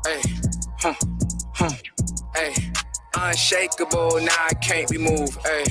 Hey, hey, unshakable, now I can't be moved. Hey,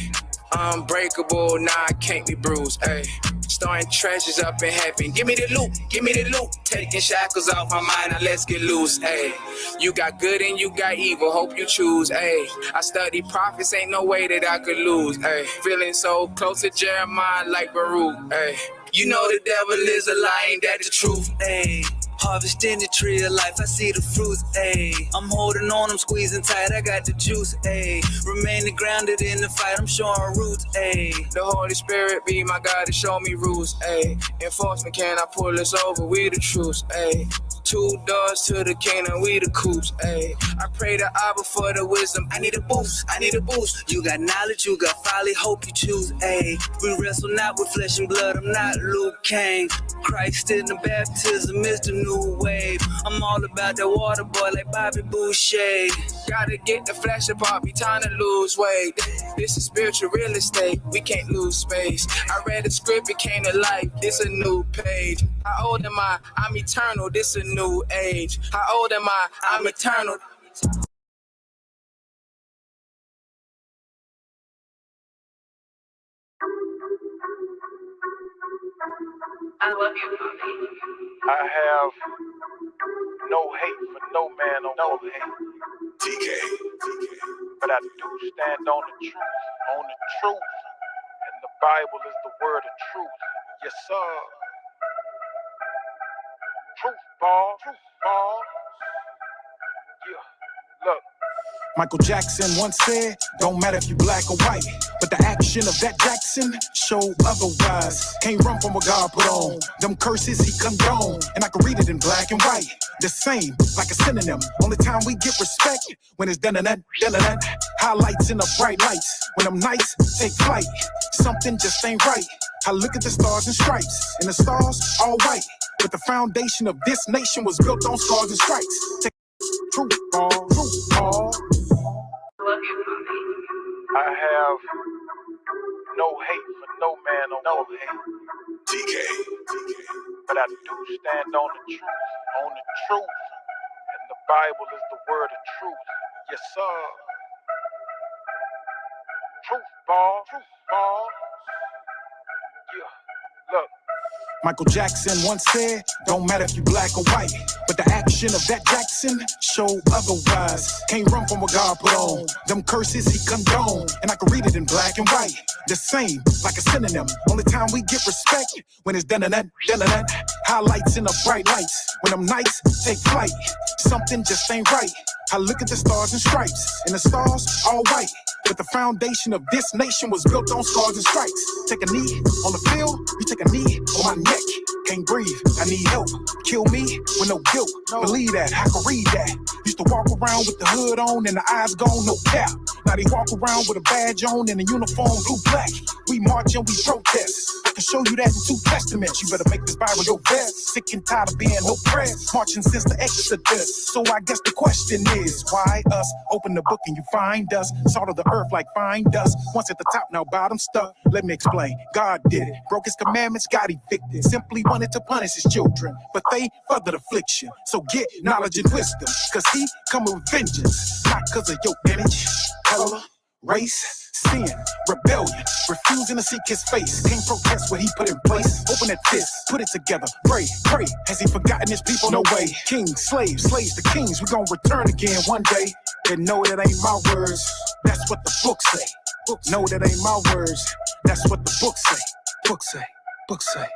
unbreakable, now I can't be bruised. Hey, storing treasures up in heaven. Give me the loot, give me the loot. Taking shackles off my mind, now let's get loose. Hey, you got good and you got evil, hope you choose. Hey, I study prophets, ain't no way that I could lose. Hey, feeling so close to Jeremiah like Baruch. Hey, you know the devil is a lie, ain't that the truth? Ayy, harvesting the tree of life, I see the fruits, ayy. I'm holding on, I'm squeezing tight, I got the juice, ayy. Remaining grounded in the fight, I'm showing roots, ayy. The Holy Spirit be my God to show me rules, ayy. Enforcement, can I pull us over? We the truth, ayy. 2 doors to the kingdom, we the coops, ayy. I pray to Abba for the wisdom, I need a boost, I need a boost. You got knowledge, you got folly, hope you choose, ayy. We wrestle not with flesh and blood, I'm not Luke Kane. Christ in the baptism is the new wave. I'm all about that water boy like Bobby Boucher. Gotta get the flesh apart, be time to lose weight. This is spiritual real estate, we can't lose space. I read the script, it came to life, this a new page. How old am I? I'm eternal, this a new age. How old am I? I'm eternal. I love you, Bobby. I have no hate for no man or no hate. TK. But I do stand on the truth. And the Bible is the word of truth. Yes, sir. Truth, ball. Yeah, look. Michael Jackson once said, don't matter if you black or white, but the action of that Jackson showed otherwise. Can't run from what God put on. Them curses he condone, and I can read it in black and white. The same, like a synonym. Only time we get respect when it's done and that. Highlights in the bright lights. When them nights take flight, something just ain't right. I look at the stars and stripes, and the stars all white. But the foundation of this nation was built on scars and stripes. Truth, ball. I love you, Bobby. I have no hate for no man or no hate. TK. But I do stand on the truth. And the Bible is the word of truth. Yes, sir. Truth, ball. Yeah, look. Michael Jackson once said, don't matter if you black or white, but the action of that Jackson showed otherwise. Can't run from what God put on. Them curses he condone, and I can read it in black and white. The same, like a synonym. Only time we get respect when it's done and that. Highlights in the bright lights. When them nights take flight, something just ain't right. I look at the stars and stripes, and the stars all white. But the foundation of this nation was built on scars and stripes. Take a knee on the field, you take a knee on my neck. Can't breathe, I need help. Kill me with no guilt. Believe that, I can read that. Used to walk around with the hood on and the eyes gone, no cap. Now they walk around with a badge on and a uniform blue black. We march and we protest. I can show you that in 2 Testaments. You better make this Bible your best. Sick and tired of being oppressed. Marching since the Exodus. So I guess the question is, why us? Open the book and you find us. Salt of the earth like fine dust. Once at the top, now bottom stuck. Let me explain. God did it. Broke his commandments, got evicted. Simply wanted to punish his children, but they furthered affliction. So get knowledge and wisdom, cause he coming with vengeance. Not cause of your image, color, race, sin, rebellion, refusing to seek his face. Can't protest what he put in place. Open that fist, put it together, pray. Has he forgotten his people? No way. Kings, slaves to kings. We gon' return again one day. And know that ain't my words, that's what the books say. Know that ain't my words, that's what the books say. Books say.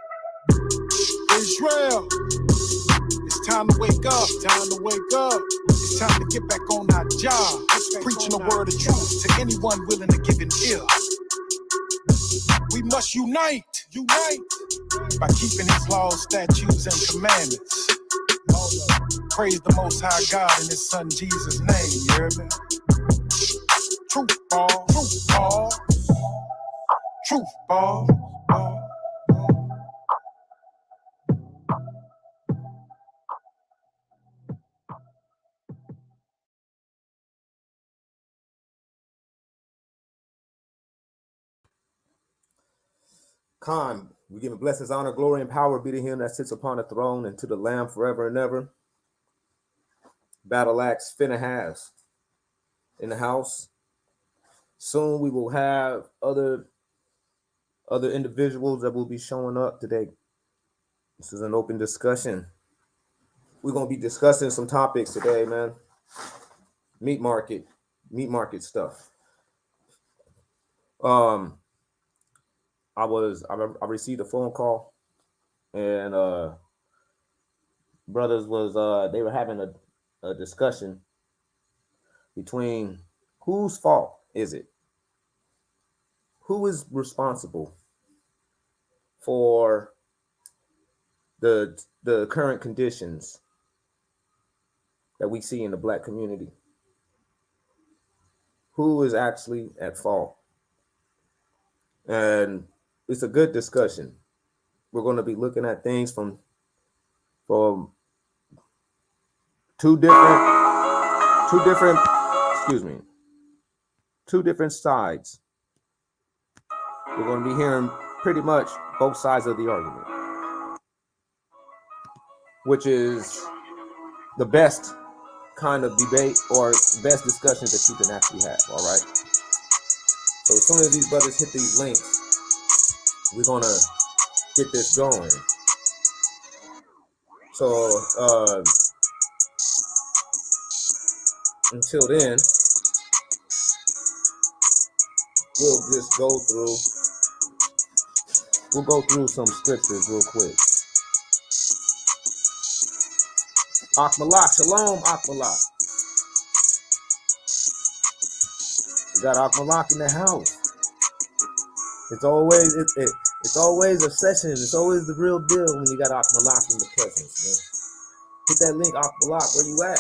Israel, it's time to wake up. It's time to get back on our job. Preaching the word of truth to anyone willing to give an ear. We must unite by keeping his laws, statutes, and commandments. Praise the Most High God in his Son Jesus' name, you hear me? Truth ball. We give him blessings, honor, glory, and power be to him that sits upon the throne and to the Lamb forever and ever. Battle Axe finna has in the house. Soon we will have other individuals that will be showing up today. This is an open discussion. We're gonna be discussing some topics today, man. Meat market stuff. Um, I received a phone call, and brothers was they were having a discussion between whose fault is it? Who is responsible for the current conditions that we see in the black community? Who is actually at fault? And it's a good discussion. We're going to be looking at things from two different two different sides. We're going to be hearing pretty much both sides of the argument, which is the best kind of debate or best discussions that you can actually have. All right. So as soon as these brothers hit these links, we're going to get this going. So until then, we'll go through some scriptures real quick. Akmalak, shalom, Akmalak. We got Akmalak in the house. It's always it's always a session. It's always the real deal when you got Akmalak in the presence, man. Hit that link, Akmalak. Where you at?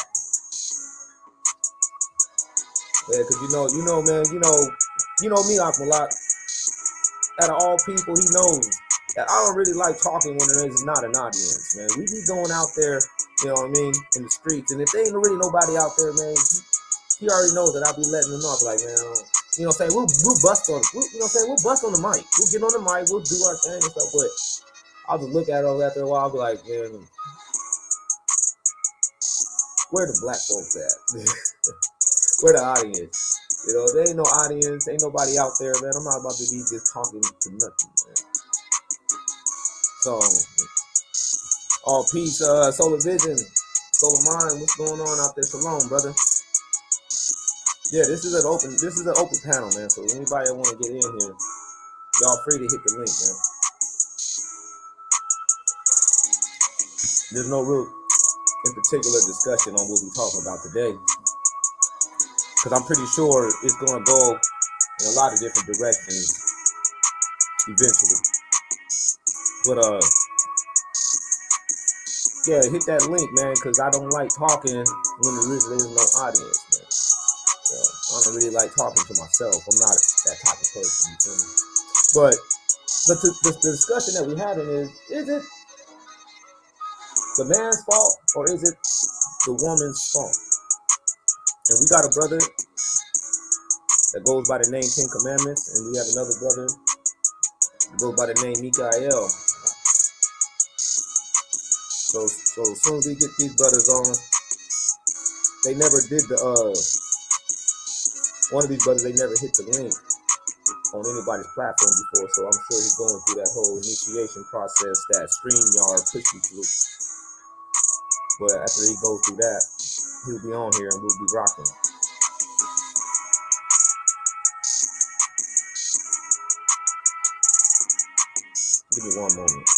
Yeah, cause you know, man, you know me, Akmalak. Out of all people, he knows that I don't really like talking when there's not an audience, man. We be going out there, you know what I mean, in the streets, and if there ain't really nobody out there, man, he already knows that I'll be letting him know. I'll be like, man, you know what I'm saying? We'll bust on, you know what I'm saying? We'll bust on the mic. We'll get on the mic. We'll do our thing and stuff. But I'll just look at it after a while. I'll be like, man, where the black folks at? Where the audience? You know, there ain't no audience. Ain't nobody out there, man. I'm not about to be just talking to nothing, man. So, all peace, Solar Vision, Solar Mind. What's going on out there? Shalom, brother. Yeah, this is an open panel, man. So anybody that want to get in here, y'all free to hit the link, man. There's no real in particular discussion on what we're talking about today, because I'm pretty sure it's going to go in a lot of different directions eventually. But yeah, hit that link, man, because I don't like talking when there is no audience, man. I don't really like talking to myself. I'm not that type of person, you feel me? But the discussion that we're having is it the man's fault or is it the woman's fault? And we got a brother that goes by the name 10 Commandments, and we have another brother that goes by the name Mikael. So as soon as we get these brothers on, they never did one of these brothers, they never hit the link on anybody's platform before, so I'm sure he's going through that whole initiation process that StreamYard pushed you through. But after he goes through that, he'll be on here and we'll be rocking. Give me one moment.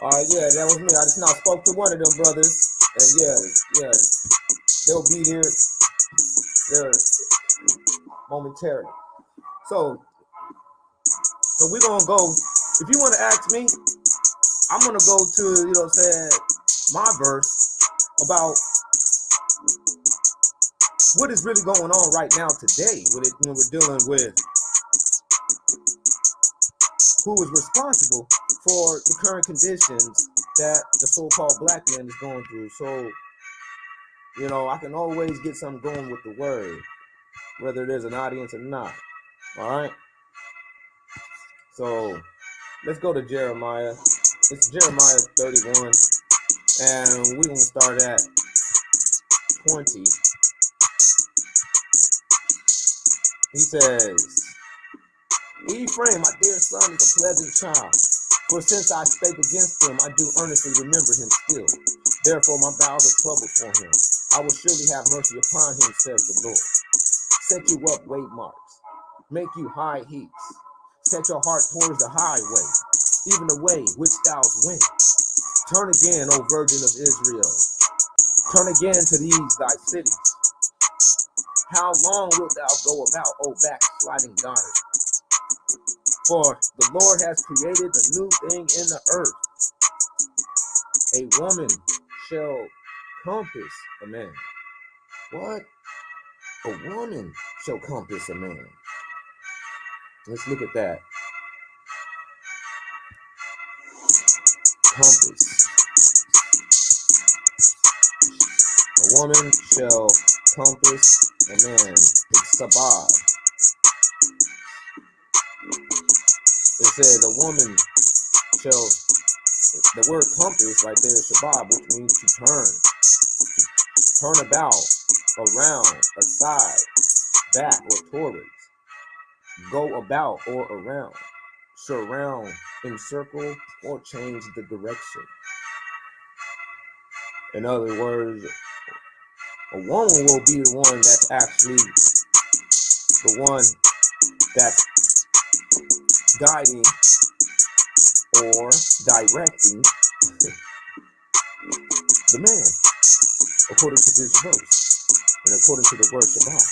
Yeah, that was me. I just now spoke to one of them brothers, and yeah, they'll be there momentarily. So we're gonna go. If you want to ask me, I'm gonna go to, you know what I'm saying, my verse about what is really going on right now today when we're dealing with who is responsible for the current conditions that the so-called black man is going through. So, you know, I can always get something going with the word, whether there's an audience or not. All right. So let's go to Jeremiah. It's Jeremiah 31, and we're gonna start at 20. He says, Ephraim, my dear son, is a pleasant child. For since I spake against him, I do earnestly remember him still. Therefore my bowels are troubled for him. I will surely have mercy upon him, says the Lord. Set you up waymarks, make you high heaps. Set your heart towards the highway, even the way which thou went. Turn again, O Virgin of Israel. Turn again to these thy cities. How long wilt thou go about, O backsliding daughter? For the Lord has created a new thing in the earth. A woman shall compass a man. What? A woman shall compass a man. Let's look at that. Compass. A woman shall compass a man. It's sabah. It says a woman shall, the word compass right there is shabab, which means to turn about, around, aside, back, or towards, go about or around, surround, encircle, or change the direction. In other words, a woman will be the one that's actually the one that's guiding or directing the man, according to this verse and according to the word Shabbat.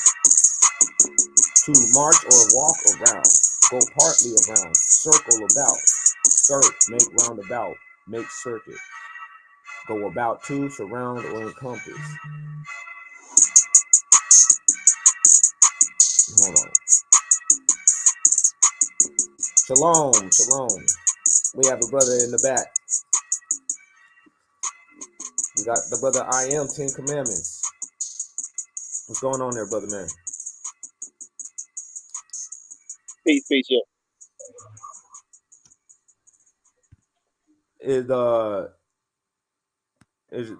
To march or walk around, go partly around, circle about, skirt, make roundabout, make circuit, go about to, surround, or encompass. Hold on. Shalom, shalom. We have a brother in the back. We got the brother I am 10 Commandments. What's going on there, brother man? Peace, yeah.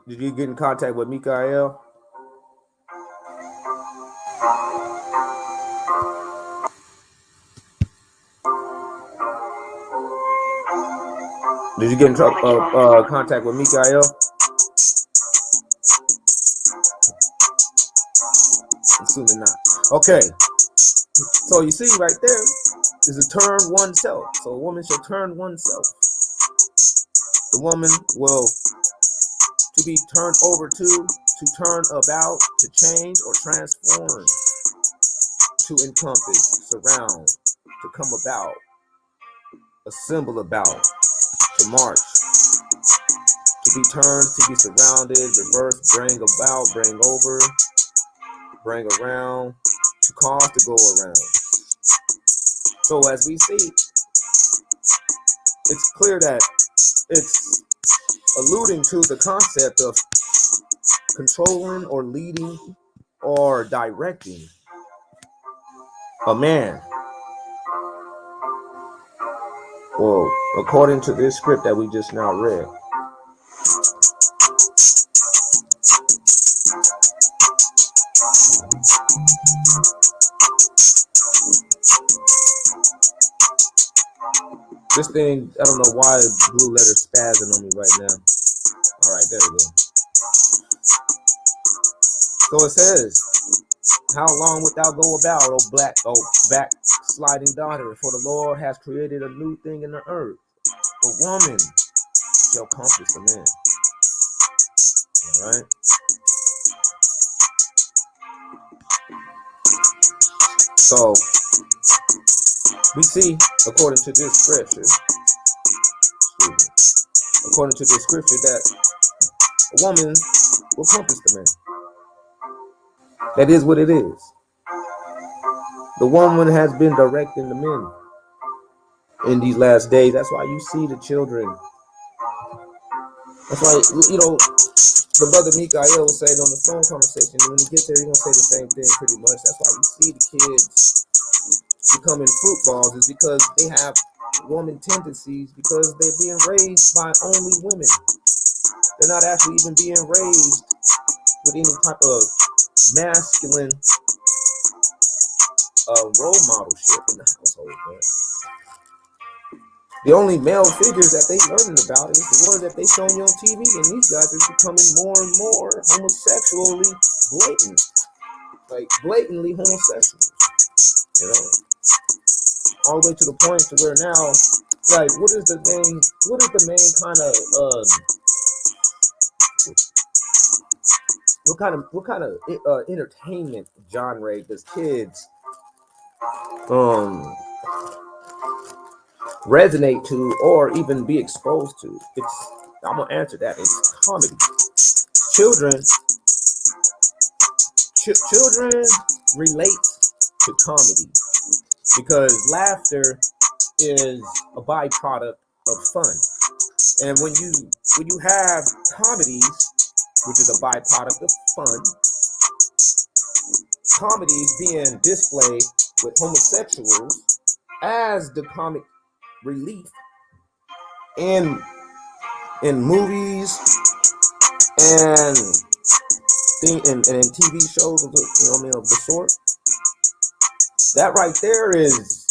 Did you get in contact with Mikael? Did you get in contact with Mikael? Assuming not. Okay. So you see right there is a turn oneself. So a woman shall turn oneself. The woman will to be turned over to turn about, to change or transform, to encompass, surround, to come about, assemble about, to march, to be turned, to be surrounded, reverse, bring about, bring over, bring around, to cause to go around. So as we see, it's clear that it's alluding to the concept of controlling or leading or directing a man. Well, according to this script that we just now read. This thing, I don't know why the blue letter spazzing on me right now. All right, there we go. So it says, how long wilt thou go about, O backsliding daughter? For the Lord has created a new thing in the earth, a woman shall compass a man. All right. So we see, according to this scripture, that a woman will compass the man. That is what it is. The woman has been directing the men in these last days. That's why you see the children. That's why, the brother Mikael was saying on the phone conversation, when he gets there, he's going to say the same thing pretty much. That's why you see the kids becoming fruit balls, is because they have woman tendencies, because they're being raised by only women. They're not actually even being raised with any type of masculine role modelship in the household, man. The only male figures that they learning about is the ones that they showing you on TV, and these guys are becoming more and more homosexually blatant, like blatantly homosexual, all the way to the point to where now, like, what is the main kind of what kind of entertainment genre does kids resonate to or even be exposed to? I'm gonna answer that. It's comedy. Children relate to comedy because laughter is a byproduct of fun. And when you have comedies, which is a byproduct of fun, comedies being displayed with homosexuals as the comic relief in movies and TV shows of the sort, that right there is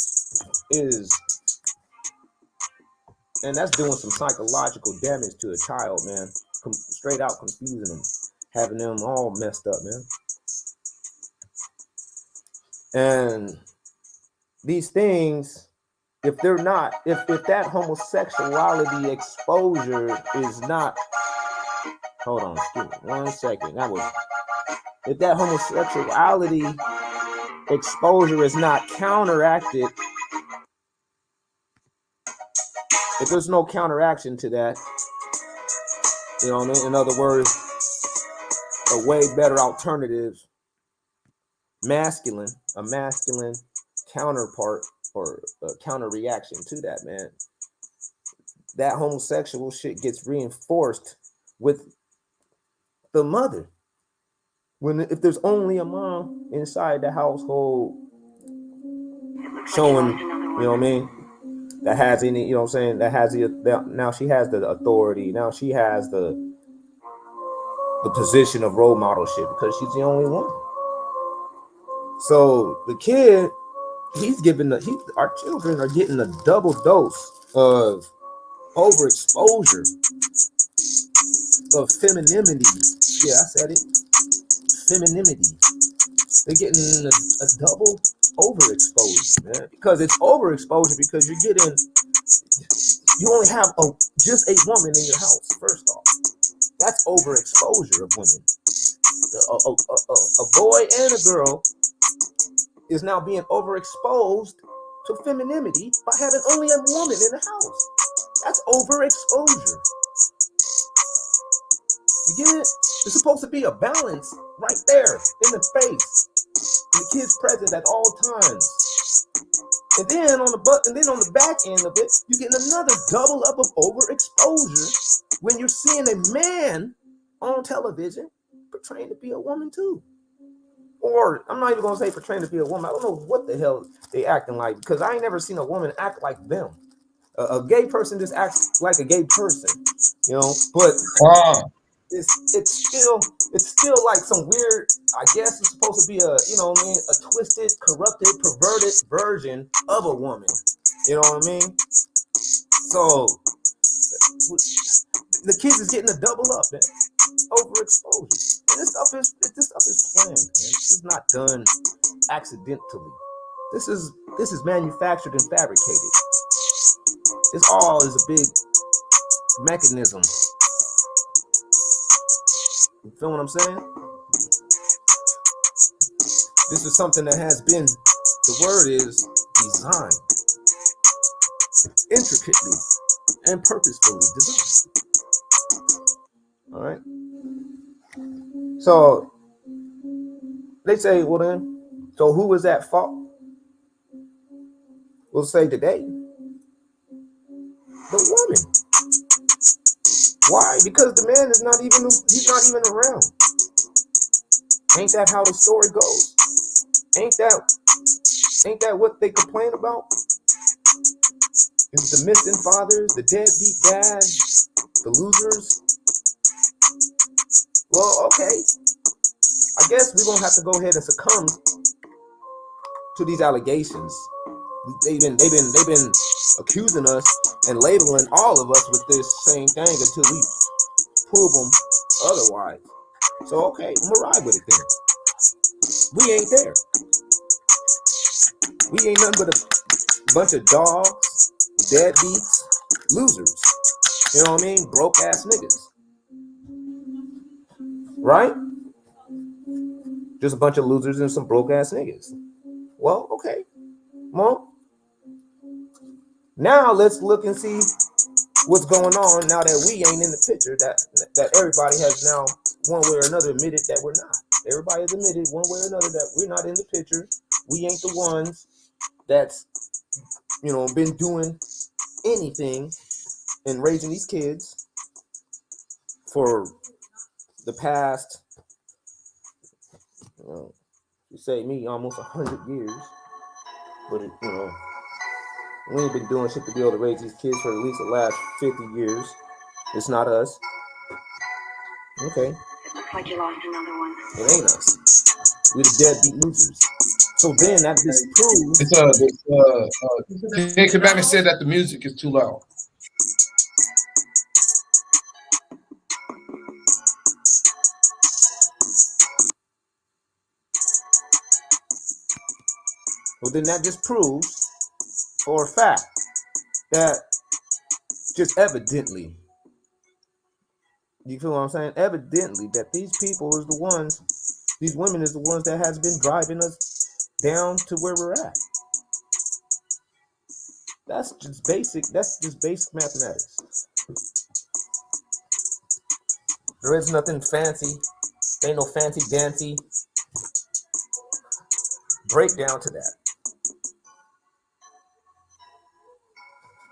and that's doing some psychological damage to a child, man. Straight out confusing them, having them all messed up, man. And these things, if that homosexuality exposure is not, hold on, excuse me, 1 second. If that homosexuality exposure is not counteracted, if there's no counteraction to that, you know what I mean? In other words, a way better alternative, a masculine counterpart or a counter reaction to that, man. That homosexual shit gets reinforced with the mother. If there's only a mom inside the household showing, you know what I mean, that has any, you know what I'm saying, now she has the authority, now she has the position of role modelship because she's the only one. So the kid, our children are getting a double dose of overexposure of femininity. Yeah, I said it. Femininity. They're getting a double overexposure, man. Because it's overexposure because you only have just a woman in your house, first off. That's overexposure of women. A boy and a girl is now being overexposed to femininity by having only a woman in the house. That's overexposure. You get it? There's supposed to be a balance right there in the face. And the kid's present at all times. And then on the back end of it, you're getting another double up of overexposure when you're seeing a man on television portraying to be a woman too. Or I'm not even gonna say portraying to be a woman. I don't know what the hell they acting like, because I ain't never seen a woman act like them. A gay person just acts like a gay person, you know. But it's still like some weird, I guess it's supposed to be a twisted, corrupted, perverted version of a woman. You know what I mean? So the kids is getting a double up, man. Overexposure. And this stuff is planned, man. This is not done accidentally. This is manufactured and fabricated. This all is a big mechanism. You feel what I'm saying? This is something that has been, the word is designed, intricately and purposefully designed. All right. So they say, well then, so who is at fault? We'll say today, the woman. Why? Because the man is not even, he's not even around. Ain't that how the story goes? Ain't that what they complain about? Is the missing fathers, the deadbeat dads, the losers? Well, okay. I guess we're gonna have to go ahead and succumb to these allegations. They've been accusing us and labeling all of us with this same thing until we prove them otherwise. So okay, I'm gonna ride with it then. We ain't there. We ain't nothing but a bunch of dogs, deadbeats, losers. You know what I mean? Broke ass niggas. Right? Just a bunch of losers and some broke ass niggas. Well, okay. Well, now let's look and see what's going on now that we ain't in the picture, that everybody has now one way or another admitted that we're not. Everybody has admitted one way or another that we're not in the picture. We ain't the ones that's, you know, been doing anything and raising these kids for the past, you say me, almost 100 years. But, you know, we ain't been doing shit to be able to raise these kids for at least the last 50 years. It's not us. Okay. It looks like you lost another one. It ain't us. We're the deadbeat losers. So then that disproves. Ten Commandments said that the music is too loud. Well, then that just proves for a fact that just evidently, you feel what I'm saying? Evidently that these people is the ones, these women is the ones that has been driving us down to where we're at. That's just basic mathematics. There is nothing fancy. There ain't no fancy dancy breakdown to that.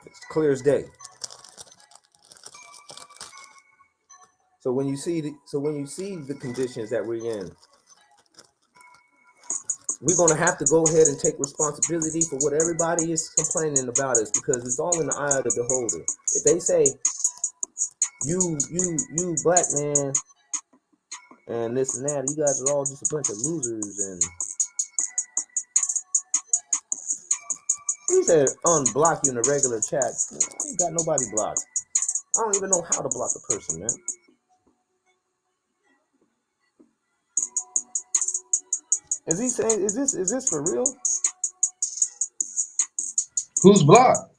It's clear as day. So when you see the conditions that we're in, we're gonna have to go ahead and take responsibility for what everybody is complaining about us, because it's all in the eye of the beholder. If they say you black man and this and that, you guys are all just a bunch of losers, and he said unblock you in a regular chat. I ain't got nobody blocked. I don't even know how to block a person, man. Is he saying, is this for real? Who's blocked?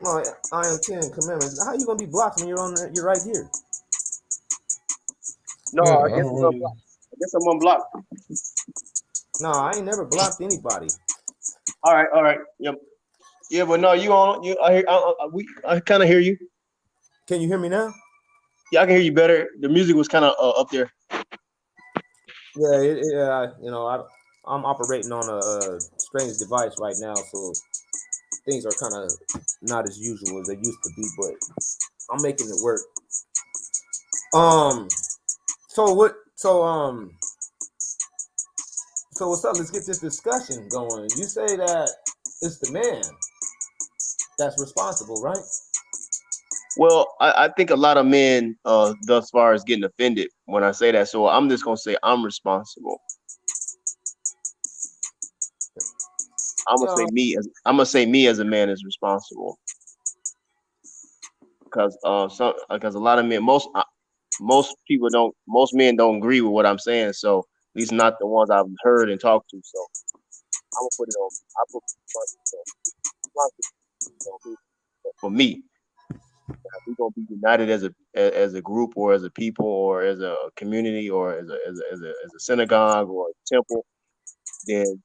Well, I am 10 commandments. How you gonna be blocked when you're right here? No, I guess I'm unblocked. I guess I'm unblocked. No, I ain't never blocked anybody. All right. Yep. Yeah, but no, you on you. I kind of hear you. Can you hear me now? Yeah, I can hear you better. The music was kind of up there. Yeah, you know, I'm operating on a strange device right now, so things are kind of not as usual as they used to be, but I'm making it work. So what's up? Let's get this discussion going. You say that it's the man that's responsible, right? Well, I think a lot of men thus far is getting offended when I say that. So I'm just gonna say I'm responsible. I'm gonna say me as a man is responsible, because a lot of men, most men don't agree with what I'm saying. So at least not the ones I've heard and talked to. So I'm gonna put it on. I put responsibility for me. We're gonna be united as a group or as a people or as a community or as a synagogue or a temple, then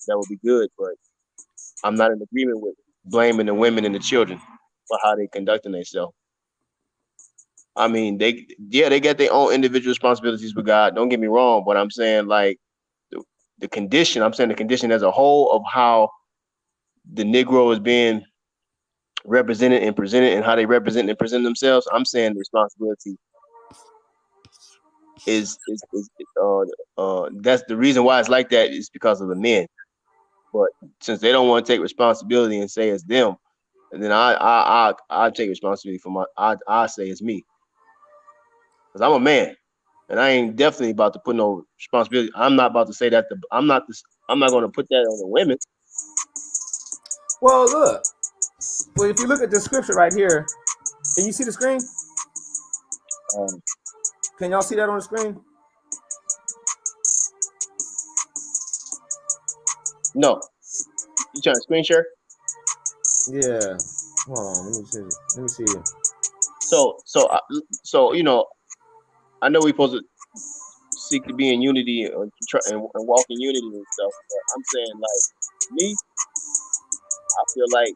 that would be good. But I'm not in agreement with blaming the women and the children for how they conducting themselves. I mean, they got their own individual responsibilities with God. Don't get me wrong, but I'm saying like the condition. I'm saying the condition as a whole of how the Negro is being represented and presented and how they represent and present themselves. I'm saying the responsibility is that's the reason why it's like that is because of the men. But since they don't want to take responsibility and say it's them, and then I take responsibility for I say it's me, because I'm a man, and I ain't definitely about to put no responsibility. I'm not about to say that I'm not going to put that on the women. Well, look. Well, if you look at the scripture right here, can you see the screen? Can y'all see that on the screen? No. You trying to screen share? Yeah. Hold on. Let me see it. So you know, I know we're supposed to seek to be in unity and walk in unity and stuff, but I'm saying like me, I feel like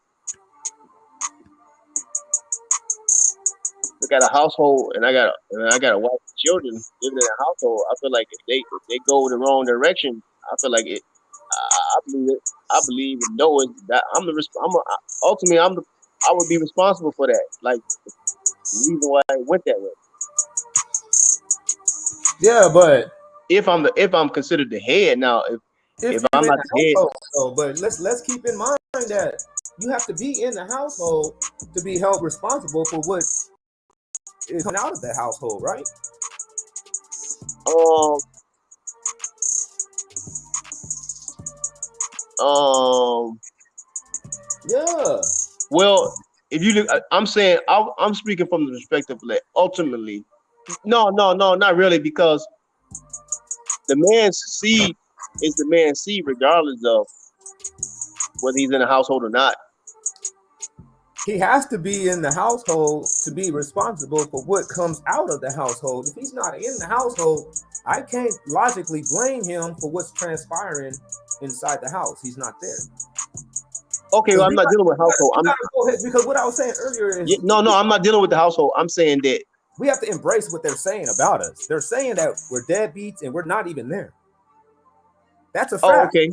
look at a household, and I got a wife and children living in a household. I feel like if they go the wrong direction, I feel like it. I believe and know it that ultimately I would be responsible for that. Like the reason why I went that way. Yeah, but if I'm considered the head now, if I'm not the head. So, but let's keep in mind that you have to be in the household to be held responsible for what is coming out of that household, right? Yeah. Well, if you look, I'm saying I'm speaking from the perspective that ultimately, no, not really, because the man's seed is the man's seed, regardless of whether he's in a household or not. He has to be in the household to be responsible for what comes out of the household. If he's not in the household, I can't logically blame him for what's transpiring inside the house. He's not there. Okay, well, I'm not dealing with household. Because what I was saying earlier is no, I'm not dealing with the household. I'm saying that we have to embrace what they're saying about us. They're saying that we're deadbeats and we're not even there. That's a fact. Oh, okay.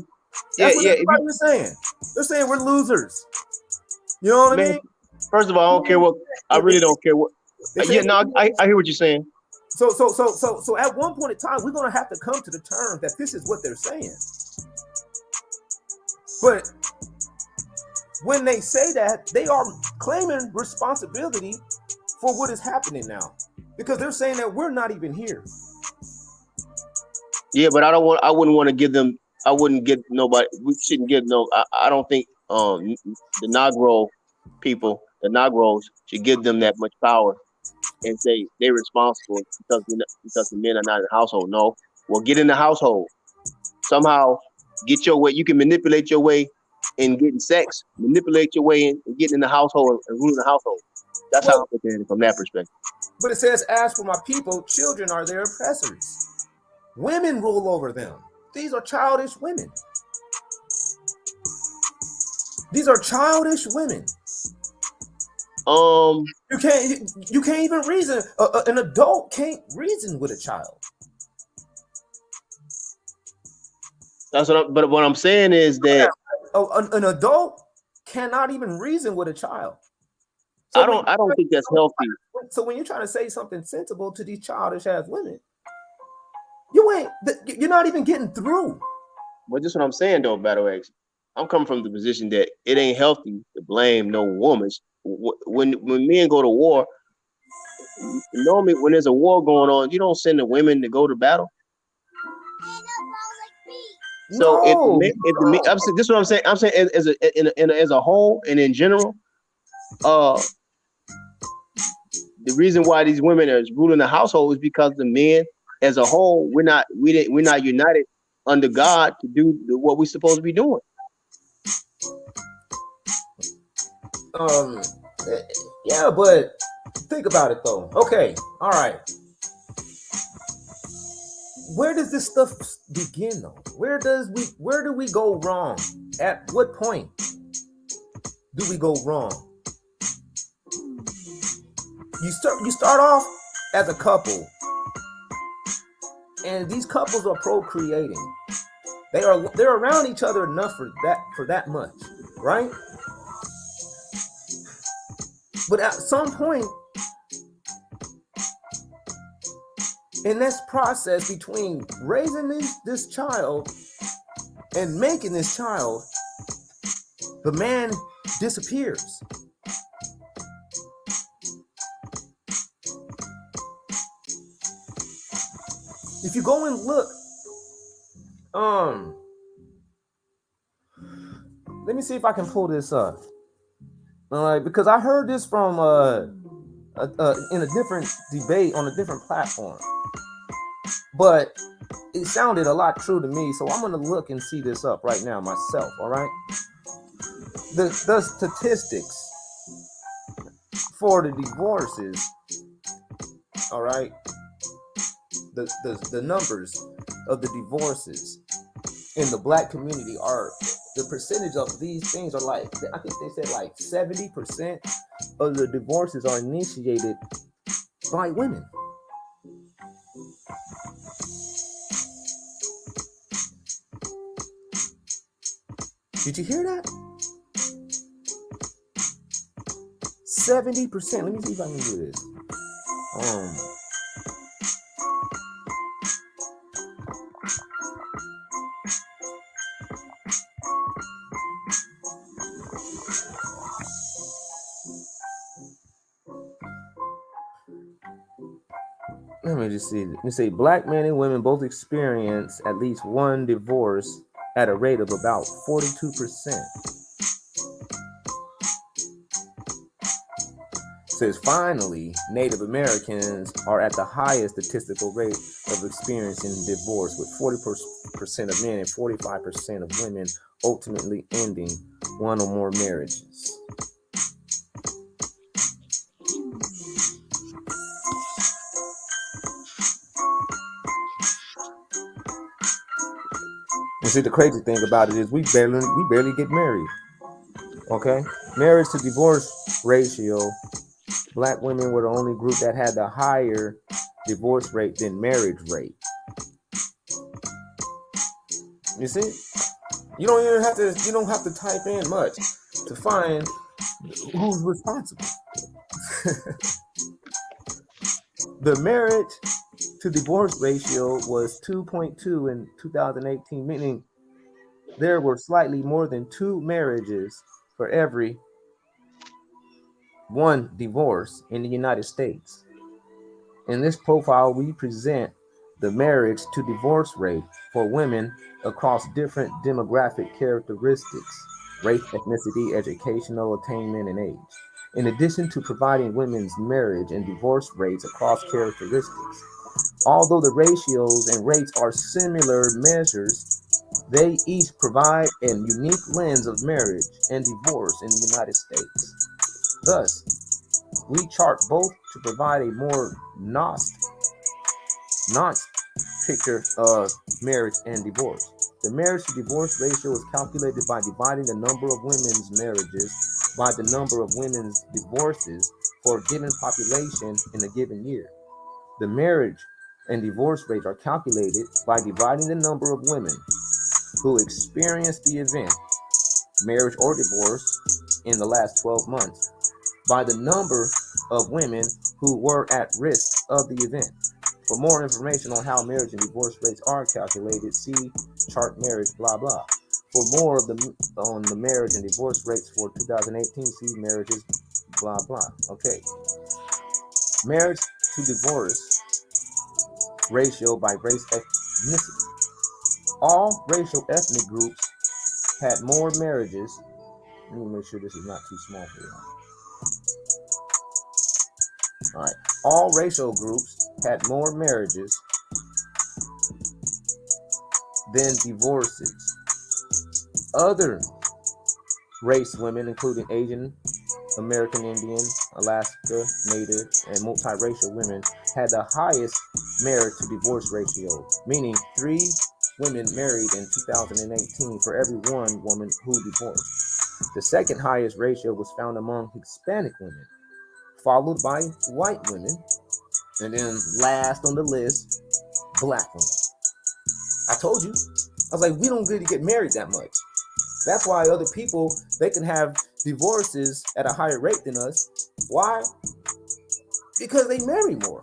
That's what everybody's saying. They're saying we're losers. You know what I mean? First of all, I don't care what. I really don't care what. Yeah, no, I hear what you're saying. So at one point in time, we're gonna have to come to the term that this is what they're saying. But when they say that, they are claiming responsibility for what is happening now, because they're saying that we're not even here. Yeah, but I wouldn't want to give them. I wouldn't give nobody. We shouldn't give no. I don't think the Negro people, the Negros, should give them that much power and say they're responsible because the men are not in the household. No, well, get in the household somehow. Get your way. You can manipulate your way in getting sex. Manipulate your way in getting in the household and ruling the household. That's how I look at it from that perspective. But it says, "As for my people, children are their oppressors. Women rule over them." These are childish women. These are childish women. You can't even reason. An adult can't reason with a child. That's but what I'm saying is that an adult cannot even reason with a child. So I don't think that's healthy. So when you're trying to say something sensible to these childish ass women, you're not even getting through. But just what I'm saying though, Battle X, I'm coming from the position that it ain't healthy to blame no woman. When men go to war, normally when there's a war going on, you don't send the women to go to battle. So I'm saying, this is what I'm saying. I'm saying as a whole and in general, the reason why these women are ruling the household is because the men as a whole, we're not united under God to do what we're supposed to be doing. Yeah, but think about it though. Okay, all right. Where does this stuff begin though? Where do we go wrong? At what point do we go wrong? You start off as a couple, and these couples are procreating. They're around each other enough for that much, right? But at some point in this process between raising this child and making this child, the man disappears. If you go and look, let me see if I can pull this up. Because I heard this from in a different debate on a different platform, but it sounded a lot true to me. So I'm gonna look and see this up right now myself. All right, the statistics for the divorces. All right, the numbers of the divorces in the black community are, the percentage of these things are like, I think they said like 70% of the divorces are initiated by women. Did you hear that? 70%. Let me see if I can do this. Let me just see. Let me say black men and women both experience at least one divorce at a rate of about 42%. Says finally, Native Americans are at the highest statistical rate of experiencing divorce, with 40% of men and 45% of women ultimately ending one or more marriages. And see, the crazy thing about it is we barely get married. Okay, marriage to divorce ratio. Black women were the only group that had the higher divorce rate than marriage rate. You see, you don't have to type in much to find who's responsible. The marriage to divorce ratio was 2.2 in 2018, meaning there were slightly more than 2 marriages for every one divorce in the United States. In this profile, we present the marriage to divorce rate for women across different demographic characteristics, race, ethnicity, educational attainment, and age. In addition to providing women's marriage and divorce rates across characteristics, although the ratios and rates are similar measures, they each provide a unique lens of marriage and divorce in the United States. Thus, we chart both to provide a more nuanced picture of marriage and divorce. The marriage to divorce ratio is calculated by dividing the number of women's marriages by the number of women's divorces for a given population in a given year. The marriage and divorce rates are calculated by dividing the number of women who experienced the event, marriage or divorce, in the last 12 months by the number of women who were at risk of the event. For more information on how marriage and divorce rates are calculated, see chart marriage blah blah. For more on the marriage and divorce rates for 2018, see marriages blah blah. Okay. Marriage to divorce ratio by race ethnicity. All racial ethnic groups had more marriages. Let me make sure this is not too small for you. All right. All racial groups had more marriages than divorces. Other race women, including Asian, American Indian, Alaska, Native, and multiracial women had the highest marriage to divorce ratio, meaning 3 women married in 2018 for every 1 woman who divorced. The second highest ratio was found among Hispanic women, followed by white women, and then last on the list, black women. I told you. I was like, we don't really get married that much. That's why other people, they can have divorces at a higher rate than us. Why? Because they marry more.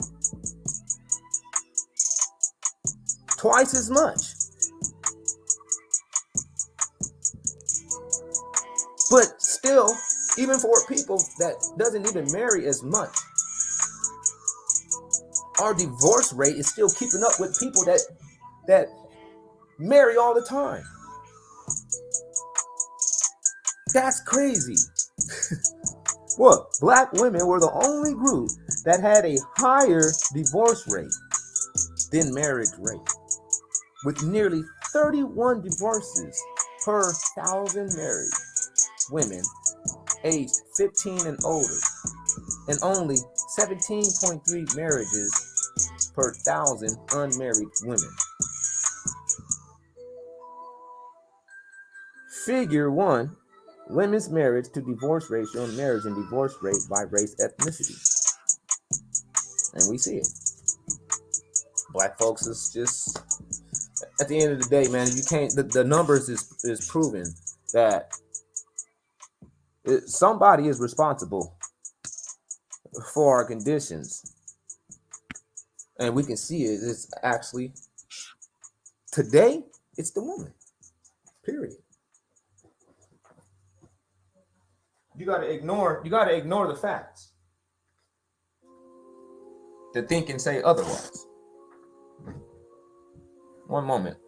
Twice as much. But still, even for people that doesn't even marry as much, our divorce rate is still keeping up with people that marry all the time. That's crazy. Look, black women were the only group that had a higher divorce rate than marriage rate, with nearly 31 divorces per 1,000 married women aged 15 and older, and only 17.3 marriages per 1,000 unmarried women. Figure 1. Women's marriage to divorce ratio and marriage and divorce rate by race ethnicity. And we see it. Black folks is just, at the end of the day, man, you can't, the numbers is proven that somebody is responsible for our conditions. And we can see it. It's actually, today, it's the woman. Period. You gotta ignore the facts to think and say otherwise. One moment.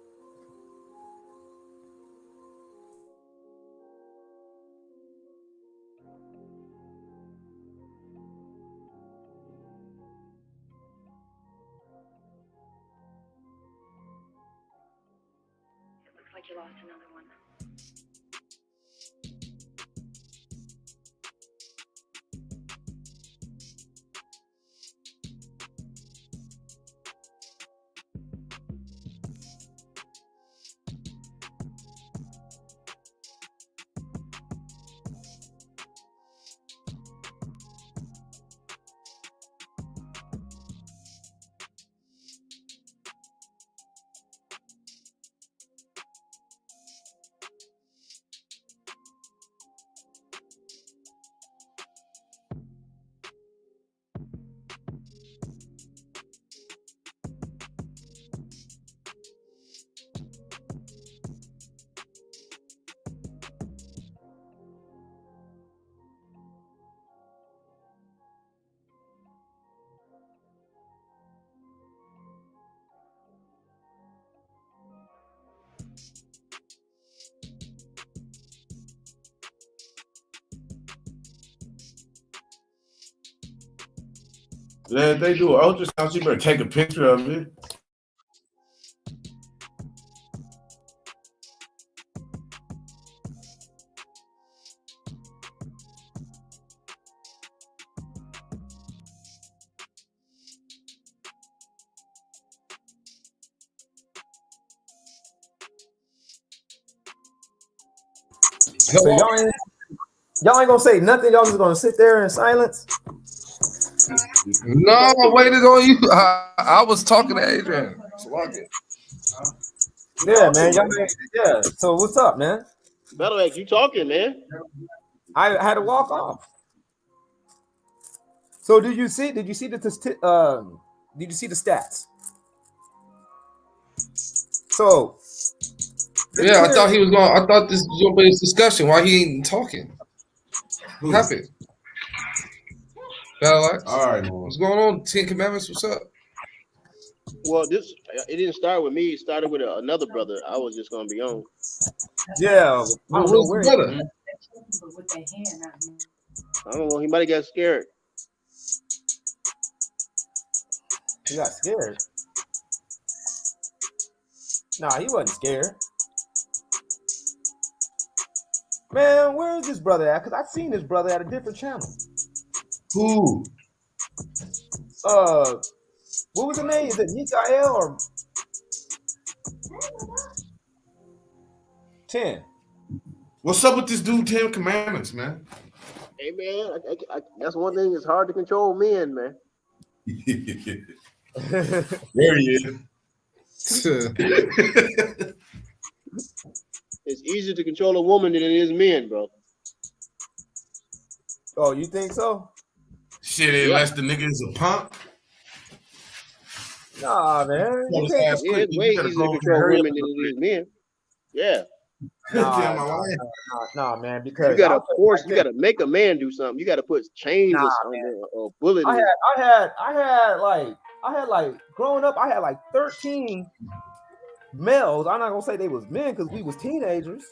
It looks like you lost another one. Yeah, if they do an ultrasound, you better take a picture of it. So y'all ain't gonna say nothing. Y'all just gonna sit there in silence. No, I waited on you. I was talking to Adrian. Yeah, man. Yeah. So what's up, man? Better you talking, man. I had to walk off. So did you see the stats? So yeah, I thought this was gonna be a discussion. Why he ain't talking? What happened? All right, what's going on? 10 Commandments, what's up? Well, it didn't start with me. It started with another brother. I was just gonna be on. Yeah, I don't know where. I don't know. He might have got scared. He got scared. Nah, he wasn't scared. Man, where is this brother at? Because I've seen this brother at a different channel. Who? What was the name? Is it Mikael or 10? What's up with this dude? 10 Commandments, man. Hey man, that's one thing. It's hard to control men, man. There he is. It's easier to control a woman than it is men, bro. Oh, you think so? Shit, unless the nigga is a punk. Nah, man. Yeah, it's way easier to control women than it is men. Yeah. Nah, man. Because you gotta force, you gotta make a man do something. You gotta put chains or bullet. I had like growing up, I had like 13 males. I'm not gonna say they was men because we was teenagers.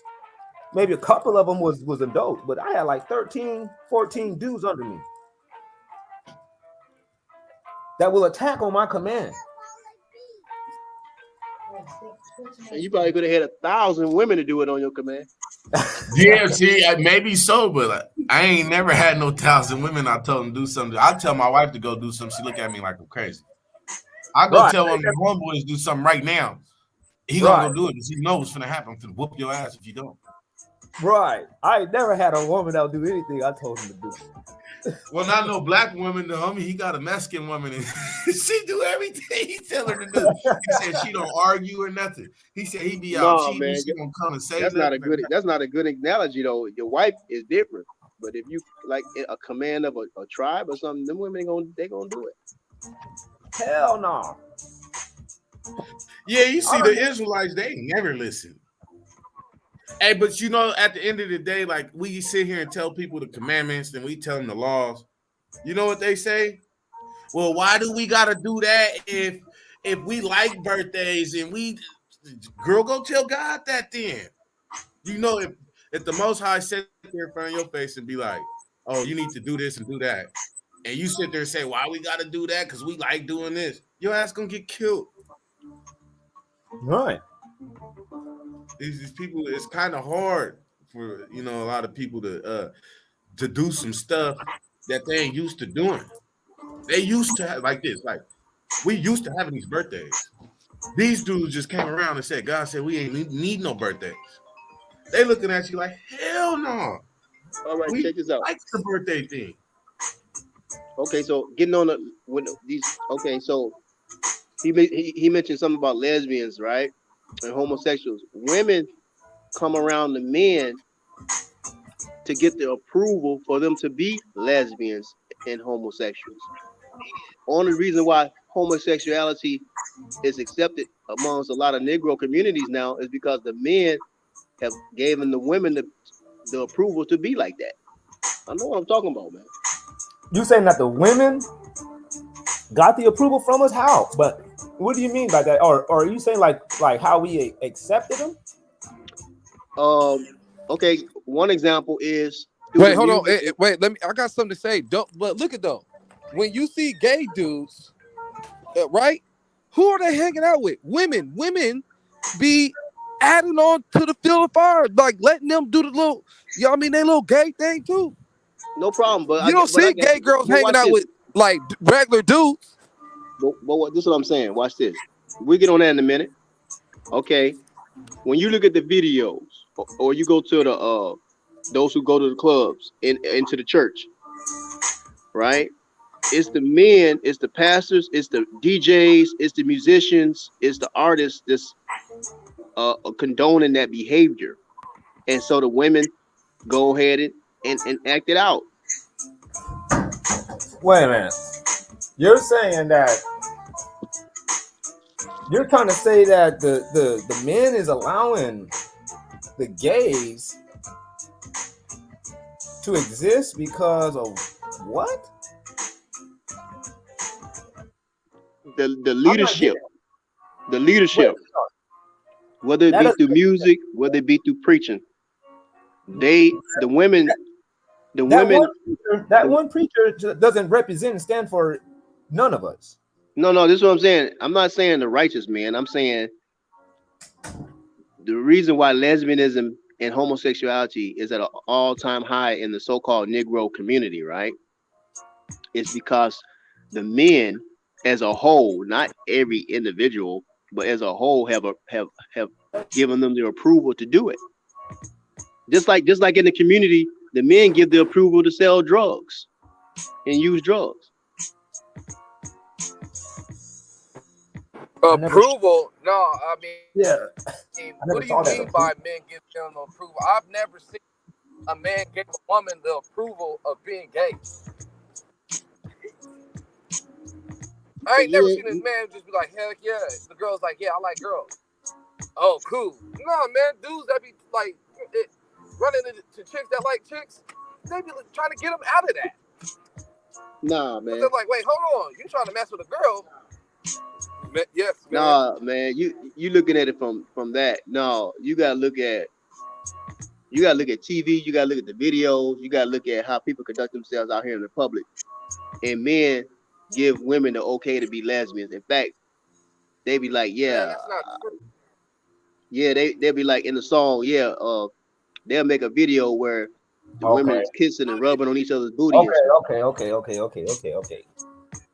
Maybe a couple of them was adults, but I had like 13, 14 dudes under me that will attack on my command. And you probably could have had 1,000 women to do it on your command. Yeah, see, maybe so, but I ain't never had no 1,000 women. I told them to do something. I tell my wife to go do something. She look at me like I'm crazy. I go tell one of the homeboys to do something right now. He gonna go do it because he knows what's gonna happen. I'm gonna whoop your ass if you don't. Right. I ain't never had a woman that'll do anything I told him to do. Well, not no black woman, the homie. He got a Mexican woman, and she do everything he tell her to do. He said she don't argue or nothing. He said he be out cheating. Man, she gonna come and say that's not a good. That's not a good analogy though. Your wife is different, but if you like a command of a tribe or something, them women they gonna do it. Hell no. Yeah, you see, the Israelites, they never listen. Hey, but you know, at the end of the day, like we sit here and tell people the commandments and we tell them the laws. You know what they say? Well, why do we gotta do that if we like birthdays and girl, go tell God that then. You know, if the Most High sit there in front of your face and be like, oh, you need to do this and do that, and you sit there and say, why we gotta do that? Because we like doing this, your ass gonna get killed. Right. These people, it's kind of hard for a lot of people to do some stuff that they ain't used to doing. They used to have like this, like we used to having these birthdays. These dudes just came around and said, God said we ain't need no birthdays. They looking at you like, hell no. All right, check this out. Like the birthday thing. Okay, so getting on these. Okay, so he mentioned something about lesbians, right? And homosexuals. Women come around the men to get the approval for them to be lesbians and homosexuals. Only reason why homosexuality is accepted amongst a lot of Negro communities now is because the men have given the women the approval to be like that. I know what I'm talking about, man. You saying that the women got the approval from us? How? But what do you mean by that? Or are you saying like how we accepted them? Okay. One example is. Wait, hold on. Wait, I got something to say. But look at though. When you see gay dudes, right? Who are they hanging out with? Women. Women be adding on to the field of fire, like letting them do the little, they little gay thing too. No problem, but you don't see gay girls hanging out with like regular dudes. But this is what I'm saying. Watch this. We get on that in a minute. Okay. When you look at the videos, or you go to the those who go to the clubs into the church, right? It's the men, it's the pastors, it's the DJs, it's the musicians, it's the artists that's condoning that behavior, and so the women go ahead and act it out. Wait a minute. You're saying that you're trying to say that the men is allowing the gays to exist because of what? The leadership. The leadership. Whether it be through music, whether it be through preaching. The women. That one preacher doesn't represent and stand for none of us. No, this is what I'm saying. I'm not saying the righteous man. I'm saying the reason why lesbianism and homosexuality is at an all-time high in the so-called Negro community, right? is because the men as a whole, not every individual, but as a whole, have given them the approval to do it. Just like in the community, the men give the approval to sell drugs and use drugs. Approval? No, I mean, Yeah. what do you mean by men give them approval? I've never seen a man give a woman the approval of being gay. I ain't never seen this man just be like, heck yeah. The girl's like, yeah, I like girls. Oh, cool. No, man, dudes that be like running to chicks that like chicks, they be trying to get them out of that. Nah, man. They're like, wait, hold on. You trying to mess with a girl? Yes, man. Nah, man. You looking at it from that. No, you gotta look at TV, you gotta look at the videos, you gotta look at how people conduct themselves out here in the public. And men give women the okay to be lesbians. In fact, they be like, yeah, man, that's not true. Yeah, they'll be like in the song, they'll make a video where the women is kissing and rubbing on each other's booty. Okay.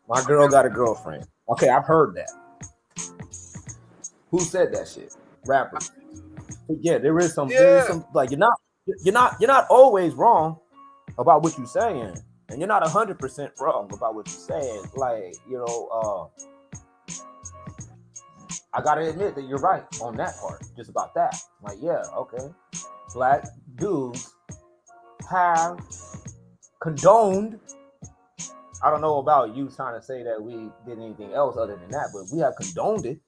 My girl got a girlfriend. Okay, I've heard that. Who said that shit? Rappers. Yeah, there is some like you're not always wrong about what you're saying, and you're not 100% wrong about what you're saying. Like, I gotta admit that you're right on that part, just about that. Like, yeah, okay, black dudes have condoned. I don't know about you trying to say that we did anything else other than that, but we have condoned it.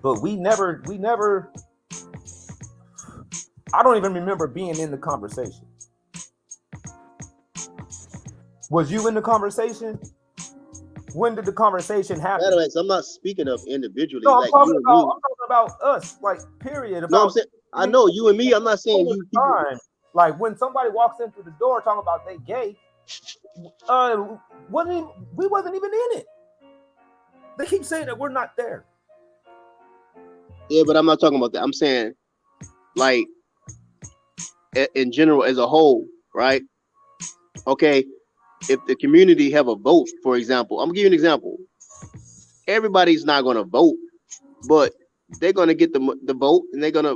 But we never. I don't even remember being in the conversation. Was you in the conversation? When did the conversation happen? By the way, so I'm not speaking of individually. No, like I'm talking about us, like, period. About, no, I'm saying, I know you and me. I'm not saying you. Time. Like, when somebody walks in through the door talking about they gay, we wasn't even in it. They keep saying that we're not there. Yeah, but I'm not talking about that. I'm saying, like, in general, as a whole, right? Okay, if the community have a vote, for example, I'm gonna give you an example. Everybody's not gonna vote, but they're gonna get the vote, and they're gonna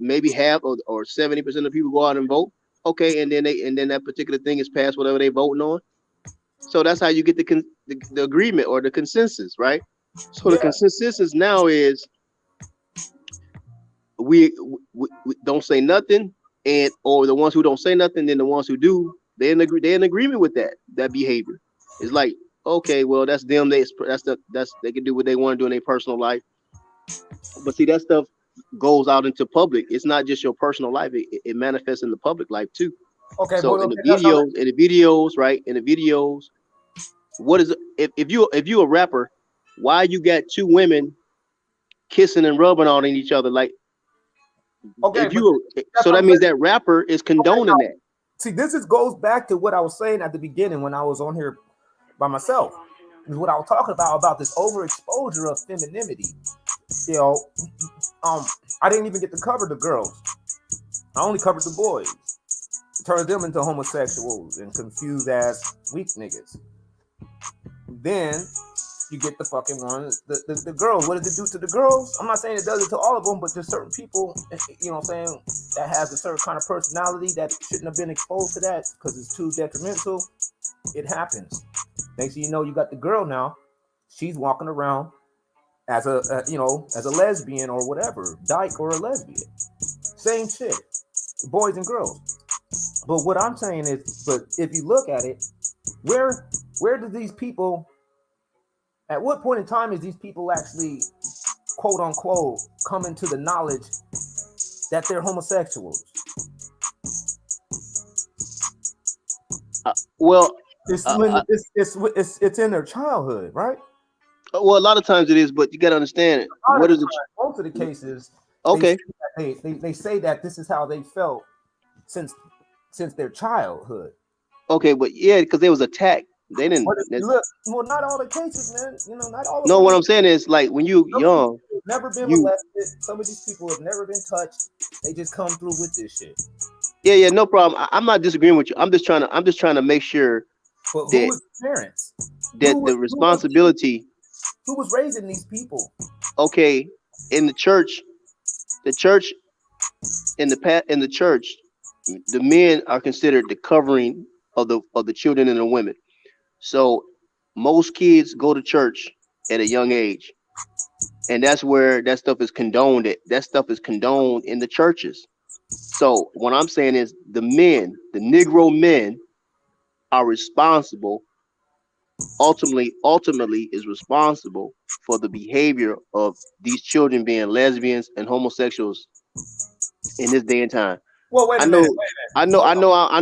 maybe half or 70% of people go out and vote. Okay, and then that particular thing is passed, whatever they voting on. So that's how you get the agreement or the consensus, right? So the consensus now is we don't say nothing, or the ones who don't say nothing, then the ones who do, they're in agreement with that behavior. It's like, okay, well, that's them. They can do what they want to do in their personal life. But see, that stuff goes out into public. It's not just your personal life. It manifests in the public life too. Okay. So in the videos, what is it? If you a rapper, why you got two women kissing and rubbing on each other? Like, okay, so that means that rapper is condoning that. See, this goes back to what I was saying at the beginning when I was on here by myself. Is what I was talking about this overexposure of femininity. I didn't even get to cover the girls. I only covered the boys. It turns them into homosexuals and confused ass weak niggas. Then you get the fucking ones, the girls. What does it do to the girls? I'm not saying it does it to all of them, but there's certain people, that has a certain kind of personality that shouldn't have been exposed to that because it's too detrimental. It happens. Next thing you know, you got the girl now. She's walking around as a lesbian or whatever, dyke or a lesbian. Same shit, boys and girls. But what I'm saying is, but if you look at it, where do these people? At what point in time is these people actually, quote unquote, coming to the knowledge that they're homosexuals? It's in their childhood, right? Well, a lot of times it is, but you got to understand it. Most of the cases, okay, they say that this is how they felt since their childhood. Okay, but yeah, because they was attacked. They didn't. Well, not all the cases, man. Not all. No, what I'm saying is, like, when you young, never been molested. Some of these people have never been touched. They just come through with this shit. Yeah, no problem. I'm not disagreeing with you. I'm just trying to make sure But who that was the parents? the responsibility. Who was raising these people? Okay, in the church in the church, the men are considered the covering of the children and the women. So most kids go to church at a young age, and that's where that stuff is condoned. That stuff is condoned in the churches. So what I'm saying is the Negro men are responsible, ultimately is responsible for the behavior of these children being lesbians and homosexuals in this day and time. Well, wait I a minute.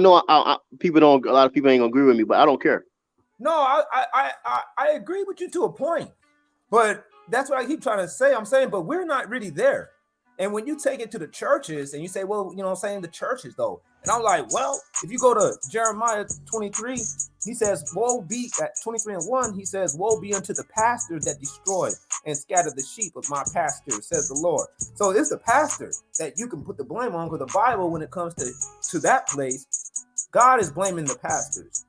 know, people don't. A lot of people ain't gonna agree with me, but I don't care. No, I agree with you to a point, but that's what I keep trying to say. I'm saying, but we're not really there. And when you take it to the churches and you say, well, you know what I'm saying, the churches though. And I'm like, well, if you go to Jeremiah 23, he says, woe be at 23:1, he says, woe be unto the pastors that destroy and scatter the sheep of my pasture, says the Lord. So it's the pastor that you can put the blame on, because the Bible, when it comes to that place, God is blaming the pastors.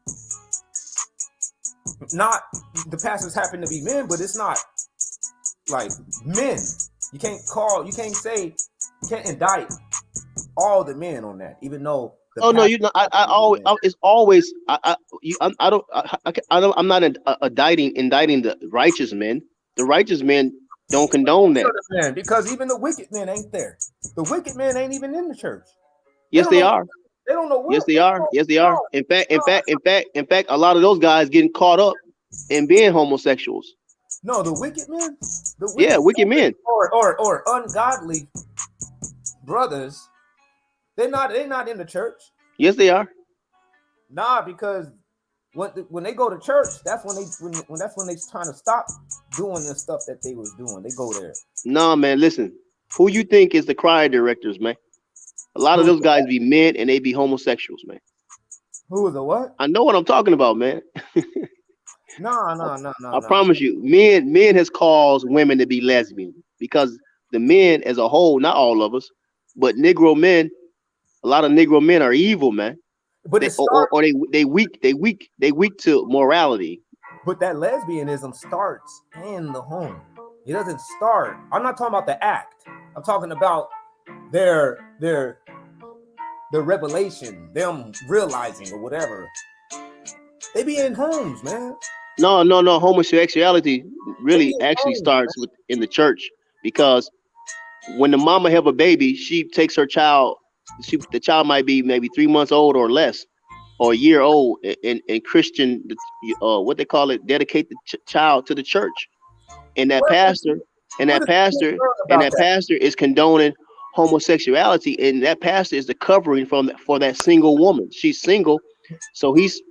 Not the pastors happen to be men, but it's not like men. You can't indict all the men on that, even though. No, you know, it's always, I'm not indicting the righteous men. The righteous men don't condone that. Man, because even the wicked men ain't there. The wicked men ain't even in the church. Yes, they are. They don't know what. Yes, they are. Yes, they are. In fact, a lot of those guys getting caught up in being homosexuals. No, the wicked men. Wicked men. Or ungodly brothers. They're not in the church. Yes, they are. Nah, because when they go to church, that's when they trying to stop doing the stuff that they was doing. They go there. Nah, man, listen. Who you think is the choir directors, man? A lot of those guys be men and they be homosexuals, man. Who is the what? I know what I'm talking about, man. No. I promise you, men has caused women to be lesbian, because the men as a whole, not all of us, but Negro men, a lot of Negro men are evil, man. But they weak to morality. But that lesbianism starts in the home. It doesn't start. I'm not talking about the act. I'm talking about their revelation, them realizing or whatever. They be in homes, man. No. Homosexuality really actually starts in the church, because when the mama have a baby, she takes her child. The child might be maybe 3 months old or less, or a year old, and Christian, what they call it, dedicate the child to the church, and that pastor is condoning homosexuality, and that pastor is the covering for that single woman. She's single, so he's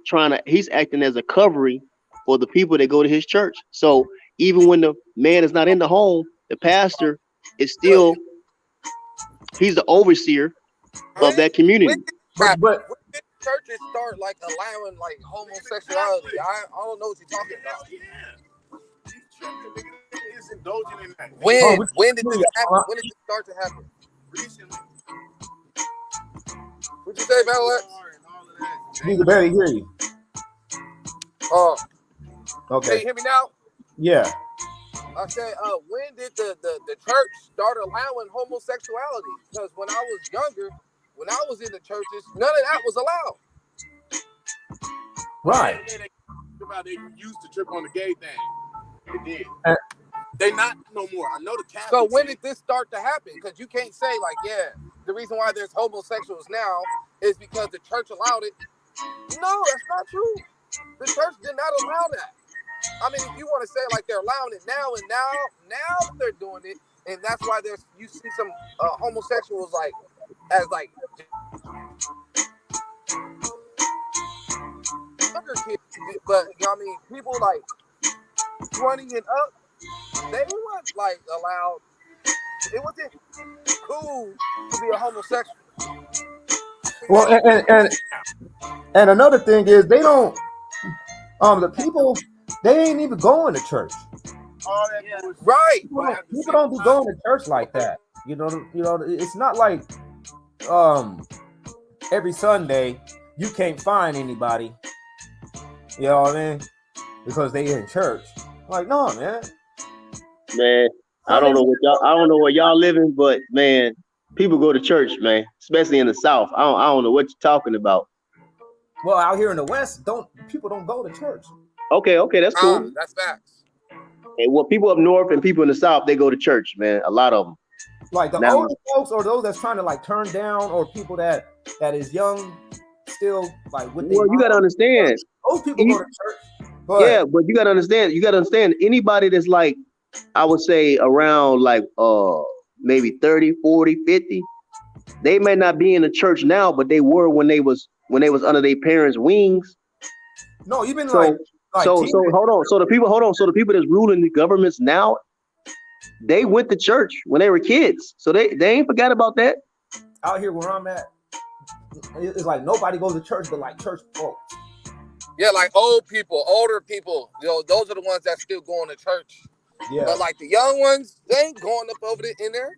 acting as a covering for the people that go to his church. So even when the man is not in the home, the pastor is still, he's the overseer of that community. But when did churches start like allowing like homosexuality? I don't know what you're talking about. When did this happen? When did it start to happen? Recently. What'd you say, Alex? You can barely hear you. Okay. Can you hear me now? Yeah. I said, when did the church start allowing homosexuality? Because when I was younger, when I was in the churches, none of that was allowed. Right. They used to trip on the gay thing. They did. They not no more. I know the Catholics. So when did this start to happen? Because you can't say like, yeah, the reason why there's homosexuals now is because the church allowed it. No, that's not true. The church did not allow that. I mean, if you want to say like they're allowing it now, and now they're doing it, and that's why you see some homosexuals like as like younger kids, but you know what I mean, people like 20 and up, they weren't like allowed. It wasn't cool to be a homosexual. Well, and another thing is they don't. The people, they ain't even going to church. Right. People don't be going to church like that. You know, it's not like every Sunday you can't find anybody. You know what I mean? Because they in church. Like, no, man. Man, I don't know where y'all living, but man, people go to church, man, especially in the South. I don't know what you're talking about. Well, out here in the West, people don't go to church. Okay, that's cool. That's facts. And well, people up north and people in the South, they go to church, man. A lot of them. Like the older folks, or those that's trying to like turn down, or people that is young still, like with. Well, you gotta understand. Those people go to church. But but you gotta understand. You gotta understand. Anybody that's like, I would say around like maybe 30, 40, 50, they may not be in the church now, but they were when they was under their parents' wings. No, even so hold on. So the people that's ruling the governments now, they went to church when they were kids. So they ain't forgot about that. Out here where I'm at, it's like nobody goes to church but like church folks. Yeah, like older people, those are the ones that still going to church. Yeah. But like the young ones, they ain't going up over there in there.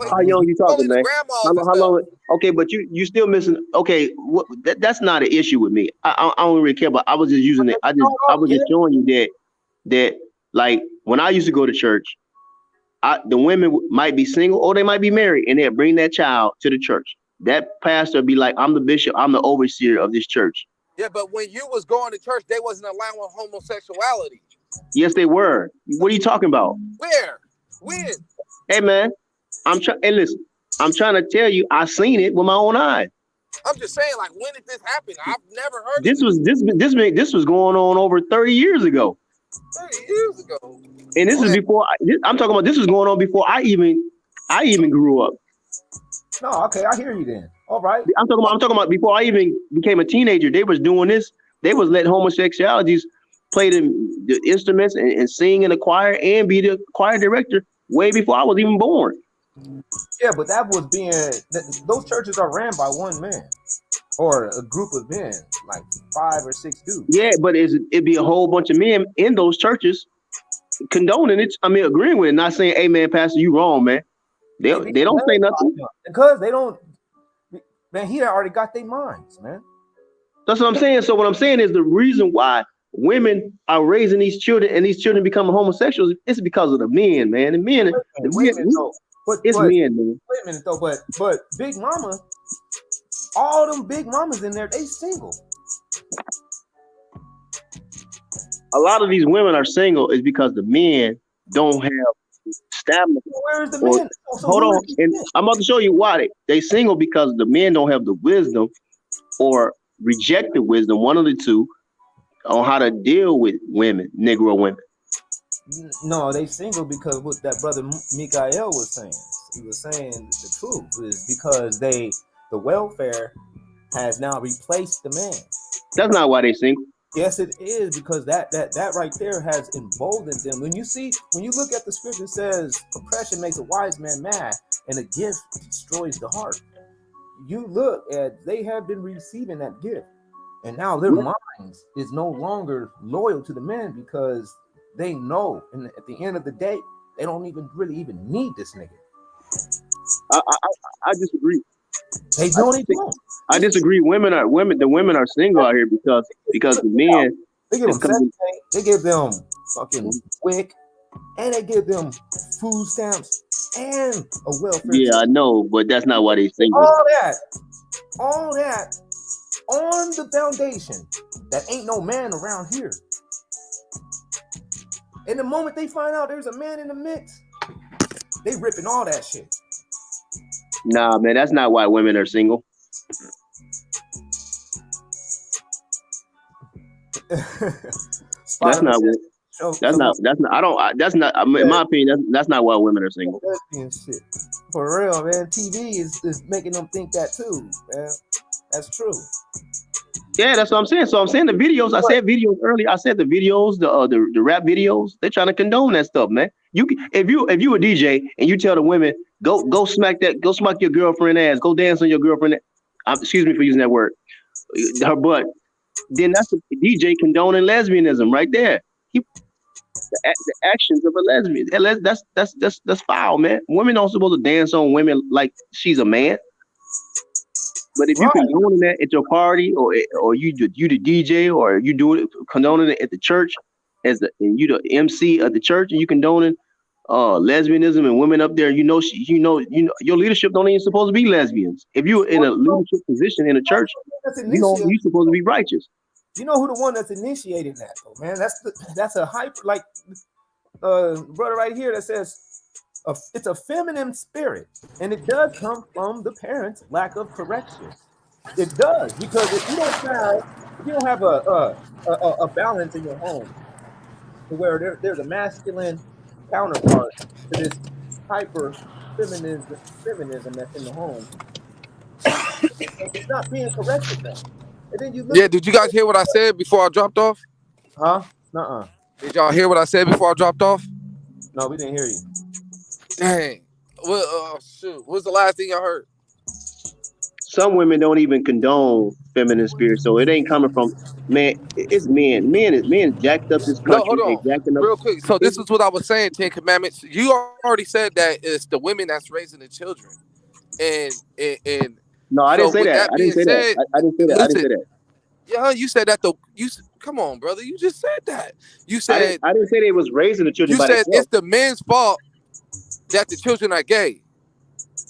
How young you talking, man? How long? Okay, but you still missing. Okay, that's not an issue with me. I don't really care. But I was just using it. I was just showing you that like when I used to go to church, the women might be single or they might be married, and they'll bring that child to the church. That pastor be like, "I'm the bishop. I'm the overseer of this church." Yeah, but when you was going to church, they wasn't allowing homosexuality. Yes, they were. What are you talking about? Where? When? Hey, man, hey, listen, I'm trying to tell you, I seen it with my own eyes. I'm just saying, like, when did this happen? I've never heard this of this was going on over 30 years ago. 30 years ago. And this is before I'm talking about. This was going on before I even grew up. No, okay, I hear you then. All right. I'm talking about before I even became a teenager. They was doing this. They was letting homosexualities play the instruments and sing in the choir and be the choir director way before I was even born. Yeah, but that was those churches are ran by one man or a group of men, like 5 or 6 dudes. Yeah, but it'd be a whole bunch of men in those churches condoning it. I mean, agreeing with it, not saying, "Hey, man, Pastor, you wrong, man." They don't say nothing because they don't. Man, he already got their minds, man. That's what I'm saying. So what I'm saying is the reason why women are raising these children and these children becoming homosexuals is because of the men, man. The men, it's men, man. Wait a minute though, but Big Mama, all them big mamas in there, they single. A lot of these women are single is because the men don't have stamina. Where's the men? Hold on, and I'm about to show you why they single, because the men don't have the wisdom or reject the wisdom, one of the two, on how to deal with women, Negro women. No, they single because what that brother Mikael was saying. He was saying the truth is because the welfare has now replaced the man. That's not why they single. Yes, it is, because that right there has emboldened them. When you look at the scripture, it says oppression makes a wise man mad, and a gift destroys the heart. You look at, they have been receiving that gift, and now their minds is no longer loyal to the men because they know, and at the end of the day, they don't even really need this nigga. I disagree. They don't even. I disagree. The women are single out here because the men. They give them they give them fucking WIC, and they give them food stamps and a welfare. Yeah, I know, but that's not why they single. All that on the foundation that ain't no man around here. And the moment they find out there's a man in the mix, they ripping all that shit. Nah, man, that's not why women are single. That's not what. That's not. I don't. That's not. In my opinion, that's not why women are single. Shit. For real, man. TV is making them think that too, man. That's true. Yeah, that's what I'm saying. So I'm saying the videos. I said videos earlier. I said the videos, the rap videos. They're trying to condone that stuff, man. If you a DJ and you tell the women go smack your girlfriend ass, go dance on your girlfriend. Excuse me for using that word, her butt. Then that's a DJ condoning lesbianism right there. The actions of a lesbian. That's foul, man. Women aren't supposed to dance on women like she's a man. But if you Right. condoning that at your party, or you the DJ, or you do it condoning it at the church and you the MC of the church, and you condoning lesbianism and women up there, your leadership don't even supposed to be lesbians. If you're in a leadership position in a church, That's you supposed to be righteous. You know who the one that's initiating that, though, man? That's a hyper, like brother right here that says it's a feminine spirit, and it does come from the parents' lack of correction. It does, because if you don't have a balance in your home, to where there's a masculine counterpart to this hyper feminism that's in the home, it's not being corrected now. And then you look. Yeah, did you guys hear what I said before I dropped off? Huh? Nuh-uh. Did y'all hear what I said before I dropped off? No, we didn't hear you. Dang. Well, shoot. What was the last thing y'all heard? Some women don't even condone feminine spirit, so it ain't coming from man. It's men. Men jacked up this country. No, hold on. Jacking up. Real quick. So this is what I was saying, 10 Commandments. You already said that it's the women that's raising the children. And no, I didn't say that. I didn't say that. I didn't say that. Yeah, you said that come on, brother. You just said that. You said I didn't say they was raising the children. You said it's the men's fault that the children are gay.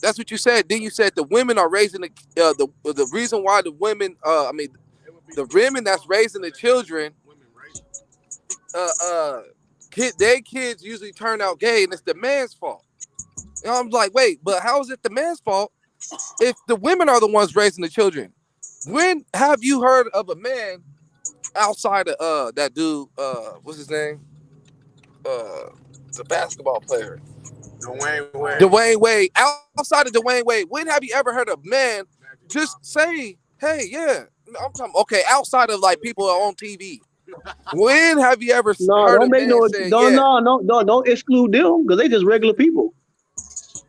That's what you said. Then you said the women are raising the reason why the women the women that's raising the children their kids usually turn out gay, and it's the man's fault. And I'm like, wait, but how is it the man's fault if the women are the ones raising the children? When have you heard of a man outside of that dude, what's his name? The basketball player. Dwayne Wade. Outside of Dwayne Wade, when have you ever heard a man just say, hey, yeah, I'm talking, okay, outside of like people on TV. When have you ever heard a man say, don't exclude them, because they just regular people.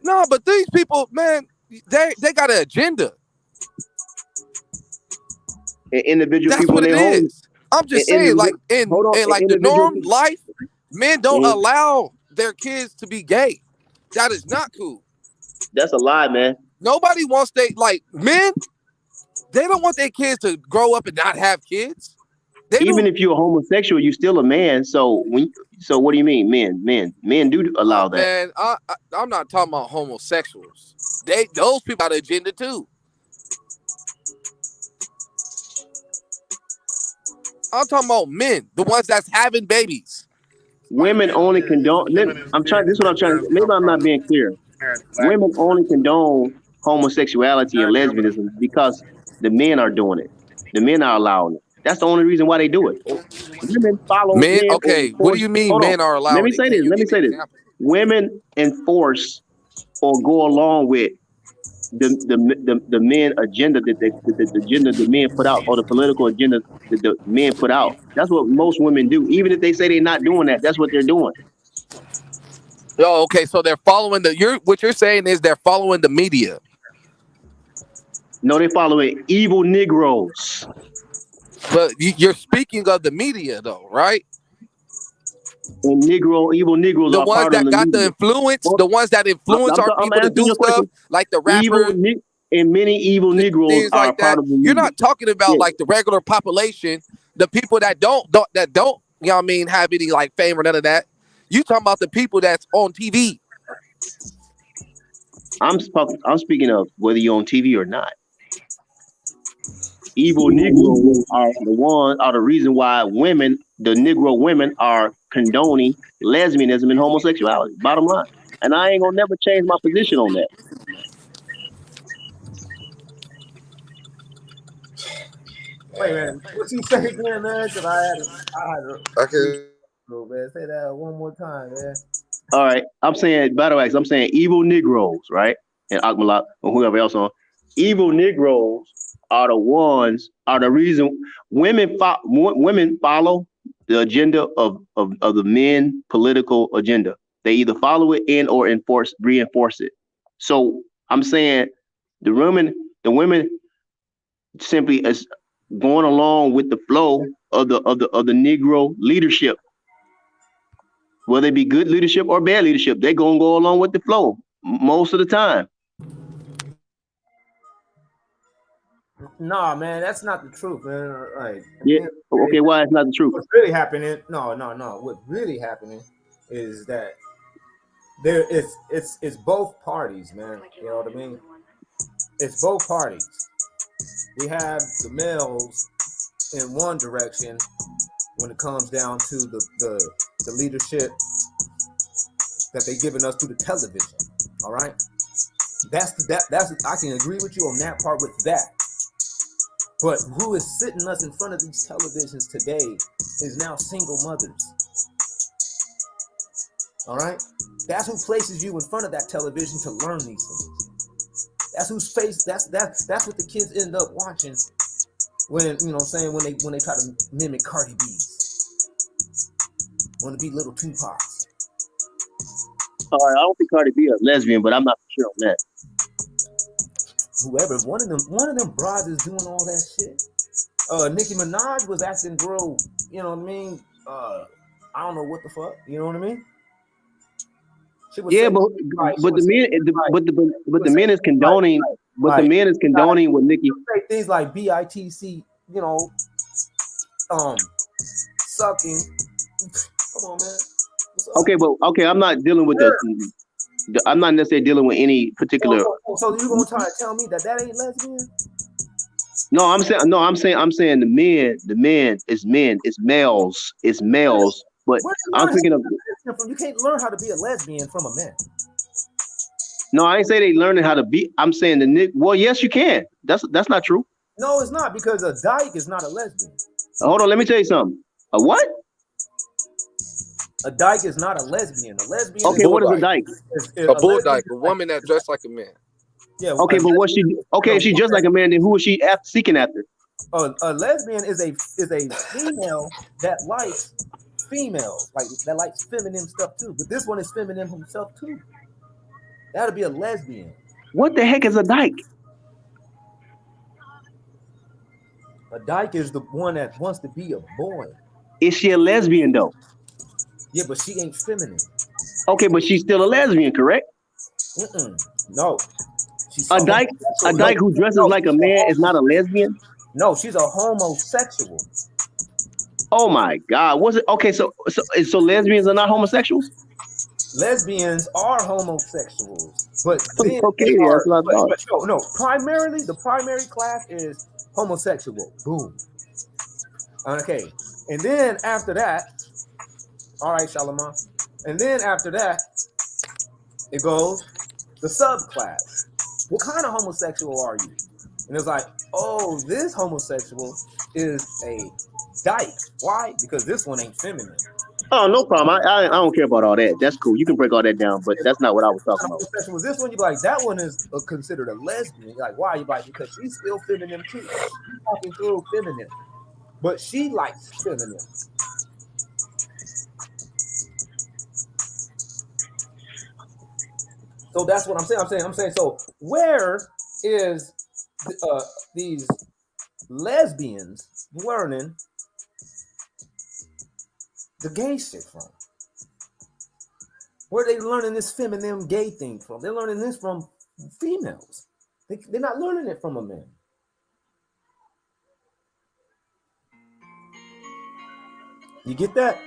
No, but these people, man, they got an agenda. Individual That's people what in it their homes. is. I'm just saying, like in like the norm life, men don't allow their kids to be gay. That is not cool. That's a lie, man. Nobody wants men. They don't want their kids to grow up and not have kids. Even if you're a homosexual, you're still a man. So what do you mean, men do allow that? Man, I'm not talking about homosexuals. Those people got an agenda too. I'm talking about men, the ones that's having babies. Women only condone. This is what I'm trying to. Maybe I'm not being clear. Women only condone homosexuality and lesbianism because the men are doing it. The men are allowing it. That's the only reason why they do it. Women follow men. Okay, what do you mean men are allowing? Let me say this. Women enforce or go along with the men agenda the agenda the men put out, or the political agenda that the men put out. That's what most women do. Even if they say they're not doing that, that's what they're doing. Oh, okay. So they're following what you're saying is they're following the media. No, they're following evil Negroes. But you're speaking of the media, though, right? And evil Negroes the are ones part that of the got media. the influence, the ones that influence our people to do stuff, like the rappers. And many evil Negroes are like part of the media. You're not talking about like the regular population, the people that don't, you know what I mean, have any like fame or none of that. You talking about the people that's on TV. I'm speaking of whether you're on TV or not. Evil Negroes are the reason why the Negro women are condoning lesbianism and homosexuality. Bottom line. And I ain't gonna never change my position on that. Wait, man. What you say again, man? Because I had Okay. Man, say that one more time, man. All right. I'm saying evil Negroes, right? And Akmalak or whoever else on. Evil Negroes are the reason women follow the agenda of the men political agenda. They either follow it in or reinforce it. So I'm saying the women simply is going along with the flow of the Negro leadership. Whether it be good leadership or bad leadership, they're gonna go along with the flow most of the time. Nah, man, that's not the truth, man. Like, Yeah. Okay. Why it's not the truth? what's really happening? No. What's really happening is that it's both parties, man. You know what I mean? It's both parties. We have the males in one direction when it comes down to the leadership that they're giving us through the television. All right, that's I can agree with you on that part with that. But who is sitting us in front of these televisions today is now single mothers. All right, that's who places you in front of that television to learn these things. That's whose face. That's what the kids end up watching when, you know what I'm saying, when they try to mimic Cardi B's. Want to be little Tupacs. All right, I don't think Cardi B a lesbian, but I'm not sure on that. Whoever, one of them brothas is doing all that shit. Nicki Minaj was acting real, you know what I mean? I don't know what the fuck, you know what I mean? Yeah, but the men is condoning, but the men is condoning with Nicki. Things like BITC, you know, sucking. Come on, man. Okay, I'm not dealing with I'm not necessarily dealing with any particular. So you gonna try to tell me that ain't lesbian? No, I'm saying the men is men, it's males. But I'm thinking of. You can't learn how to be a lesbian from a man. No, I ain't say they learning how to be. I'm saying well, yes, you can. That's not true. No, it's not, because a dyke is not a lesbian. Hold on, let me tell you something. A what? A dyke is not a lesbian. A lesbian. Okay, what is a dyke? A bull dyke, a woman that dressed like a man. Yeah. Okay, but what she? Okay, if she just like a man, then who is she seeking after? A lesbian is a female that likes females, like that likes feminine stuff too. But this one is feminine himself too. That'll be a lesbian. What the heck is a dyke? A dyke is the one that wants to be a boy. Is she a lesbian though? Yeah, but she ain't feminine. Okay, but she's still a lesbian, correct? No. A dyke who dresses like a man is not a lesbian? No, she's a homosexual. Oh my God! Was it okay? So lesbians are not homosexuals? Lesbians are homosexuals, but then okay, that's what I thought. No. Primarily, the primary class is homosexual. Boom. Okay, and then after that, all right, Shalama. And then after that, it goes the subclass. What kind of homosexual are you? And it's like, oh, this homosexual is a dyke. Why? Because this one ain't feminine. Oh, no problem. I don't care about all that. That's cool. You can break all that down, but that's not what I was talking about. With this one, you be like, that one is considered a lesbian. You're like, why? You like, because she's still feminine too. She's talking through feminine, but she likes feminine. So that's what I'm saying. I'm saying. So where is these lesbians learning the gay shit from? Where are they learning this feminine gay thing from? They're learning this from females. They're not learning it from a man. You get that?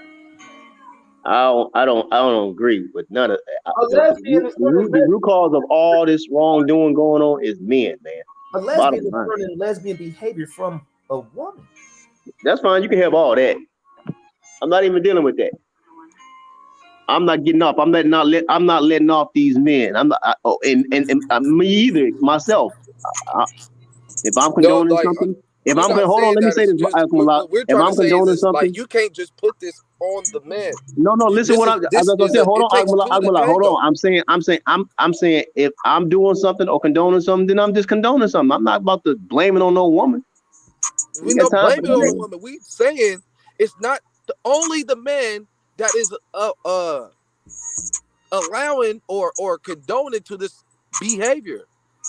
I don't agree with none of that. The root cause of all this wrongdoing going on is men, man. A lesbian is learning lesbian behavior from a woman. That's fine. You can have all that. I'm not even dealing with that. I'm not getting off. I'm not letting off these men. I'm not. And me either. Myself. If I'm condoning something. If I'm going, hold on, let me say this. If I'm condoning something, like, you can't just put this on the men. No, listen. Hold on, I'm saying if I'm doing something or condoning something, then I'm just condoning something. I'm not about to blame it on no woman. We don't blame it on the woman. We saying it's not only the men that is allowing or condoning to this behavior.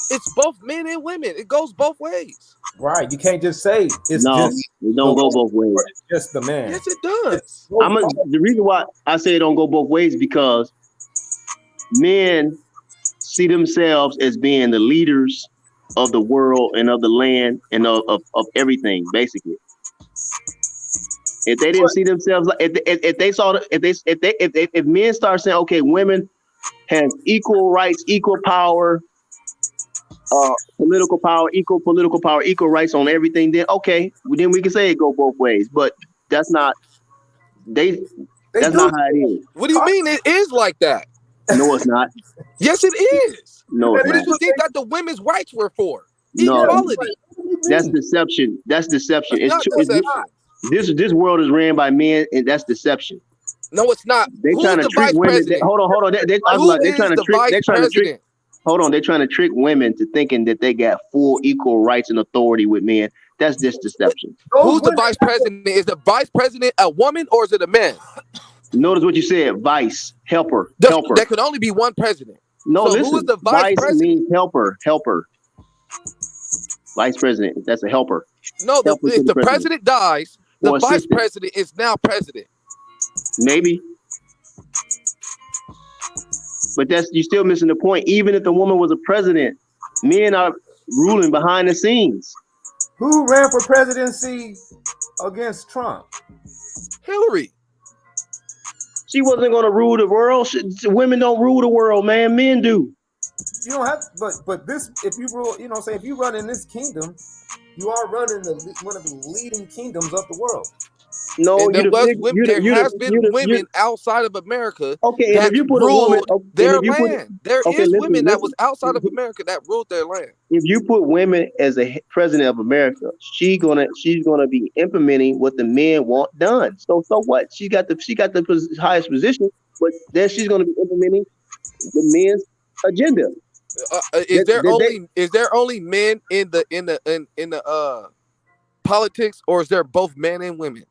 It's both men and women. It goes both ways. Right. You can't just say it's it don't go both ways. It's just the man. Yes, it does. The reason why I say it don't go both ways because men see themselves as being the leaders of the world and of the land and of everything, basically. If they didn't see themselves like if they saw if men start saying, okay, women have equal rights, equal power, political power, equal rights on everything, then okay, then we can say it go both ways. But that's not that's not how it is. What do you mean it is like that? No, it's not. Yes, it is. No, it's What not. did you think that the women's rights were for? No, Equality. that's deception. That's deception. That's not deception. This world is ran by men, and that's deception. No, it's not. They Who's trying to the trick vice women. president? Hold on. They're trying to trick. They're trying to trick. Hold on. They're trying to trick women to thinking that they got full equal rights and authority with men. That's just deception. Who's the vice president? Is the vice president a woman or is it a man? Notice what you said. Vice, helper. There could only be one president. No, so listen. Who is the vice president? Means helper. Vice president. That's a helper. No, if the president dies, the vice president is now president. Maybe. But you're still missing the point. Even if the woman was a president, men are ruling behind the scenes. Who ran for presidency against Trump? Hillary. She wasn't going to rule the world. Women don't rule the world, man. Men do. You don't have, but this, if you rule, if you run in this kingdom, you are running one of the leading kingdoms of the world. No, there has been women outside of America. Okay, that if you put ruled a woman, their land. There is women that was outside of America that ruled their land. If you put women as a president of America, she's gonna be implementing what the men want done. So what? She got the highest position, but then she's gonna be implementing the men's agenda. Is there only men in the politics, or is there both men and women?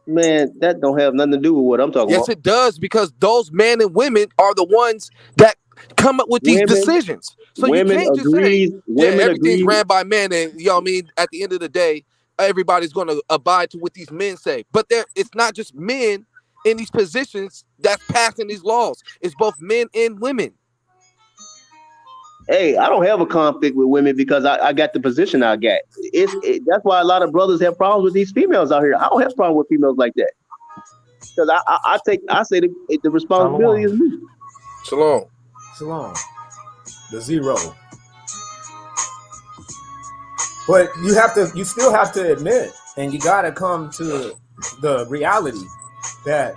Man, that don't have nothing to do with what I'm talking about. Yes, it does, because those men and women are the ones that come up with these decisions. So you can't just say everything's ran by men, and at the end of the day, everybody's going to abide to what these men say. But it's not just men in these positions that's passing these laws. It's both men and women. Hey, I don't have a conflict with women because I got the position I got. That's why a lot of brothers have problems with these females out here. I don't have a problem with females like that because I say the responsibility is me. Shalom. The zero. But you still have to admit, and you got to come to the reality that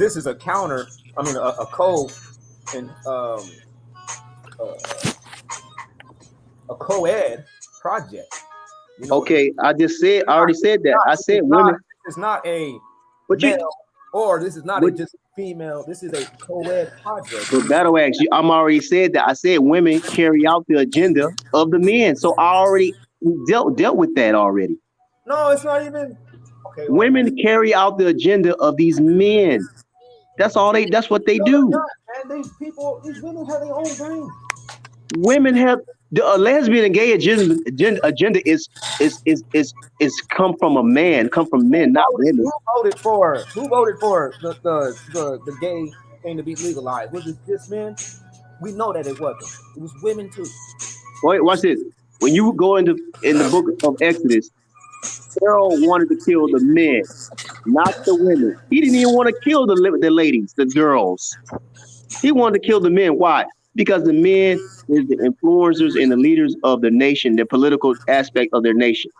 this is a code and a co-ed project. Okay, I already said that. I said women. It's not a male, or this is not just female. This is a co-ed project. But Battle Axe, I'm already said that. I said women carry out the agenda of the men. So I already dealt with that already. No, it's not even. Okay. Women carry out the agenda of these men. That's what they do. And these women have their own brain. Women have the lesbian and gay agenda is come from men, not women. Who voted for the gay thing to be legalized? Was it just men? We know that it wasn't. It was women too. Wait, watch this. When you go in the book of Exodus, Pharaoh wanted to kill the men, not the women. He didn't even want to kill the ladies, the girls. He wanted to kill the men. Why? Because the men is the influencers and the leaders of the nation, the political aspect of their nation.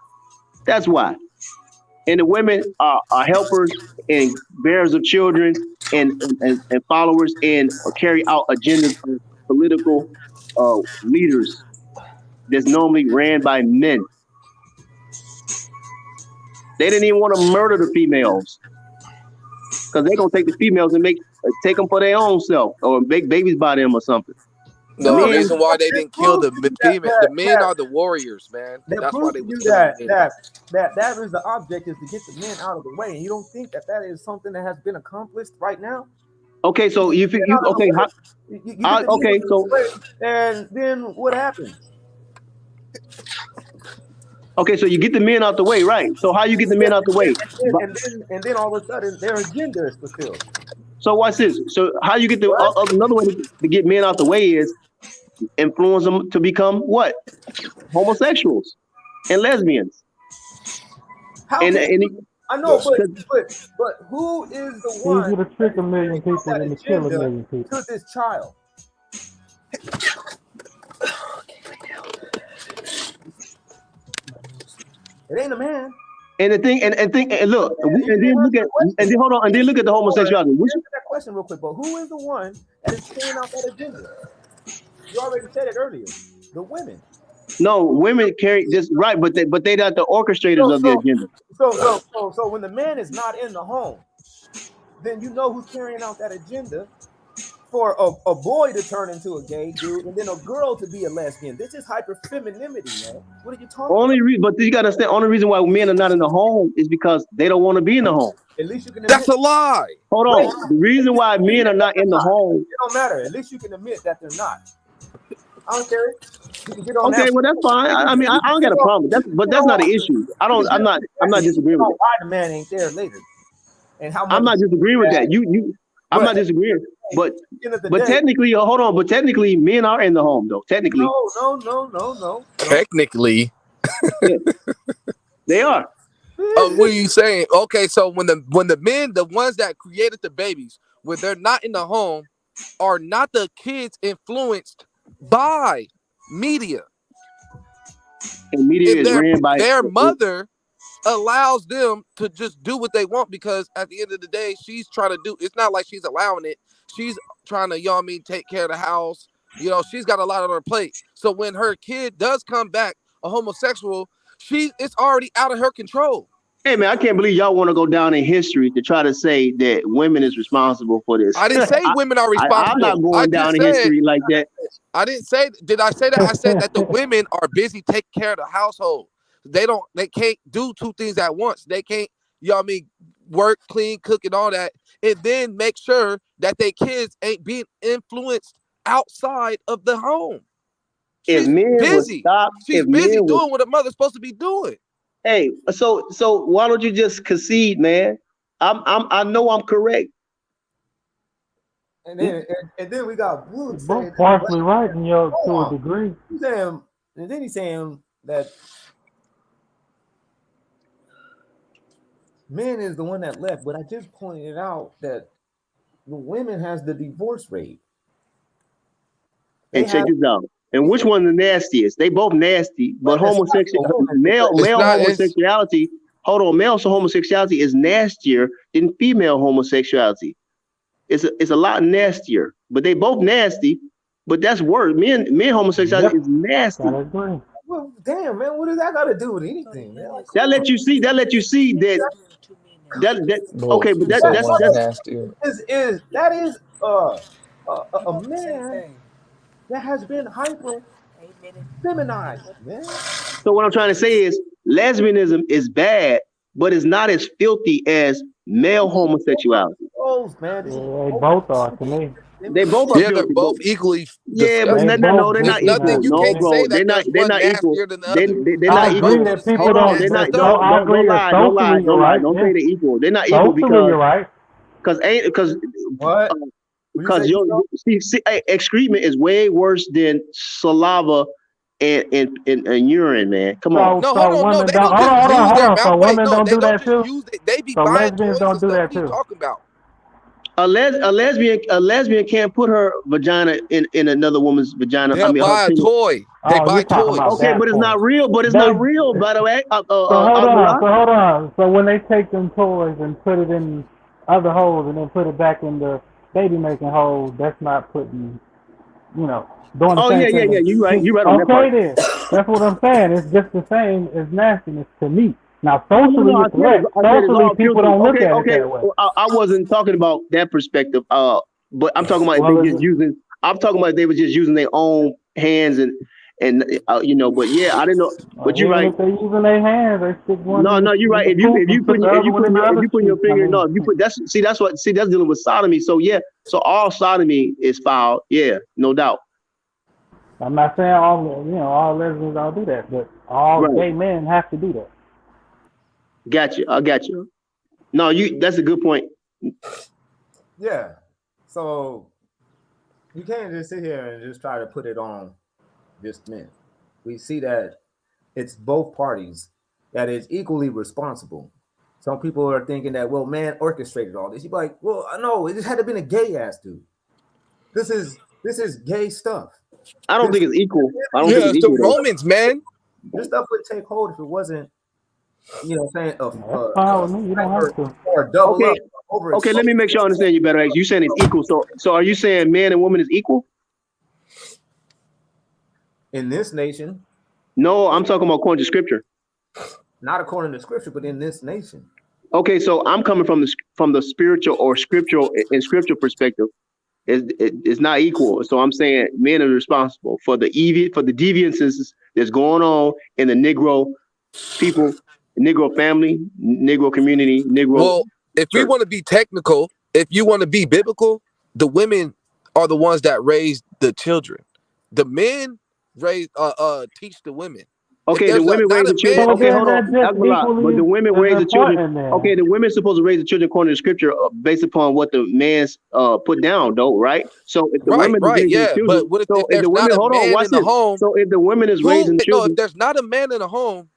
That's why. And the women are helpers and bearers of children and followers and carry out agendas of political leaders that's normally ran by men. They didn't even want to murder the females because they're going to take the females and take them for their own self or make babies by them or something. No, the reason why they didn't kill the female, the men are the warriors, man. That's why they was that is the object, is to get the men out of the way. And you don't think that is something that has been accomplished right now? Okay, so and then what happens? Okay, so you get the men out the way, right? So how you get the men out the way? And then all of a sudden their agenda is fulfilled. So watch this. So how you get the another way to get men out the way is influence them to become what? Homosexuals and lesbians. How And, can and I know, but who is the one easier to trick a million people that than to kill a agenda million people. to this child? It ain't a man. And the thing, and look, and then hold on, and then look at the homosexuality. Answer that question real quick, but who is the one that is carrying out that agenda? You already said it earlier. The women. No, women carry this right, but they're not the orchestrators of the agenda. So when the man is not in the home, then you know who's carrying out that agenda for a boy to turn into a gay dude and then a girl to be a lesbian. This is hyper femininity, man. What are you talking about? But you gotta understand, only reason why men are not in the home is because they don't want to be in the home. At least you can That's a lie. Hold on. The reason why men are not in the home. It don't matter. At least you can admit that they're not. I don't care. You can get on Okay, that. well that's fine. I mean, I don't got a problem. But that's not an issue. I'm not disagreeing with that. Why the man ain't there later? And how much I'm not disagreeing with that. I'm not disagreeing. But technically, hold on. But technically, men are in the home, though. Technically, no. Technically, yeah, they are. What are you saying? Okay, so when the men, the ones that created the babies, when they're not in the home, are not the kids influenced by media? And media is ran by their mother allows them to just do what they want, because at the end of the day, she's trying to do. It's not like she's allowing it. She's trying to, take care of the house. She's got a lot on her plate. So when her kid does come back a homosexual, it's already out of her control. Hey man, I can't believe y'all want to go down in history to try to say that women is responsible for this. I didn't say women are responsible. I'm not going down in history like that. I didn't say. Did I say that? I said that the women are busy taking care of the household. They can't do two things at once. They can't, work, clean, cook, and all that, and then make sure that their kids ain't being influenced outside of the home. She's busy. She's busy doing what a mother's supposed to be doing. Hey, so why don't you just concede, man? I know I'm correct. And then we got Blue saying partially right in your to a degree. And then he's saying that men is the one that left, but I just pointed out that the women has the divorce rate. And check this out. And which one the nastiest? They both nasty, but male homosexuality. Hold on, male homosexuality is nastier than female homosexuality. It's a lot nastier, but they both nasty. But that's worse. Men homosexuality is nasty. Well, damn man, what does that got to do with anything? Man? That let you see that. Okay, but that's nastier. That is a man that has been hyper feminized, man. So what I'm trying to say is lesbianism is bad, but it's not as filthy as male homosexuality. Oh, man. They both are to me. They both are filthy. They're both equally. Yeah, but no, they're not equal. No, bro, they're not equal. They're not equal. Don't lie. Don't say they're equal. They're not equal because excrement is way worse than saliva and urine, man. Come on. No, hold on. They don't just use their mouth. So women don't do that too. They be so buying lesbians don't do that too. Talking about. A lesbian can't put her vagina in another woman's vagina. They buy a toy. They buy toys. Okay, but it's not real. But it's not real, by the way. Hold on. So when they take them toys and put it in other holes and then put it back in the baby making hole, that's not putting, doing the same thing. Yeah. You're right on that part. Okay, then. That's what I'm saying. It's just the same as nastiness to me. Now, socially, people don't look at it that way. I wasn't talking about that perspective. But I'm talking about they were just using their own hands and But yeah, I didn't know. But you're right. If they using their hands, they stick one. No, you're right. If you put your finger, that's dealing with sodomy. So yeah, so all sodomy is foul. Yeah, no doubt. I'm not saying all lesbians don't do that, but all gay men have to do that. I got you. No, that's a good point. Yeah. So you can't just sit here and just try to put it on just men. We see that it's both parties that is equally responsible. Some people are thinking that, well, man orchestrated all this. You're like, well, no, it just had to been a gay ass dude. This is gay stuff. I don't think it's equal. I don't think Yeah, it's it's the equal though. Romans, man. This stuff would take hold if it wasn't, saying That's fine with me. You don't have to. or double Okay. up over. Okay, let me make sure I understand you better. You saying it's equal. So are you saying man and woman is equal? In this nation, No, I'm talking about according to scripture. not according to scripture, but in this nation. Okay, so I'm coming from the spiritual or scriptural perspective. It's not equal. So I'm saying men are responsible for the deviances that's going on in the Negro people, Negro family, Negro community, Negro. Well, if we want to be technical, if you want to be biblical, the women are the ones that raise the children. The men teach the women. Okay, the women raise the children. Okay, hold on. But the women raise the children. Okay, the women's supposed to raise the children according to scripture based upon what the man's put down, though, right? So if the women is raising the children, but what if there's not a man in the home? So if the women is raising the children, if there's not a man in the home,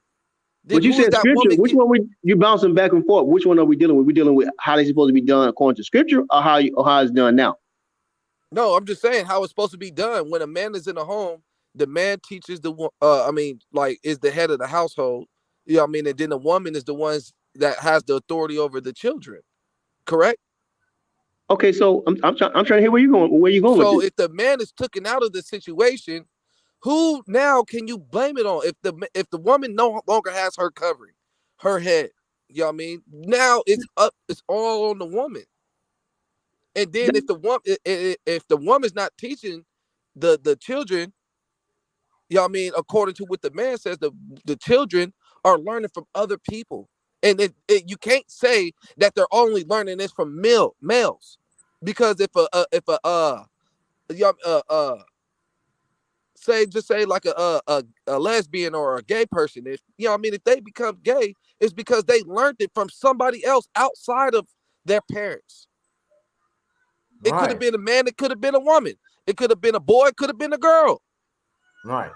then but you said scripture. Which one you bouncing back and forth? Which one are we dealing with? We dealing with how they supposed to be done according to scripture, or how it's done now? No, I'm just saying how it's supposed to be done. When a man is in the home, the man teaches is the head of the household. You know what I mean? And then the woman is the ones that has the authority over the children. Correct? Okay, so I'm trying to hear where you going. Where you going? So with this? if the man is taken out of the situation, who now can you blame it on? If the woman no longer has her covering, her head, you know what I mean? Now it's all on the woman. And then if the woman's not teaching the children, you know what I mean, according to what the man says, the children are learning from other people. And you can't say that they're only learning this from males. Because if say like a lesbian or a gay person, if you know what I mean, if they become gay, it's because they learned it from somebody else outside of their parents. It could have been a man, it could have been a woman, it could have been a boy, it could have been a girl. Right.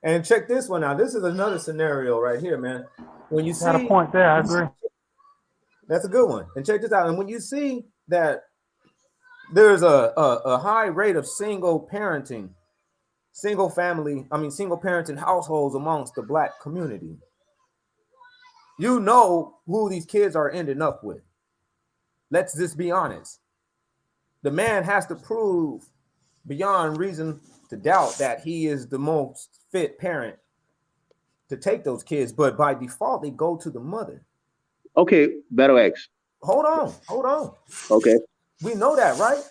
And check this one out. This is another scenario right here, man. When you see got a point there, I agree. That's a good one. And check this out. And when you see that there's a high rate of single parenting households amongst the Black community, you know who these kids are ending up with. Let's just be honest. The man has to prove beyond reason to doubt that he is the most fit parent to take those kids, but by default they go to the mother. Okay, Battle X. Hold on. Okay. We know that, right?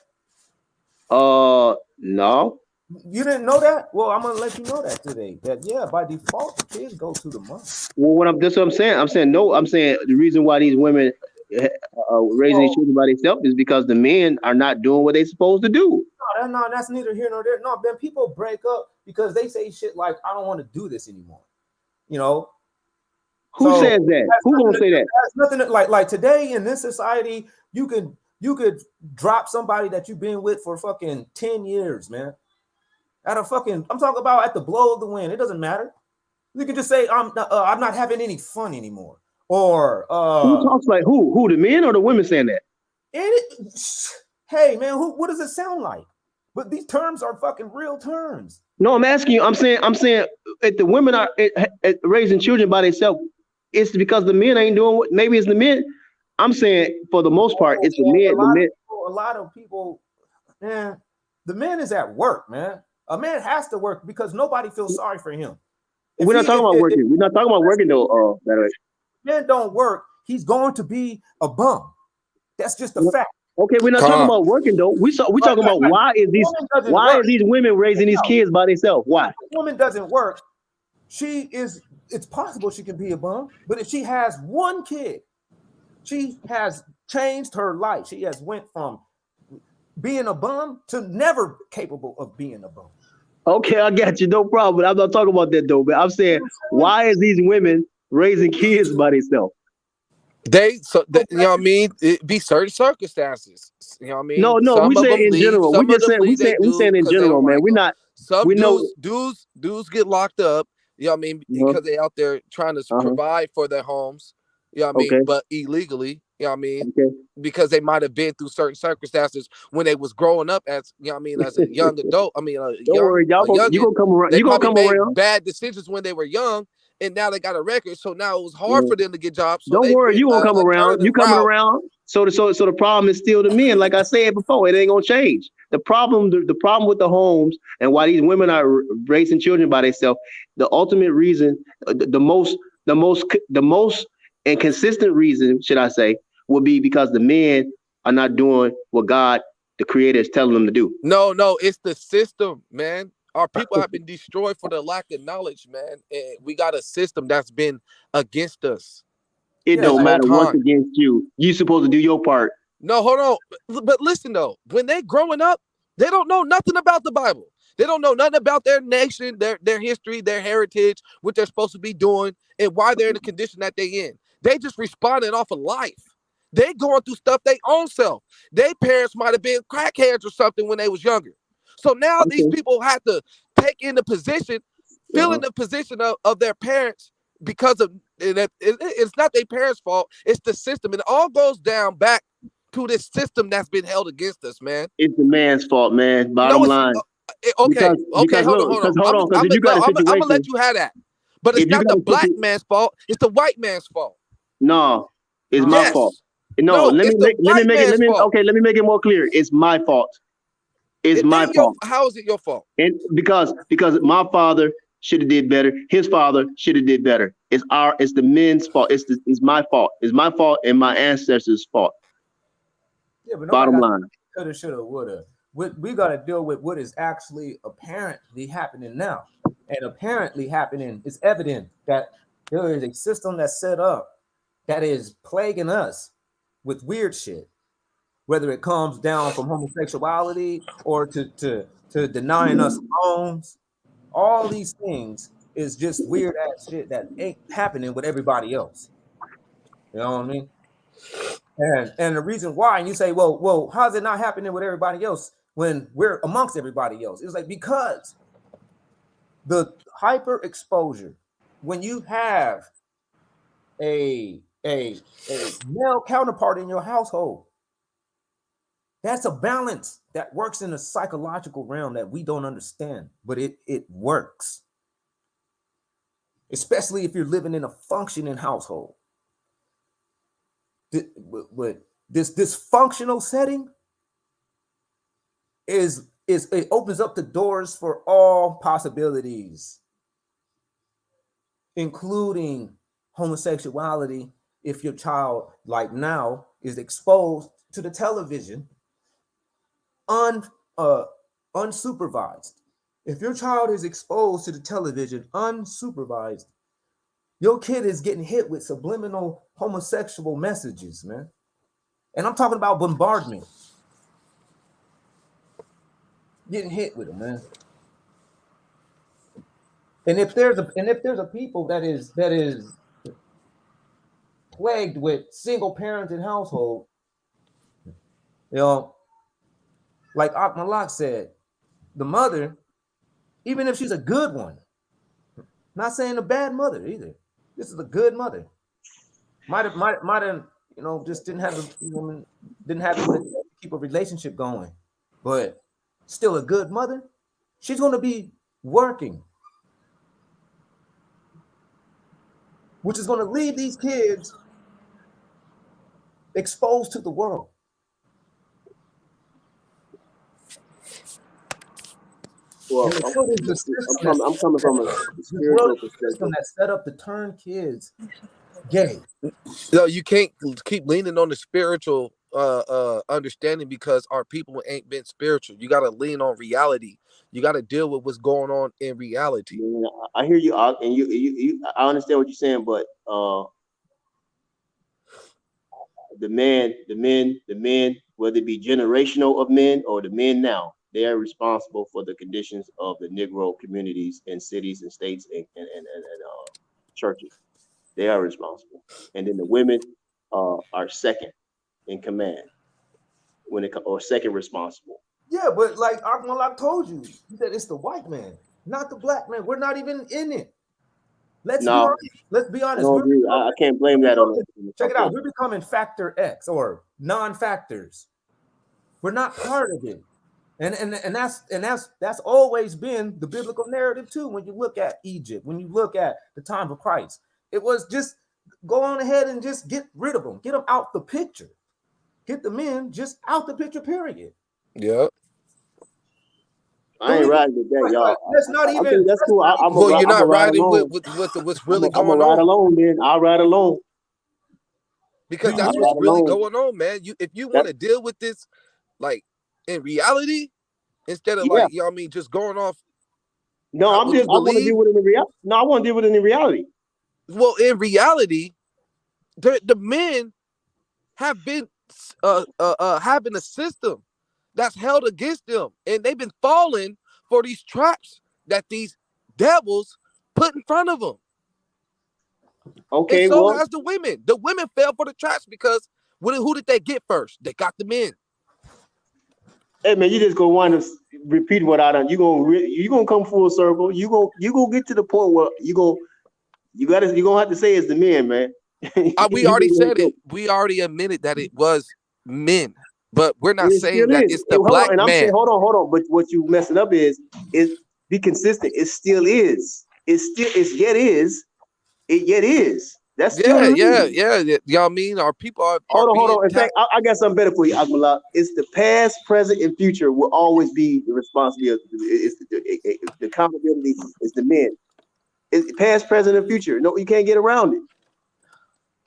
No. You didn't know that? Well, I'm gonna let you know that today. That by default the kids go to the mother. Well, that's what I'm saying. I'm saying no. I'm saying the reason why these women raising these children by themselves is because the men are not doing what they're supposed to do. No, that's neither here nor there. No, then people break up because they say shit like, "I don't want to do this anymore." You know. Who says that? Who gonna say that? That's nothing like today in this society. You could drop somebody that you've been with for fucking 10 years, man. I'm talking about at the blow of the wind. It doesn't matter. You can just say, I'm not having any fun anymore. Or who talks like who? The men or the women saying that? Hey man, what does it sound like? But these terms are fucking real terms. No, I'm asking you. I'm saying if the women are raising children by themselves, it's because the men ain't doing what. Maybe it's the men. I'm saying for the most part, it's the men. A lot of people, man. The man is at work, man. A man has to work because nobody feels sorry for him. We're not talking about working. We're not talking about working though. That way. Man don't work, he's going to be a bum. That's just a fact. Okay, we're not talking about working though. We talking about why is these women raising these kids by themselves? Why? If a woman doesn't work, it's possible she can be a bum, but if she has one kid, she has changed her life. She has went from being a bum to never capable of being a bum. Okay, I got you. No problem. I'm not talking about that though, but I'm saying why is these women raising kids by themselves? You know what I mean? It be certain circumstances. You know what I mean? No, we Some of say them in leave, general. We some of just them saying leave they we dudes saying in because they general, don't man. like We're them. not. Some We know. dudes get locked up, you know what I mean, Uh-huh. because they out there trying to Uh-huh. provide for their homes, you know what I Okay. mean, but illegally, you know what I mean, Okay. because they might have been through certain circumstances when they was growing up as, you know what I mean, as a young adult. I mean, Don't worry, a you youngin. gonna come around. They You gonna probably come made around. bad decisions when they were young, and now they got a record. So now it was hard Mhm. for them to get jobs. So Don't they worry, went you gonna come around. alternative You coming route. around. So the problem is still the men. Like I said before, it ain't gonna change. The problem with the homes and why these women are raising children by themselves. The ultimate reason, the most and consistent reason, should I say, would be because the men are not doing what God, the Creator, is telling them to do. No, it's the system, man. Our people have been destroyed for the lack of knowledge, man. And we got a system that's been against us It Yeah, this don't like whole matter what's time. against you. You supposed to do your part. No, hold on. But listen though, when they growing up, they don't know nothing about the Bible. They don't know nothing about their nation, their history, their heritage, what they're supposed to be doing, and why they're in the condition that they in. They just responding off of life. They going through stuff they own self. Their parents might have been crackheads or something when they was younger. So now these Okay. people have to take in the position, fill in Uh-huh. the position of their parents because of it's not their parents' fault. It's the system. It all goes down back to this system that's been held against us, man. It's the man's fault, man. No, Bottom it's line. okay. Because Hold on, look, hold on. because if you got a I'm gonna let situation, you have that. But it's if you not got the a black situation, man's fault. It's the white man's fault. no, it's my fault. Yes. No, No, it's the white man's fault. let me make it more clear. It's my fault. It's It my ain't fault. how is it your fault? And because my father should have did better. His father should have did better. It's the men's fault. It's my fault. It's my fault and my ancestors' fault. yeah, but nobody Bottom got line. coulda, shoulda, woulda. We got to deal with what is actually apparently happening now, and apparently happening. It's evident that there is a system that's set up that is plaguing us with weird shit, whether it comes down from homosexuality or to denying us loans. All these things is just weird ass shit that ain't happening with everybody else. You know what I mean? And the reason why, and you say, well, how's it not happening with everybody else when we're amongst everybody else? It's like because the hyper exposure, when you have a male counterpart in your household, that's a balance that works in a psychological realm that we don't understand, but it works, especially if you're living in a functioning household. But this dysfunctional setting is it opens up the doors for all possibilities, including homosexuality. If your child, like now, is exposed to the television un unsupervised. If your child is exposed to the television unsupervised, your kid is getting hit with subliminal homosexual messages, man. And I'm talking about bombardment. Getting hit with them, man. And if there's a people that is plagued with single parenting household, you know, like Malak said, the mother, even if she's a good one, not saying a bad mother either. This is a good mother. Might have, you know, just didn't have what it takes to keep a relationship going, but still a good mother. She's going to be working, which is going to leave these kids exposed to the world. Well, And the world is the system I'm coming from a this world spiritual is the system perspective. that's set up to turn kids gay. No, you can't keep leaning on the spiritual understanding because our people ain't been spiritual. You got to lean on reality. You got to deal with what's going on in reality. Yeah, I hear you, and I understand what you're saying, but the men, whether it be generational of men or the men now, they are responsible for the conditions of the Negro communities in cities and states and churches. They are responsible. And then the women are second in command when it or second responsible. Yeah, but like I told you, he said it's the white man, not the black man. We're not even in it. Let's be honest. Let's be honest. I can't blame that on it. Check it out. We're becoming factor X or non-factors. We're not part of it. And that's always been the biblical narrative too. When you look at Egypt, when you look at the time of Christ, it was just go on ahead and just get rid of them, get them out the picture, get the men just out the picture. Period. Yeah. I ain't riding with that, y'all. That's not even. That's cool. Well, you're not riding with what's really going on. I'm gonna ride alone, then. I'll ride alone. Because that's what's really going on, man. If you want to deal with this, like in reality, instead of like, you know what I mean, just going off. No, I want to deal with it in reality. No, I want to deal with it in reality. Well, in reality, the men have been having a system that's held against them, and they've been falling for these traps that these devils put in front of them. Okay, and so has the women. The women fell for the traps because who did they get first? They got the men. Hey man, you just gonna wind up repeating what I done. You gonna come full circle. You gonna get to the point where you gonna have to say it's the men, man. We already said it. We already admitted that it was men. But we're not saying that it's the black man. I'm saying, hold on. But what you messing up is be consistent. It still is. It yet is. That's still yeah. Y'all mean our people are. Hold on. In fact, I got something better for you, Akmalak. It's the past, present, and future will always be the responsibility. It's the accountability is the men. It's past, present, and future. No, you can't get around it.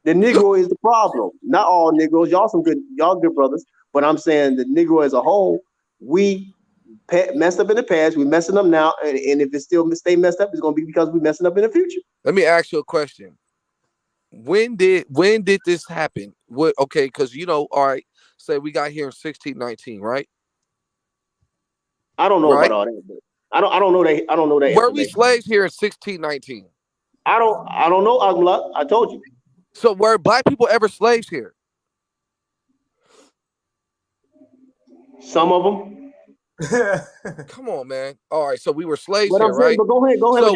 The Negro is the problem. Not all Negroes. Y'all good brothers. But I'm saying the Negro as a whole, we messed up in the past, we messing up now, and if it still stay messed up, it's gonna be because we messing up in the future. Let me ask you a question. When did this happen? Okay, because all right, say we got here in 1619, right? I don't know about all that, but I don't know that. I don't know that. Were we slaves here in 1619? I don't know, Akmalak. I told you. So were black people ever slaves here? Some of them. Come on, man. All right, so we were slaves but here, right? But go ahead. So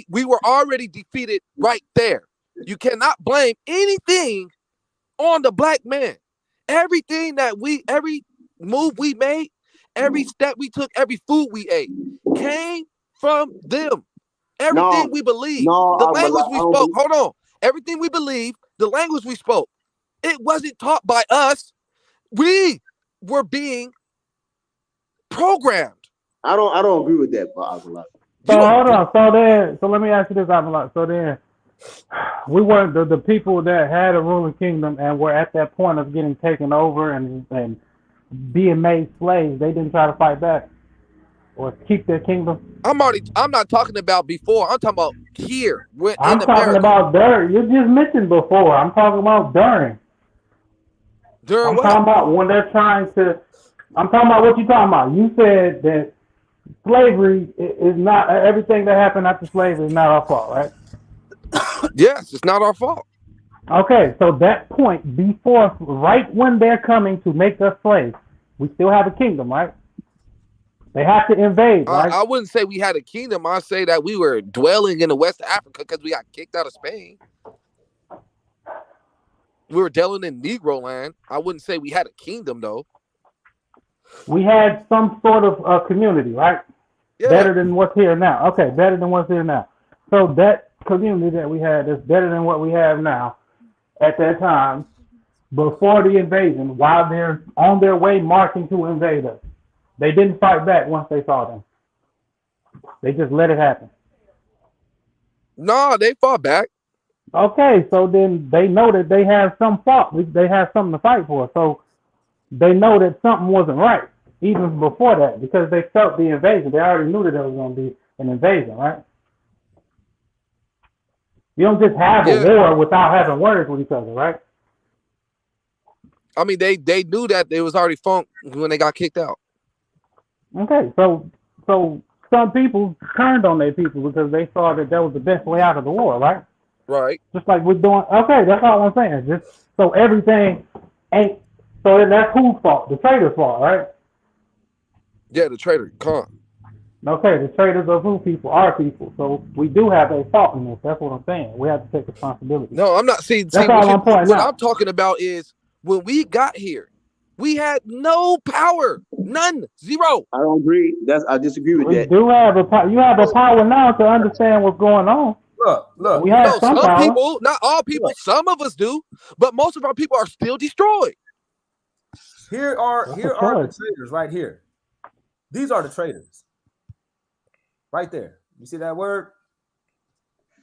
we were already defeated right there. You cannot blame anything on the black man. Every move we made, every step we took, every food we ate came from them. Everything we believed, the language we spoke. Hold on. Everything we believed, the language we spoke, it wasn't taught by us. We were being programmed. I don't agree with that, Akmalak. So hold on. So let me ask you this, Akmalak. So then we weren't the people that had a ruling kingdom and were at that point of getting taken over and being made slaves. They didn't try to fight back or keep their kingdom. I'm not talking about before. I'm talking about here. I'm talking about during. You just mentioned before. I'm talking about during. I'm talking about when they're trying to. I'm talking about what you're talking about. You said that slavery is not everything that happened after slavery is not our fault, right? Yes, it's not our fault. Okay, so that point before, right when they're coming to make us slaves, we still have a kingdom, right? They have to invade, right? I wouldn't say we had a kingdom. I say that we were dwelling in the West Africa because we got kicked out of Spain. We were dwelling in Negro land. I wouldn't say we had a kingdom, though. We had some sort of community, right? Yeah. Better than what's here now. Okay, better than what's here now. So that community that we had is better than what we have now at that time before the invasion, while they're on their way marching to invade us. They didn't fight back once they saw them. They just let it happen. No, they fought back. Okay, so then they know that they have some fault. They have something to fight for. So they know that something wasn't right, even before that, because they felt the invasion. They already knew that there was going to be an invasion, right? You don't just have a war without having words with each other, right? I mean, they knew that it was already funk when they got kicked out. Okay, so some people turned on their people because they saw that was the best way out of the war, right? Right. Just like we're doing. Okay, that's all I'm saying. Just so everything ain't. So that's whose fault? The trader's fault, right? Yeah, the trader. Con. Okay, the traders of who people are people. So we do have a fault in this. That's what I'm saying. We have to take responsibility. No, I'm not. See That's all I'm pointing what out. I'm talking about is when we got here, we had no power, none, zero. I don't agree. I disagree with that. Do have you have a power now to understand what's going on. Look. We have some power. People, not all people. Look. Some of us do, but most of our people are still destroyed. Here are the traders right here. These are the traders. Right there. You see that word?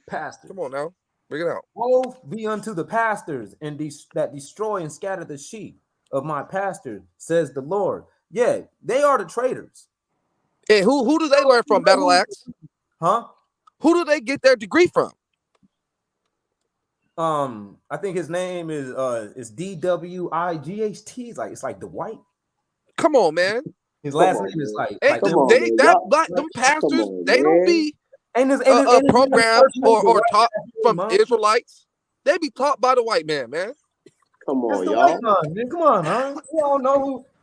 Pastor. Come on now. Bring it out. Woe be unto the pastors and that destroy and scatter the sheep of my pastor, says the Lord. Yeah, they are the traders. And who do they learn from, Battle Axe? Huh? Who do they get their degree from? I think his name is DWIGHT. It's like the white. Come on, man. His last name is like them pastors, they don't be programmed or taught from Israelites. They be taught by the white man, man. Come on, y'all. Come on, huh?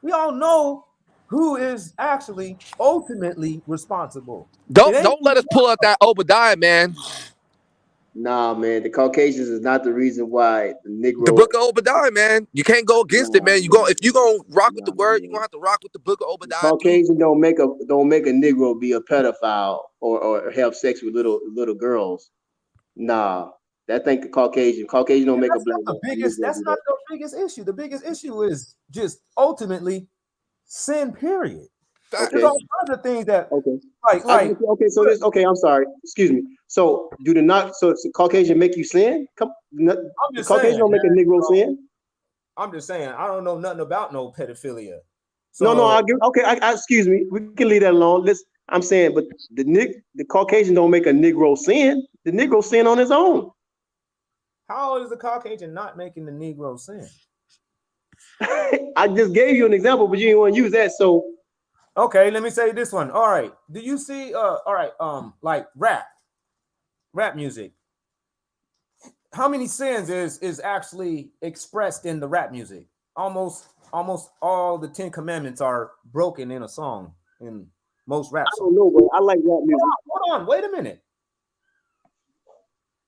We all know who is actually ultimately responsible. Don't let us pull out that Obadiah, man. Nah, man, the Caucasians is not the reason why the Negro. The book of Obadiah, man. You can't go against it, man. If you gonna rock with the word, you're gonna have to rock with the book of Obadiah. Caucasian don't make a Negro be a pedophile or have sex with little girls. Nah, that think the Caucasian don't make a black. That's not the biggest issue. The biggest issue is just ultimately sin. Period. Okay. There's all kinds of things that I'm sorry. Excuse me. So so Caucasian make you sin? Caucasian don't make a Negro sin. I'm just saying I don't know nothing about no pedophilia. Excuse me. We can leave that alone. I'm saying, but the Caucasian don't make a Negro sin. The Negro sin on his own. How is the Caucasian not making the Negro sin? I just gave you an example, but you didn't want to use that. So okay, let me say this one. All right. Do you see like rap music? How many sins is actually expressed in the rap music? Almost all the 10 commandments are broken in a song in most rap songs. I don't know, but I like rap music. Hold on, wait a minute.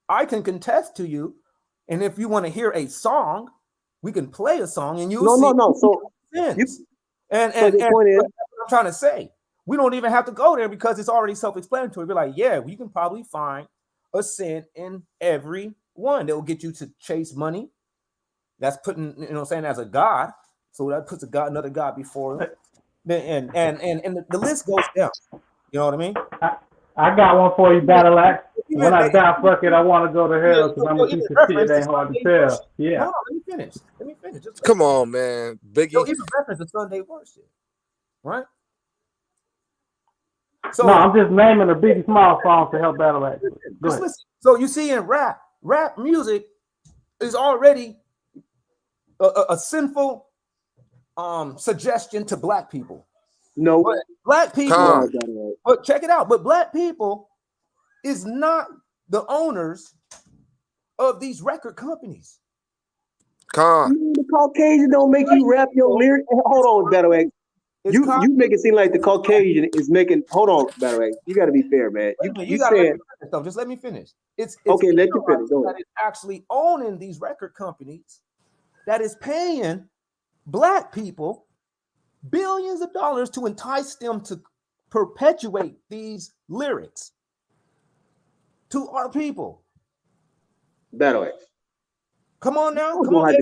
I can contest to you, and if you want to hear a song, we can play a song and you No. So sins. And the point is, what I'm trying to say, we don't even have to go there because it's already self-explanatory. We're like, yeah, we can probably find a sin in every one that will get you to chase money. That's putting, as a god. So that puts another god before him. And the list goes down. You know what I mean? I got one for you, Battle Axe. When I die, fuck it, I want to go to hell because I'm a piece of shit. It ain't hard to tell. Yeah. No, let me finish. Come on, man. Biggie. So even reference to Sunday worship, right? So no, I'm just naming a Biggie Small song to help Battle Axe. Listen. So you see in rap music is already a sinful suggestion to black people. No, but black people. But check it out. But black people is not the owners of these record companies. The Caucasian don't make you rap your lyrics. Hold on, Battle Axe. You make it seem like the Caucasian is making. Hold on, Battle Axe. You got to be fair, man. You said. Just let me finish. It's okay. Let you finish. That is actually owning these record companies that is paying black people billions of dollars to entice them to perpetuate these lyrics to our people. Battle Axe. Come on now. Come on.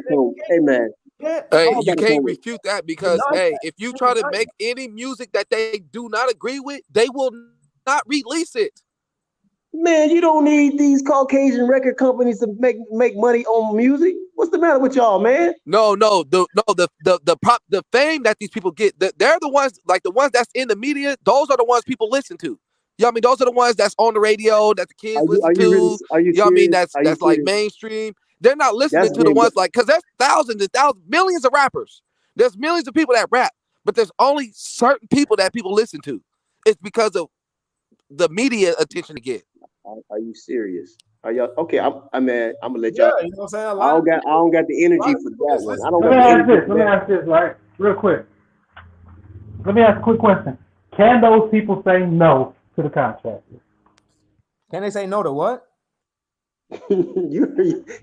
Hey, man. Hey, you can't refute that because, if you try to make any music that they do not agree with, they will not release it. Man, you don't need these Caucasian record companies to make money on music. What's the matter with y'all, man? No. The fame that these people get, they're the ones, like the ones that's in the media. Those are the ones people listen to. You know what I mean? Those are the ones that's on the radio that the kids listen to. You know what I mean? That's like mainstream. They're not listening to the ones because there's thousands and thousands, millions of rappers. There's millions of people that rap, but there's only certain people that people listen to. It's because of the media attention to get. Are you serious? Are y'all okay? I'm gonna let Yeah, y'all. you know what I'm saying? I don't got the energy for that one. I don't Let got me the ask energy this. for Let me that. ask this, right? Real quick. Let me ask a quick question. Can those people say no to the contract? Can they say no to what? He said,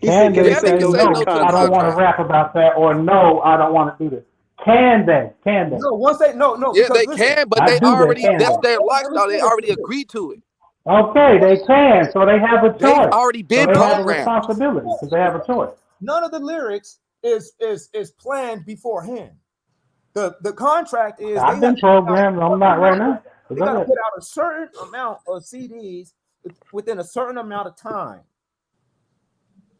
"Can they They say say no to the no? I don't want to contract?" rap about that, or no, I don't want to do this. Can they? Can they? No, once they no, Yeah, because they listen, can, but I they do that. already, Can that's they? their let me lifestyle. They finish already with this. agreed to it. Okay, they can. So they have a They've choice. already So been they have a programmed. responsibility because they have a choice. None of the lyrics is planned beforehand. The contract is I've been programmed. I'm not right now. they got to put out a certain amount of CDs within a certain amount of time,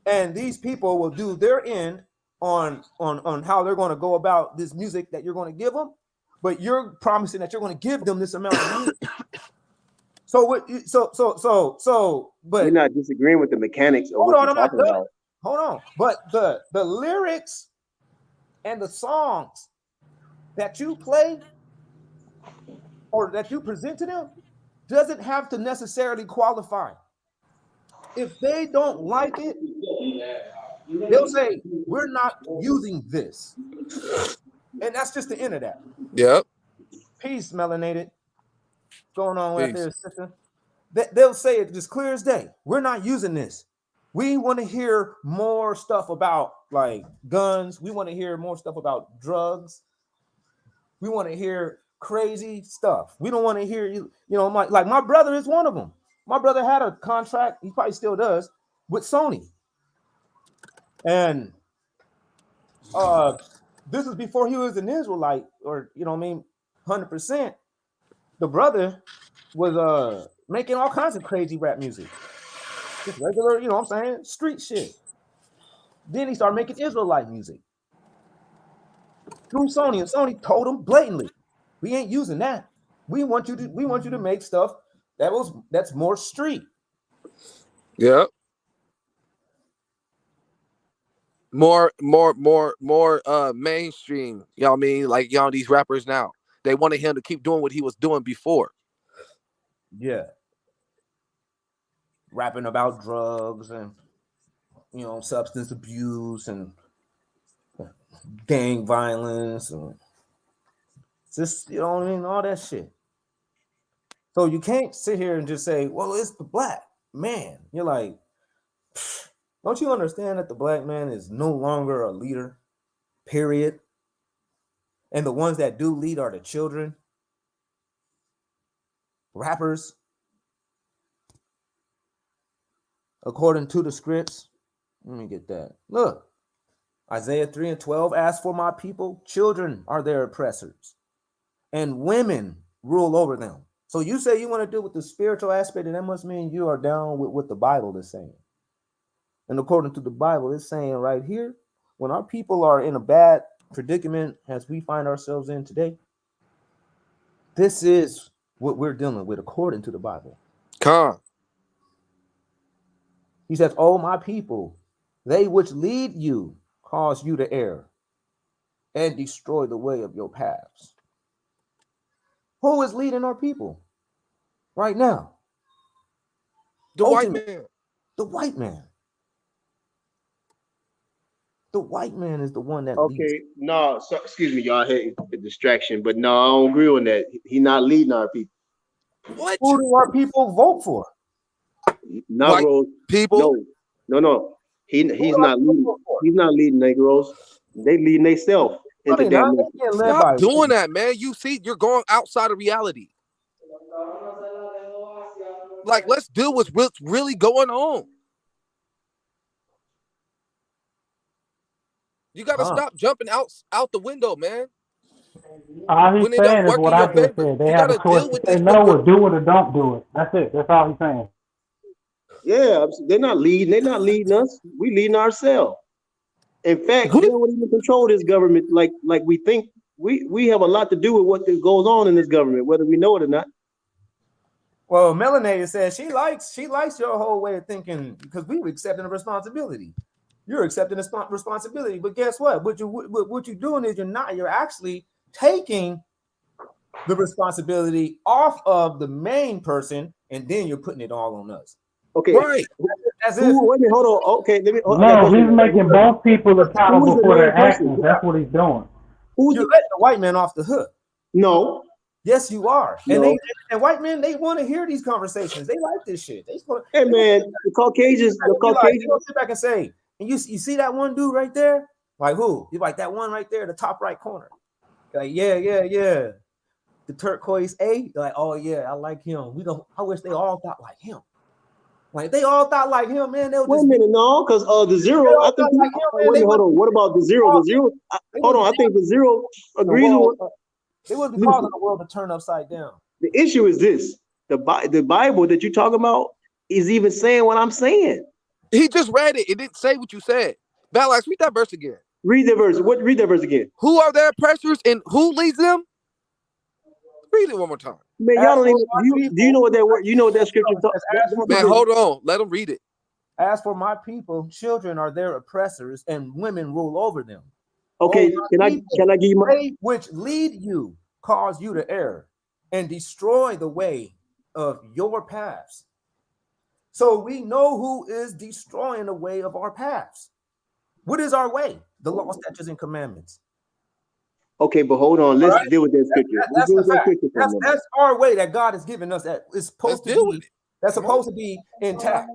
and these people will do their end on how they're going to go about this music that you're going to give them, but you're promising that you're going to give them this amount of music. So what? But We're not disagreeing with the mechanics of hold what on, you're I'm not talking done. about. Hold on, but the lyrics and the songs that you play or that you present to them doesn't have to necessarily qualify. If they don't like it, they'll say, we're not using this. And that's just the end of that. Yep. Peace, melanated. What's going on out Peace. there, sister? They'll say it just clear as day. We're not using this. We want to hear more stuff about like guns. We want to hear more stuff about drugs. We want to hear crazy stuff. We don't want to hear you know, like my brother is one of them. My brother had a contract, he probably still does, with Sony. And this is before he was an Israelite, or you know what I mean, 100%. The brother was making all kinds of crazy rap music. Just regular, you know what I'm saying, street shit. Then he started making Israelite music through Sony, and Sony told him blatantly, we ain't using that. We want you to make stuff that's more street. Yep. More mainstream. You know what I mean? Like y'all these rappers now. They wanted him to keep doing what he was doing before. Yeah. Rapping about drugs and you know, substance abuse and gang violence and just, you know what I mean, all that shit. So you can't sit here and just say, well, it's the black man. You're like, don't you understand that the black man is no longer a leader, period? And the ones that do lead are the children, rappers, according to the scripts. Let me get that. Look, Isaiah 3:12, as for my people, children are their oppressors, and women rule over them. So you say you want to deal with the spiritual aspect, and that must mean you are down with what the Bible is saying. And according to the Bible, it's saying right here, when our people are in a bad predicament as we find ourselves in today, this is what we're dealing with according to the Bible. Con. He says, oh, my people, they which lead you cause you to err and destroy the way of your paths. Who is leading our people right now? The white man. The white man. The white man is the one that leads. Okay, no, so, excuse me, y'all. I hate the distraction, but no, I don't agree on that. He's not leading our people. What? Who do our people vote for? Negroes. People? No. He's not leading. He's not leading Negroes. They leading themselves into damnation. Stop doing that, man. You see, you're going outside of reality. Like, let's deal with what's really going on. You got to stop jumping out the window, man. All he's When it saying don't is work what in I your just favor, said. They you have got a to choice deal to with say this. no or do it or don't do it. That's it. That's all he's saying. Yeah, they're not leading. They're not leading us. We leading ourselves. In fact, they don't even control this government like we think. We have a lot to do with what goes on in this government, whether we know it or not. Well, Melanated says she likes your whole way of thinking because we were accepting a responsibility. You're accepting a responsibility, but guess what? What you're doing is you're actually taking the responsibility off of the main person, and then you're putting it all on us. Okay, right? As if Wait a minute, hold on. Okay, let me. I got a No, question. he's making both people Who is accountable the for main their person? actions. That's what he's doing. Who's you're the? letting the white man off the hook. No, Yes, you are. no. And white men, they want to hear these conversations. They like this shit. Hey man, the Caucasians, They don't sit back and say, and you see that one dude right there? Like who? You like that one right there, the top right corner. Like, yeah. The turquoise A. You're like, oh yeah, I like him. I wish they all thought like him. Like they all thought like him, man. Wait a minute, no, because the zero. I think. like him, man. Wait a minute, hold on. What about the zero? The zero. Hold on. I think the zero agrees with. They wouldn't be causing the world to turn upside down. The issue is this: the Bible that you're talking about is even saying what I'm saying. He just read it. It didn't say what you said. Valax, read that verse again. Read the verse. Read that verse again. Who are their oppressors and who leads them? Read it one more time. Man, y'all don't even. Do you know what that word? You know what that scripture talks? Man, hold on. Let him read it. As for my people, children are their oppressors, and women rule over them. Okay, can I give you my? They which lead you cause you to err and destroy the way of your paths. So we know who is destroying the way of our paths. What is our way? The law, statutes, and commandments. Okay, but hold on. Let's deal with that scripture. That's our way that God has given us. That is supposed to be. That's supposed to be intact.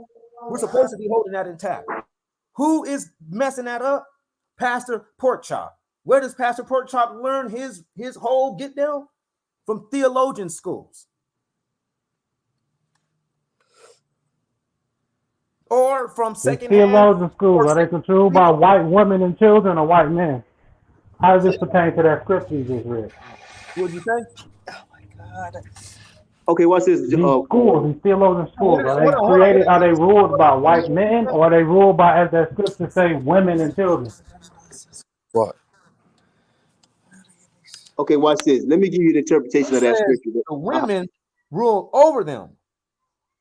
We're supposed to be holding that intact. Who is messing that up? Pastor Porkchop. Where does Pastor Porkchop learn his whole get down? From theologian schools. Or from second theologian schools. Are they controlled by white women and children or white men? How does this pertain to that scripture you just read? What did you say? Oh my God. Okay, what's this? These theologian schools, are they created? Are they ruled by white men, or are they ruled by, as that scripture say, women and children? What? Okay, watch this. Let me give you the interpretation of that scripture. The women rule over them.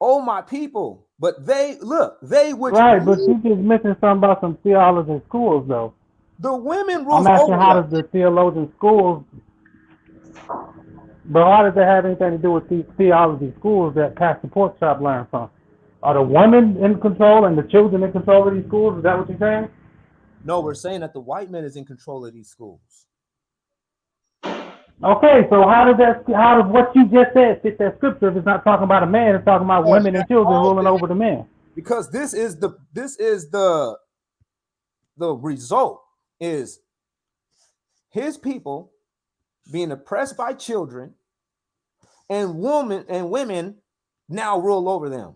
Oh, my people. But they which right, but you just mentioned something about some theologian schools, though. The women rule. I'm asking how does the theologian schools, but how does that have anything to do with these theology schools that Pastor Porkchop learned from? Are the women in control and the children in control of these schools? Is that what you're saying? No, we're saying that the white man is in control of these schools. Okay, so how does what you just said fit that scripture if it's not talking about a man, it's talking about women and children ruling over the men? Because this is the result is his people being oppressed by children, and women now rule over them.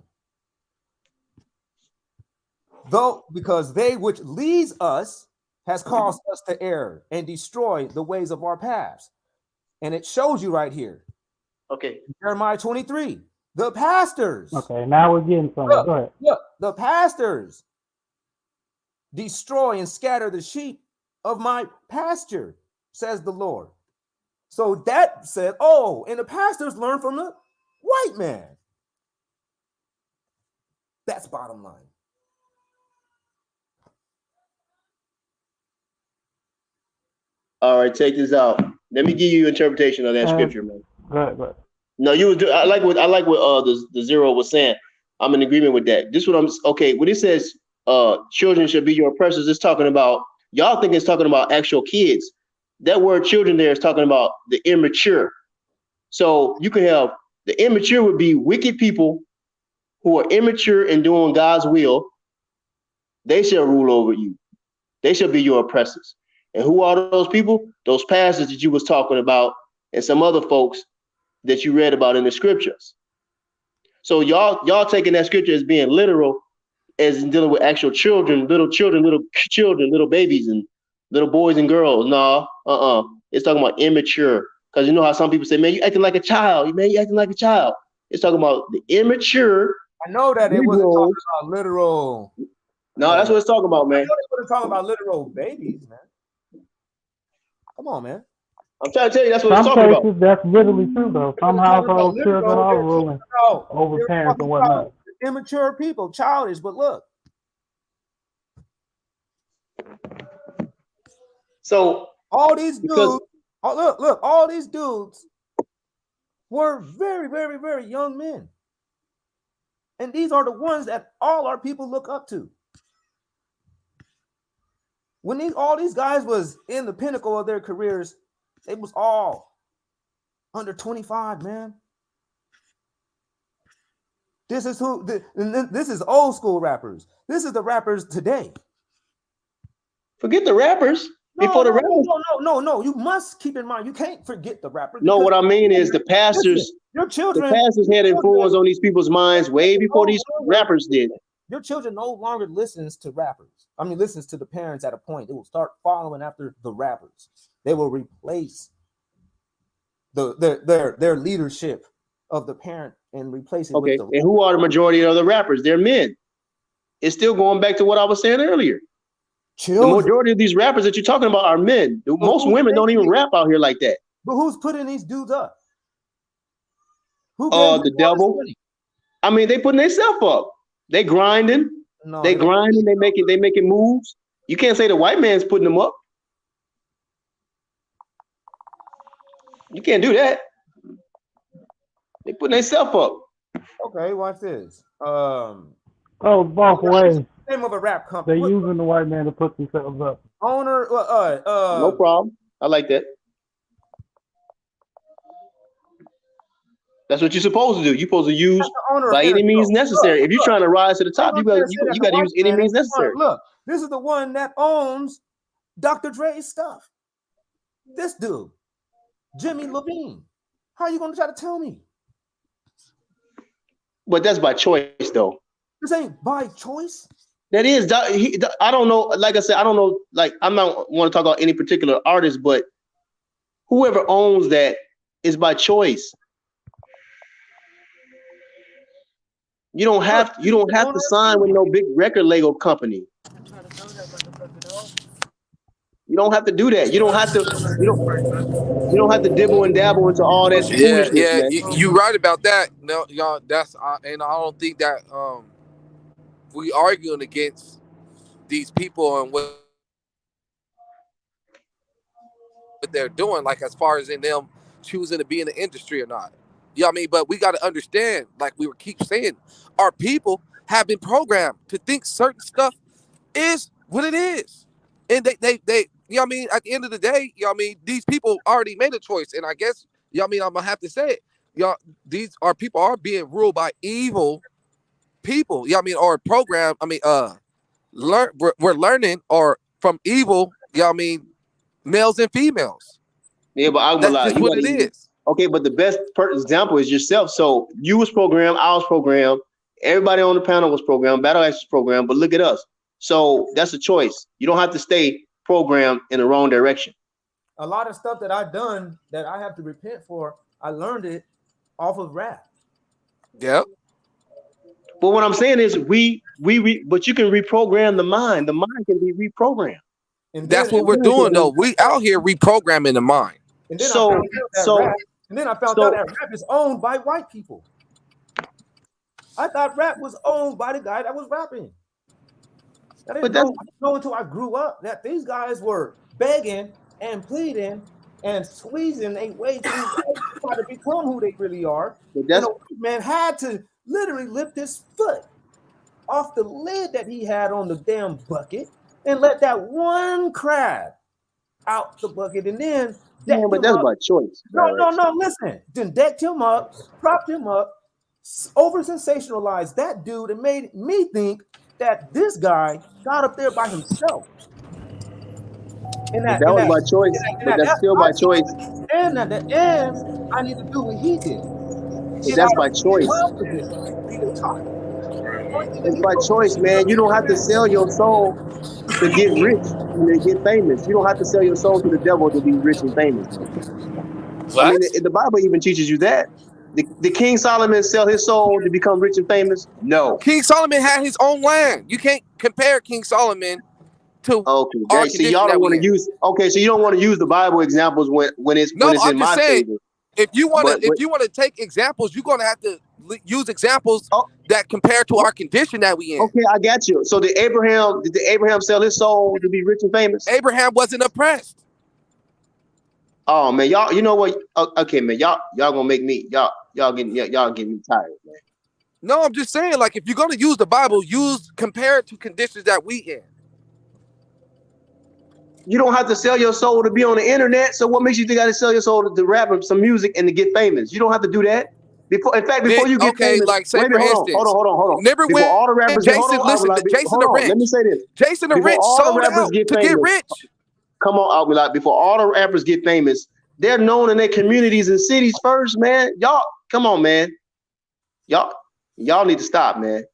Though because they which leads us has caused us to err and destroy the ways of our paths. And it shows you right here. Okay. Jeremiah 23. The pastors. Okay, now we're getting somewhere. Go ahead. Look, the pastors destroy and scatter the sheep of my pasture, says the Lord. So that said, and the pastors learn from the white man. That's bottom line. All right, take this out. Let me give you interpretation of that scripture, man. Go ahead. No, I like what the zero was saying. I'm in agreement with that. This what I'm okay. When it says children should be your oppressors, it's talking about y'all think it's talking about actual kids. That word children there is talking about the immature. So you can have the immature would be wicked people who are immature in doing God's will. They shall rule over you. They shall be your oppressors. And who are those people? Those pastors that you was talking about and some other folks that you read about in the scriptures. So y'all taking that scripture as being literal, as in dealing with actual children, little babies and little boys and girls. No, It's talking about immature. Because you know how some people say, man, you acting like a child. Man, you acting like a child. It's talking about the immature. I know that it wasn't talking about literal. No, that's what it's talking about, man. I know they wasn't talking about literal babies, man. Come on, man. I'm trying to tell you that's what it's talking about. Some cases, that's literally true, though. Some households, children are ruling over parents and whatnot. Immature people, childish, but look. So all these dudes, look, all these dudes were very, very, very young men. And these are the ones that all our people look up to. When all these guys was in the pinnacle of their careers, they was all under 25, man. This is this is old school rappers. This is the rappers today. Forget the rappers. Before the rappers. No. You must keep in mind, you can't forget the rappers. No, what I mean is the pastors. Your children. The pastors had influence on these people's minds way before these rappers did. Your children no longer listens to rappers. I mean, listens to the parents at a point. They will start following after the rappers. They will replace their leadership of the parent and replace it with the. And who are the majority of the rappers? They're men. It's still going back to what I was saying earlier. The majority of these rappers that you're talking about are men. Most women don't even rap out here like that. But who's putting these dudes up? The devil. I mean, they putting themselves up. They grinding. They grinding. They making moves. You can't say the white man's putting them up. You can't do that. They putting themselves up. Okay, watch this. Both ways. Name of a rap company. They're using the white man to put themselves up. Owner. No problem. I like that. That's what you're supposed to do. You're supposed to use by any means necessary. If you're trying to rise to the top, you got to use any means necessary. Look, this is the one that owns Dr. Dre's stuff. This dude, Jimmy Levine. How are you going to try to tell me? But that's by choice, though. This ain't by choice. That is. I don't know. Like I said, I don't know. Like, I'm not want to talk about any particular artist, but whoever owns that is by choice. You don't have to sign with no big record label company. You don't have to do that. You don't have to dibble and dabble into all that foolishness. Yeah, man. you right about that. No, y'all. And I don't think that we arguing against these people and what they're doing, like as far as in them choosing to be in the industry or not. You know what I mean? But we got to understand, like we keep saying, our people have been programmed to think certain stuff is what it is. And they you know what I mean? At the end of the day, you know what I mean? These people already made a choice. And I guess, you know what I mean? I'm going to have to say it. Y'all, our people are being ruled by evil people. You know what I mean? Or program, we're learning or from evil, you know what I mean? Males and females. Yeah, but I'm gonna lie. That's what it is. Okay, but the best example is yourself. So you was programmed, I was programmed, everybody on the panel was programmed, Battle Axe was programmed, but look at us. So that's a choice. You don't have to stay programmed in the wrong direction. A lot of stuff that I've done that I have to repent for, I learned it off of rap. Yep. But what I'm saying is but you can reprogram the mind. The mind can be reprogrammed. And that's what we're doing though. We out here reprogramming the mind. And then I found out that rap is owned by white people. I thought rap was owned by the guy that was rapping. I didn't know until I grew up that these guys were begging and pleading and squeezing a way to try to become who they really are. And a white man had to literally lift his foot off the lid that he had on the damn bucket and let that one crab out the bucket, and then but that's by choice. No, listen. Then decked him up, propped him up, over sensationalized that dude, and made me think that this guy got up there by himself. That was by choice, but that's still by choice. And at the end, I need to do what he did. But that's by choice. It's by choice, man. You don't have to sell your soul to get rich and to get famous. You don't have to sell your soul to the devil to be rich and famous. What? I mean, the Bible even teaches you that. Did King Solomon sell his soul to become rich and famous? No. King Solomon had his own land. You can't compare King Solomon to our so y'all don't want to use. Okay, so you don't want to use the Bible examples when it's in my favor. If you want to take examples, you're gonna have to use examples that compare to our condition that we in. Okay, I got you. So did Abraham sell his soul to be rich and famous? Abraham wasn't oppressed. Oh man, y'all, you know what? Okay, man, y'all gonna make me y'all getting me tired, man. No, I'm just saying, like, if you're gonna use the Bible, compare it to conditions that we in. You don't have to sell your soul to be on the internet. So what makes you think I got to sell your soul to rap some music and to get famous? You don't have to do that. Before you get famous, like, say wait a for minute, instance, hold on. remember Before when all the rappers Jason, Jason the Rich, let me say this. Jason the Before Rich all the sold rappers out get to famous, get rich. come on, Agmalak. Before all the rappers get famous, they're known in their communities and cities first, man. Y'all, come on, man. Y'all need to stop, man.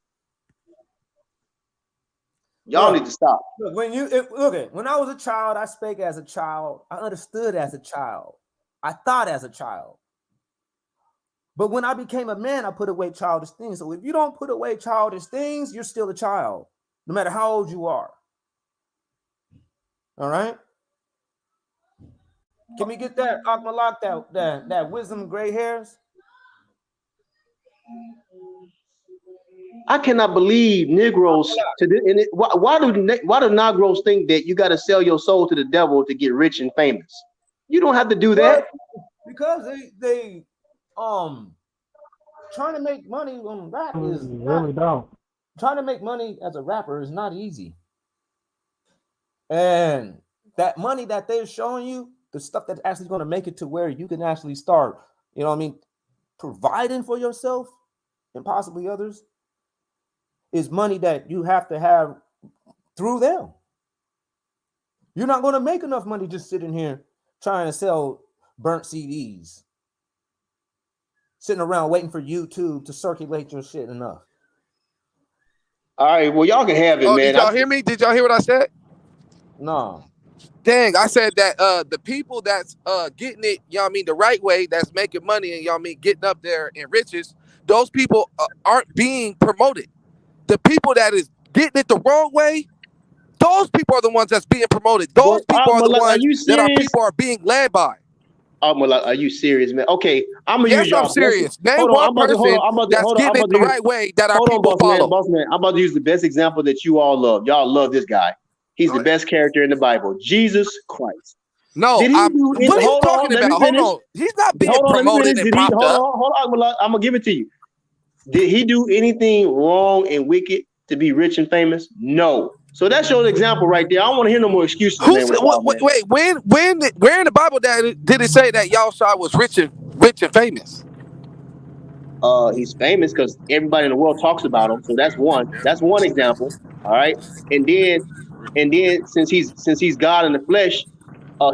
Y'all need to stop. Look, when I was a child, I spake as a child. I understood as a child. I thought as a child. But when I became a man, I put away childish things. So if you don't put away childish things, you're still a child, no matter how old you are. All right? Can we get that Akmalak, that wisdom gray hairs? I cannot believe Negroes why do Negroes think that you got to sell your soul to the devil to get rich and famous? You don't have to do that. Because they trying to make money on rap is really don't. Trying to make money as a rapper is not easy. And that money that they're showing you, the stuff that's actually going to make it to where you can actually start, you know what I mean, providing for yourself and possibly others, is money that you have to have through them. You're not going to make enough money just sitting here trying to sell burnt CDs, sitting around waiting for YouTube to circulate your shit enough. All right, well, y'all can have it, man. Did y'all hear me? Did y'all hear what I said? No. Dang, I said that the people that's getting it, you know what I mean, the right way, that's making money and, you know what I mean, getting up there in riches, those people aren't being promoted. The people that is getting it the wrong way, those people are the ones that's being promoted. Those people are the ones that people are being led by. Are you serious, man? Okay, I'm gonna use y'all. I'm serious. Name one person that's getting it the right way that our people follow. Boss man, I'm about to use the best example that you all love. Y'all love this guy. He's the best character in the Bible, Jesus Christ. No, what are you talking about? Hold on. He's not being promoted and propped up. Hold on, I'm gonna give it to you. Did he do anything wrong and wicked to be rich and famous? No. So that's your example right there. I don't want to hear no more excuses. Wait, where in the Bible did it say that Yahshua was rich and famous? He's famous because everybody in the world talks about him. So that's one. That's one example. All right. And then since he's God in the flesh,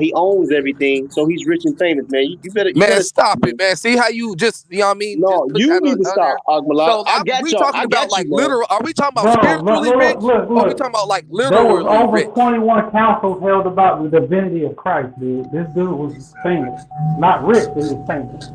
he owns everything. So he's rich and famous, man. You better stop it, man. See how you just, you know what I mean? No, you need to stop, Agmalak. So I got we you. talking about like literal? Are we talking about spiritually rich? Or are we talking about like literally there was over rich? 21 councils held about the divinity of Christ, dude. This dude was famous, not rich. He was famous.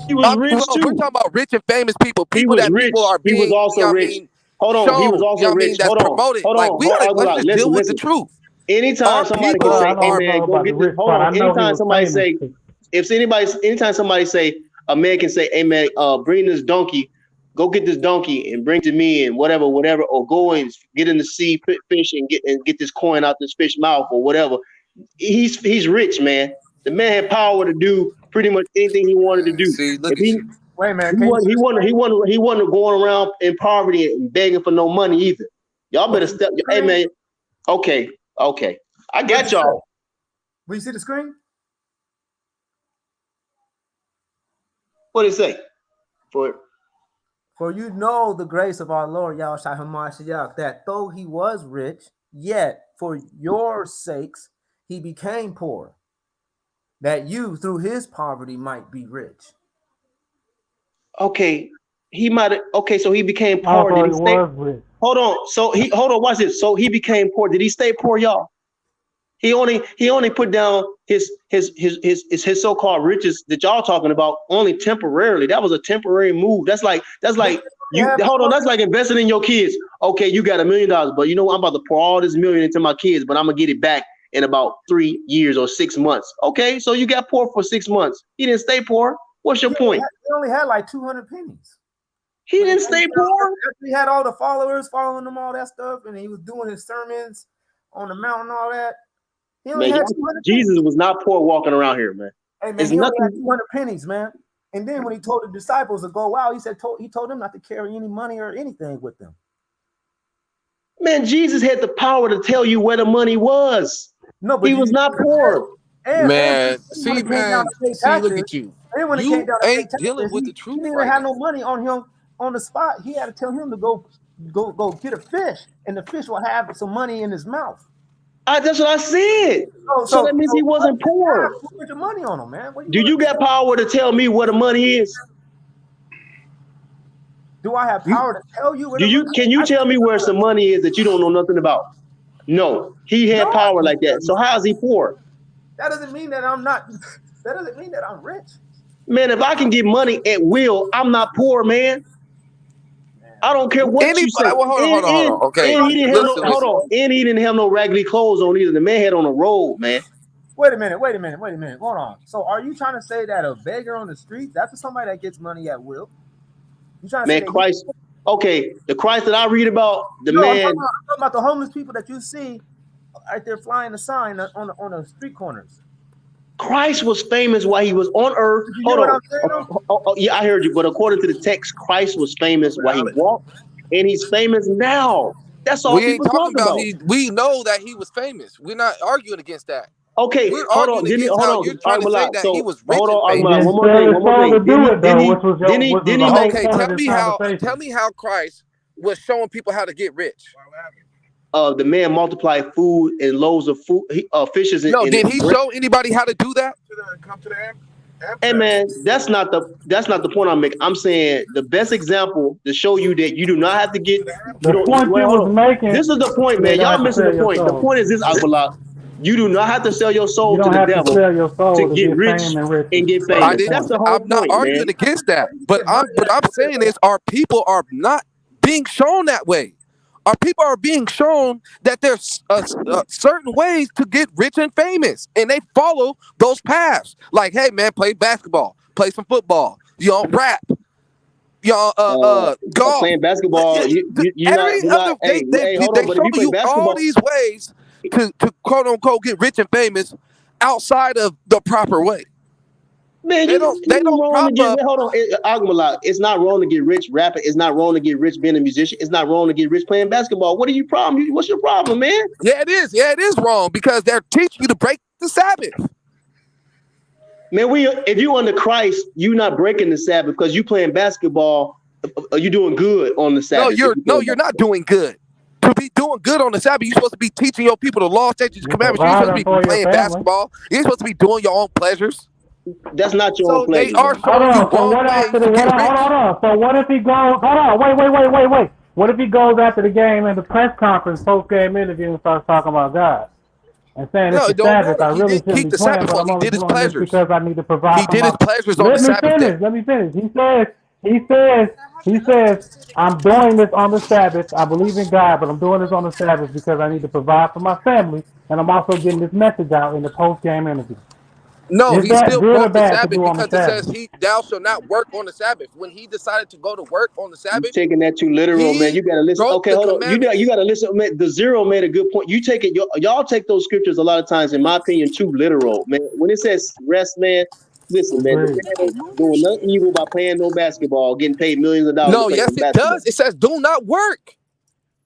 He was rich too. We're talking about rich and famous people. People that rich. People are being. He was also you know rich. I mean, Hold on. He was also rich. That's promoted. Hold on. Like let's just deal with the truth. Anytime somebody can say, "Hey man, go get this." Hold on. Anytime somebody say, anytime somebody say, a man can say, "Hey man, bring this donkey, go get this donkey and bring to me and whatever, or go and get in the sea, put fish and get this coin out this fish mouth or whatever." He's rich, man. The man had power to do pretty much anything he wanted to do. See, look at you. Wait, man. He wasn't going around in poverty and begging for no money either. Y'all better step. Hey man. Okay. I got y'all. Will you see the screen? What did it say? For you know the grace of our Lord Yahushua HaMashiach, that though he was rich, yet for your sakes he became poor, that you through his poverty might be rich. Okay, he might have. Okay, so he became poor. Did he stay? Hold on. Watch this. So he became poor. Did he stay poor, y'all? He only put down his so-called riches that y'all talking about only temporarily. That was a temporary move. That's like you hold on. That's like investing in your kids. Okay, you got $1 million, but you know what? I'm about to pour all this million into my kids, but I'm gonna get it back in about 3 years or 6 months. Okay, so you got poor for 6 months. He didn't stay poor. What's your point? He only had like 200 pennies. He didn't stay poor. He had all the followers following him, all that stuff, and he was doing his sermons on the mountain, all that. He only had 200 Jesus was not poor walking around here, man. Hey man, he only had 200 pennies, man. And then when he told the disciples to go out, he told them not to carry any money or anything with them. Man, Jesus had the power to tell you where the money was. No, but he was not poor. Man, see, look at you. And when it You came down to pay ain't dealing with the he truth didn't even right have now. no money on him on the spot. He had to tell him to go get a fish, and the fish will have some money in his mouth. That's what I said. So that means he wasn't poor. Put your money on him, man. Do you got power to tell me where the money is? Do I have power to tell you where Do the you? money Can you tell me where some money is that you don't know nothing about? No, he had power like that. So how is he poor? That doesn't mean that I'm not. That doesn't mean that I'm rich. Man, if I can get money at will, I'm not poor, man. I don't care what you say. Well, hold on. Okay, and he didn't have listen. Hold on. And he didn't have no raggedy clothes on either. The man had on a robe, man. Wait a minute. Hold on. So are you trying to say that a beggar on the street, that's somebody that gets money at will? You trying to say Christ? Okay, the Christ that I read about, I'm talking about the homeless people that you see right there flying the sign on the street corners. Christ was famous while he was on earth. Hold on. Yeah, I heard you. But according to the text, Christ was famous while he walked, and he's famous now. That's all we ain't people talking talk about. We know that he was famous. We're not arguing against that. Okay, we're arguing against how you're trying to say that he was rich and famous. One more thing. Okay, tell me how Christ was showing people how to get rich. The man multiplied food and loaves of food, fishes. Did he show anybody how to do that? Hey man, that's not the point I'm making. I'm saying the best example to show you that you do not have to get. This is the point, man. Y'all missing the point. The point is this, Akbalak. You do not have to sell your soul to the devil to get rich and get famous. That's the whole point, man. I'm not arguing against that, but I'm saying is our people are not being shown that way. Our people are being shown that there's certain ways to get rich and famous, and they follow those paths. Like, hey man, play basketball, play some football, rap, golf. Playing basketball, they show you all these ways to quote unquote get rich and famous outside of the proper way. Man, they don't hold on, Agmalak. It's not wrong to get rich rapping. It's not wrong to get rich being a musician. It's not wrong to get rich playing basketball. What's your problem, man? Yeah, it is. Yeah, it is wrong because they're teaching you to break the Sabbath. Man, if you under Christ, you're not breaking the Sabbath because you playing basketball. You doing good on the Sabbath? You're not doing good. To be doing good on the Sabbath, you're supposed to be teaching your people the law, statutes, commandments. You're supposed to be playing basketball. You're supposed to be doing your own pleasures. That's not your own pleasure. They are showing you wrong ways to get rich. Hold on. So what if he goes? Hold on. Wait. What if he goes after the game in the press conference, post-game interview, and starts talking about God and saying it's the Sabbath? I really shouldn't be playing, but I'm only doing this because I need to provide. He did his pleasures on the Sabbath. Let me finish. He says, I'm doing this on the Sabbath. I believe in God, but I'm doing this on the Sabbath because I need to provide for my family, and I'm also getting this message out in the post-game interview. No, he still broke the Sabbath because it says thou shalt not work on the Sabbath. When he decided to go to work on the Sabbath, you're taking that too literal, man. You gotta listen. Okay, hold on. You gotta listen. Man, the Zero made a good point. You take it. Y'all take those scriptures a lot of times, in my opinion, too literal, man. When it says rest, man, listen, man. The man ain't doing nothing evil by playing no basketball, getting paid millions of dollars. No, yes, it does. It says do not work.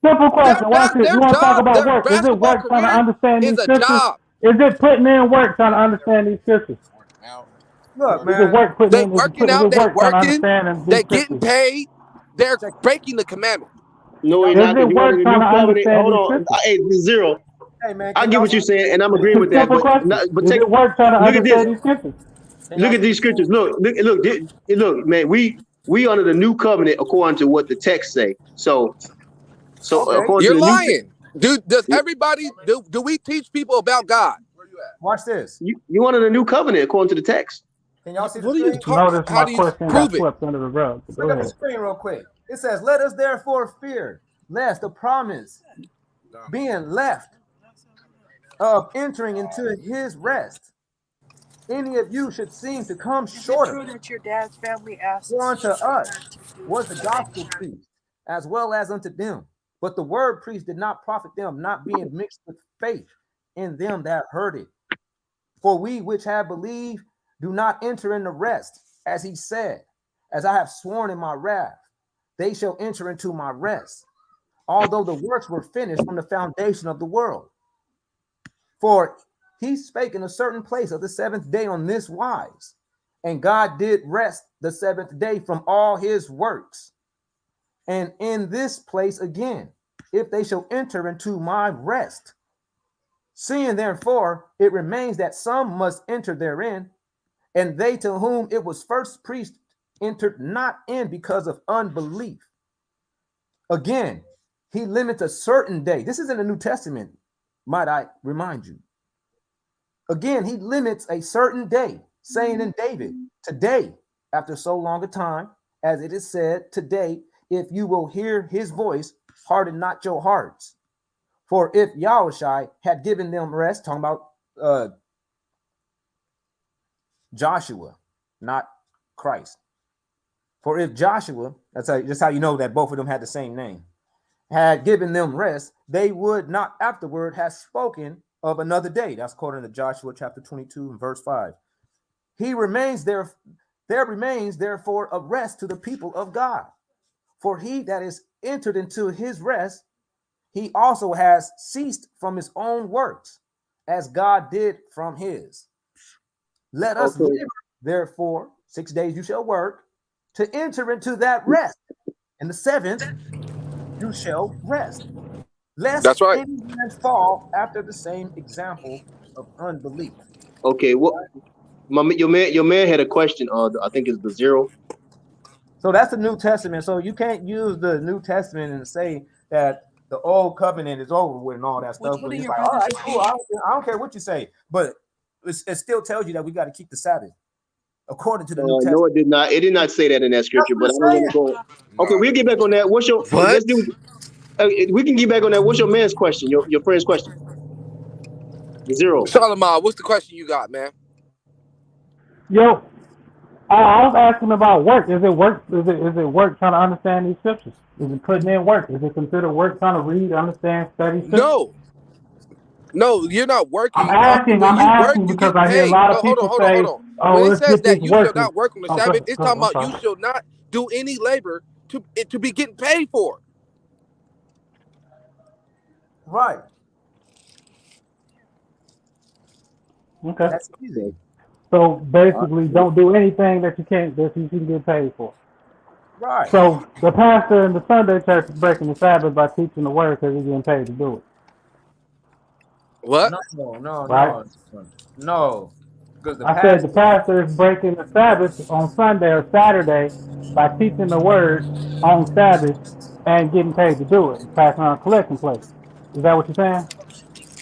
Simple question. Watch this. You want to talk about work? Is it work trying to understand these scriptures? Is it putting in work trying to understand these scriptures? Look, man. They working out. They working. They getting paid. They're breaking the commandment. No, you're not. Hold on. Hey, Zero. Hey, man. I get what you're saying, and I'm agreeing with that. But take work trying to understand these scriptures. Look at these scriptures. Look, man. We under the new covenant according to what the text say. So according you're to the lying. Does everybody do we teach people about God? Watch this. You under the new covenant according to the text. Can y'all see the what screen? Are you talking? Notice How my do you question prove got it? swept under the rug. Look at the screen real quick. It says, "Let us therefore fear, lest the promise being left of entering into his rest, any of you should seem to come short of it. That your dad's family asked For unto us was the gospel preached, as well as unto them. But the word preached did not profit them, not being mixed with faith in them that heard it. For we which have believed do not enter in the rest, as he said, as I have sworn in my wrath, they shall enter into my rest, although the works were finished from the foundation of the world. For he spake in a certain place of the seventh day on this wise, and God did rest the seventh day from all his works. And in this place again, if they shall enter into my rest, seeing therefore it remains that some must enter therein, and they to whom it was first preached entered not in because of unbelief. Again, he limits a certain day. This is in the New Testament, might I remind you. Again, he limits a certain day, saying in David, today, after so long a time, as it is said, today, if you will hear his voice, harden not your hearts. For if Yahushua had given them rest, talking about Joshua, not Christ. For if Joshua, that's how you know that both of them had the same name, had given them rest, they would not afterward have spoken of another day. That's according to Joshua chapter 22 and verse 5. He remains there remains therefore a rest to the people of God. For he that is entered into his rest, he also has ceased from his own works, as God did from his. Let us live, therefore, 6 days you shall work, to enter into that rest. And the seventh you shall rest. Lest That's right. any man fall after the same example of unbelief. Okay, well, your man had a question. I think it's the zero. So that's the New Testament. So you can't use the New Testament and say that the old covenant is over with and all that stuff. But it's like, all right, cool. I don't care what you say, but it still tells you that we got to keep the Sabbath according to the New Testament. No, it did not. It did not say that in that scripture. But I don't want to go. Okay, we'll get back on that. What's your? Let's do. We can get back on that. What's your man's question? Your friend's question. The zero. Shalimar, what's the question you got, man? Yo, I was asking about work. Is it work? Is it work trying to understand these scriptures? Is it putting in work? Is it considered work trying to read, understand, study scriptures? No, you're not working. I'm asking because I hear a lot of people say, "Oh, when it let's says get that this you shall working." not work on the Sabbath, it's talking about you shall not do any labor to be getting paid for. Right. Okay. That's easy. So basically, don't do anything that you can get paid for. Right. So the pastor in the Sunday church is breaking the Sabbath by teaching the word because he's getting paid to do it. What? No. Because I said the pastor is breaking the Sabbath on Sunday or Saturday by teaching the word on Sabbath and getting paid to do it, passing on a collection plate. Is that what you're saying?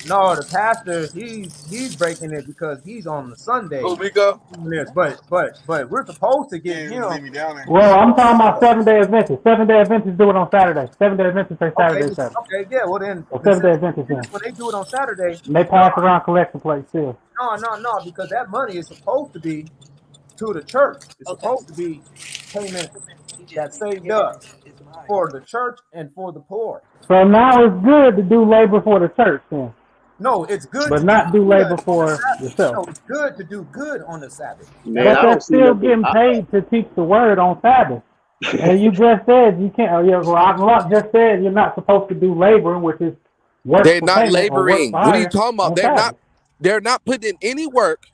No, the pastor, he's breaking it because he's on the Sunday. Who, Mika? But we're supposed to give him. Well, I'm talking about 7-day Adventists. 7-day Adventists do it on Saturday. 7-day Adventists say Saturday. Okay, yeah. Well then, or 7-day Adventists then. When they do it on Saturday, And they pass around collection plates still. No, because that money is supposed to be to the church. It's supposed to be payment that's saved up for the church and for the poor. So now it's good to do labor for the church then. No, it's good, but not do labor for yourself. No, it's good to do good on the Sabbath. Man, but they're still getting paid to teach the word on Sabbath. And you just said you can't. Well, just said you're not supposed to do labor, which is work. They're not laboring. What are you talking about? They're not putting in any work.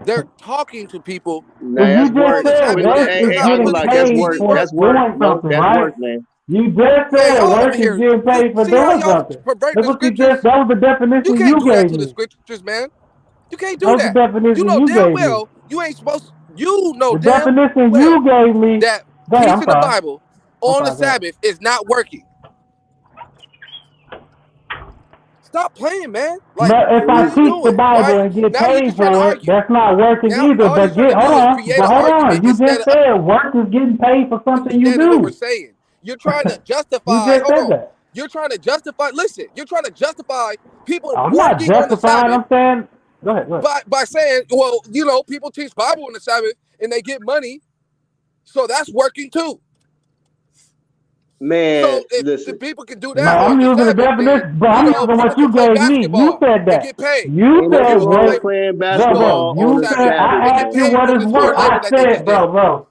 They're talking to people. That's work. That's work. That's work. Man. You just said work is getting paid for doing something. That's what you just. That was the definition you gave me. To the scriptures, man. You can't do that. You know damn well you ain't supposed. You know damn well definition you gave me that teaching the Bible on the Sabbath is not working. Stop playing, man. Like, but if I teach the Bible and get paid for it, that's not working either. But hold on. You just said work is getting paid for something you do. What we're saying. You're trying to justify. You're trying to justify. Listen, you're trying to justify people I'm not justifying. I'm saying. Go ahead. By saying, well, you know, people teach Bible on the Sabbath and they get money, so that's working too. Man, So if the listen. people can do No, that I'm work, using the established, then definition, but I'm using people what can you play gave me. You basketball said and that. get paid. You Ain't But said nothing people can wrong play. with work, playing bro. basketball on You the said Exactly, Sabbath, I and get asked man. you paid what for is this work. free labor I that they said, just did. bro.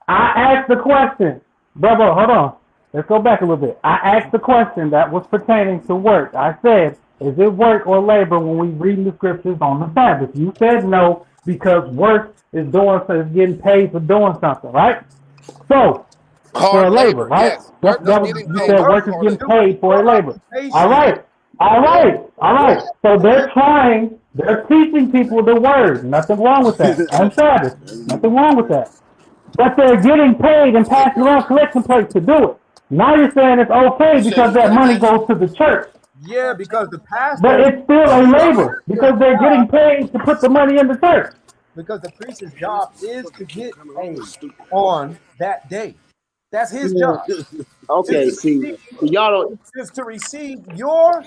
I asked the question, bro. Hold on. Let's go back a little bit. I asked the question that was pertaining to work. I said, is it work or labor when we read the scriptures on the Sabbath? You said no because work is getting paid for doing something, right? So for Hard a labor, labor, right? yes. Work is getting You paid said for work is hard getting labor. paid for a labor. All Occupation. right, all right. So they're teaching people the word. Nothing wrong with that. On Sabbath, nothing wrong with that. But they're getting paid and passing around collection plates to do it. Now you're saying it's okay because that money goes to the church. Yeah, because the But pastors, it's still a labor because they're getting paid to put the money in the church. because the priest's job is to get paid on that day. That's his Yeah. job. Okay, see, y'all don't. Is to receive your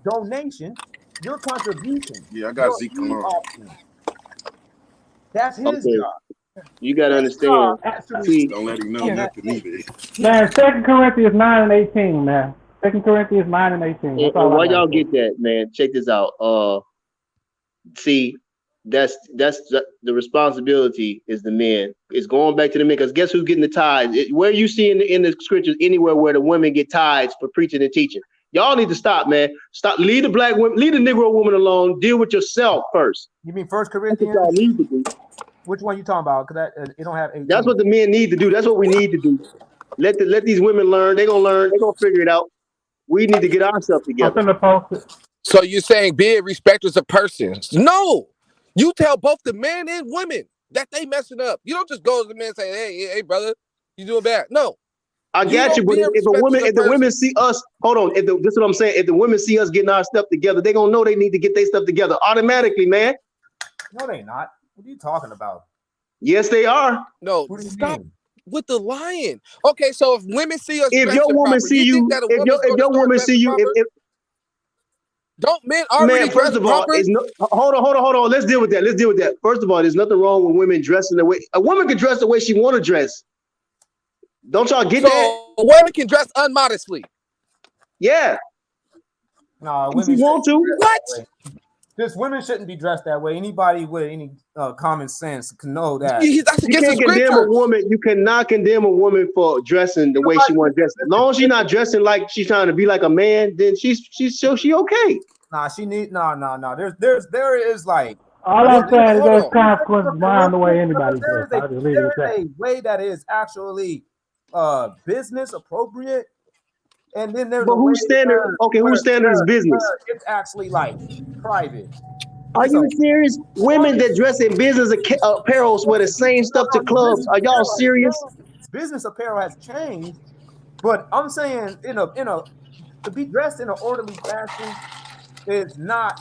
donation, your contribution, Yeah, I got your Zeke food Cologne. offering. That's his Okay, job. you gotta His job understand. is to See, Don't let him know receive that nothing day. either. Man, 2 Corinthians 9 and 18, man. 2 Corinthians 9 and 18. That's and all I why gotta y'all say. get that, man? Check this out. See, that's the responsibility is the men. It's going back to the men because guess who's getting the tithes? Where you see in the scriptures anywhere where the women get tithes for preaching and teaching. Y'all need to stop, man. Stop. Leave the black woman, leave the Negro woman alone. Deal with yourself first. You mean First That's what Corinthians? y'all need to do. Which one you talking about? Because it don't have That's 18. what the men need to do. That's what we need to do. Let these women learn. They're gonna learn. They're gonna figure it out. We need to get ourselves I'm together. finna post it. So you're saying be it respecters of persons? No, you tell both the men and women that they messing up. You don't just go to the man and say, "Hey, brother, you doing bad." No, I you got you, don't but be a if respecters of the women persons. see us, hold on. This is what I'm saying. If the women see us getting our stuff together, they gonna know they need to get their stuff together automatically, man. No, they not. What are you talking about? Yes, they are. No, What do you stop mean? with the lying. Okay, so if women see us If your dressing woman proper, see you think you, that a woman's if going to your start woman see dressing you, proper? Don't men already man, first dress of all, proper? it's no. Hold on. Let's deal with that. First of all, there's nothing wrong with women dressing the way a woman can dress the way she want to dress. Don't y'all get that? So women can dress unmodestly. Yeah, No, if she women shouldn't want be to. dressed What? that way. Just women shouldn't be dressed that way. Anybody with any common sense can know that. That's You against the can't condemn a scriptures. woman. You cannot condemn a woman for dressing the way she wants to dress. As long as she's not dressing like she's trying to be like a man, then she okay. Nah, she need no. There is like All Well, I'm saying is hold there's on. consequences behind the way anybody dressed. I'll just leave it there at that. is a way that is actually business appropriate, and then there's But a way whose standard? Okay, whose standard is business? where it's actually like private. Are It's a you serious? Women that dress in business apparel wear the same stuff to clubs. Are y'all serious? business apparel has changed, but I'm saying in a to be dressed in an orderly fashion is not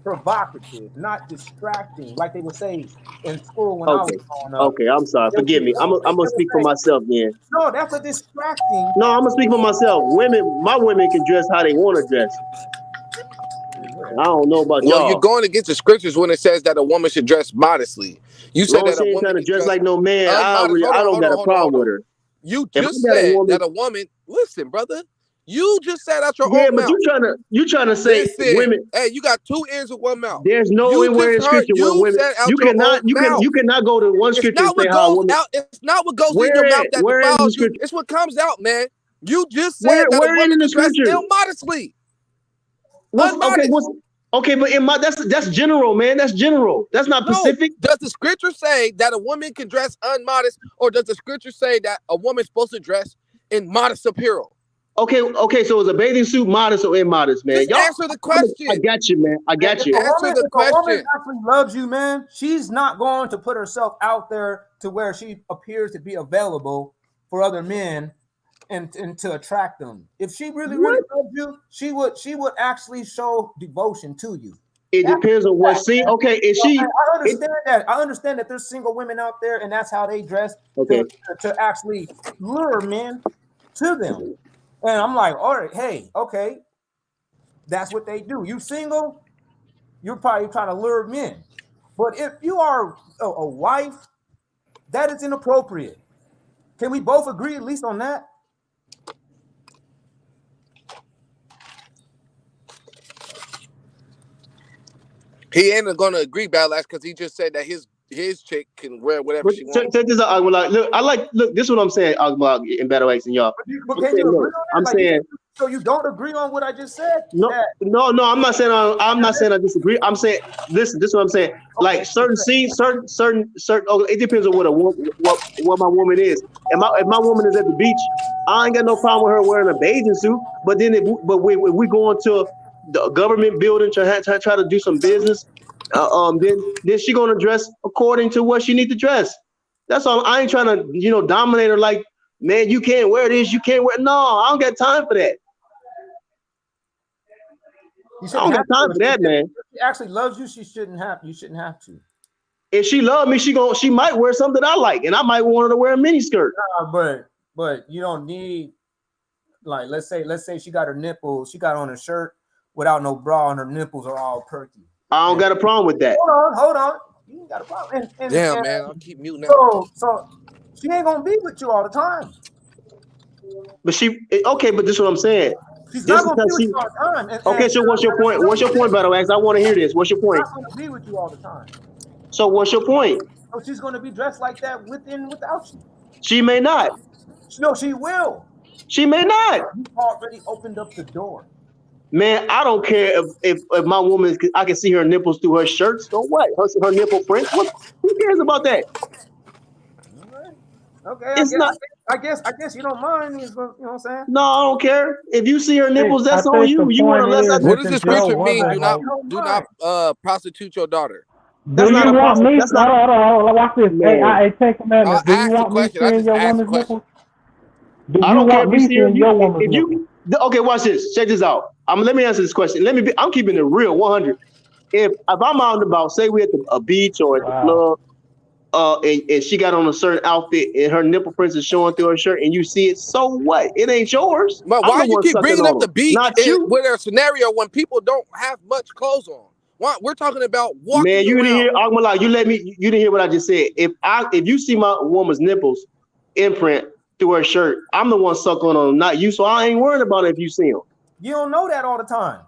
provocative, not distracting, like they would say in school when I was Okay, growing up. okay. I'm sorry. Forgive me. I'm gonna They would speak for say, myself then. no, that's a distracting. No, I'm gonna speak for myself. My women can dress how they want to dress. I don't know about Well, you're y'all. going against the scriptures when it says that a woman should dress modestly. You As said long as that she a ain't woman trying to can dress dress like no man, unmodest. I don't got a problem Hold with on. her. You If just I got a said woman, that a woman, listen, brother, you just said out your yeah, own but mouth. you trying to say Listen, women. hey, you got two ears with one mouth. There's You nowhere just in heard, scripture where you women said out your own mouth. you cannot go to one It's scripture and not say what how a goes woman. out, it's not what goes in your mouth that Where in the defiles you. scripture? It's what comes out, man. You just said that a Where in woman the can dress scripture? immodestly. What's okay? But that's general, man. That's general. That's not No. specific. Does the scripture say that a woman can dress unmodest, or does the scripture say that a woman's supposed to dress in modest apparel? Okay. So is a bathing suit modest or immodest, man? Just Y'all, answer the I question. got you, man. I got If you. if a woman actually loves you, man, she's not going to put herself out there to where she appears to be available for other men and to attract them. If she really loves you, she would actually show devotion to you. It depends on what scene. Okay, is she? I understand that. I understand that there's single women out there, and that's how they dress Okay. to actually lure men to them. And I'm like, all right, hey, okay, that's what they do. You single, you're probably trying to lure men. But if you are a wife, that is inappropriate. Can we both agree at least on that? He ain't gonna agree, Ballax, because he just said that his chick can wear whatever she wants. Check this out. Look, this is what I'm saying, in Battle X and y'all. But can you agree on that? I'm saying. So you don't agree on what I just said? No, I'm not saying I disagree. I'm saying this is what I'm saying. Okay. Like certain scenes, certain. Oh, it depends on what my woman is. If my woman is at the beach, I ain't got no problem with her wearing a bathing suit. But then, if we go into the government building try to do some business, then she gonna dress according to what she need to dress. That's all. I ain't trying to dominate her. Like, man, you can't wear this. You can't wear. No, I don't got time for that. I don't got time for that, man. If she actually loves you, you shouldn't have to. If she loves me, she might wear something I like, and I might want her to wear a mini skirt. But you don't need, like, let's say she got her nipples, she got on a shirt without no bra, and her nipples are all perky. I don't got a problem with that. Hold on. You ain't got a problem. Damn, man, I'll keep muting that. So she ain't gonna be with you all the time. But but this is what I'm saying. She's not gonna be with you all the time. Okay, so what's your point? What's your point, Battle Axe? I want to hear this. What's your point? She's not gonna be with you all the time. So what's your point? So she's gonna be dressed like that with and without you. She may not. No, she will. She may not. You already opened up the door. Man, I don't care if my woman, I can see her nipples through her shirts. So what? Her nipple print. Who cares about that? All right. Okay. I guess you don't mind. You know what I'm saying? No, I don't care. If you see her nipples, that's on you. You want to let. What does the scripture mean? Do not prostitute your daughter. Do you want me? Hold on. Watch this. Hey, take commandments. Do you want me seeing your woman's nipples? Do you want me seeing your woman's nipples? Okay, watch this. Check this out. Let me answer this question. I'm keeping it real, 100. If I'm out and about, say we at a beach or at the club, and she got on a certain outfit and her nipple prints is showing through her shirt, and you see it, so what? It ain't yours. But why you keep bringing up the beach with a scenario when people don't have much clothes on? Why? We're talking about walking around. You didn't hear. You didn't hear what I just said. If you see my woman's nipples imprint through her shirt, I'm the one sucking on them, not you. So I ain't worried about it if you see them. You don't know that all the time.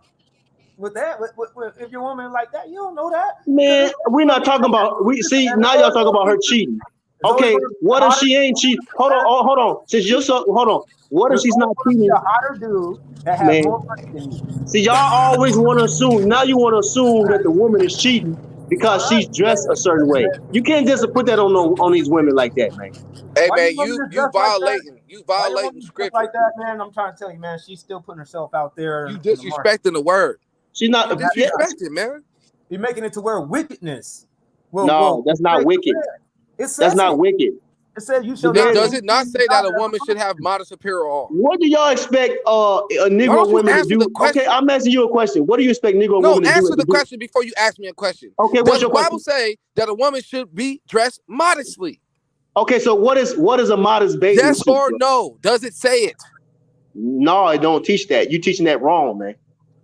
With if your woman like that, you don't know that. Man, we're not talking about. Now y'all talking about her cheating. Okay, what if she ain't cheating? Hold on. Since you're hold on. What if she's not cheating? A hotter dude that has more money than you. See, y'all always want to assume. Now you want to assume that the woman is cheating because she's dressed a certain way. You can't just put that on these women like that, man. Hey, man, you violating scripture like that, man. I'm trying to tell you, man. She's still putting herself out there. You disrespecting the word. She's not disrespecting, man. You're making it to where wickedness. That's not wicked. That's not wicked. It says you shall. Does it not say that a woman should have modest apparel on? What do y'all expect a Negro woman to do? Okay, I'm asking you a question. What do you expect Negro women to do? No, answer the question before you ask me a question. Okay, what's your question? Does the Bible say that a woman should be dressed modestly? Okay, so what is a modest bathing suit? Yes or no? Does it say it? No, I don't teach that. You teaching that wrong, man.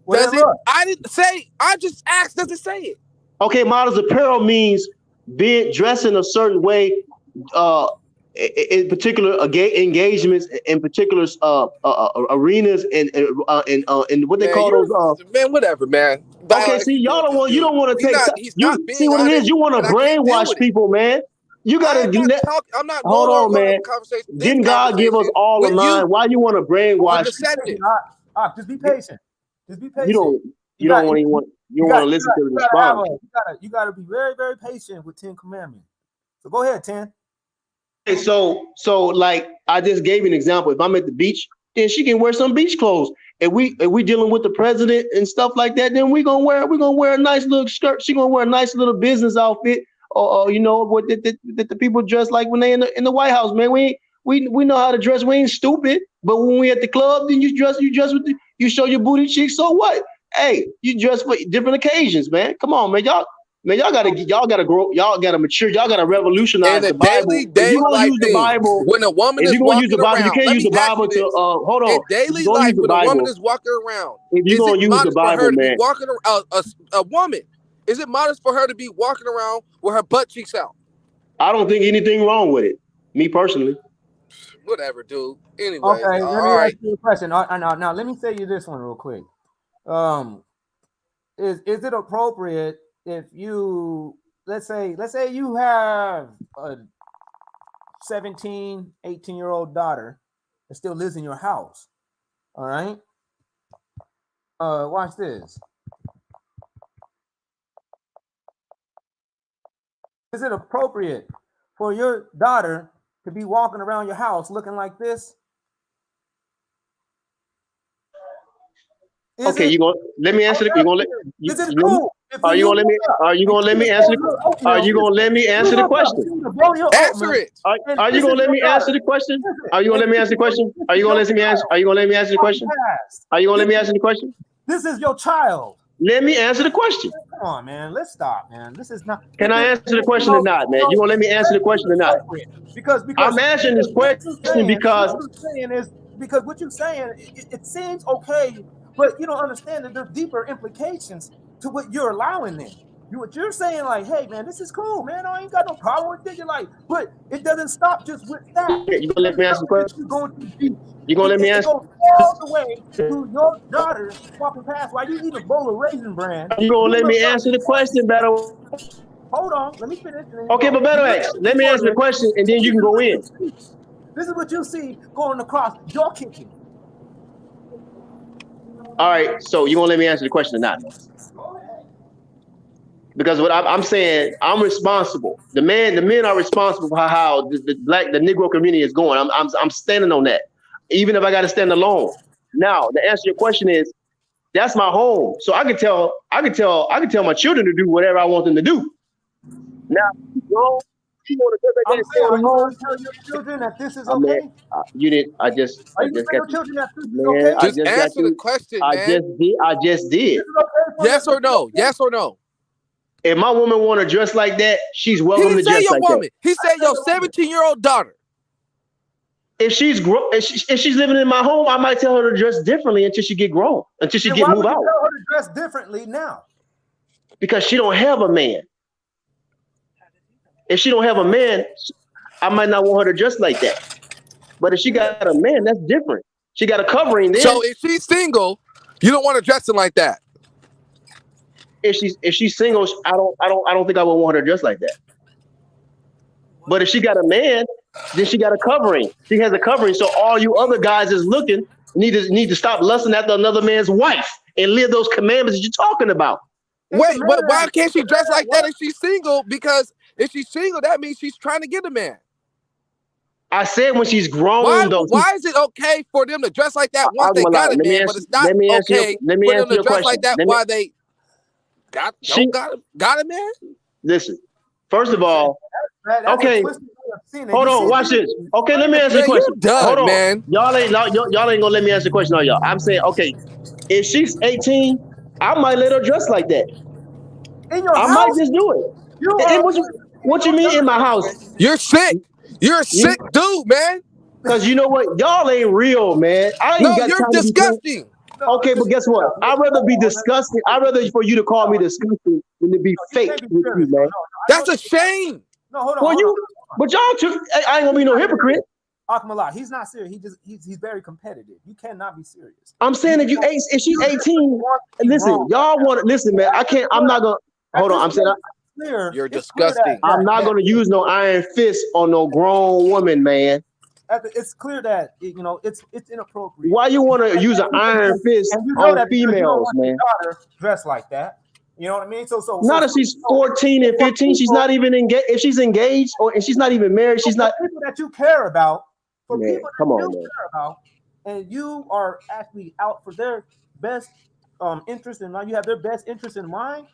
Does it? I didn't say. I just asked. Does it say it? Okay, modest apparel means being dressed in a certain way, in particular engagements, in particular arenas, and what they call those. Man, whatever, man. Okay, see, y'all don't want. You don't want to take. See what it is. You want to brainwash people, man. You gotta. I'm not. Hold on, man. Didn't God give us all a mind? Why you want to brainwash? Just be patient. Just be patient. You don't want to listen to the response. You gotta be very, very patient with 10 Commandments. So go ahead, 10. Okay, so like I just gave you an example. If I'm at the beach, then she can wear some beach clothes. If we dealing with the president and stuff like that, then we're gonna wear a nice little skirt. She gonna wear a nice little business outfit. Or what the people dress like when they in the White House, man. We know how to dress. We ain't stupid. But when we at the club, then you dress with you show your booty cheeks. So what? Hey, you dress for different occasions, man. Come on, man. Y'all gotta grow. Y'all gotta mature. Y'all gotta revolutionize the Bible. If you gonna use the Bible, when a woman is walking around, you can't use the Bible to hold on. In daily life, when a woman is walking around, if you gonna use the Bible, man, walking around, a woman. Is it modest for her to be walking around with her butt cheeks out? I don't think anything wrong with it. Me personally. Whatever, dude. Anyways, Okay, let me all ask right. you a question. Now, let me say you this one real quick. Is it appropriate if you let's say you have a 17, 18-year-old daughter that still lives in your house? All right. Watch this. Is it appropriate for your daughter to be walking around your house looking like this? Okay, you gonna let me answer the. You gonna let? Is it cool? Are you gonna let me? Are you gonna let me answer the? Are you gonna let me answer the question? Answer it. Are you gonna let me answer the question? Are you gonna let me answer the question? Are you gonna let me answer? Are you gonna let me answer the question? Are you gonna let me answer the question? This is your child. Let me answer the question. Come on, man. Let's stop, man. This is not. Can I answer the question or not, man? You gonna let me answer the question or not? Because I'm answering this question because what you're saying, it seems okay, but you don't understand that there's deeper implications to what you're allowing them. What you're saying, like, hey, man, this is cool, man. I ain't got no problem with it. You're like, but it doesn't stop just with that. you gonna let me answer the question. You going to the beach. You gonna let me answer? It goes all the way to your daughter walking past while you eating a bowl of Raisin Bran. You gonna let me answer the question, better? Hold on, let me finish. Okay, but better X, let me answer the question and then you can go in. This is what you see going across your kitchen. All right, so you gonna let me answer the question or not? Because what I'm saying, I'm responsible. The men are responsible for how the Negro community is going. I'm standing on that, even if I got to stand alone. Now, the answer to your question is, that's my home, so I can tell my children to do whatever I want them to do. Now, you want to tell your children that this is okay? You did. I just got your children that this is okay? Just answer the question, man. I just did. Yes or no? Yes or no? If my woman want to dress like that, she's welcome to dress like that. He said your 17-year-old daughter. If she's living in my home, I might tell her to dress differently until she get grown, until she get moved out. Why would you tell her to dress differently now? Because she don't have a man. If she don't have a man, I might not want her to dress like that. But if she got a man, that's different. She got a covering then. So if she's single, you don't want her dressing like that. If she's single, I don't think I would want her to dress like that. But if she got a man, then she got a covering. She has a covering. So all you other guys is looking need to stop lusting after another man's wife and live those commandments that you're talking about. Wait, but why can't she dress like that if she's single? Because if she's single, that means she's trying to get a man. I said when she's grown, though. Why is it okay for them to dress like that once they got a man, but it's not okay for them to dress like that while they got a man? Listen, first of all, okay, hold on, watch this. Okay, let me answer the question. Hold on, man. Y'all ain't gonna let me answer the question, are y'all? I'm saying, okay, if she's 18, I might let her dress like that. I might just do it. What you mean in my house? You're sick. You're a sick dude, man. Because you know what? Y'all ain't real, man. You're disgusting. Okay, but guess what? I'd rather be disgusting. I'd rather for you to call me disgusting than to be fake with you, man. That's a shame. No, hold on. But y'all took. I ain't gonna be no hypocrite. Akmallah, he's not serious. He's very competitive. You cannot be serious. I'm saying if she's 18, listen, y'all want to listen, man. I'm not gonna. Hold on. I'm saying. You're disgusting. I'm not gonna use no iron fist on no grown woman, man. It's clear that it's inappropriate. Why you want to use an iron fist on females, man? Dress like that. You know what I mean? So not if she's 14 and 15. She's not even engaged. If she's engaged and she's not even married, she's not. People that you care about. For man, people come that on, you man. care about, and you are actually out for their best interest in mind. You have their best interest in mind.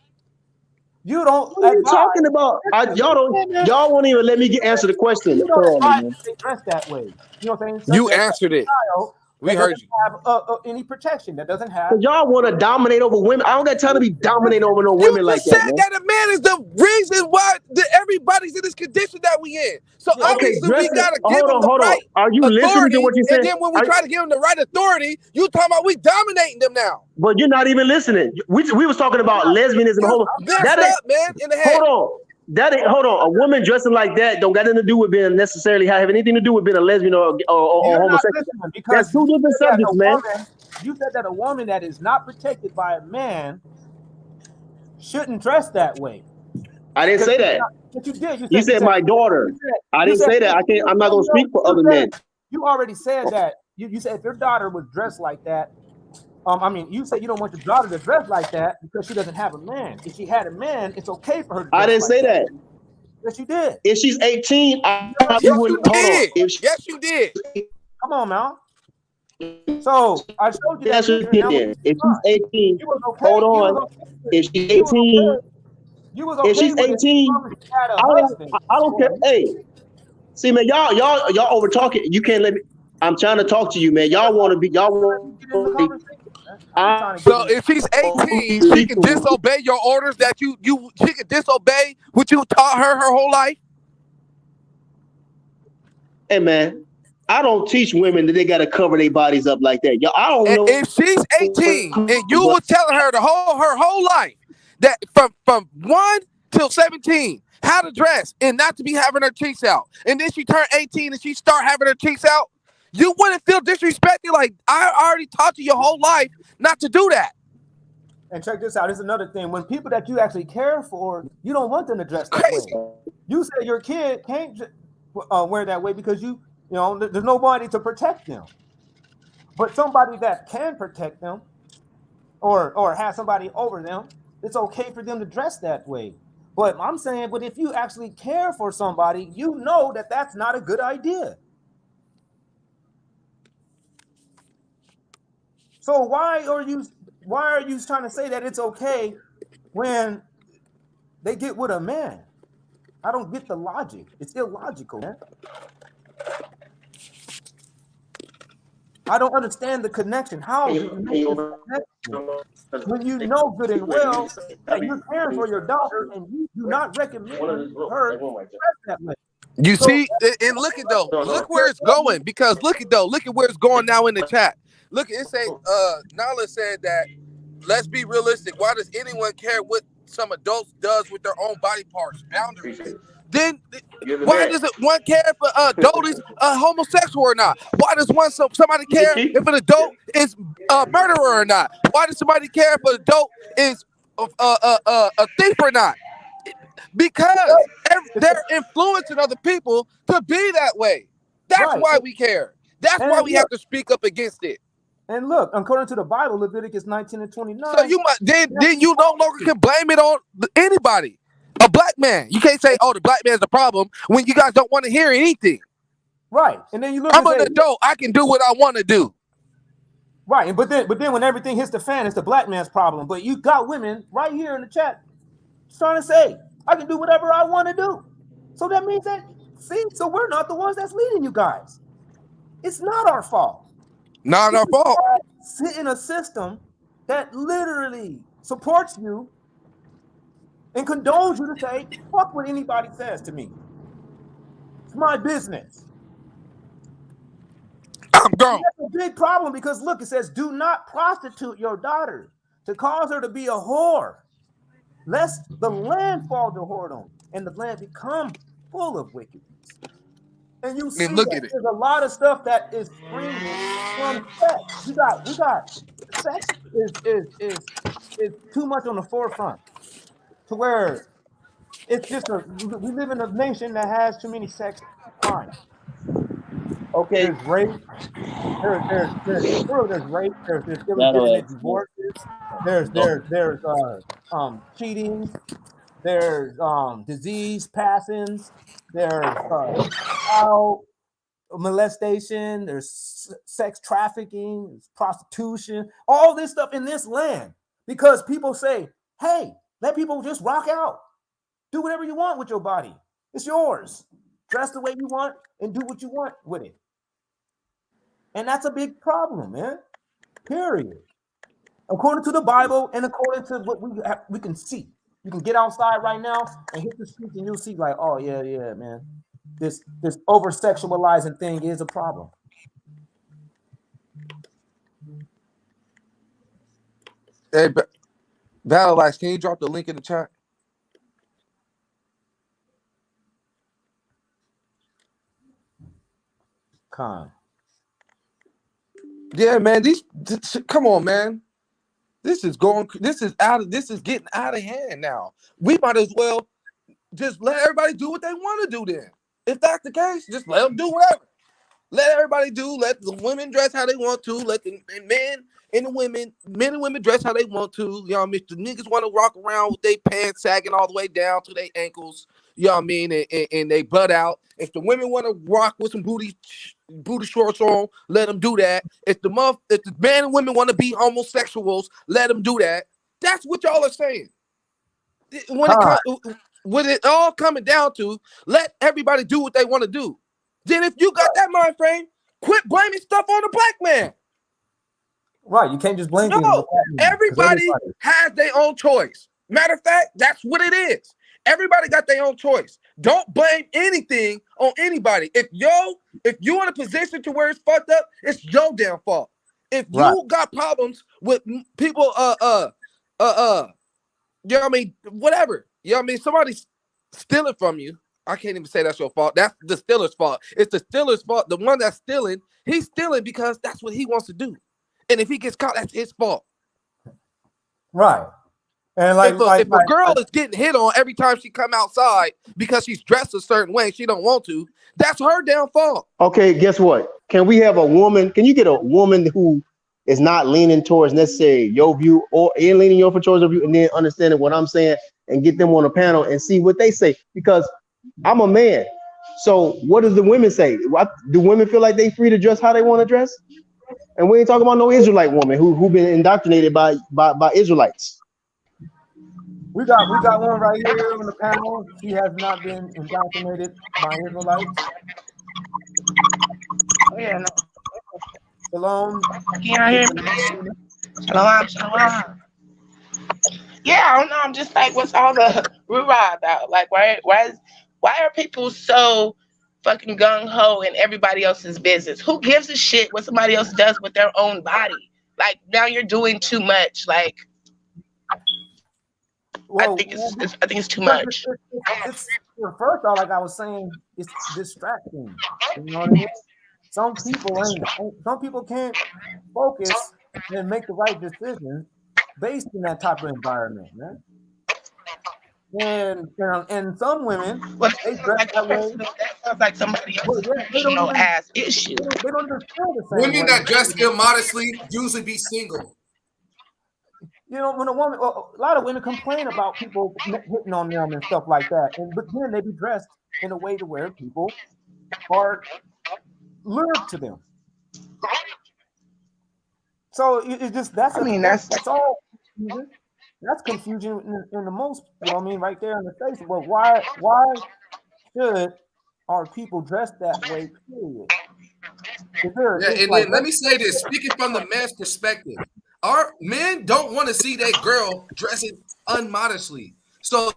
You don't. What are you talking about? Y'all won't even let me answer the question. You don't they dress that way. You know what I'm saying? You answered it. We heard you. Have any protection that doesn't have. Y'all want to dominate over women. I don't got time to be dominating over no women like that. You said that a man is the reason why everybody's in this condition that we in. So obviously we gotta give them the right authority. Are you listening to what you said? And then when we try to give them the right authority, you talking about we dominating them now. But you're not even listening. We was talking about lesbianism. Messed up, man. In the head. Hold on. That ain't, hold on. A woman dressing like that don't got nothing to do with being necessarily have anything to do with being a lesbian or You're not homosexual. listening That's because two different subjects, man. you said that a woman that is not protected by a man shouldn't dress that way. I didn't say that. But you did. You said my daughter. I didn't say that. I can't. I'm not gonna speak for other men. You already said that. You said if your daughter was dressed like that. I mean, you said you don't want your daughter to dress like that because she doesn't have a man. If she had a man, it's okay for her to dress I didn't say that. Yes, you did. If she's 18, I probably wouldn't. Hold on. Yes, you did. Come on, now. So I showed you That's that. what you did. If she's 18, hold on. If she's 18, if she's 18, I don't care. Hey, see, man, y'all over talking. You can't let me. I'm trying to talk to you, man. Y'all want to be. Y'all want. So if she's 18, she can disobey your orders that she can disobey what you taught her whole life. Hey, man, I don't teach women that they got to cover their bodies up like that. Yo, I don't know. If she's 18 and you were telling her her whole life that from 1 till 17 how to dress and not to be having her cheeks out, and then she turned 18 and she start having her cheeks out, you wouldn't feel disrespected. Like, I already taught you your whole life not to do that. And check this out. This is another thing. When people that you actually care for, you don't want them to dress that way. You say your kid can't wear that way because you know there's nobody to protect them. But somebody that can protect them, or have somebody over them, it's okay for them to dress that way. But I'm saying, but if you actually care for somebody, you know that that's not a good idea. So why are you trying to say that it's okay when they get with a man? I don't get the logic. It's illogical, man. I don't understand the connection. How do you make this connection when you know good and well that you're caring for your daughter and you do not recommend her dress that way? You see, and look where it's going, because look at where it's going now in the chat. Look, it say Nala said that, let's be realistic. Why does anyone care what some adults does with their own body parts? Boundaries. Then why does one care if an adult is homosexual or not? Why does somebody care if an adult is a murderer or not? Why does somebody care if an adult is a thief or not? Because they're influencing other people to be that way. That's why we care. That's why we have to speak up against it. And look, according to the Bible, Leviticus 19 and 29. So you then you no longer can blame it on anybody. A black man. You can't say, "Oh, the black man's the problem," when you guys don't want to hear anything. Right. And then you look. I'm an adult. I can do what I want to do. Right. But then when everything hits the fan, it's the black man's problem. But you got women right here in the chat trying to say, I can do whatever I want to do. So that means that, so we're not the ones that's leading you guys. It's not our fault. Not our fault. Sit in a system that literally supports you and condones you to say, fuck what anybody says to me. It's my business. I'm gone. That's a big problem because look, it says, do not prostitute your daughter to cause her to be a whore, lest the land fall to whoredom and the land become full of wickedness. And you see that there's a lot of stuff that is springing from sex. We got sex is too much on the forefront to where it's just we live in a nation that has too many sex crimes. Okay. There's rape. There's rape. There's illegitimate divorces. There's cheating. There's disease passings. There's child molestation. There's sex trafficking. There's prostitution. All this stuff in this land because people say, "Hey, let people just rock out. Do whatever you want with your body. It's yours. Dress the way you want and do what you want with it." And that's a big problem, man. Period. According to the Bible and according to what we can see. You can get outside right now and hit the streets and you'll see like, oh, yeah, man. This over-sexualizing thing is a problem. Hey, Battle Axe, can you drop the link in the chat? Yeah, man. Come on, man. This is getting out of hand now. We might as well just let everybody do what they want to do then. If that's the case, just let them do whatever. Let everybody let the women dress how they want to. Let the men and women dress how they want to. You know what I mean? If the niggas want to walk around with their pants sagging all the way down to their ankles, you know what I mean, and they butt out. If the women want to rock with some booty shorts on, let them do that. If the man and women want to be homosexuals, let them do that. That's what y'all are saying. When it all coming down to, let everybody do what they want to do. Then if you got that mind frame, quit blaming stuff on the black man. Right, you can't just blame things on the black man. Everybody has their own choice. Matter of fact, that's what it is. Everybody got their own choice. Don't blame anything on anybody. If you in a position to where it's fucked up, it's your damn fault. If you got problems with people, you know what I mean, whatever. You know what I mean? Somebody's stealing from you. I can't even say that's your fault. That's the stealer's fault. It's the stealer's fault. The one that's stealing, he's stealing because that's what he wants to do. And if he gets caught, that's his fault. Right. And if a girl is getting hit on every time she come outside because she's dressed a certain way, she don't want to, that's her damn fault. Okay, guess what? Can we have a woman? Can you get a woman who is not leaning towards necessarily your view or leaning your towards your view, and then understanding what I'm saying and get them on a panel and see what they say? Because I'm a man. So what does the women say? Do women feel like they free to dress how they want to dress? And we ain't talking about no Israelite woman who been indoctrinated by Israelites. We got one right here on the panel. She has not been indoctrinated by Israelites. Oh yeah, no. Shalom. Can you hear me? Shalom. Yeah, I don't know. I'm just like, what's all the rah about? Like, why are people so fucking gung ho in everybody else's business? Who gives a shit what somebody else does with their own body? Like, now you're doing too much. Like, I think it's too much. It's first off, like I was saying, it's distracting. You know what I mean? Some people can't focus and make the right decision based in that type of environment, man. And some women, they dress that way. That sounds like somebody else's personal ass issue. They don't understand the same Women way. that dress immodestly usually be single. You know, when a lot of women complain about people hitting on them and stuff like that, but then they be dressed in a way to where people are lured to them. So it's just that's all. That's confusion in the most. You know what I mean, right there in the face. But why should our people dress that way? Period. Let me say this, speaking from the man's perspective. Our men don't want to see that girl dressing unmodestly. So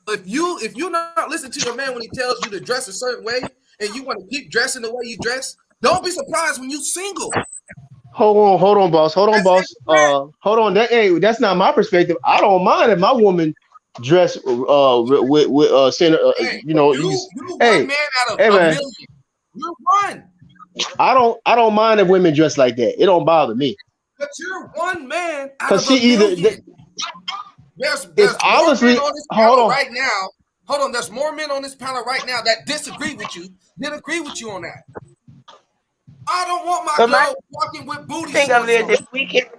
if you're not listening to your man when he tells you to dress a certain way and you want to keep dressing the way you dress, don't be surprised when you're single. Hold on, boss. Hold on. That's not my perspective. I don't mind if my woman dress with center. You know, you one man out of a million. You're one. I don't mind if women dress like that. It don't bother me. But you're one man out of she a million. There's obviously more men on this panel right now. Hold on, there's more men on this panel right now that disagree with you than agree with you on that. I don't want my girl walking with booty shorts on. This weekend.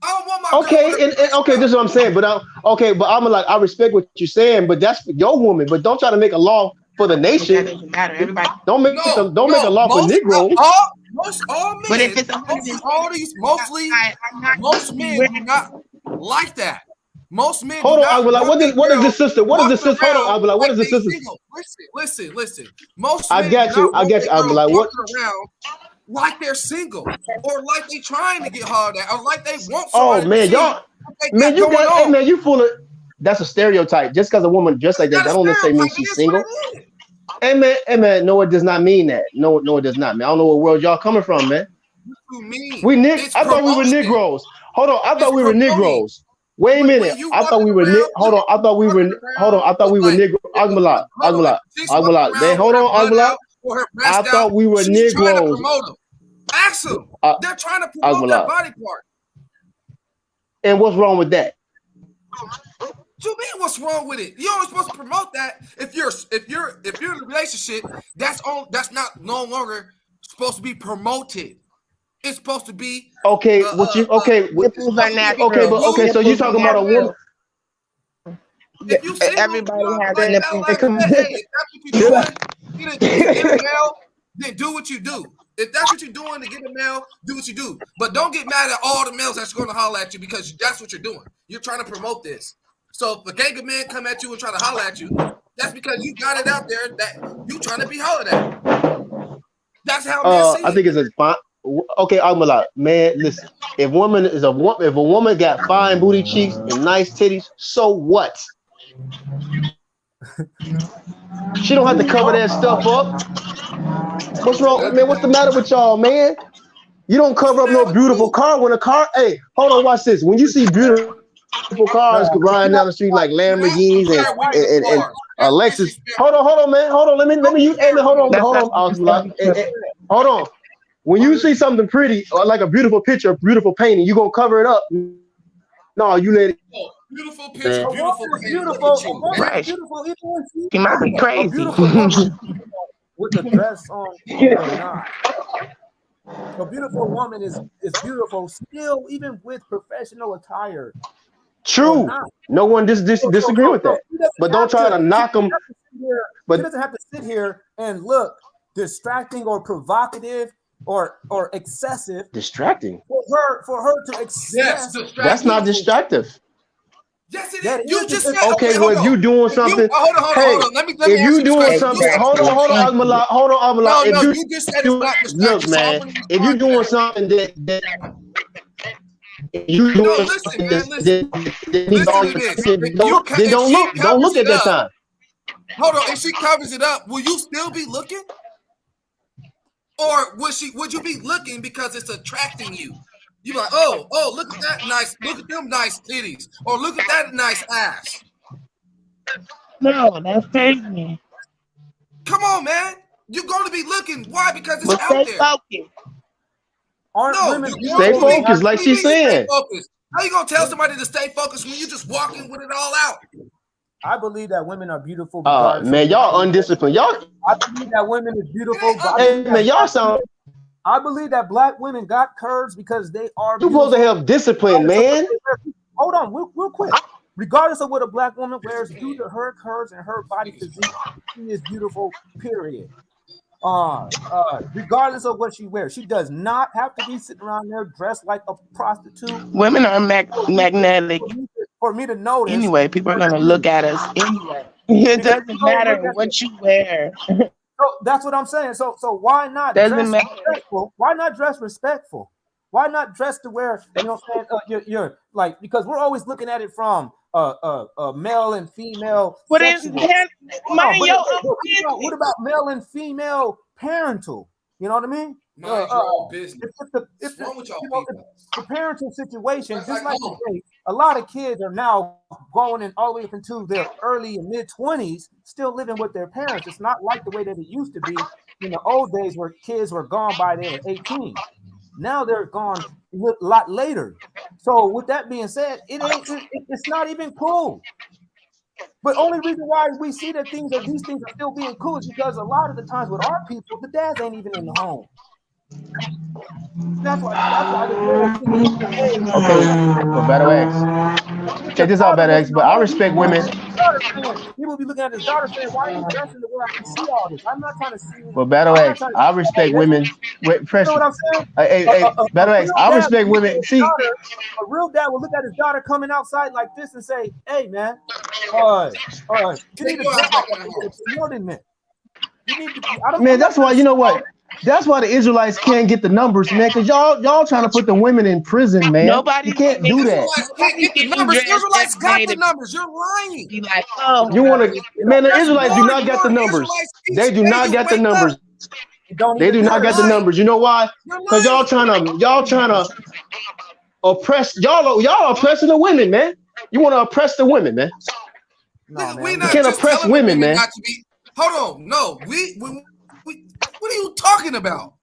I don't want my girl. Okay, this is what I'm saying. But I'm like, I respect what you're saying, but that's for your woman. But don't try to make a law for the nation. That doesn't matter. Everybody. Don't make a law for Negroes. All men, but if it's most men do not like that. Most men. Hold on, I will like. What is the sister? What is the sister? Hold on, I will like. What is the sister? Listen. Most. I got you. I will like. What? Around like they're single, or like they trying to get hard at, or like they want. Oh man, y'all, man, you got. Hey man, you full of. That's a stereotype. Just because a woman dressed like that don't necessarily mean she's single. Hey man, no, it does not mean that. No, it does not, man. I don't know what world y'all coming from, man. I thought we were Negroes. Hold on, I thought we were Negroes. Wait a minute. I thought we were Hold on, I thought we were Negro. Agmalot. Man, hold on, Agmalot. or her breast I thought we were she's trying to Negroes. promote them. Ask them. They're trying to promote that body part. And what's wrong with that? What you mean? What's wrong with it? You're only supposed to promote that if you're in a relationship. That's not no longer supposed to be promoted. It's supposed to be okay. So you talking about a woman? If you single, everybody has like, nipples. hey, if that's what you're doing, get a male, then do what you do. If that's what you're doing to get a male, do what you do. But don't get mad at all the males that's going to holler at you because that's what you're doing. You're trying to promote this. So if a gang of men come at you and try to holler at you, that's because you got it out there that you trying to be hollered at. That's how men see it. I think it's a fine. Okay, Agmala, man, listen. If a woman got fine booty cheeks and nice titties, so what? She don't have to cover that stuff up. What's wrong, man? What's the matter with y'all, man? You don't cover up no beautiful car when a car. Hey, hold on, watch this. When you see beautiful cars riding down the street like Lamborghinis and Lexus. Hold on, man. Hold on. Let me use. Hold on. When you see something pretty or like a beautiful picture, a beautiful painting, you gonna cover it up. No, you let it. Beautiful picture, beautiful painting. Beautiful. Right. She might be crazy. With the dress on or not. A beautiful woman is beautiful still, even with professional attire. True. No one disagree with that. But don't try to knock them. But she doesn't have to sit here and look distracting or provocative or excessive. Distracting. For her to excess. That's not distractive. Yes, it is. You just said okay. Well, if you doing something, hold on. Let me if you doing something, hold on, Agmala. No, you just said it's not distractive. Look, man, if you doing something that you doing something then don't look at that time. Hold on. If she covers it up, will you still be looking? Or would you be looking because it's attracting you? You like, oh, look at that nice, look at them nice titties, or look at that nice ass. No, that's crazy. Come on, man. You're going to be looking. Why? Because it's out there. Stay focused, like she's saying. How you gonna tell somebody to stay focused when you just walking with it all out? I believe that women are beautiful. Man, y'all undisciplined. I believe that women is beautiful. Hey, man, y'all sound. I believe that black women got curves because they are. You're supposed to have discipline, man. Hold on, real quick. Regardless of what a black woman wears, due to her curves and her body physique, she is beautiful. Period. Regardless of what she wears, she does not have to be sitting around there dressed like a prostitute. Women are magnetic. For me to notice. Anyway, people are gonna look at us anyway. It doesn't matter what you wear. So that's what I'm saying. So why not dress respectful? Why not dress respectful? Why not dress to where you're like, because we're always looking at it from male and female. What about male and female parental? You know what I mean? The parental situation, just like today, a lot of kids are now going in all the way up into their early and mid-20s, still living with their parents. It's not like the way that it used to be in the old days where kids were gone by their 18. Now they're gone a lot later. So with that being said, it's not even cool. But only reason why we see that these things are still being cool is because a lot of the times with our people, the dads ain't even in the home. That's why Well, Better X. Check this out, Better X. But I respect women. People be looking at his daughter saying, "Why are you dressing the way I can see all this?" I'm not trying to see. Well, Better X. I respect women. Wait, pressure. You know what I'm saying? Hey, Better X. I respect women. See, a real dad will look at his daughter coming outside like this and say, "Hey, man, you need to dress like more than that. You need to." Man, that's why, you know what? That's why the Israelites can't get the numbers, man, because y'all trying to put the women in prison, man. You can't do that. Israelites got the numbers. You're lying. You want to, man? The Israelites do not get the numbers. They do not get the numbers. They do not get the numbers. You know why? Because y'all trying to oppress. Y'all oppressing the women, man. You want to oppress the women, man. No, we you can't oppress women, man. Hold on, no, What are you talking about?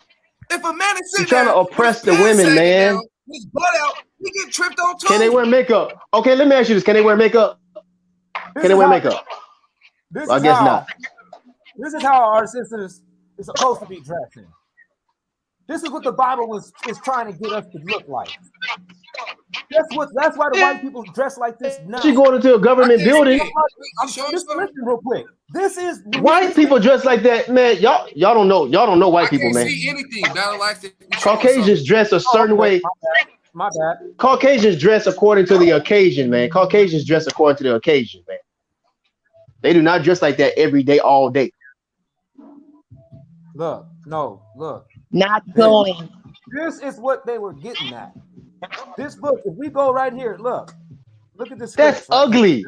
If a man is He's sitting trying there to with oppress his the pants women, sagging man. down, his butt out, he get tripped on too. Can they wear makeup? Okay, let me ask you this: can they wear makeup? Can they wear makeup? This I is guess how. not. This is how our sisters is supposed to be dressing. This is what the Bible is trying to get us to look like. That's why the white people dress like this now. She going into a government building. Just listen real quick. This is White people dress like that, man. Y'all don't know. Y'all don't know white people, man. I can't see anything. Battle likes it. Caucasians dress a certain way. My bad. Caucasians dress according to the occasion, man. Caucasians dress according to the occasion, man. They do not dress like that every day, all day. Look. Not going. This is what they were getting at. This book, if we go right here, look at this. That's ugly.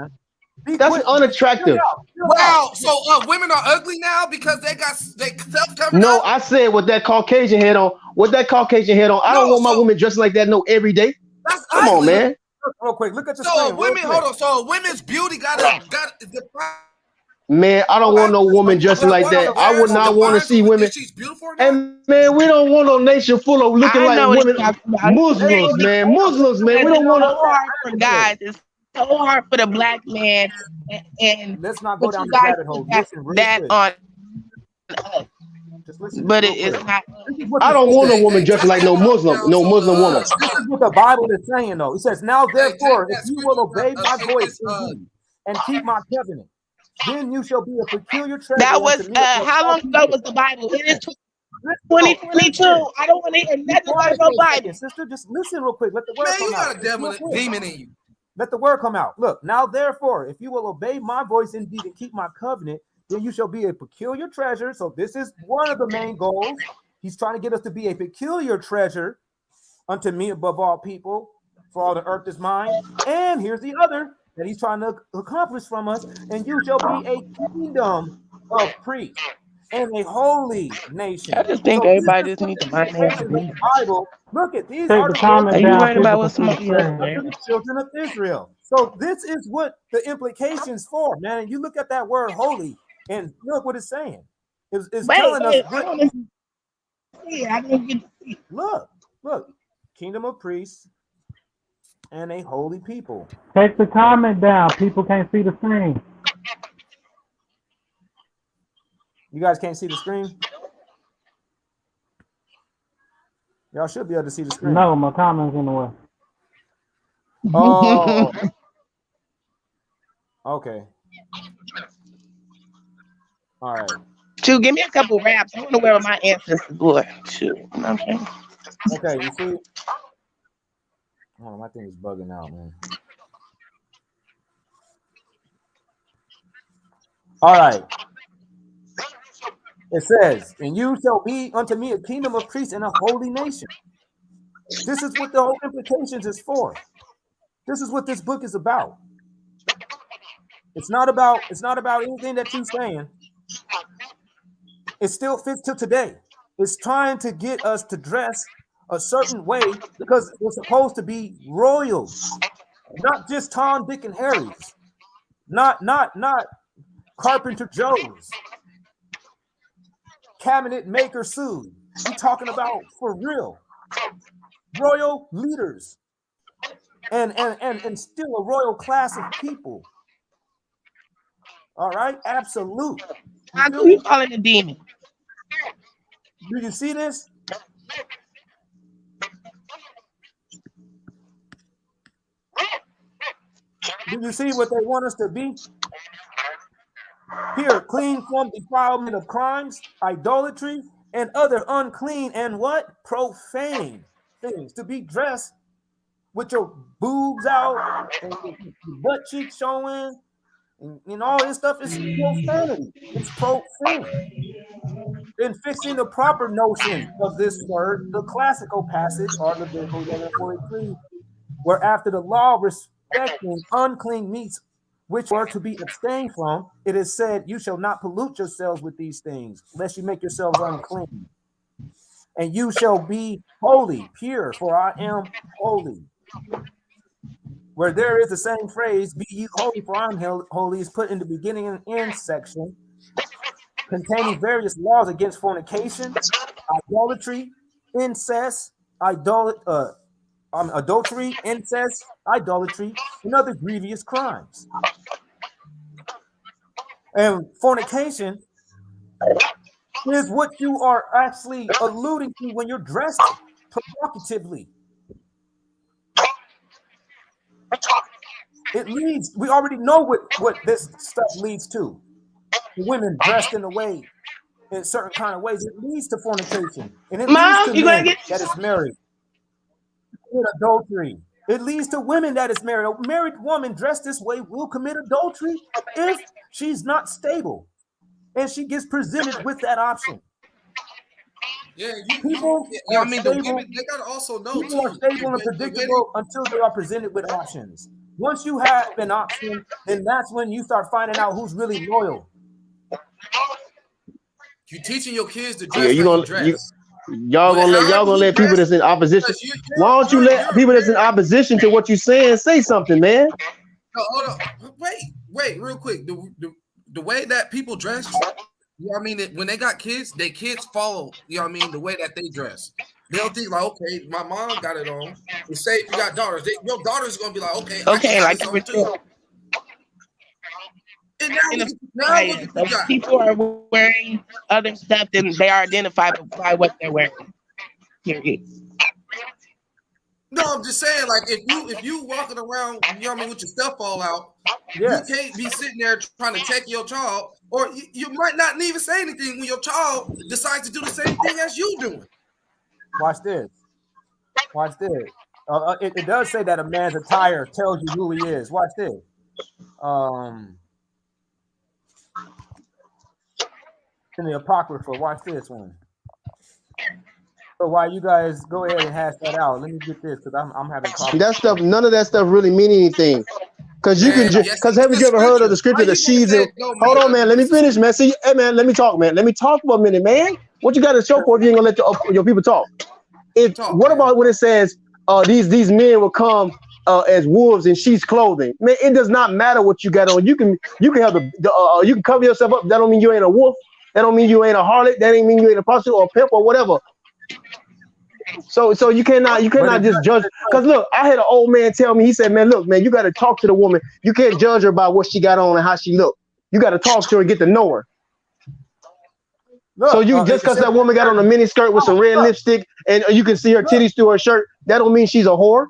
That's unattractive. Wow. So women are ugly now because they self-covered No, up? I said with that Caucasian head on. I don't want my woman dressing like that every day. That's Come on, man. Real quick, look at the So screen. women, hold on. So a women's beauty got Man, I don't want no woman dressing like that. I would not want to see women. And man, we don't want no nation full of looking like women. Muslims, man. We don't want to. It's so hard for guys. It's so hard for the black man. And let's not go down the rabbit hole. That on but it is not. I don't want a woman dressed like no Muslim woman. This is what the Bible is saying, though. It says, "Now therefore, if you will obey my voice indeed and keep my covenant, then you shall be a peculiar treasure." That was how long ago was the Bible? It is 2022. I don't want to hear nothing about no Bible. Sister, just listen real quick. Let the word come out. You got a demon in you. Let the word come out. Look, now therefore, if you will obey my voice indeed and keep my covenant, then you shall be a peculiar treasure. So this is one of the main goals. He's trying to get us to be a peculiar treasure unto me above all people, for all the earth is mine. And here's the other that he's trying to accomplish from us. And you shall be a kingdom of priests and a holy nation. I just think everybody just needs to mind their Bible. Look at these. Are you right about what somebody else the children of Israel. So this is what the implications for, man. And you look at that word holy, and look what it's saying. It's telling us. I didn't get to see. Look, kingdom of priests and a holy people. Take the comment down. People can't see the screen. You guys can't see the screen? Y'all should be able to see the screen. No, my comment's in the way. Oh. Okay. All right. Shoot, give me a couple raps. I want to wear what my ancestors wore. Shoot. You know what I'm saying? Okay, you see? Hold on, my thing is bugging out, man. All right. It says, and you shall be unto me a kingdom of priests and a holy nation. This is what the whole implications is for. This is what this book is about. It's not about anything that you're saying. It still fits to today. It's trying to get us to dress a certain way because we're supposed to be royal, not just Tom, Dick, and Harry's, not Carpenter Joe's, cabinet maker Sue. We're talking about for real royal leaders and still a royal class of people. All right, absolute. How do you call it a demon? Do you see this? Do you see what they want us to be? Here, clean from defilement of crimes, idolatry, and other unclean and what? Profane things. To be dressed with your boobs out and your butt cheeks showing and all this stuff is profanity. It's profane. In fixing the proper notion of this word, the classical passage, or Leviticus 11:43, where after the law respecting unclean meats, which are to be abstained from, it is said, you shall not pollute yourselves with these things, lest you make yourselves unclean. And you shall be holy, pure, for I am holy. Where there is the same phrase, be ye holy, for I am holy, is put in the beginning and end section. containing various laws against fornication, idolatry, incest, adultery, incest, idolatry, and other grievous crimes. And fornication is what you are actually alluding to when you're dressed provocatively. It leads, we already know what this stuff leads to. Women dressed in a way, in certain kind of ways, it leads to fornication. And it leads to men that is married. Adultery. It leads to women that is married. A married woman dressed this way will commit adultery if she's not stable. And she gets presented with that option. Yeah, people I are mean, stable, the women, they gotta also know people too. are stable and predictable until they are presented with options. Once you have an option, then that's when you start finding out who's really loyal. You're teaching your kids to dress Yeah, y'all gonna let people that's in opposition. Why don't you let people that's in opposition to what you're saying say something, man? No, hold on. Wait, real quick. The way that people dress, you know what I mean? When they got kids, their kids follow, you know what I mean, the way that they dress. They'll think like, okay, my mom got it on. And say if you got daughters, your daughters are gonna be like, okay, like you were too. So people are wearing other stuff than they are identified by what they're wearing. Period. No, I'm just saying, like, if you walking around, you know what I mean, with your stuff all out, yes. You can't be sitting there trying to check your child, or you might not even say anything when your child decides to do the same thing as you doing. Watch this. Watch this. It does say that a man's attire tells you who he is. Watch this. In the Apocrypha, watch this one. So while you guys go ahead and hash that out, let me get this because I'm having problems. That stuff, none of that stuff really mean anything. Because you can just, because haven't you ever heard of the scripture that she's in? Hold on, man. Let me finish, man. See, hey, man, let me talk, man. Let me talk for a minute, man. What you got to show for if you ain't gonna let your people talk? What about when it says these men will come as wolves in sheep's clothing? Man, it does not matter what you got on. You can have you can cover yourself up. That don't mean you ain't a wolf. That don't mean you ain't a harlot. That ain't mean you ain't a prostitute or a pimp or whatever. So you cannot just judge. Because look, I had an old man tell me, he said, man, look, man, you got to talk to the woman. You can't judge her by what she got on and how she look. You got to talk to her and get to know her. Look, so you just because that woman got on a mini skirt with some red lipstick and you can see her titties through her shirt, that don't mean she's a whore.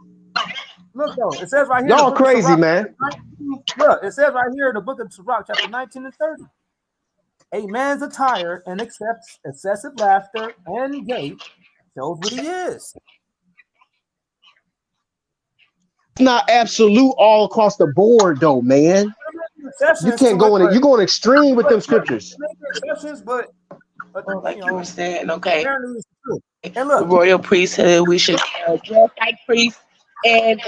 Look though, it says right here. Y'all crazy, man. Look, it says right here in the book of Sirach, chapter 19 and 30. A man's attire and accepts excessive laughter and gait shows what he is. It's not absolute all across the board, though, man. You can't go in it. You're going extreme with them scriptures. Exceptions, but like you were saying, okay. And look, the royal priesthood, we should dress like priests and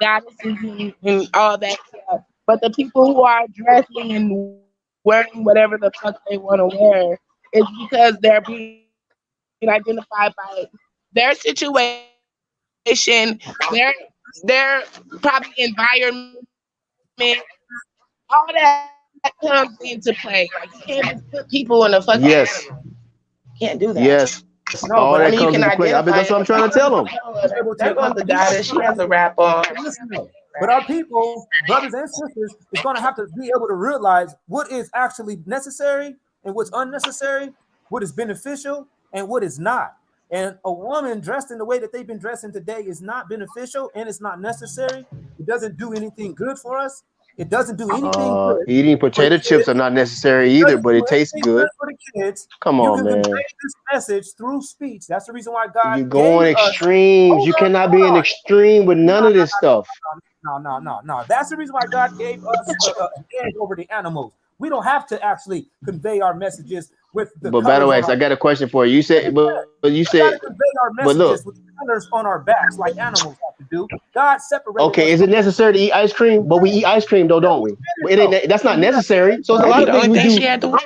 goddesses and all that stuff. But the people who are dressing and wearing whatever the fuck they want to wear is because they're being identified by their situation, their probably environment, all that comes into play. Like you can't just put people in a fucking can't do that. Yes. No, all that you comes can into play. That's what I'm trying to tell them. There goes the goddess. She has a wrap on. But our people, brothers and sisters, is going to have to be able to realize what is actually necessary and what's unnecessary, what is beneficial and what is not. And a woman dressed in the way that they've been dressing today is not beneficial and it's not necessary. It doesn't do anything good for us. It doesn't do anything good. Eating potato chips are not necessary either, but it tastes good. For the kids. Come on, man. You can convey this message through speech. That's the reason why God. You're going extremes. You cannot be an extreme with none of this stuff. No. That's the reason why God gave us an edge over the animals. We don't have to actually convey our messages with the. But by the way, I got a question for you. You said, but you said, but look, with colors on our backs like animals have to do. God separated. Okay, is it necessary to eat ice cream? But we eat ice cream though, don't we? But it ain't. That's not necessary. So it's a lot of things we do.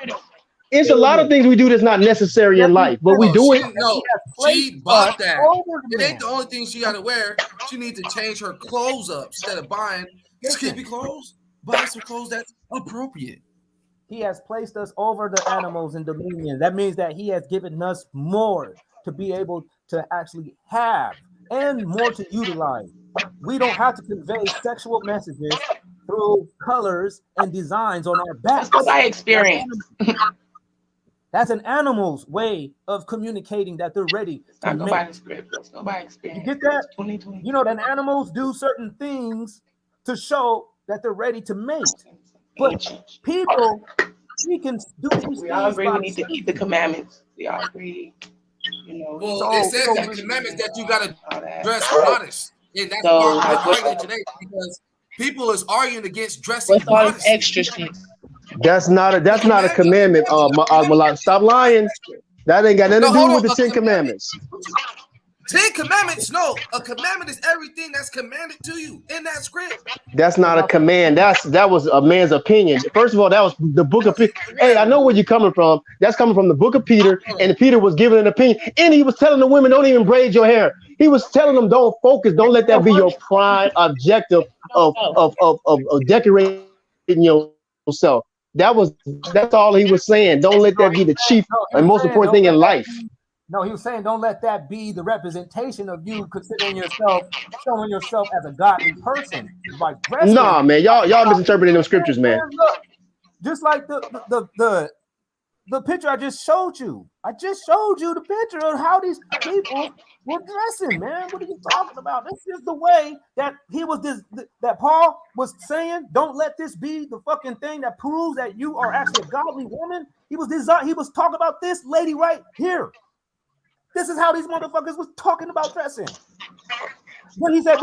It's a lot of things we do that's not necessary in life, but we do it. No, she bought that. It ain't the only thing she got to wear. She needs to change her clothes up instead of buying skimpy clothes. Buy some clothes that's appropriate. He has placed us over the animals in dominion. That means that he has given us more to be able to actually have and more to utilize. We don't have to convey sexual messages through colors and designs on our backs. Let's go by experience. That's an animal's way of communicating that they're ready to Not go mate. by the script. Let's go by experience. You get that? 2020. You know that animals do certain things to show that they're ready to mate. But people, we can do these We all things agree by we need to keep the commandments. We all agree, you know. Well, it says in the commandments that you gotta dress modest, and that's So, why like, we're fighting today, because people is arguing against dressing what's all this modestly. extra shit? That's not a commandment. Malak, stop lying. That ain't got nothing to do with the 10 commandments. 10 commandments, no. A commandment is everything that's commanded to you in that script. That's not a command. That was a man's opinion. First of all, that was the book of Peter. Hey, I know where you're coming from. That's coming from the book of Peter, and Peter was giving an opinion, and he was telling the women, don't even braid your hair. He was telling them, don't focus, don't let that be your prime objective of decorating yourself. That's all he was saying. Don't let that be the chief and most important thing in life. No, he was saying don't let that be the representation of you considering yourself, showing yourself as a godly person. Like nah, man, y'all misinterpreting those scriptures, man. Look, just like the picture I just showed you. I just showed you the picture of how these people were dressing, man. What are you talking about? This is the way that that Paul was saying, don't let this be the fucking thing that proves that you are actually a godly woman. He was talking about this lady right here. This is how these motherfuckers was talking about dressing. What he said,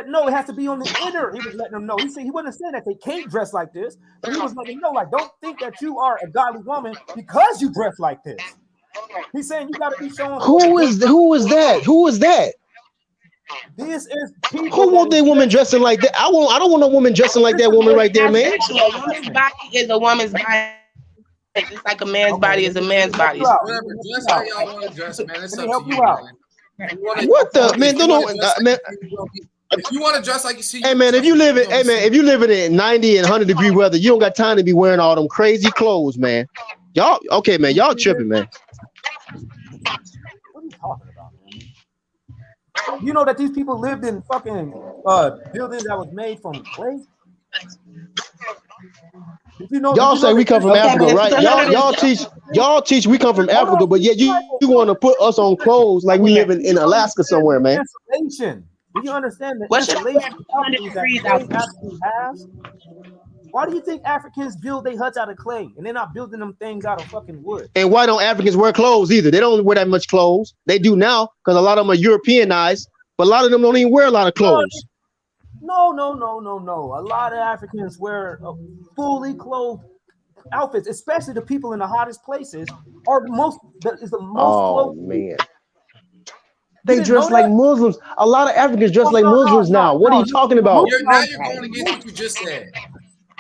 no, it has to be on the inner. He was letting them know. He said he wasn't saying that they can't dress like this, but he was letting them know, like, don't think that you are a godly woman because you dress like this. He's saying you gotta be showing. Who is that? This is people. Who want their woman dressing like that? I don't want a woman dressing like that woman right there, man. A woman's body is a woman's body. Just like a man's body is a man's body. Whatever, dress how y'all want to dress, man. It's up to you, man. What the man? Man. If you want to dress like you see, hey man, if you live in 90 and 100-degree weather, you don't got time to be wearing all them crazy clothes, man. Y'all okay, man? Y'all tripping, man. What are you talking about, man? You know that these people lived in fucking buildings that was made from clay. Y'all say we come from Africa, right? Y'all teach we come from Africa, but yet you want to put us on clothes like we live in Alaska somewhere, man. Insulation. Do you understand the insulation that has? Why do you think Africans build their huts out of clay and they're not building them things out of fucking wood? And why don't Africans wear clothes either? They don't wear that much clothes. They do now because a lot of them are Europeanized, but a lot of them don't even wear a lot of clothes. No. A lot of Africans wear fully clothed outfits, especially the people in the hottest places are the most. Oh man, they dress like Muslims. A lot of Africans dress like Muslims now. What are you talking about? Now you're going against what you just said.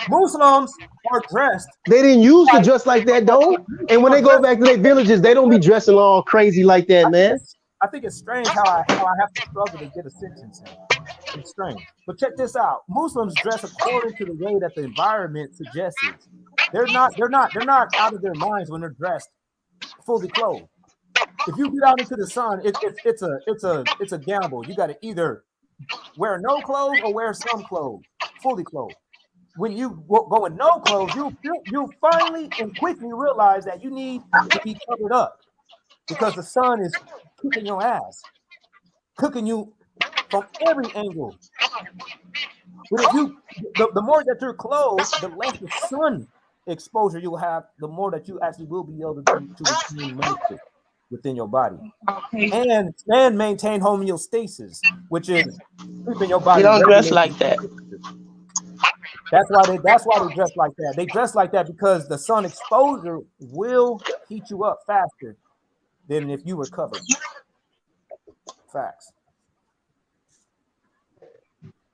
Muslims are dressed. They didn't used to dress like that though, and when they go back to their villages, they don't be dressing all crazy like that, man. I think it's strange how I have to struggle to get a sentence in. It's strange. But check this out. Muslims dress according to the way that the environment suggests it. They're not out of their minds when they're dressed fully clothed. If you get out into the sun, it's a gamble. You got to either wear no clothes or wear some clothes, fully clothed. When you go in no clothes, you finally and quickly realize that you need to be covered up because the sun is kicking your ass, cooking you from every angle. But if the more that you're clothed, the less the sun exposure you'll have, the more that you actually will be able to retain moisture within your body and maintain homeostasis, which is keeping your body. You don't dress like that. That's why they dress like that. They dress like that because the sun exposure will heat you up faster than if you were covered. Facts.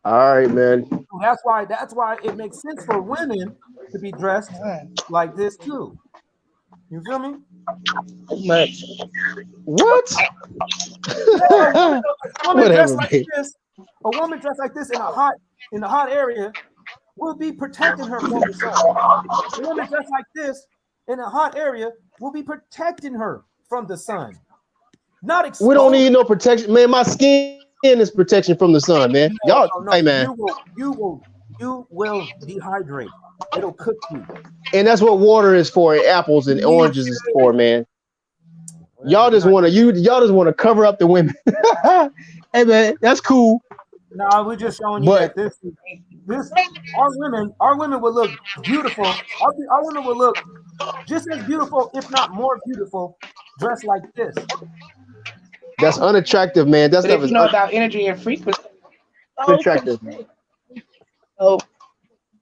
All right, man. That's why it makes sense for women to be dressed like this too. You feel me? What? A woman dressed like this in a hot area will be protecting her from the sun. A woman dressed like this in a hot area will be protecting her from the sun. Not exposed. We don't need no protection, man. My skin is protection from the sun, man. Y'all, hey man. You will dehydrate. It'll cook you. And that's what water is for. Apples and oranges is for, man. Y'all just want to cover up the women. Hey man, that's cool. No, we're just showing you that this our women will look beautiful. Our women will look just as beautiful, if not more beautiful, dressed like this. That's unattractive, man. That's if you know about energy and frequency. Unattractive. Oh,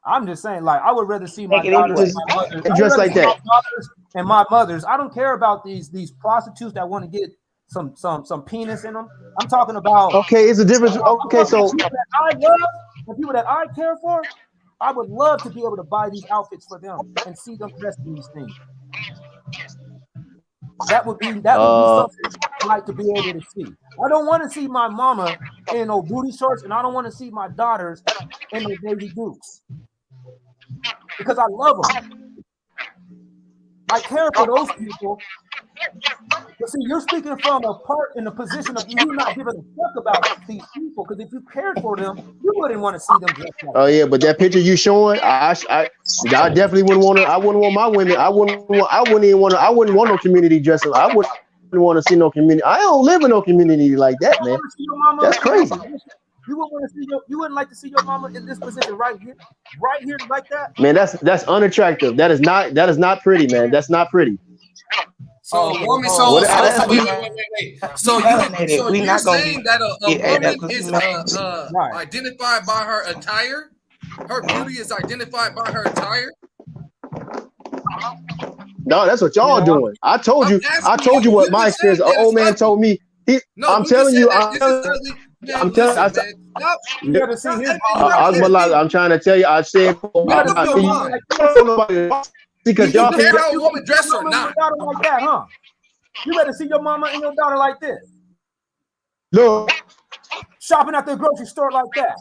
I'm just saying, like, I would rather see my daughters dressed like that. And my mothers. I don't care about these prostitutes that want to get some penis in them. I'm talking about. Okay, it's a difference. Okay, so the people that I care for, I would love to be able to buy these outfits for them and see them dressed in these things. That would be something I'd like to be able to see. I don't want to see my mama in no booty shorts, and I don't want to see my daughters in their baby dukes because I love them. I care for those people. But see, you're speaking from a part in the position of you not giving a fuck about these people. Because if you cared for them, you wouldn't want to see them dressed like oh yeah, but that picture you showing, I definitely wouldn't want to. I wouldn't want my women. I wouldn't want no community dressing. I wouldn't want to see no community. I don't live in no community like that, man. That's crazy. You wouldn't want to see you wouldn't like to see your mama in this position right here like that. Man, that's unattractive. That is not pretty, man. That's not pretty. So woman, so you're saying that a woman is identified by her attire? Her beauty is identified by her attire? No, that's what y'all doing. I told you what my experience. An old man told me. I'm telling you. I'm trying to tell you. I said because y'all care how a woman dress or not. Like that, huh? You better see your mama and your daughter like this. Look, shopping at the grocery store like that.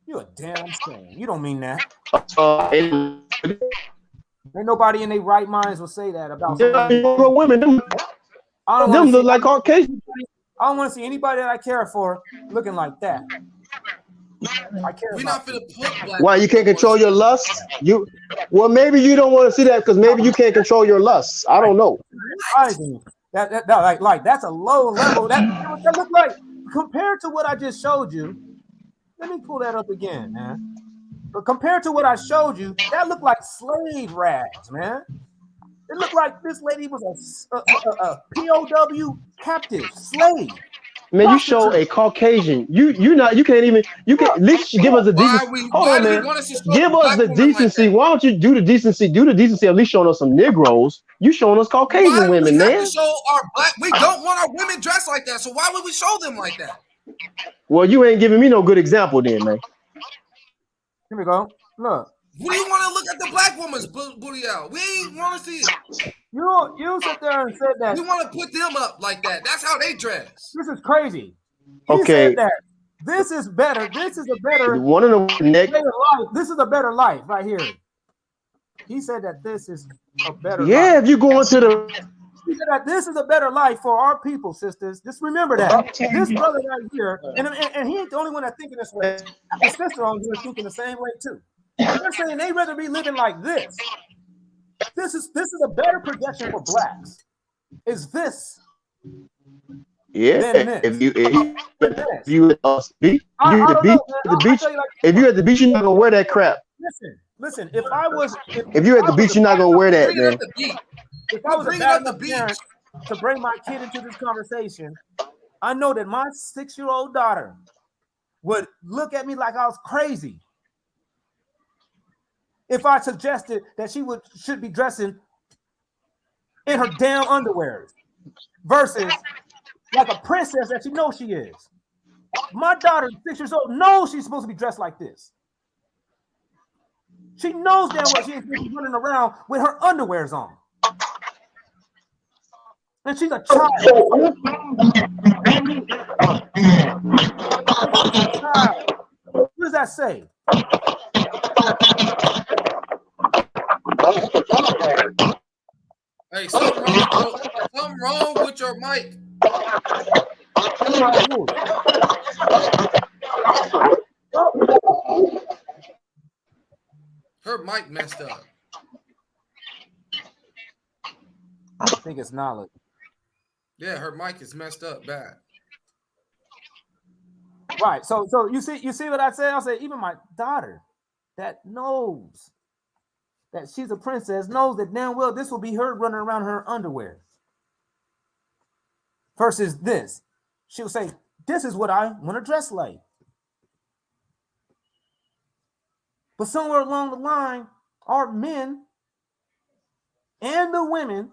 You a damn shame. You don't mean that. Ain't nobody in their right minds will say that about women. Them look like Caucasian. I don't want to see anybody that I care for looking like that. I care. We're not gonna put why you can't control your lust? Well, maybe you don't want to see that because maybe you can't control your lusts. I don't know. Like that's a low level. That look like compared to what I just showed you. Let me pull that up again, man. But compared to what I showed you, that looked like slave rags, man. It looked like this lady was a POW captive slave. Man, you show a Caucasian. You can at least give us a decency. Hold on, man. Give us the decency. Why don't you do the decency? Do the decency. At least showing us some Negroes. You showing us Caucasian women, man. Show our black. We don't want our women dressed like that. So why would we show them like that? Well, you ain't giving me no good example, then, man. Here we go. Look. We want to look at the black woman's booty out. We ain't want to see it. You sit there and said that. We want to put them up like that. That's how they dress. This is crazy. He said that this is better. This is a better life. This is a better life right here. He said that this is a better life. If you go into the. He said that this is a better life for our people, sisters. Just remember that. This brother right here, and he ain't the only one that's thinking this way. His sister on here thinking the same way too. They're saying they'd rather be living like this. This is a better projection for blacks. Is this? Yeah. If you at the beach, you're not gonna wear that crap. Listen. If you're at the beach, you're not gonna wear that, man. If I was a bad enough parent to bring my kid into this conversation, I know that my 6-year-old daughter would look at me like I was crazy if I suggested that she should be dressing in her damn underwears versus like a princess that she knows she is. My daughter, 6 years old, knows she's supposed to be dressed like this. She knows damn well she ain't supposed to be running around with her underwears on. And she's a child. What is that say? Hey, something wrong with your mic. Her mic messed up. I think it's knowledge. Yeah, her mic is messed up bad. Right. So you see what I said? I said even my daughter that knows that she's a princess knows that damn well this will be her running around in her underwear. Versus this. She'll say, this is what I want to dress like. But somewhere along the line, our men and the women.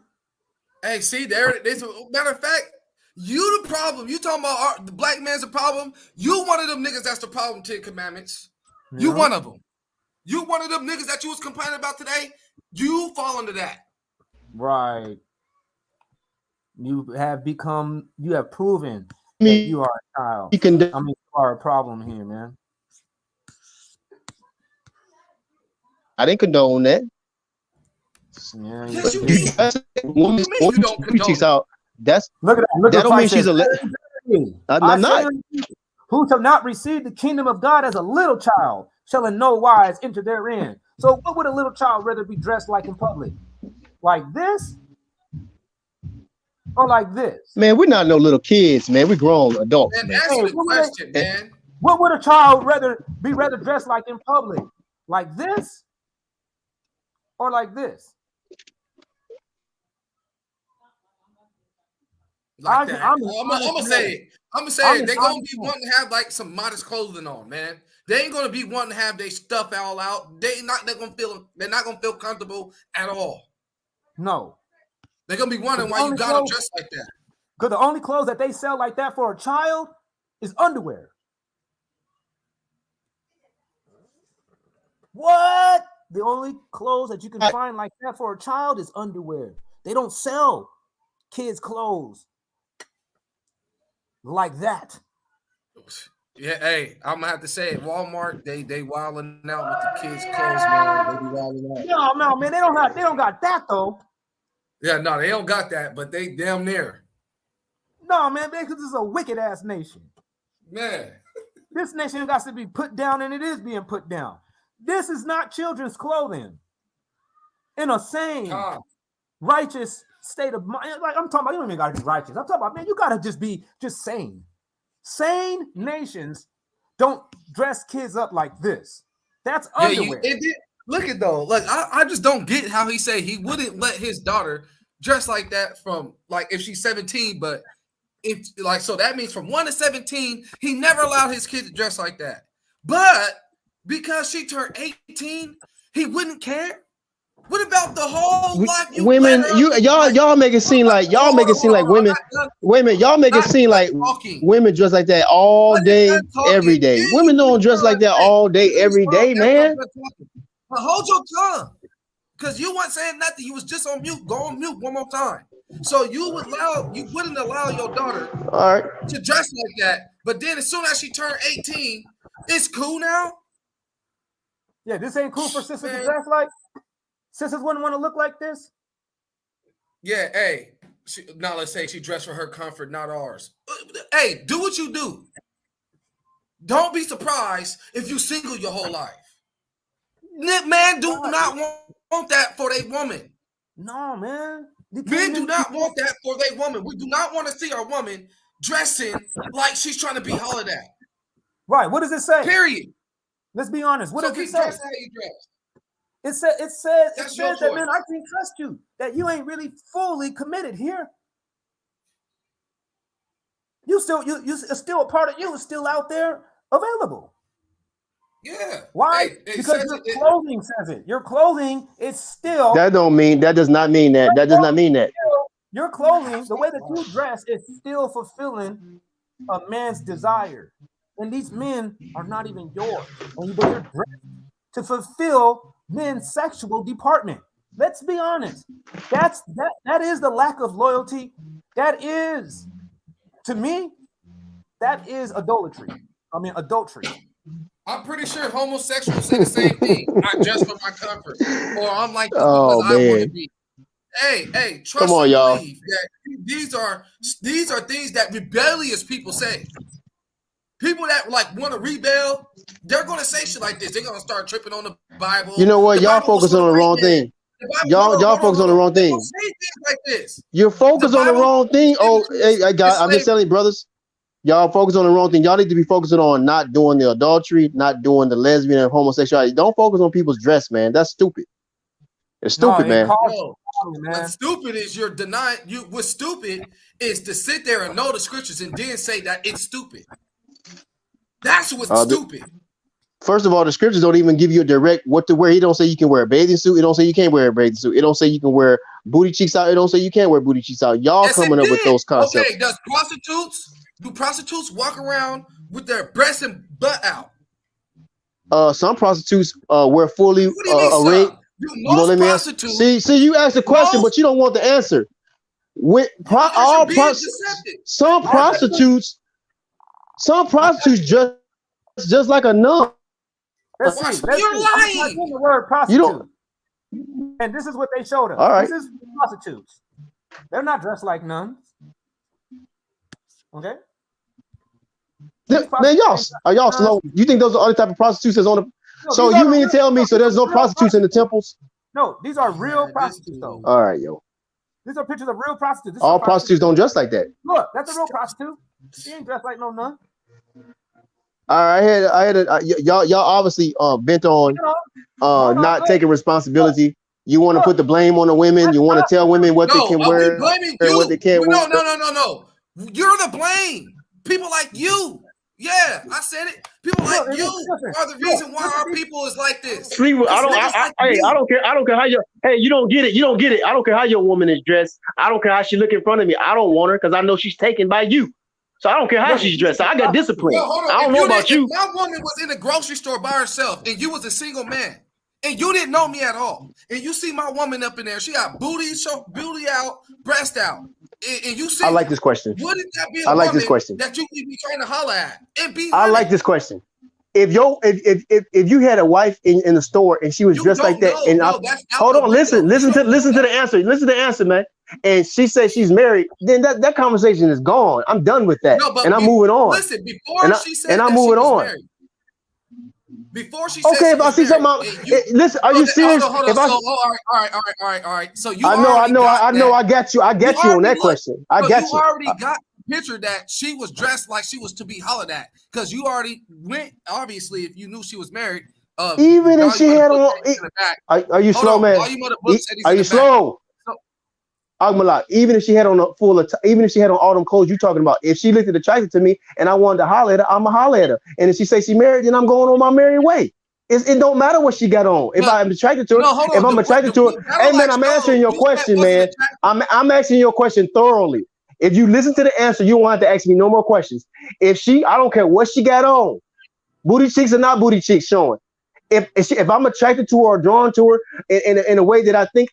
Hey, see, there's a matter of fact, you the problem. You talking about the black man's the problem. You one of them niggas that's the problem, 10 Commandments. Yeah. You one of them. You one of them niggas that you was complaining about today. You fall into that. Right. You have proven that you are a child. You are a problem here, man. I didn't condone that. Yeah, yes, you don't preaches out. That's look at that. That don't mean she's a. I'm not. Who shall not receive the kingdom of God as a little child shall in no wise enter therein. So, what would a little child rather be dressed like in public? Like this, or like this? Man, we're not no little kids, man. We're grown adults. Man, answer the question, man. What would a child rather dressed like in public? Like this, or like this? Like that. I'm gonna say it. They're gonna be wanting to have like some modest clothing on, man. They ain't gonna be wanting to have their stuff all out. They're not gonna feel comfortable at all. No. They're gonna be wondering why you got them dressed like that. Because the only clothes that they sell like that for a child is underwear. What? The only clothes that you can find like that for a child is underwear. They don't sell kids' clothes like that. Yeah, hey, I'm gonna have to say it. Walmart, they wilding out with the kids' clothes, man. They be wilding out. No, man, they don't got that though. Yeah, no, they don't got that, but they damn near. No, man, because this is a wicked ass nation. Man, this nation got to be put down, and it is being put down. This is not children's clothing. In a sane, righteous state of mind, like I'm talking about, you don't even gotta be righteous. I'm talking about, man, you gotta just be sane. Sane nations don't dress kids up like this. That's underwear. Look at though. Like I just don't get how he say he wouldn't let his daughter dress like that from like if she's 17, but if like so that means from 1 to 17, he never allowed his kid to dress like that. But because she turned 18, he wouldn't care. What about the whole life? Women, y'all make it seem like women. Wait a minute, y'all make it seem like women dress like that all day, every day. Women don't dress like that all day, every day, man. But hold your tongue, because you weren't saying nothing. You was just on mute. Go on mute one more time. So you wouldn't allow your daughter to dress like that. But then as soon as she turned 18, it's cool now. Yeah, this ain't cool for sisters to dress like. Sisters wouldn't want to look like this. Yeah, hey. Now let's say she dressed for her comfort, not ours. Hey, do what you do. Don't be surprised if you single your whole life. Man, do not want that for a woman. No, man. Men do not want that for a woman. We do not want to see our woman dressing like she's trying to be hollered at. Right. What does it say? Period. Let's be honest. What does it say? How you dress. It says that, man, I can't trust you. That you ain't really fully committed here. You still a part of you is still out there available. Yeah. Why? Because your clothing says it. Your clothing is still. That does not mean that. That does not mean that. Your clothing, the way that you dress, is still fulfilling a man's desire. And these men are not even yours. But you're dressed to fulfill men's sexual department. Let's be honest. That is the lack of loyalty. That is, to me, that is adultery. I'm pretty sure homosexuals say the same thing. I dress for my comfort, or I'm like this Oh because I want to man, be. Hey, come trust on, and y'all. believe that these are things that rebellious people say. People that like want to rebel, they're going to say shit like this. They're going to start tripping on the Bible. You know what? The Y'all Bible was focus for the on the white wrong man. thing. The Bible, Y'all focus on the wrong They thing. don't say things like this. You're focused on the Bible wrong thing. Oh, hey, I'm just slavery. telling you, brothers. Y'all focus on the wrong thing. Y'all need to be focusing on not doing the adultery, not doing the lesbian and homosexuality. Don't focus on people's dress, man. That's stupid. It's stupid, man. No, what's stupid is you're denying. What's stupid is to sit there and know the scriptures and then say that it's stupid. That's what's stupid. First of all, the scriptures don't even give you a direct what to wear. He don't say you can wear a bathing suit. It don't say you can't wear a bathing suit. It don't say you can wear booty cheeks out. It don't say you can't wear booty cheeks out. Y'all coming up with those concepts. Okay, do prostitutes walk around with their breasts and butt out? Some prostitutes wear fully arrayed. You gonna let me answer? See, you asked the question, but you don't want the answer. Some prostitutes just like a nun. Let's see. You're lying. The word prostitute. You don't. And this is what they showed us. All right. This is prostitutes. They're not dressed like nuns. Okay. Man, y'all slow. You think those are other type of prostitutes that's on the? No, so you mean to tell me so there's no prostitutes in the temples? No, these are real prostitutes, though. All right, yo. These are pictures of real prostitutes. All prostitutes don't dress like that. Look, that's a real prostitute. She ain't dressed like no nun. All right, y'all obviously bent on not taking responsibility. You want to put the blame on the women. You want to tell women what they can wear and what they can't wear. No. You're the blame. People like you. Yeah, I said it. People like you are the reason why our people is like this. I don't care how you. Hey, you don't get it. I don't care how your woman is dressed. I don't care how she look in front of me. I don't want her because I know she's taken by you. So I don't care how she's dressed. I got discipline. I don't know about you. If my woman was in the grocery store by herself and you was a single man and you didn't know me at all, and you see my woman up in there, she got booty out, breast out, and you see. I like this question. Wouldn't that be I like this question. that you be trying to holler at? I like this question. If you had a wife in the store and she was dressed like that, hold on, listen to the answer. Listen to the answer, man. And she says she's married, then that conversation is gone. I'm done with that, and I'm moving on. Listen, before she said I'm moving on. Married, before she said okay, if I see something, listen. Are you serious? Hold on. All right. So you I know. I got you on that question. I got you. You already got picture that she was dressed like she was to be hollered at because you already went. Obviously, if you knew she was married, even if she had on, are you slow, man? Are you slow? Agmalak, even if she had on even if she had on all them clothes you talking about, if she looked attractive to me and I wanted to holler at her, I'ma holler at her. And if she say she married, then I'm going on my merry way. It don't matter what she got on. If I'm attracted to her, if I'm attracted to her, hey man, I'm answering your question, man. I'm asking your question thoroughly. If you listen to the answer, you won't have to ask me no more questions. I don't care what she got on, booty cheeks or not booty cheeks showing. If I'm attracted to her or drawn to her in a way that I think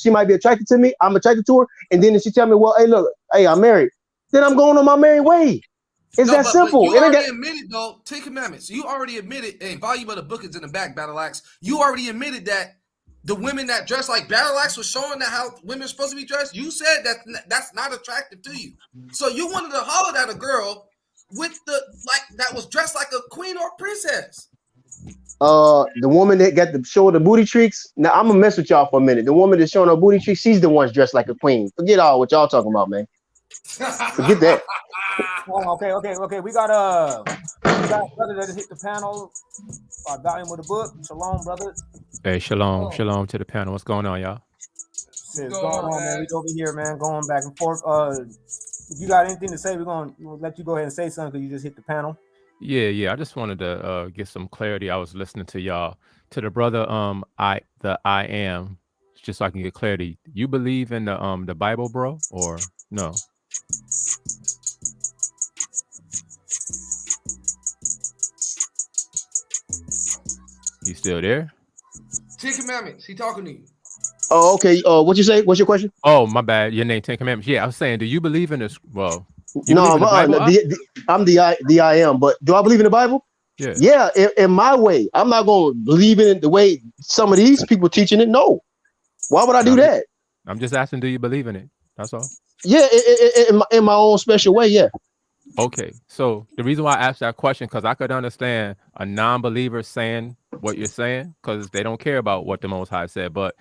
she might be attracted to me, I'm attracted to her, and then if she tell me, well, hey, I'm married, then I'm going on my merry way. It's that simple. You already admitted though, 10 Commandments. You already admitted, and volume of the book is in the back, Battle Axe. You already admitted that the women that dress like Battle Axe was showing that how women are supposed to be dressed. You said that's not attractive to you. So you wanted to holler at a girl with that was dressed like a queen or a princess. The woman that got the show the booty cheeks. Now I'm gonna mess with y'all for a minute. The woman that's showing her booty cheeks, she's the one dressed like a queen. Forget all what y'all talking about, man. Forget that. Okay. We got a brother that just hit the panel. Volume of the book. Shalom, brother. Hey, shalom to the panel. What's going on, y'all? Shit's going on, man. We over here, man, going back and forth. If you got anything to say, we'll let you go ahead and say something because you just hit the panel. Yeah. I just wanted to get some clarity. I was listening to y'all. To the brother, I am, just so I can get clarity. You believe in the Bible, bro, or no? You still there? 10 Commandments. He talking to you. Oh, okay. What you say? What's your question? Oh, my bad. Your name 10 Commandments. Yeah, I was saying, do you believe in this? Well, no, I'm the I am. But do I believe in the Bible? Yeah, in my way. I'm not going to believe in it the way some of these people teaching it. No. Why would I do that? I'm just asking, do you believe in it? That's all. Yeah, in my own special way, yeah. Okay, so the reason why I asked that question, because I could understand a non-believer saying what you're saying, because they don't care about what the Most High said. But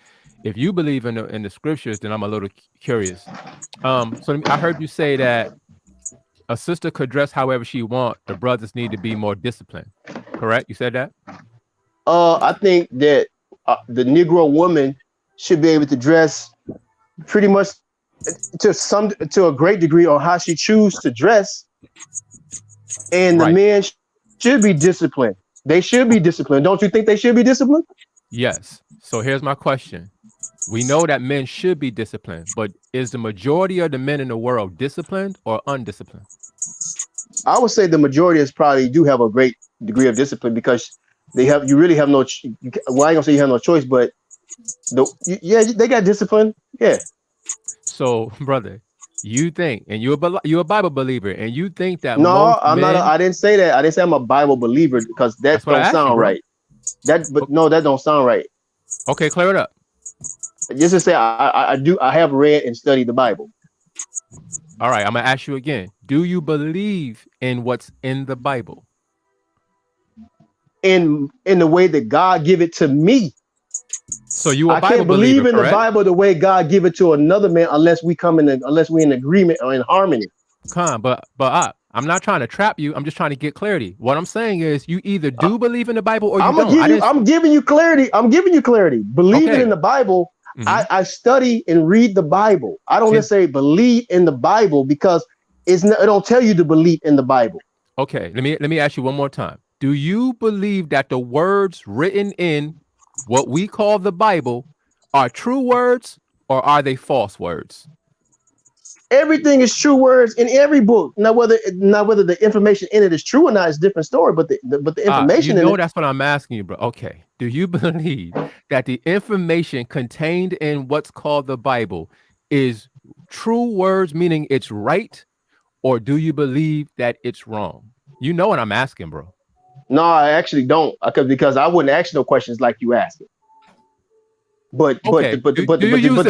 if you believe in the scriptures, then I'm a little curious. So I heard you say that a sister could dress however she wants. The brothers need to be more disciplined. Correct? You said that? I think that the Negro woman should be able to dress pretty much to a great degree on how she chooses to dress, and the men should be disciplined. They should be disciplined. Don't you think they should be disciplined? Yes. So here's my question. We know that men should be disciplined, but is the majority of the men in the world disciplined or undisciplined? I would say the majority is probably do have a great degree of discipline, because you really have no. Well, I ain't gonna say you have no choice, but they got discipline. Yeah. So, brother, you think, and you're a Bible believer, and you think that no, I'm not. I didn't say that. I didn't say I'm a Bible believer, because that don't sound right. That don't sound right. Okay, clear it up. Just to say, I have read and studied the Bible. All right, I'm gonna ask you again. Do you believe in what's in the Bible? In the way that God give it to me. So you I can't believe in the Bible the way God give it to another man unless we in agreement or in harmony. But I'm not trying to trap you. I'm just trying to get clarity. What I'm saying is, you either do believe in the Bible or you don't. I'm giving you clarity. Believing in the Bible. I study and read the Bible. I don't necessarily believe in the Bible, because it don't tell you to believe in the Bible. Okay, let me ask you one more time. Do you believe that the words written in what we call the Bible are true words, or are they false words? Everything is true words in every book. Now, whether the information in it is true or not is a different story. But the information in it. That's what I'm asking you, bro. Okay. Do you believe that the information contained in what's called the Bible is true words, meaning it's right, or do you believe that it's wrong? You know what I'm asking, bro. No, I actually don't, because I wouldn't ask no questions like you asking. But okay. Do you use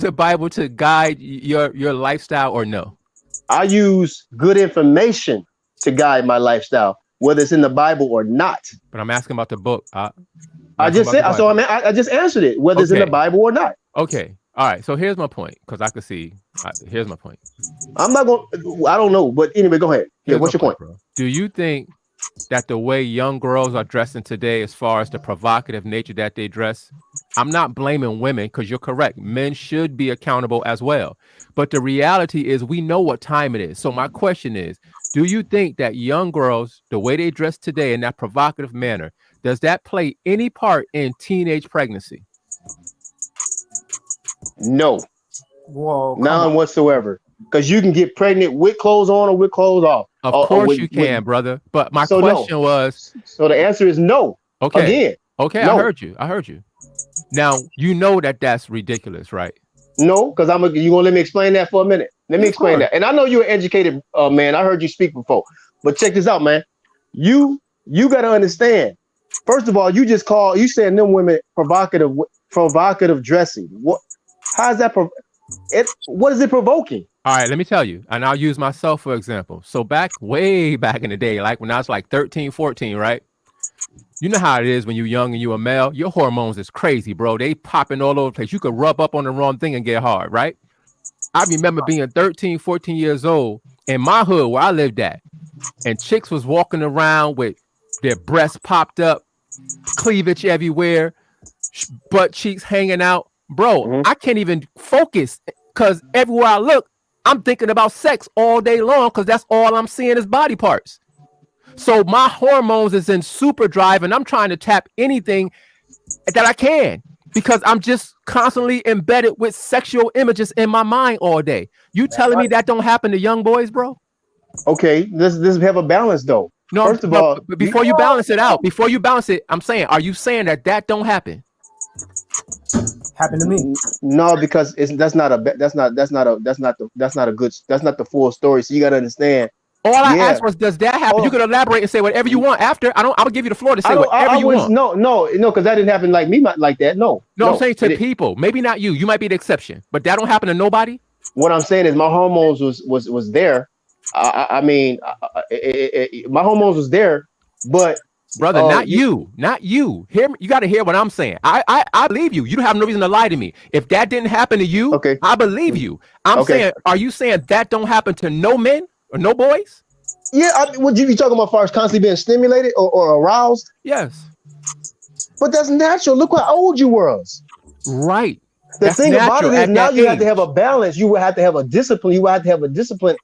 the Bible to guide your lifestyle, or no? I use good information to guide my lifestyle, whether it's in the Bible or not. But I'm asking about the book. I just said so. I just answered it, whether it's in the Bible or not. Okay. All right. So here's my point, because I could see. Here's my point. I'm not going. I don't know, but anyway, go ahead. Yeah. What's your point, bro? Do you think that the way young girls are dressing today, as far as the provocative nature that they dress, I'm not blaming women, because you're correct. Men should be accountable as well. But the reality is, we know what time it is. So my question is, do you think that young girls, the way they dress today in that provocative manner, does that play any part in teenage pregnancy? No. Whoa, none whatsoever. Because you can get pregnant with clothes on or with clothes off. Of course you can, brother. But my question was. So the answer is no. Okay. Again. Okay, no. I heard you. Now, you know that's ridiculous, right? No, because you gonna let me explain that for a minute. Let me explain that. And I know you're an educated man. I heard you speak before. But check this out, man. You gotta understand. First of all, you saying them women provocative dressing. How is that? What is it provoking? All right, let me tell you, and I'll use myself for example. So way back in the day, like when I was like 13, 14, right? You know how it is when you're young and you're a male, your hormones is crazy, bro. They popping all over the place. You could rub up on the wrong thing and get hard, right? I remember being 13, 14 years old in my hood where I lived at, and chicks was walking around with their breasts popped up, cleavage everywhere, butt cheeks hanging out. Bro, I can't even focus, because everywhere I look, I'm thinking about sex all day long, because that's all I'm seeing is body parts. So my hormones is in super drive, and I'm trying to tap anything that I can, because I'm just constantly embedded with sexual images in my mind all day. You telling me that don't happen to young boys, bro? Okay, let's have a balance though. No, first of all, before you balance it out, I'm saying, are you saying that don't happen? Happened to me. No, because that's not the full story. So you got to understand, All I asked was, does that happen? You can elaborate and say whatever you want after. I'll give you the floor to say whatever you want. No, because that didn't happen like me like that. No, I'm saying to people, maybe not you. You might be the exception, but that don't happen to nobody. What I'm saying is my hormones was there. I mean, my hormones was there, but brother, not you. Hear me. You got to hear what I'm saying. I believe you. You don't have no reason to lie to me. If that didn't happen to you, okay, I believe you. I'm saying, are you saying that don't happen to no men or no boys? Yeah, would you be talking about as far as constantly being stimulated or aroused? Yes. But that's natural. Look how old you was. Right. The thing about it is now you have to have a balance. You will have to have a discipline. You will have to have a discipline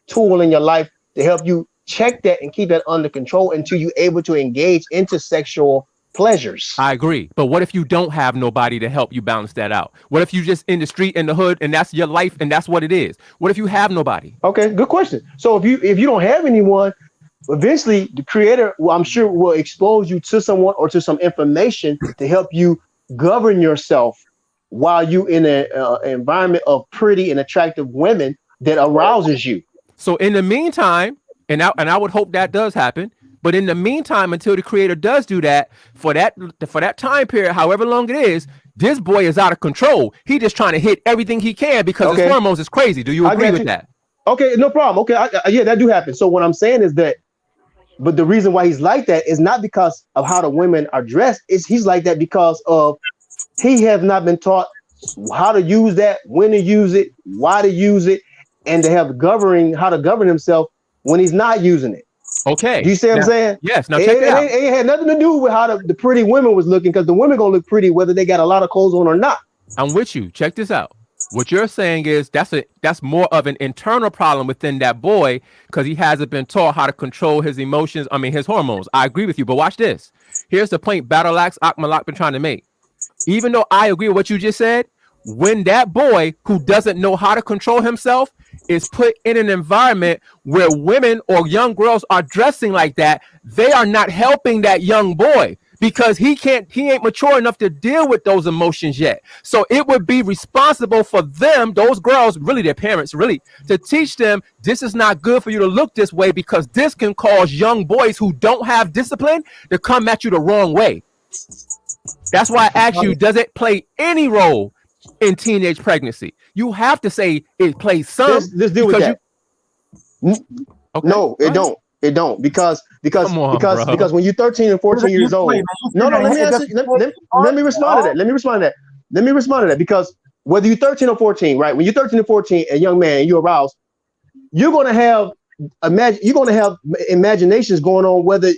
tool in your life to help you check that and keep that under control until you're able to engage into sexual pleasures. I agree. But what if you don't have nobody to help you balance that out? What if you just in the street, in the hood, and that's your life and that's what it is? What if you have nobody? Okay, good question. So if you don't have anyone, eventually the creator, I'm sure, will expose you to someone or to some information to help you govern yourself while you in an environment of pretty and attractive women that arouses you. So in the meantime, and I would hope that does happen. But in the meantime, until the creator does do that, for that time period, however long it is, this boy is out of control. He just trying to hit everything he can because his hormones is crazy. Do you agree with that? Okay, no problem. Okay, yeah, that do happen. So what I'm saying is that, but the reason why he's like that is not because of how the women are dressed. He's like that because of he have not been taught how to use that, when to use it, why to use it, and to have how to govern himself when he's not using it. Okay. Do you see what I'm saying? Yes. Now check it out. It had nothing to do with how the pretty women was looking, because the women gonna look pretty whether they got a lot of clothes on or not. I'm with you. Check this out. What you're saying is that's more of an internal problem within that boy because he hasn't been taught how to control his emotions. I mean, his hormones. I agree with you, but watch this. Here's the point Battle Axe Akmalak been trying to make. Even though I agree with what you just said, when that boy who doesn't know how to control himself is put in an environment where women or young girls are dressing like that, they are not helping that young boy because he ain't mature enough to deal with those emotions yet. So it would be responsible for them, those girls, really their parents, really, to teach them this is not good for you to look this way because this can cause young boys who don't have discipline to come at you the wrong way. That's why I asked you, does it play any role in teenage pregnancy? You have to say it plays some. Let's deal with that. No, it don't. It don't because when you're 13 and 14 years old. Let me respond to that because whether you're 13 or 14, right? When you're 13 or 14, a young man, you're aroused, you're gonna have imaginations going on whether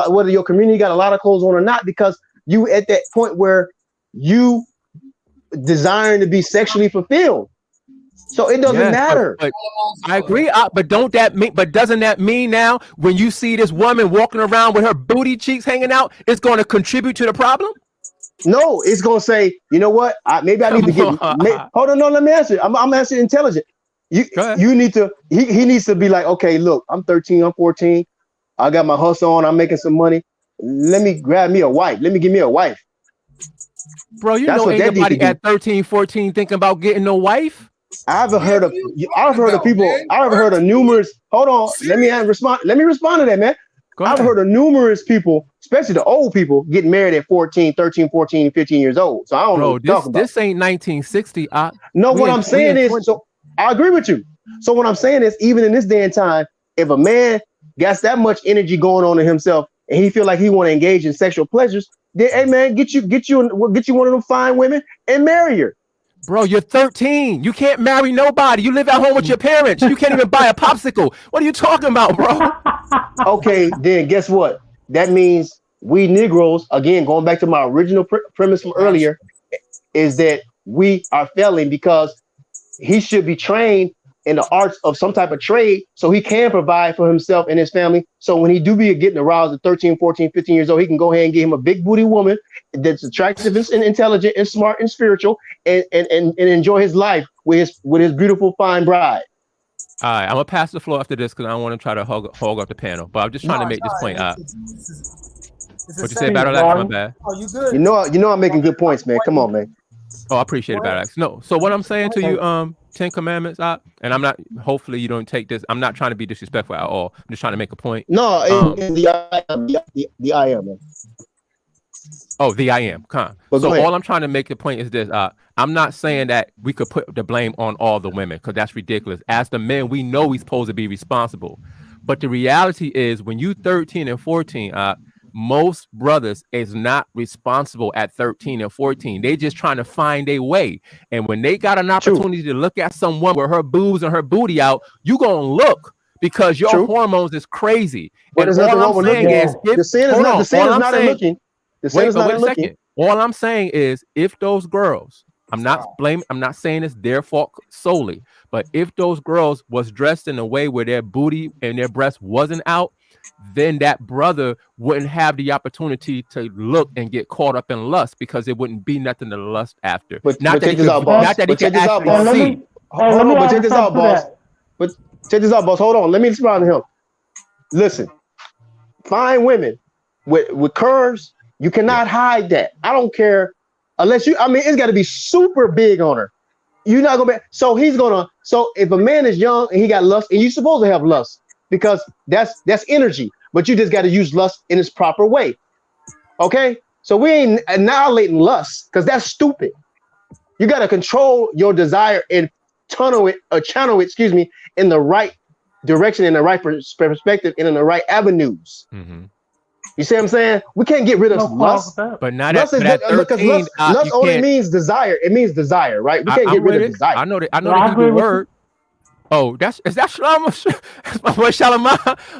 whether your community got a lot of clothes on or not, because you at that point where you desiring to be sexually fulfilled. So it doesn't matter. But I agree. But doesn't that mean now when you see this woman walking around with her booty cheeks hanging out, it's going to contribute to the problem? No, it's going to say, you know what? Maybe I need to get. Hold on, no, let me answer. I'm answering intelligent. You need to. He needs to be like, okay, look, I'm 13, I'm 14. I got my hustle on. I'm making some money. Let me grab me a wife. Let me give me a wife. Bro, you know ain't nobody at 13, 14 thinking about getting no wife. I've heard of people. I've heard of numerous. Hold on, let me respond to that, man. I've heard of numerous people, especially the old people, getting married at 14, 13, 14, 15 years old. So I don't know what you're talking about. This ain't 1960. No, what I'm saying is, so I agree with you. So what I'm saying is, even in this day and time, if a man got that much energy going on in himself and he feel like he want to engage in sexual pleasures, then hey man, get you one of them fine women and marry her. Bro, you're 13. You can't marry nobody. You live at home with your parents. You can't even buy a popsicle. What are you talking about, bro? Okay, then guess what? That means we Negroes, again, going back to my original premise from earlier, is that we are failing because he should be trained in the arts of some type of trade so he can provide for himself and his family. So when he do be getting aroused at 13, 14, 15 years old, he can go ahead and get him a big booty woman that's attractive and intelligent and smart and spiritual and enjoy his life with his beautiful, fine bride. All right, I'm gonna pass the floor after this because I don't want to try to hog up the panel, but I'm just trying to make this point out. What you say, Battle Axe? My bad. Oh, you good? You know I'm making good points, man. Come on, man. Oh, I appreciate it, Battle Axe. No, so what I'm saying to you, 10 Commandments? And I'm not. Hopefully, you don't take this. I'm not trying to be disrespectful at all. I'm just trying to make a point. No, the I am. Man. Oh, the I am. So all I'm trying to make the point is this. I'm not saying that we could put the blame on all the women because that's ridiculous. As the men, we know we're supposed to be responsible. But the reality is when you 13 and 14, most brothers is not responsible at 13 and 14. They just trying to find a way. And when they got an opportunity to look at someone with her boobs and her booty out, you going to look because your hormones is crazy. But and all I'm saying is, the sin is not in looking. Wait a second. All I'm saying is if those girls, I'm not saying it's their fault solely, but if those girls was dressed in a way where their booty and their breast wasn't out, then that brother wouldn't have the opportunity to look and get caught up in lust because it wouldn't be nothing to lust after. But check this out, boss. But check this out, boss. Hold on, but check this out, boss. But check this out, boss. Hold on. Let me respond to him. Listen, fine women with curves, you cannot hide that. I don't care unless you. I mean, it's got to be super big on her. You're not gonna be. So if a man is young and he got lust, and you're supposed to have lust because that's energy, but you just got to use lust in its proper way. Okay, so we ain't annihilating lust because that's stupid. You got to control your desire and channel it, in the right direction, in the right perspective, and in the right avenues. Mm-hmm. You see what I'm saying? We can't get rid of lust. But not lust at 13. Lust only means desire. It means desire, right? We can't get rid of desire. I know the Hebrew word. Oh, is that Shalom? That's my boy Shalom.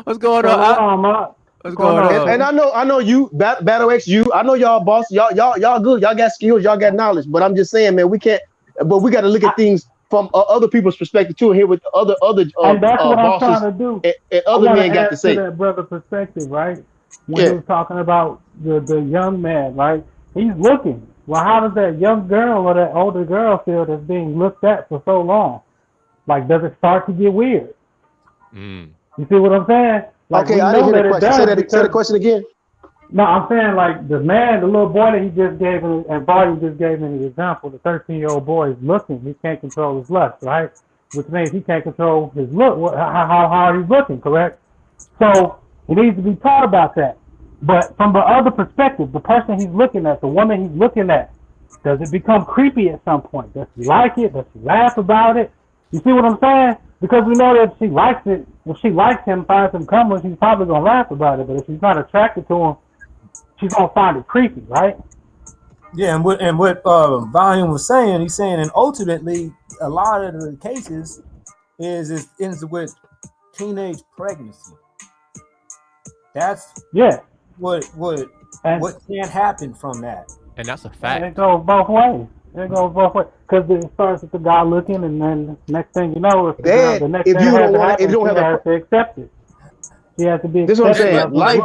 What's going on? What's going on? And I know you, Battle X, I know y'all, boss. Y'all good. Y'all got skills. Y'all got knowledge. But I'm just saying, man, we can't. But we got to look at things from other people's perspective too, and hear what other and that's what I'm trying to do. And other men got to say. That brother perspective, right? When he was talking about the young man, right? He's looking. Well, how does that young girl or that older girl feel that's being looked at for so long? Like, does it start to get weird? You see what I'm saying? Like, okay, I didn't hear the question. Say the question again. No, I'm saying like the little boy that he just gave me, and Barty just gave me an example. The 13-year-old boy is looking. He can't control his lust, right? Which means he can't control his look. How he's looking, correct? So he needs to be taught about that. But from the other perspective, the person he's looking at, the woman he's looking at, does it become creepy at some point? Does she like it? Does she laugh about it? You see what I'm saying? Because we know that if she likes it, if she likes him, finds him coming, she's probably going to laugh about it. But if she's not attracted to him, she's going to find it creepy, right? Yeah, and what Volume was saying, he's saying, and ultimately, a lot of the cases it ends with teenage pregnancy. That's what can't happen from that. And that's a fact. It goes both ways. Because it starts with the guy looking, and then next thing you know, if you don't have to accept it. She has to be. This is what I'm saying. Life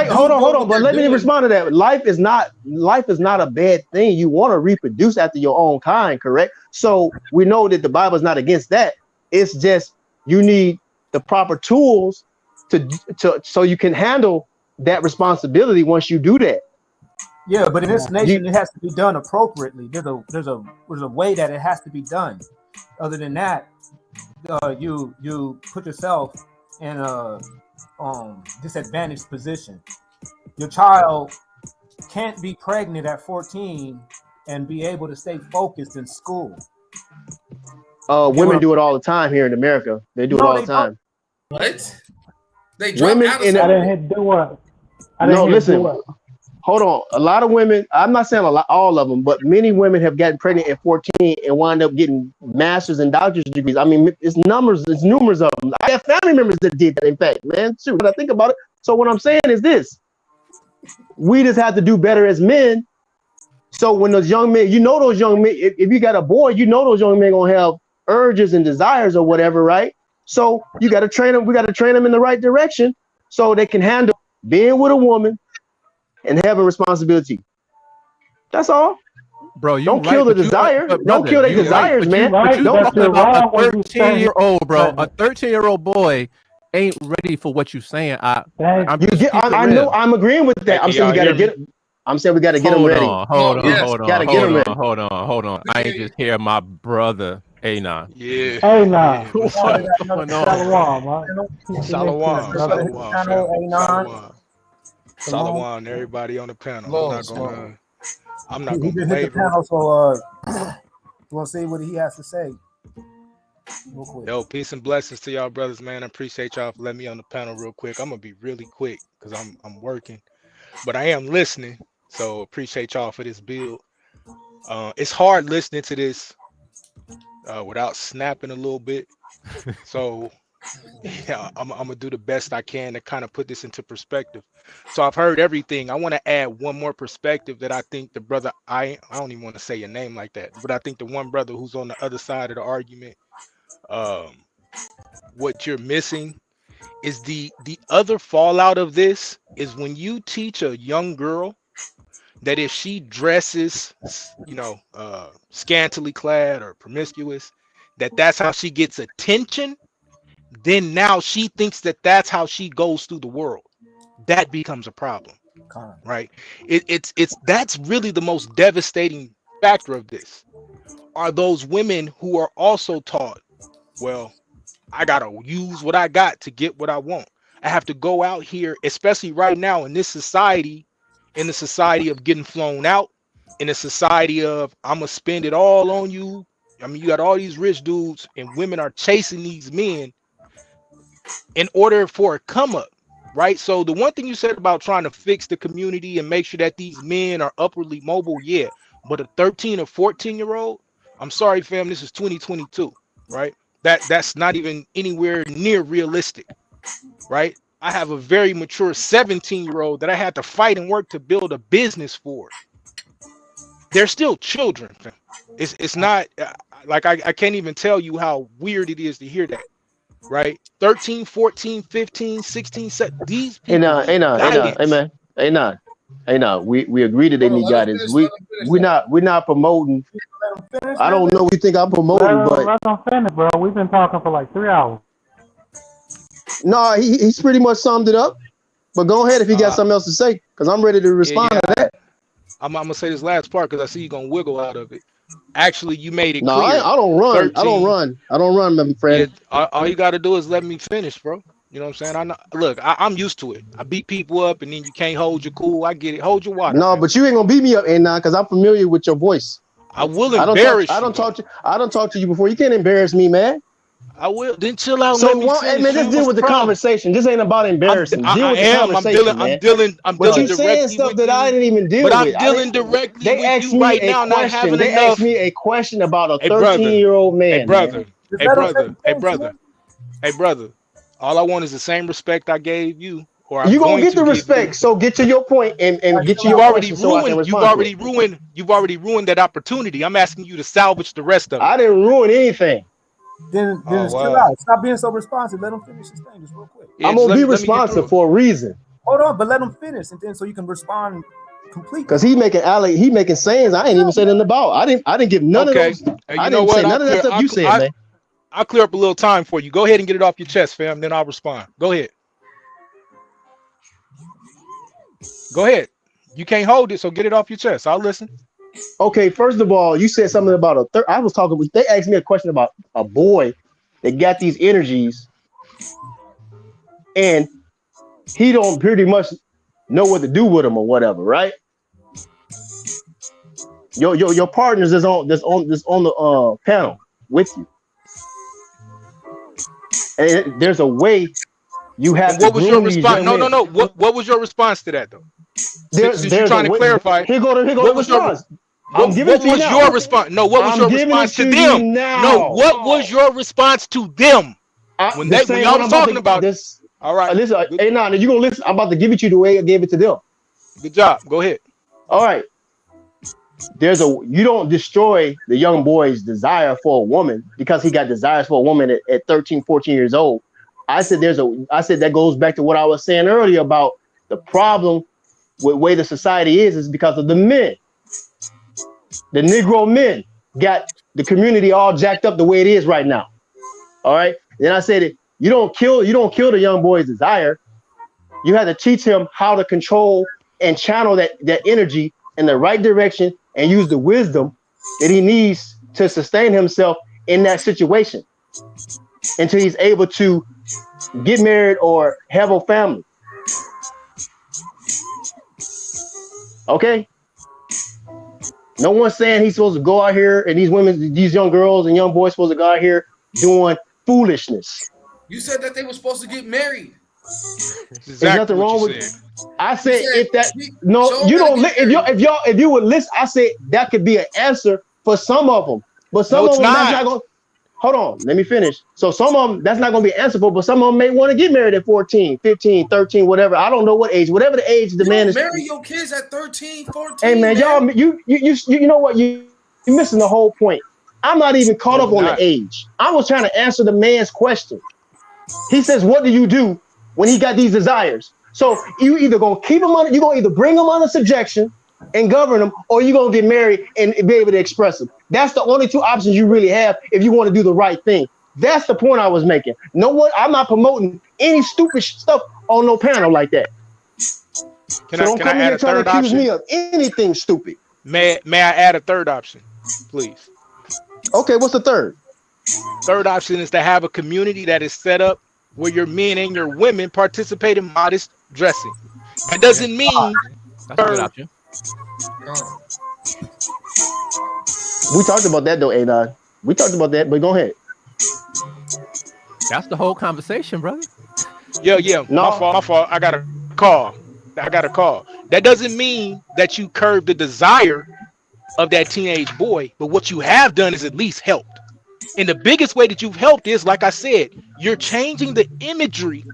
hold on. But let me respond to that. Life is not a bad thing. You want to reproduce after your own kind, correct? So we know that the Bible is not against that. It's just you need the proper tools to so you can handle that responsibility once you do that. Yeah, but in this nation, it has to be done appropriately. There's a way that it has to be done. Other than that, you put yourself in a disadvantaged position. Your child can't be pregnant at 14 and be able to stay focused in school. Women do it all the time here in America. They do it all the time. What? They drop women out in I didn't do what? Hold on. A lot of women, I'm not saying all of them, but many women have gotten pregnant at 14 and wind up getting master's and doctor's degrees. I mean, it's numerous of them. I have family members that did that, in fact, man. Shoot, when I think about it. So what I'm saying is this. We just have to do better as men. So when those young men, if you got a boy, those young men going to have urges and desires or whatever, right? So you got to train them. We got to train them in the right direction so they can handle being with a woman and have a responsibility. That's all. Bro, you don't kill the desire. Don't kill their desires, man. Don't talk about a 13-year-old, bro. A 13-year-old boy ain't ready for what you're saying. I know. I'm agreeing with that. I'm saying you gotta get it. I'm saying we got to get them ready. Hold on. I ain't Yeah. just hear my brother Anon. Yeah. Hey, nah. What's Shalom, going man. Shalom, everybody on the panel. I'm not He gonna just hit the belabor. panel, so you want to see what he has to say? Real quick. Yo, peace and blessings to y'all, brothers, man. I appreciate y'all for letting me on the panel real quick. I'm gonna be really quick because I'm working, but I am listening. So appreciate y'all for this build. It's hard listening to this without snapping a little bit. So yeah, I'm gonna do the best I can to kind of put this into perspective. So I've heard everything. I want to add one more perspective that I think the brother, I don't even want to say your name like that, but I think the one brother who's on the other side of the argument, what you're missing is the other fallout of this is when you teach a young girl that if she dresses, scantily clad or promiscuous, that's how she gets attention. Then now she thinks that that's how she goes through the world. That becomes a problem, right? It's that's really the most devastating factor of this. Are those women who are also taught, well, I gotta use what I got to get what I want. I have to go out here, especially right now in this society, in the society of getting flown out, in the society of I'm gonna spend it all on you. I mean, you got all these rich dudes and women are chasing these men in order for a come up, right? So the one thing you said about trying to fix the community and make sure that these men are upwardly mobile, yeah, but a 13 or 14-year-old, I'm sorry, fam, this is 2022, right? That's not even anywhere near realistic, right? I have a very mature 17-year-old that I had to fight and work to build a business for. They're still children, fam. It's not like I can't even tell you how weird it is to hear that. Right? 13, 14, 15, 16, 17. These people Hey, we agree that they need guidance. We're not promoting. I don't know what you think I'm promoting, but Let them finish, bro. We've been talking for like 3 hours. no, he's pretty much summed it up. But go ahead if you got something else to say, because I'm ready to respond to that. I'm gonna say this last part because I see you gonna wiggle out of it. Actually, you made it no, clear. I don't run. 13, I don't run, my friend. Yeah, all you got to do is let me finish, bro. You know what I'm saying? Look, I'm used to it. I beat people up, and then you can't hold your cool. I get it. Hold your water. No, but you ain't gonna beat me up, because I'm familiar with your voice. I will embarrass you. I don't talk to you before. You can't embarrass me, man. I will. Then chill out. So let's deal with the conversation. This ain't about embarrassing. Deal with the conversation, man. I'm dealing directly saying stuff that I didn't even deal with. But I'm dealing directly with you right now. Not having They enough. asked me a question about a 13-year-old man. Hey, brother. All I want is the same respect I gave you. Or you're gonna get the respect. So get to your point and get to your question. You've already ruined that opportunity. I'm asking you to salvage the rest of it. I didn't ruin anything. Then chill out. Stop being so responsive. Let him finish his thing just real quick. Yeah, I'm gonna be responsive for a reason. Hold on, but let him finish, and then so you can respond completely. Because he making sayings I ain't even saying nothing about. I didn't give none of those. I didn't say none of that stuff you said, man. I'll clear up a little time for you. Go ahead and get it off your chest, fam. Then I'll respond. Go ahead. Go ahead. You can't hold it, so get it off your chest. I'll listen. Okay, first of all, you said something about they asked me a question about a boy that got these energies and he don't pretty much know what to do with them or whatever, right? Your partners is on the panel with you. And there's a way you have to. What was your response? No. What was your response to that though? Since you're trying to clarify. Here go the response. What was your response? No, what was your response to them? No, what was your response to them? When y'all was talking about this. All right. Listen, hey, now you gonna listen. I'm about to give it to you the way I gave it to them. Good job. Go ahead. All right. You don't destroy the young boy's desire for a woman because he got desires for a woman at 13, 14 years old. I said that goes back to what I was saying earlier about the problem with the way the society is because of the men. The Negro men got the community all jacked up the way it is right now. All right. Then I said you don't kill the young boy's desire. You have to teach him how to control and channel that energy in the right direction and use the wisdom that he needs to sustain himself in that situation until he's able to get married or have a family. Okay? No one's saying he's supposed to go out here and these young girls and young boys supposed to go out here doing foolishness. You said that they were supposed to get married. There's nothing wrong with it. I said if you would listen, I said that could be an answer for some of them, but some of them that's not going. Hold on, let me finish. So some of them that's not going to be answerable, but some of them may want to get married at 14, 15, 13, whatever. I don't know what age, whatever the age the man is. Marry your kids at 13, 14. Hey man, y'all, you know what? You're missing the whole point. I'm not even caught up on the age. I was trying to answer the man's question. He says, "What do you do when he got these desires?" So you either gonna keep him under, you gonna either bring him under subjection and govern him, or you gonna get married and be able to express him. That's the only two options you really have if you want to do the right thing. That's the point I was making. No one, I'm not promoting any stupid stuff on no panel like that. Can I add a third option? Accuse me of anything stupid. May I add a third option, please? Okay, what's the third? Third option is to have a community that is set up where your men and your women participate in modest dressing. That doesn't mean that's a good option. We talked about that though, Adon. We talked about that, but go ahead. That's the whole conversation, brother. Yeah. No. My fault. I got a call. That doesn't mean that you curb the desire of that teenage boy, but what you have done is at least helped. And the biggest way that you've helped is, like I said, you're changing the imagery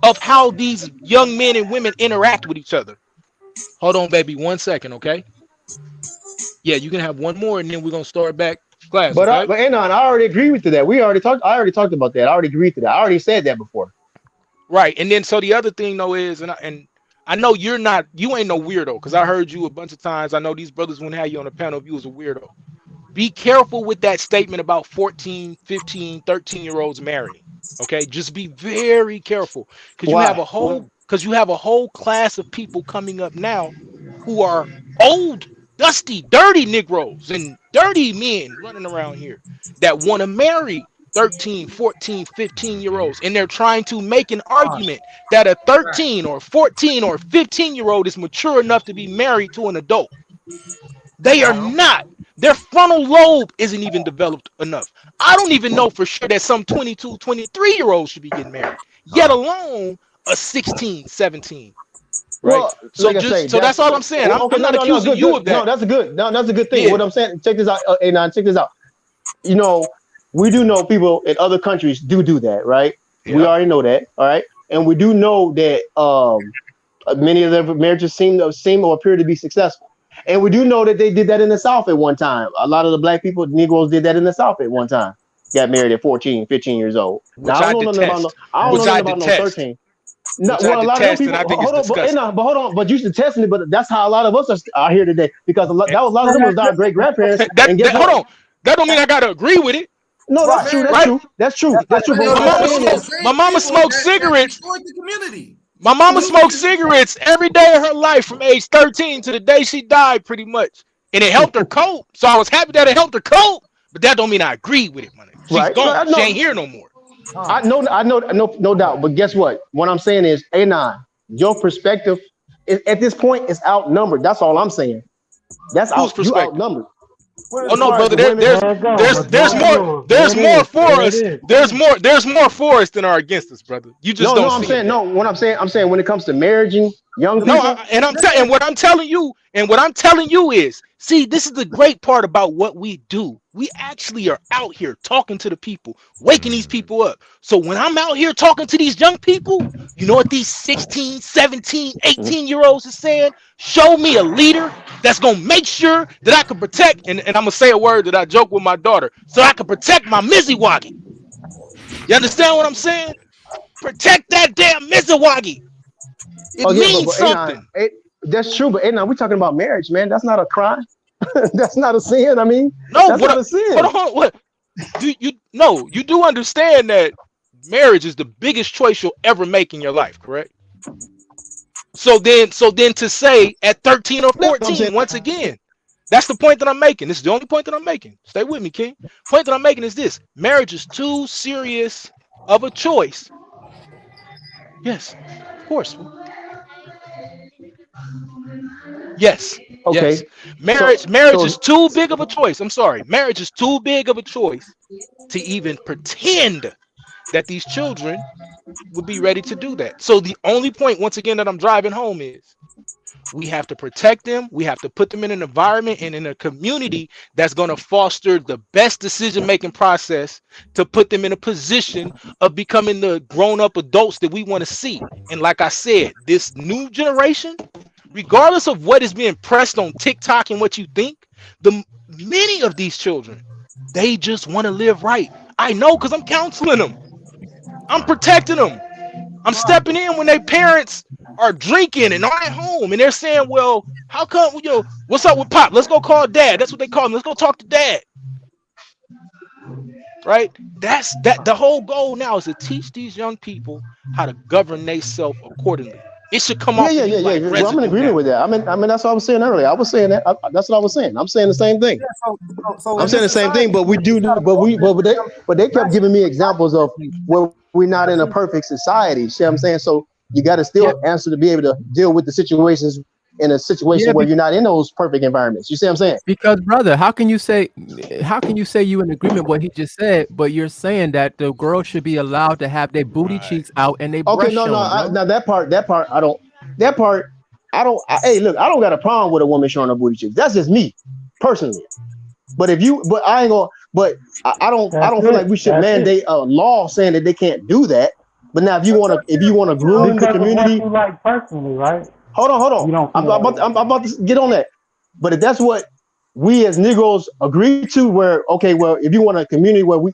of how these young men and women interact with each other. Hold on, baby, 1 second, okay? Yeah, you can have one more, and then we're gonna start back class. But okay? Anon, I already agree with that. I already talked about that. I already agreed to that. I already said that before. Right, and then so the other thing though is, and I know you ain't no weirdo, because I heard you a bunch of times. I know these brothers wouldn't have you on the panel if you was a weirdo. Be careful with that statement about 14, 15, 13-year-olds marrying. Okay, just be very careful, because you have a whole class of people coming up now who are old, dusty, dirty Negroes and dirty men running around here that want to marry 13, 14, 15-year-olds, and they're trying to make an argument that a 13 or 14 or 15-year-old is mature enough to be married to an adult. They are not. Their frontal lobe isn't even developed enough. I don't even know for sure that some 22, 23-year-olds should be getting married, yet alone a 16, 17. Right. Well, so that's all I'm saying. I'm not accusing you of that. No, that's a good thing. Yeah. What I'm saying, check this out. Check this out. You know, we do know people in other countries do that, right? Yeah. We already know that, all right? And we do know that many of their marriages seem or appear to be successful. And we do know that they did that in the South at one time. A lot of the black people, Negroes, did that in the South at one time. Got married at 14, 15 years old. Now, I don't know nothing about no 13. No, well, a lot of people. Hold on. But you should test me. But that's how a lot of us are here today, because a lot of them was our great grandparents. Hold on. That don't mean I gotta agree with it. No, that's true. That's true. My mama smoked cigarettes. My mama smoked cigarettes every day of her life from age 13 to the day she died, pretty much. And it helped her cope. So I was happy that it helped her cope. But that don't mean I agree with it, man. She's gone. She ain't here no more. I know, no doubt. But guess what? What I'm saying is, Anon, your perspective at this point is outnumbered. That's all I'm saying. That's you outnumbered. Oh no, brother. There's more for us. There's more for us than are against us, brother. You just don't. What I'm saying when it comes to marriage and young people. What I'm telling you is, see, this is the great part about what we do. We actually are out here talking to the people, waking these people up. So when I'm out here talking to these young people, you know what these 16, 17, 18-year-olds are saying? Show me a leader that's going to make sure that I can protect, and I'm going to say a word that I joke with my daughter, so I can protect my Mizziwagi. You understand what I'm saying? Protect that damn Mizziwagi. It means something. That's true, but we're talking about marriage, man. That's not a crime. That's not a sin. I mean, no, that's not a sin. Hold on, what? You do understand that marriage is the biggest choice you'll ever make in your life, correct? So then to say at 13 or 14, once again, that's the point that I'm making. This is the only point that I'm making. Stay with me, King. Point that I'm making is this: marriage is too serious of a choice. Yes, of course. Yes. Okay. Yes. Marriage is too big of a choice. I'm sorry. Marriage is too big of a choice to even pretend that these children would be ready to do that. So the only point, once again, that I'm driving home is we have to protect them. We have to put them in an environment and in a community that's going to foster the best decision-making process to put them in a position of becoming the grown-up adults that we want to see. And like I said, this new generation, regardless of what is being pressed on TikTok and what you think, many of these children, they just want to live right. I know, because I'm counseling them. I'm protecting them. I'm stepping in when their parents are drinking and aren't at home, and they're saying, well, how come, what's up with Pop? Let's go call Dad. That's what they call him. Let's go talk to Dad. Right? That's the whole goal now is to teach these young people how to govern themselves accordingly. It should come off. Yeah. Well, I'm in agreement with that. I mean, that's what I was saying earlier. I was saying that. That's what I was saying. I'm saying the same thing. I'm saying the same thing, but they kept giving me examples of where we're not in a perfect society. See what I'm saying? So you got to still answer to be able to deal with the situations in a situation where you're not in those perfect environments. You see what I'm saying? Because, brother, how can you say you in agreement with what he just said, but you're saying that the girl should be allowed to have their booty cheeks out and they breast no, showing, now that part I don't. Hey, look, I don't got a problem with a woman showing her booty cheeks. That's just me, personally. But I ain't gonna. But I don't feel like we should mandate a law saying that they can't do that. But now, if you want to groom the community, you like personally, right? Hold on. I'm about to get on that. But if that's what we as Negroes agree to, where if you want a community where we,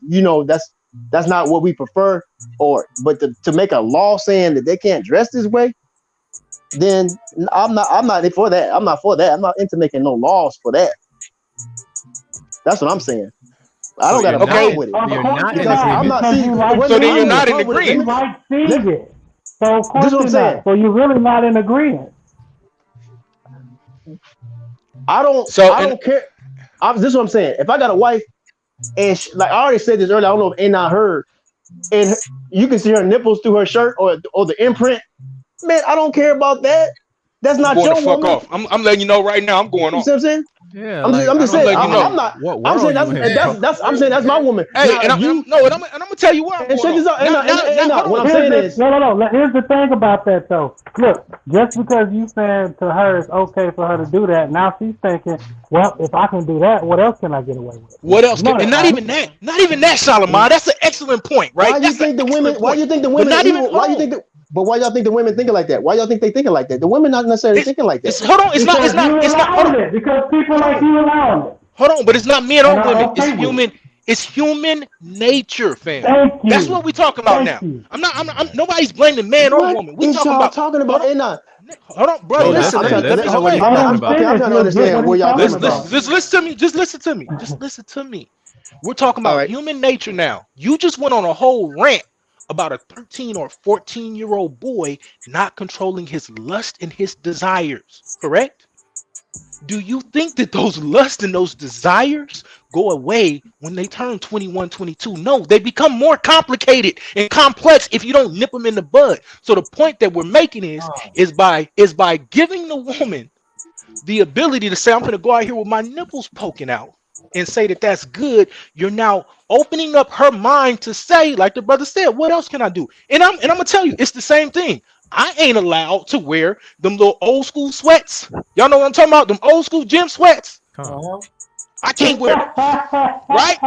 that's not what we prefer, but to make a law saying that they can't dress this way, then I'm not for that. I'm not for that. I'm not into making no laws for that. That's what I'm saying. I don't got a problem with it. You're not in because I'm not seeing. So then you're not in agreement. You like seeing it. So of course you're not. So you're really not in agreement. I don't care. This is what I'm saying. If I got a wife, and like I already said this earlier, I don't know if not heard, and you can see her nipples through her shirt or the imprint. Man, I don't care about that. That's not your woman. Off. I'm letting you know right now. I'm going on. You see what I'm saying? Yeah, I'm just saying. I'm saying that's my woman. Hey, now, I'm gonna tell you what. And check this out. What I'm saying is, no. Here's the thing about that though. Look, just because you saying to her it's okay for her to do that, now she's thinking, well, if I can do that, what else can I get away with? What else? And not even that, Solomon. That's an excellent point, right? Why you think the women? Why you think the women? But why y'all think the women thinking like that? Why y'all think they thinking like that? The women not necessarily thinking like that. Hold on, it's not. Hold on. Because people like you allow it. Hold on, but it's not men or women. It's human. It's human nature, fam. That's what we talking about now. I'm nobody's blaming man or woman. We talking about. Hold on, bro. Listen, I'm I'm trying to understand where y'all coming from. Just listen to me. Just listen to me. We're talking about human nature now. You just went on a whole rant about a 13 or 14-year-old boy not controlling his lust and his desires, correct? Do you think that those lusts and those desires go away when they turn 21, 22? No, they become more complicated and complex if you don't nip them in the bud. So the point that we're making is by giving the woman the ability to say, I'm going to go out here with my nipples poking out and say that that's good, you're now opening up her mind to say, like the brother said, what else can I do? And I'm gonna tell you, it's the same thing. I ain't allowed to wear them little old school sweats. Y'all know what I'm talking about? Them old school gym sweats. I can't wear them. Right?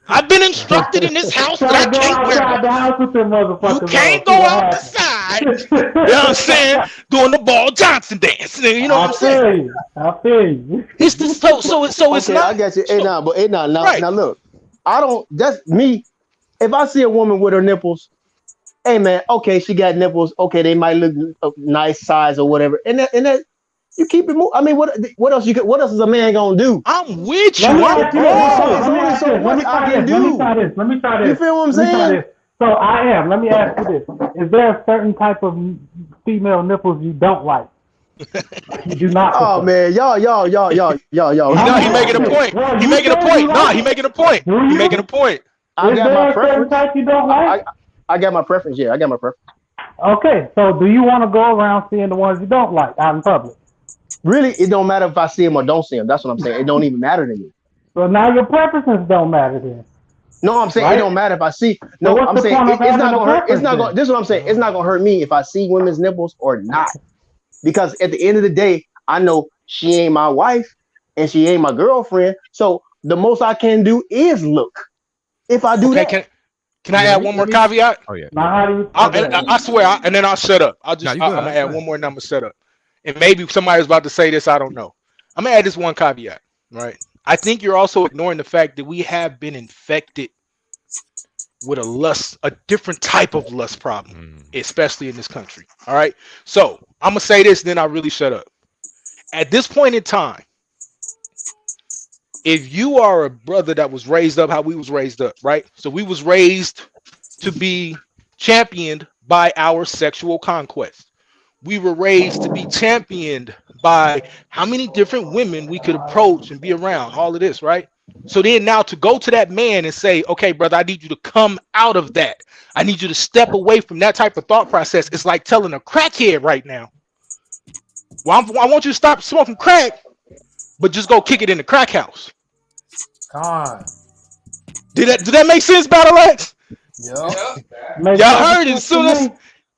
I've been instructed in this house that I can't wear them. You can't go out the side. You know what I'm saying? Doing the Ball Johnson dance. You know what I'm saying? I feel you. It's the so it's not. I got you. Now look, I don't. That's me. If I see a woman with her nipples, hey man, okay, she got nipples. Okay, they might look a nice size or whatever, and that you keep it moving. I mean, what else is a man gonna do? I'm with you. Let me try this. You feel what I'm saying? So I am. Let me ask you this: is there a certain type of female nipples you don't like? You do not. Oh man, y'all. No, he making a point. Well, He you making a said point. you No, like he it. making a point. Do He you? making a point. I Is got there my a certain preference. type you don't like? I got my preference. Yeah, I got my preference. Okay, so do you want to go around seeing the ones you don't like out in public? Really, it don't matter if I see him or don't see him. That's what I'm saying. It don't even matter to me. So now your preferences don't matter then. No, I'm saying it Right? don't matter if I see. So No, what's I'm the saying point of it's having not a gonna hurt. It's preference not gonna. then? This is what I'm saying. It's not gonna hurt me if I see women's nipples or not, because at the end of the day, I know she ain't my wife and she ain't my girlfriend. So the most I can do is look. If I do Okay, that, can I add one more caveat? Oh yeah. Now how do you? I swear, and then I'll shut up. I'm you good. gonna add one more, and I'm gonna shut up. And maybe somebody's about to say this. I don't know. I'm gonna add this one caveat. Right. I think you're also ignoring the fact that we have been infected with a different type of lust problem, especially in this country. All right. So I'm gonna say this, then I really shut up. At this point in time, if you are a brother that was raised up how we was raised up, right? So we was raised to be championed by our sexual conquest. We were raised to be championed by how many different women we could approach and be around, all of this, right? So then now to go to that man and say, okay, brother, I need you to come out of that. I need you to step away from that type of thought process. It's like telling a crackhead right now, well, I want you to stop smoking crack, but just go kick it in the crack house. God. Did that make sense, Battle Axe? Yeah. Y'all heard it as soon as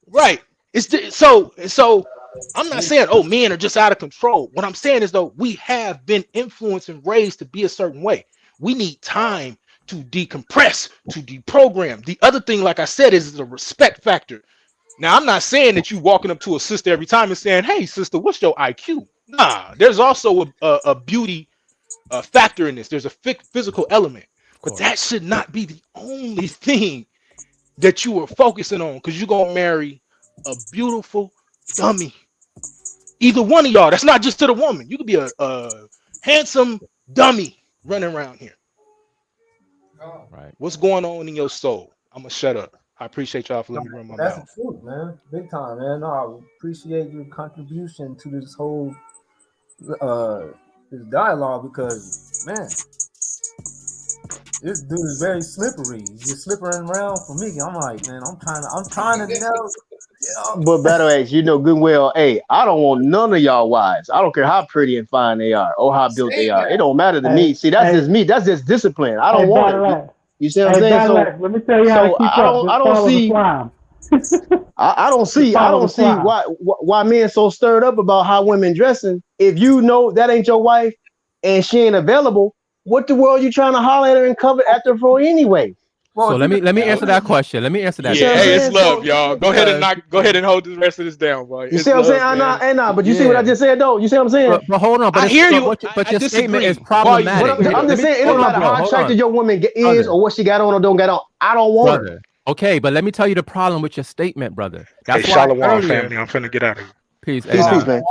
right. So I'm not saying men are just out of control. What I'm saying is though we have been influenced and raised to be a certain way. We need time to decompress, to deprogram. The other thing, like I said, is the respect factor. Now I'm not saying that you walking up to a sister every time and saying, "Hey, sister, what's your IQ?" Nah, there's also a beauty factor in this. There's a physical element, but that should not be the only thing that you are focusing on, because you're gonna marry a beautiful dummy. Either one of y'all. That's not just to the woman. You could be a handsome dummy running around here. Right. What's going on in your soul? I'm gonna shut up. I appreciate y'all for letting me run my That's mouth. the truth, man. Big time, man. No, I appreciate your contribution to this whole this dialogue, because man, this dude is very slippery. He's just slippering around for me. I'm like, man, I'm trying to know. but Battle Axe, you know good well, hey, I don't want none of y'all wives. I don't care how pretty and fine they are or how built they are. It don't matter to me. See, that's just me. That's just discipline. I don't want it. You see what I'm saying? So let me tell you how to keep up. I don't see. I don't see why men so stirred up about how women dressing. If you know that ain't your wife and she ain't available, what the world you trying to holler at her and cover after for anyway? Well, so let me answer that question. Let me answer that. Yeah, hey, it's love, y'all. Go ahead and hold the rest of this down, boy. You see what I'm saying? But you see what I just said, though. You see what I'm saying? But hold on. But I hear you. But your statement is problematic. I'm just saying, it don't matter how attractive your woman is or what she got on or don't got on. I don't want her. Okay, but let me tell you the problem with your statement, brother. That's why Shalom, family. I'm finna get out of here. Peace, man.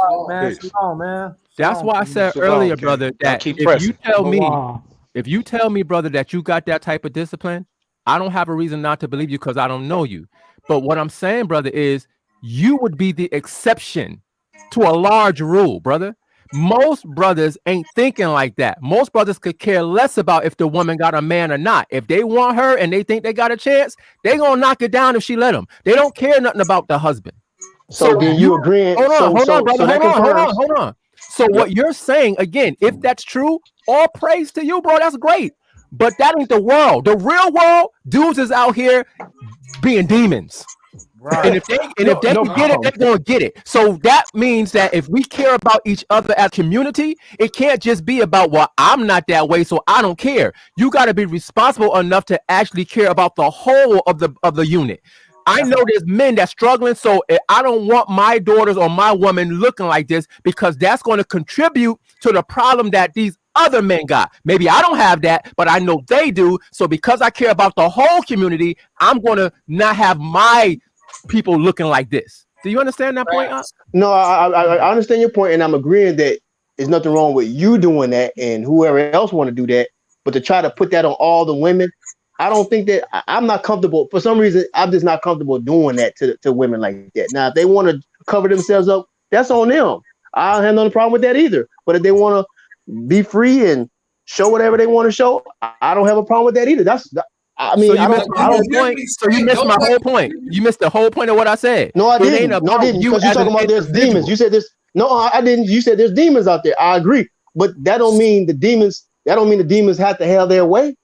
That's why I said earlier, brother, that if you tell me, brother, that you got that type of discipline, I don't have a reason not to believe you because I don't know you. But what I'm saying, brother, is you would be the exception to a large rule, brother. Most brothers ain't thinking like that. Most brothers could care less about if the woman got a man or not. If they want her and they think they got a chance, they gonna knock it down if she let them. They don't care nothing about the husband. So then you agreeing? Hold on, brother. Hold on. So what you're saying, again, if that's true, all praise to you, bro. That's great. But that ain't the world. The real world, dudes is out here being demons. Right. And if they can get it, they're gonna get it. So that means that if we care about each other as community, it can't just be about, well, I'm not that way, so I don't care. You got to be responsible enough to actually care about the whole of the unit. I know there's men that's struggling, so I don't want my daughters or my woman looking like this, because that's going to contribute to the problem that these other men got. Maybe I don't have that, but I know they do. So because I care about the whole community, I'm going to not have my people looking like this. Do you understand that point? No, I understand your point, and I'm agreeing that there's nothing wrong with you doing that and whoever else want to do that. But to try to put that on all the women, I don't think that I'm not comfortable. For some reason, I'm just not comfortable doing that to women like that. Now, if they want to cover themselves up, that's on them. I don't have no problem with that either. But if they want to be free and show whatever they want to show, I don't have a problem with that either. I mean, so you missed my whole point. So you missed my whole point. You missed the whole point of what I said. No, I So didn't. No, I didn't. Because you're talking about there's demons. You said this. No, I didn't. You said there's demons out there. I agree, but that don't mean the demons. That don't mean the demons have to have their way.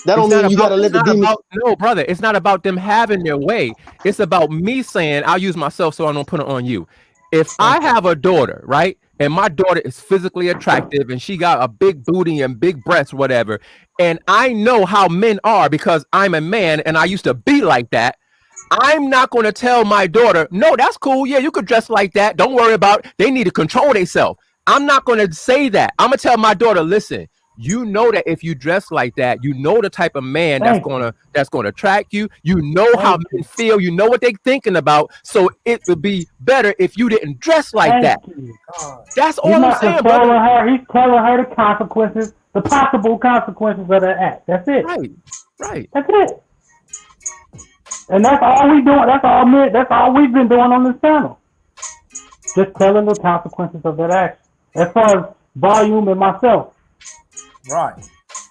That don't mean you got to let the demons. No, brother, it's not about them having their way. It's about me saying, I'll use myself so I don't put it on you. If I have a daughter, right, and my daughter is physically attractive and she got a big booty and big breasts, whatever, and I know how men are because I'm a man and I used to be like that, I'm not going to tell my daughter, no, that's cool. Yeah, you could dress like that. Don't worry about it. They need to control themselves. I'm not going to say that. I'm going to tell my daughter, listen, you know that if you dress like that, you know the type of man that's gonna attract you. You know how men feel. You know what they're thinking about. So it would be better if you didn't dress like that. That's all I'm saying, brother. He's telling her the consequences, the possible consequences of that act. That's it. Right. That's it. And that's all we doing. That's all we've been doing on this channel. Just telling the consequences of that action. As far as volume and myself. Right.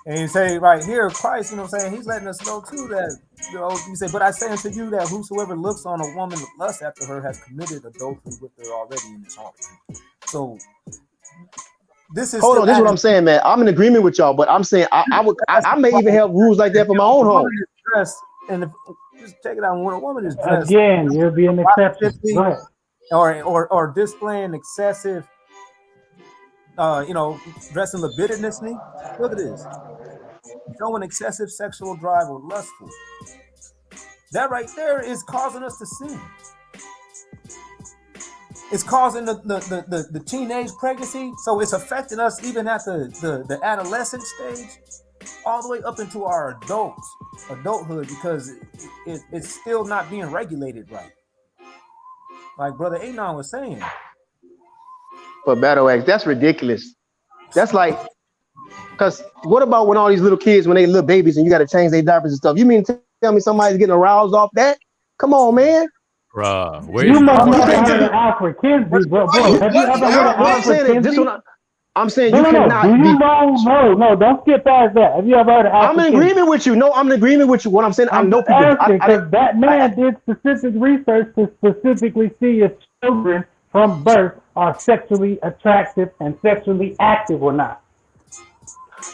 And you say right here, Christ, you know what I'm saying? He's letting us know too that, you know, you say, but I say unto you that whosoever looks on a woman with lust after her has committed adultery with her already in his heart. So this is hold on, this is what I'm saying, man. I'm in agreement with y'all, but I'm saying I may even have rules like that for my own home. And if, just check it out, when a woman is dressed again, you'll be an exception. Or displaying excessive dressing libidinously. Look at this. Showing excessive sexual drive or lustful. That right there is causing us to sin. It's causing the teenage pregnancy. So it's affecting us even at the adolescent stage, all the way up into our adulthood, because it's still not being regulated right. Like Brother Anon was saying. For battle axe, that's ridiculous. That's like, because what about when all these little kids, when they little babies and you got to change their diapers and stuff? You mean to tell me somebody's getting aroused off that? Come on, man. Bruh, you must have heard of Alfred Kinsey, bro. Have you ever heard of Alfred Kinsey? I'm saying you cannot. No, don't skip past that. Have you ever heard of Alfred I'm in agreement with you. No, I'm in agreement with you. What I'm saying, I know people. Because that man did specific research to specifically see if children from birth are sexually attractive and sexually active or not.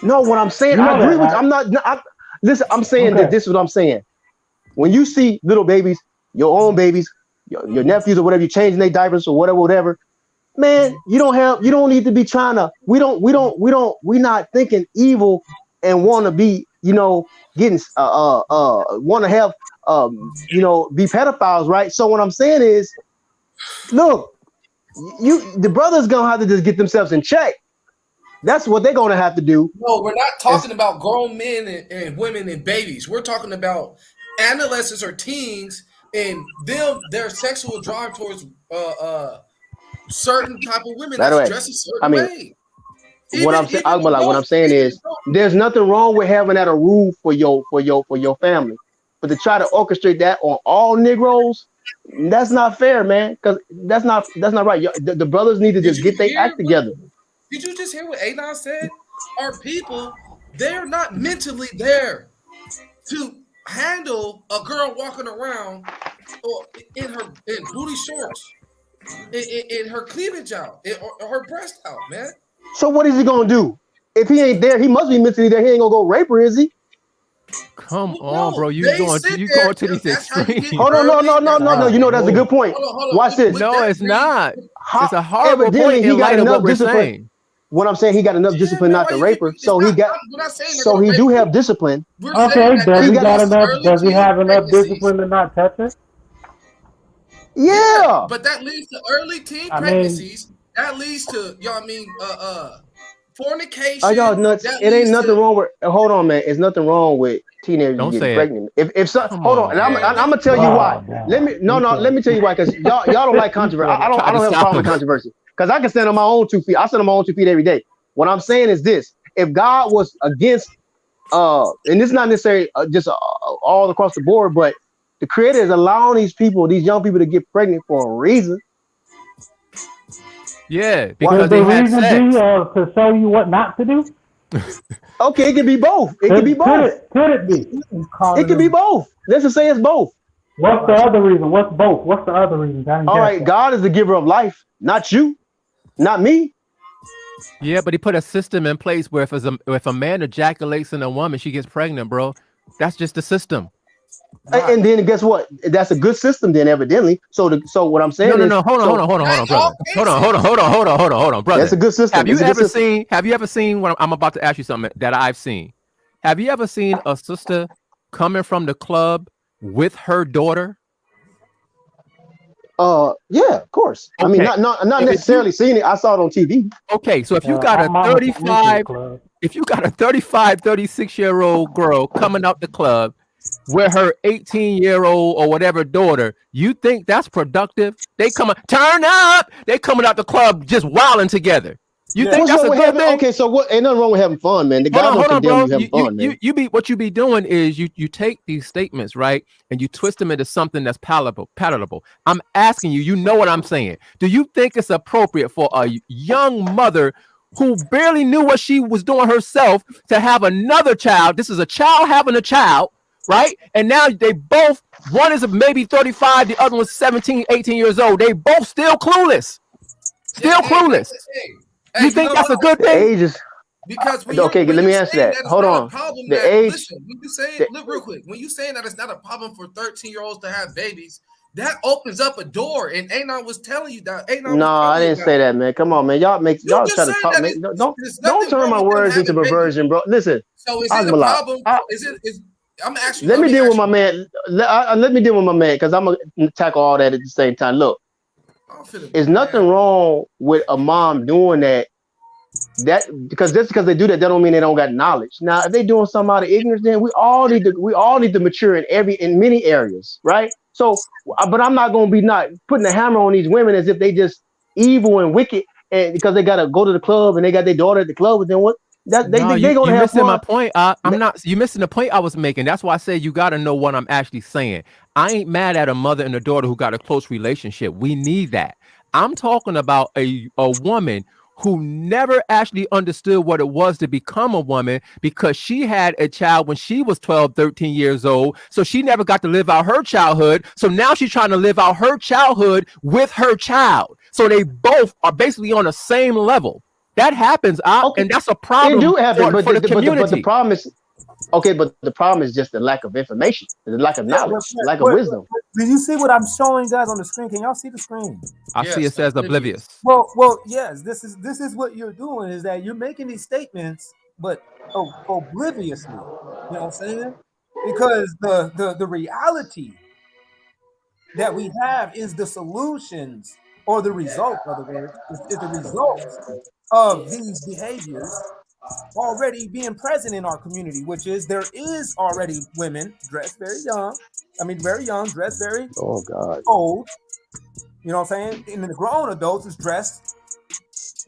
No, what I'm saying, I agree with you. I'm not. Listen, I'm saying that this is what I'm saying. When you see little babies, your own babies, your nephews or whatever, you changing their diapers or whatever, man, you don't need to be trying to. We're not thinking evil and want to be, getting want to have, be pedophiles, right? So what I'm saying is, look. The brothers gonna have to just get themselves in check. That's what they're gonna have to do. No, we're not talking about grown men and women and babies. We're talking about adolescents or teens and their sexual drive towards certain type of women that's dressed a certain way. What I'm saying is, there's nothing wrong with having that a rule for your family, but to try to orchestrate that on all Negroes. That's not fair, man. Because that's not right. The brothers need to just get their act together. Did you just hear what Adon said? Our people, they're not mentally there to handle a girl walking around or in booty shorts, in her cleavage out, or her breast out, man. So what is he gonna do? If he ain't there, he must be mentally there. He ain't gonna go rape her, is he? Come on, bro. You going to these extremes. Hold on, no. You know that's a good point. Watch this. No, it's not. It's a horrible point in light of what we're saying. What I'm saying, he got enough discipline not to rape her, so he do have discipline. Okay, does he have enough discipline to not touch her? Yeah. But that leads to early teen pregnancies. That leads to fornication. Are y'all nuts? It ain't nothing wrong with. Hold on, man. It's nothing wrong with teenagers getting pregnant. Hold on, and I'm gonna tell you why. Let me tell you why. Because y'all don't like controversy. I don't have a problem with controversy. Because I can stand on my own 2 feet. I stand on my own 2 feet every day. What I'm saying is this: if God was against, and this is not necessarily just all across the board, but The Creator is allowing these young people to get pregnant for a reason. Yeah, Could because the they had reason sex. be to show you what not to do? Okay, it can be both. It can be both. Could it be? It can be both. Let's just say it's both. What's the other reason? What's both? What's the other reason? All right, God is the giver of life, not you, not me. Yeah, but he put a system in place where if a man ejaculates in a woman, she gets pregnant, bro. That's just the system. And then guess what? That's a good system then, evidently. So what I'm saying is no. Hold on, brother. Hold on, brother. That's a good system. Have you ever seen what I'm about to ask you something that I've seen? Have you ever seen a sister coming from the club with her daughter? Yeah, of course. Okay. I mean, not necessarily seeing it. I saw it on TV. Okay, so if you got a 35, 36-year-old girl coming out the club with her 18-year-old or whatever daughter, you think that's productive? They coming out the club just wilding together. You think that's a good thing? Okay, so what? Ain't nothing wrong with having fun, man. The guy don't condemn you having fun, man. What you be doing is you take these statements, right, and you twist them into something that's palatable. I'm asking you, you know what I'm saying? Do you think it's appropriate for a young mother who barely knew what she was doing herself to have another child? This is a child having a child, right? And now they both, one is maybe 35, the other one's 17, 18 years old. They both still clueless. Clueless. You think that's a good thing? Ages. Because okay, let me answer that. Hold on. Listen, when you say look real quick, when you saying that it's not a problem for 13-year-olds to have babies, that opens up a door. And Anon was telling you that. No, I didn't say that, man. Come on, man. Y'all try to talk. Don't turn my words into perversion, bro. Listen. So is it a problem? I'm asking. Let me deal with my man. Let me deal with my man because I'm gonna tackle all that at the same time. Look. There's nothing wrong with a mom doing that. Because just because they do that don't mean they don't got knowledge. Now, if they doing something out of ignorance, then we all need to mature in many areas, right? So, but I'm not gonna be not putting a hammer on these women as if they just evil and wicked, and because they gotta go to the club and they got their daughter at the club, and then what? They gonna have fun. My point. You're missing the point I was making. That's why I said you got to know what I'm actually saying. I ain't mad at a mother and a daughter who got a close relationship. We need that. I'm talking about a woman who never actually understood what it was to become a woman because she had a child when she was 12, 13 years old. So she never got to live out her childhood. So now she's trying to live out her childhood with her child. So they both are basically on the same level. That happens, and that's a problem. It do happen, for the community. But the problem is, but the problem is just the lack of information, the lack of knowledge, lack of wisdom. Do you see what I'm showing guys on the screen? Can y'all see the screen? I see it says oblivious. Well, yes. This is what you're doing is that you're making these statements, but obliviously. You know what I'm saying? Because the reality that we have is the solutions or the result, in other words, is the results of these behaviors already being present in our community, which is there is already women dressed very young, dressed very old. You know what I'm saying? And then the grown adults is dressed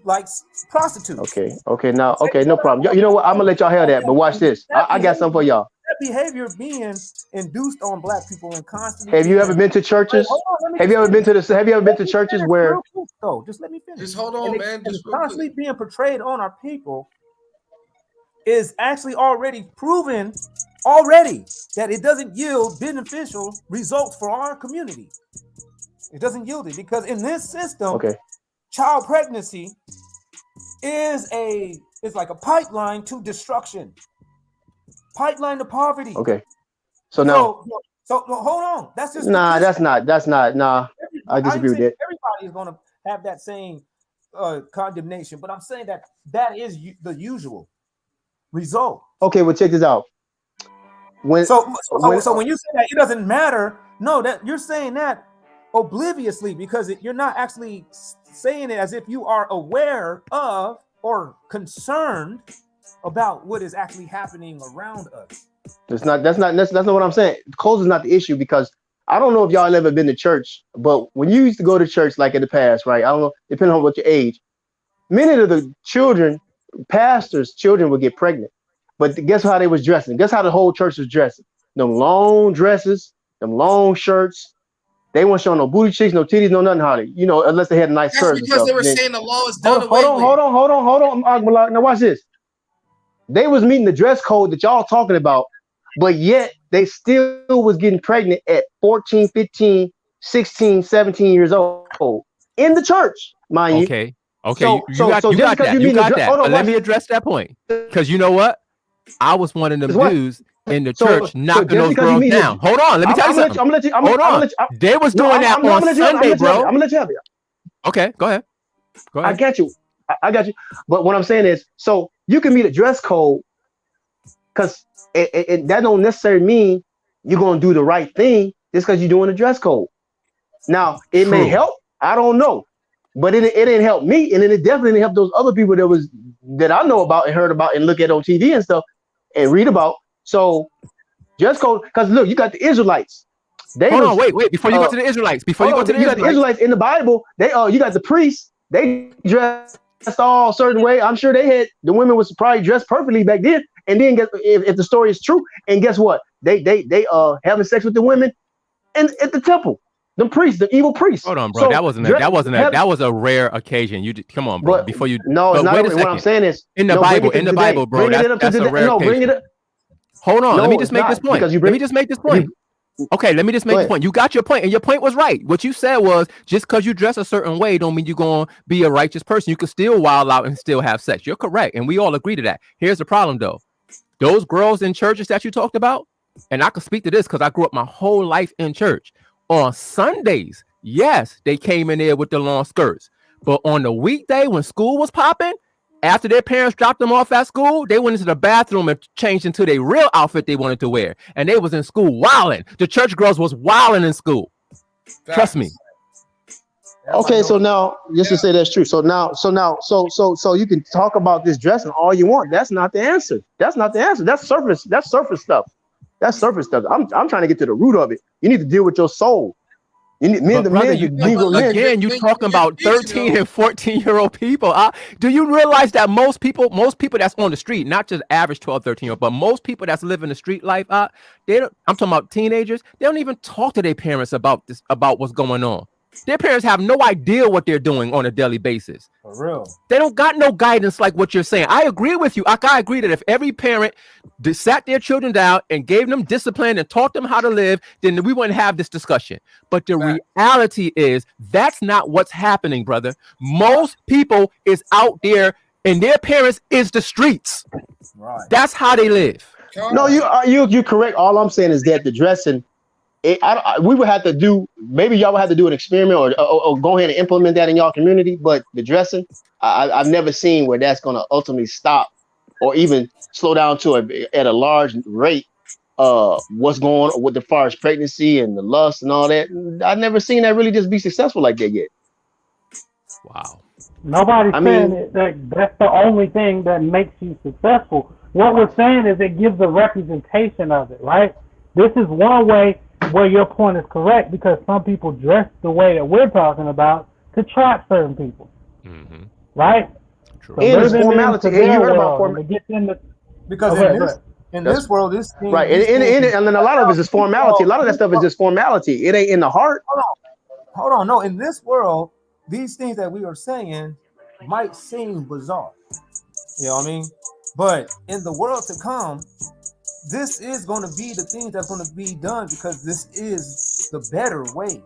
like prostitutes. Okay, no problem. You know what? I'm gonna let y'all hear that, but watch this. I got something for y'all. That behavior being induced on black people and constantly. Have you ever been to churches? Have you ever been to churches where? Just let me finish. Just hold on, man. Just constantly being portrayed on our people is actually already proven that it doesn't yield beneficial results for our community. It doesn't yield it because in this system, child pregnancy is like a pipeline to destruction. Pipeline to poverty. Okay. So hold on. That's just that's not. Nah, I disagree with that. Everybody is gonna have that same condemnation, but I'm saying that is the usual result. Okay, well check this out. When you say that it doesn't matter, no, that you're saying that obliviously because you're not actually saying it as if you are aware of or concerned about what is actually happening around us. That's not what I'm saying. Clothes is not the issue because I don't know if y'all ever been to church, but when you used to go to church like in the past, right? I don't know, depending on what your age, many of the pastors' children would get pregnant. But guess how they was dressing? Guess how the whole church was dressing? Them long dresses, them long shirts. They weren't showing no booty cheeks, no titties, no nothing, Holly. You know, unless they had nice That's curves and because stuff. they were Then, saying the law is done away with. hold on. Now watch this. They was meeting the dress code that y'all talking about, but yet they still was getting pregnant at 14, 15, 16, 17 years old in the church, mind you. Okay. So You got that. you got that. But let me address that point. Because you know what? I was one of them dudes in the church knocking those girls down. Hold on. Let me tell you something. Hold on. They was doing that on Sunday, bro. I'm gonna let you have it. Okay, go ahead. I got you. I got you. But what I'm saying is, so you can meet a dress code, because that don't necessarily mean you're gonna do the right thing just because you're doing a dress code. Now it may help. I don't know, but it didn't help me, and it definitely didn't help those other people that I know about and heard about and look at on TV and stuff and read about. So dress code, because look, you got the Israelites. Hold on, wait. Before you go to the Israelites, you got the Israelites in the Bible. You got the priests. They dressed all a certain way. I'm sure the women was probably dressed perfectly back then. And then if the story is true, and guess what? They having sex with the women at the temple. The priests, the evil priests. Hold on, bro. So that was a rare occasion. Come on, bro. Before you it's not what I'm saying is in the Bible, bro. That's a rare occasion. Hold on, let me just make this point. Okay, let me just make this point. You got your point, and your point was right. What you said was, just because you dress a certain way don't mean you're going to be a righteous person. You can still wild out and still have sex. You're correct, and we all agree to that. Here's the problem, though. Those girls in churches that you talked about, and I can speak to this because I grew up my whole life in church. On Sundays, yes, they came in there with the long skirts. But on the weekday when school was popping, after their parents dropped them off at school, they went into the bathroom and changed into their real outfit they wanted to wear. And they was in school wilding. The church girls was wilding in school. Trust me. Okay, so now just to say that's true. So you can talk about this dressing all you want. That's not the answer. That's surface stuff. That's surface stuff. I'm trying to get to the root of it. You need to deal with your soul. You talking about 13 and 14-year-old people. Do you realize that most people that's on the street, not just average 12, 13-year-old, but most people that's living the street life, I'm talking about teenagers, they don't even talk to their parents about what's going on. Their parents have no idea what they're doing on a daily basis. For real. They don't got no guidance like what you're saying. I agree with you. I agree that if every parent sat their children down and gave them discipline and taught them how to live, then we wouldn't have this discussion. But the reality is that's not what's happening, brother. Most people is out there and their parents is the streets. Right. That's how they live. No, you correct. All I'm saying is that the dressing, we would have to do, maybe y'all would have to do an experiment or go ahead and implement that in y'all community. But the dressing, I've never seen where that's going to ultimately stop or even slow down at a large rate. What's going on with the far as pregnancy and the lust and all that. I've never seen that really just be successful like that yet. Wow. Nobody's saying that's the only thing that makes you successful. What we're saying is it gives a representation of it, right? This is one way where your point is correct, because some people dress the way that we're talking about to trap certain people, right? True. And it's formality. And you heard about formality. Because in this world, this thing, right, and then a lot of it is formality. A lot of that stuff is just formality. It ain't in the heart. Hold on. No, in this world, these things that we are saying might seem bizarre. You know what I mean? But in the world to come, this is going to be the thing that's going to be done, because this is the better way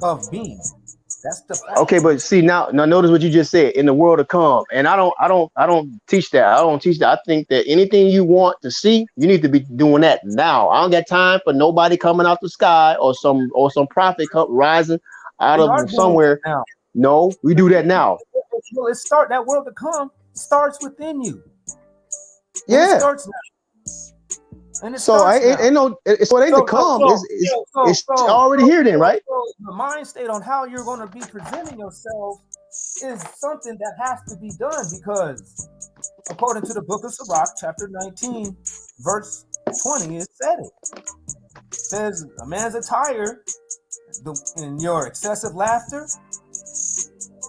of being. That's the fact. Okay, but see now notice what you just said, in the world to come. And I don't teach that. I think that anything you want to see, you need to be doing that now. I don't got time for nobody coming out the sky or some prophet rising out of somewhere. No, we do that now. That world to come starts within you. Yeah. It starts now. And it ain't to come. It's already here then, right? The mind state on how you're going to be presenting yourself is something that has to be done, because according to the book of Sirach, chapter 19, verse 20, it says a man's attire in your excessive laughter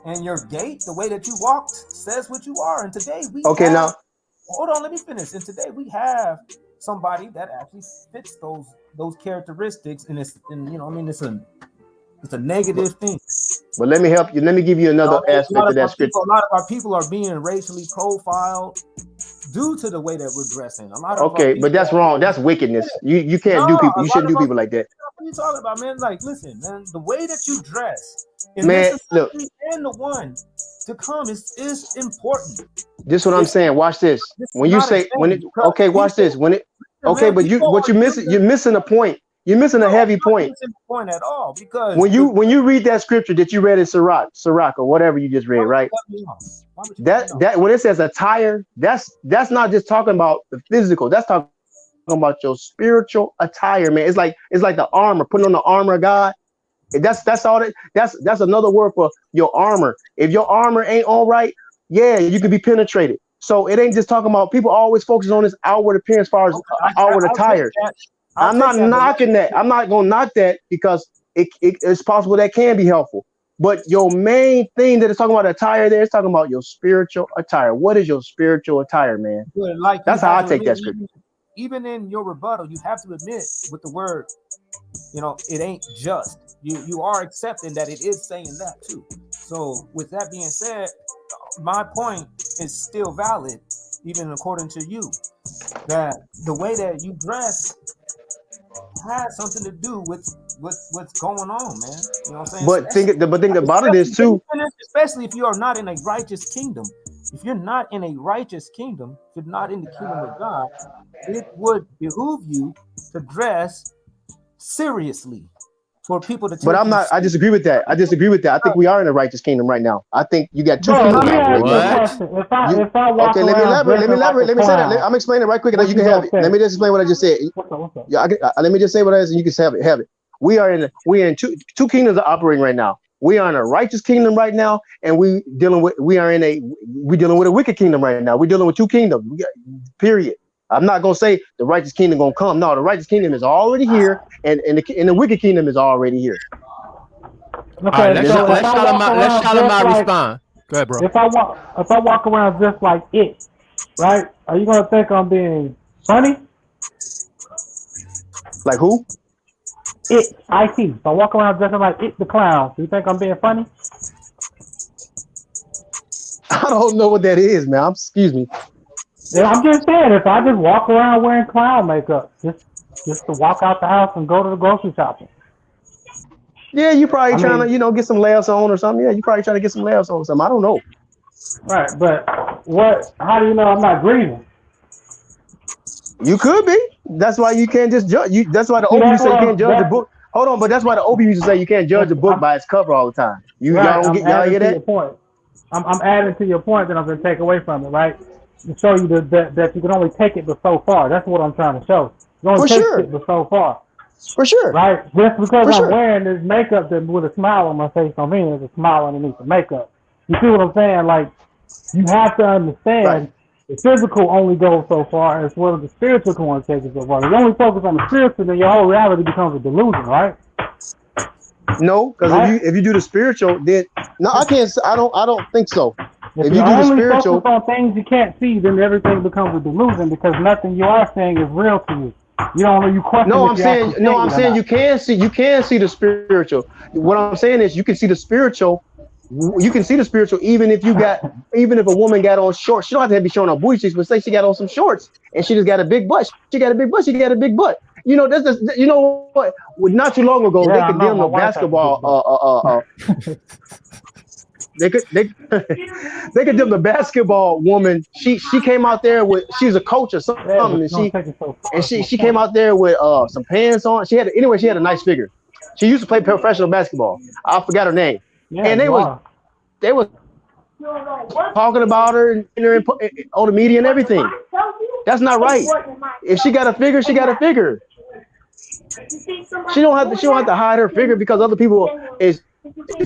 and your gait, the way that you walked, says what you are. And today hold on, let me finish. And today we have somebody that actually fits those characteristics, and it's a negative thing. But let me help you. Let me give you another aspect of that scripture. A lot of our people are being racially profiled due to the way that we're dressing. A lot of but that's wrong. That's wickedness. You can't do people. You shouldn't do people like that. What are you talking about, man? Like, listen, man, the way that you dress, man, look, and the one to come is important. This is what I'm saying. Watch this. When you say watch this. But you're missing a point. You're missing a heavy point. Point at all, because when you read that scripture that you read in Sirach or whatever you just read, right? That when it says attire, that's not just talking about the physical. That's talking about your spiritual attire, man. It's like the armor, putting on the armor of God. That's all that's another word for your armor. If your armor ain't all right, yeah, you could be penetrated. So it ain't just talking about, people always focus on this outward appearance as far as outward attire. I'm not knocking that. I'm not gonna knock that, because it's possible that can be helpful. But your main thing that is talking about attire there is talking about your spiritual attire. What is your spiritual attire, man? Like, that's how I take that scripture. Even in your rebuttal, you have to admit with the word, it ain't just. You are accepting that it is saying that too. So with that being said, my point is still valid, even according to you, that the way that you dress has something to do with what's going on, man. You know what I'm saying? But think about it is too, especially if you are not in a righteous kingdom. If you're not in a righteous kingdom, if you're not in the kingdom of God, it would behoove you to dress seriously for people to take. But I disagree with that. I think we are in a righteous kingdom right now. I think you got two kingdoms. Okay, let me elaborate. Let me say that. I'm explaining it right quick, and then you can have it. Let me just explain what I just said. Yeah, let me just say what I said, and you can have it. We are in two kingdoms are operating right now. We are in a righteous kingdom right now, and we're dealing with a wicked kingdom right now. We're dealing with two kingdoms. Period. I'm not gonna say the righteous kingdom gonna come. No, the righteous kingdom is already here, and the wicked kingdom is already here. Okay, let's Shalimar respond. Go ahead, bro. If I walk around just like it, right? Are you gonna think I'm being funny? Like who? It. If I walk around dressing like it, the clown, do you think I'm being funny? I don't know what that is, man. Excuse me. Yeah, I'm just saying, if I just walk around wearing clown makeup, just to walk out the house and go to the grocery shopping. Yeah, you probably trying to, get some laughs on or something. Yeah, you probably trying to get some laughs on or something. I don't know. Right, but how do you know I'm not grieving? You could be. That's why you can't just judge. That's why the OB used to say you can't judge a book. Hold on, but that's why the OB used to say you can't judge a book by its cover all the time. Y'all hear that? Point. I'm adding to your point that I'm going to take away from it, right? To show you that you can only take it but so far. That's what I'm trying to show. You only take it but so far. For sure. Right? Just because I'm wearing this makeup with a smile on my face don't mean there's a smile underneath the makeup. You see what I'm saying? Like, you have to understand the physical only goes so far as well as the spiritual can only take it so far. If you only focus on the spiritual, then your whole reality becomes a delusion, right? No, because if you do the spiritual, then I can't. I don't think so. If you do the spiritual, focus on things you can't see, then everything becomes a delusion because nothing you are saying is real to you. You don't. You question. I'm saying you can see. You can see the spiritual. What I'm saying is you can see the spiritual. You can see the spiritual even if a woman got on shorts. She don't have to be showing her booty cheeks, but say she got on some shorts and she just got a big butt. She got a big butt. You know, you know what? Not too long ago, they condemned the basketball. They condemned the basketball woman. She came out there with, she's a coach or something, and she came out there with some pants on. She had a nice figure. She used to play professional basketball. I forgot her name. Yeah, and they was talking about her on the media and everything. That's not right. If she got a figure, she got a figure. She don't have to hide her figure because other people is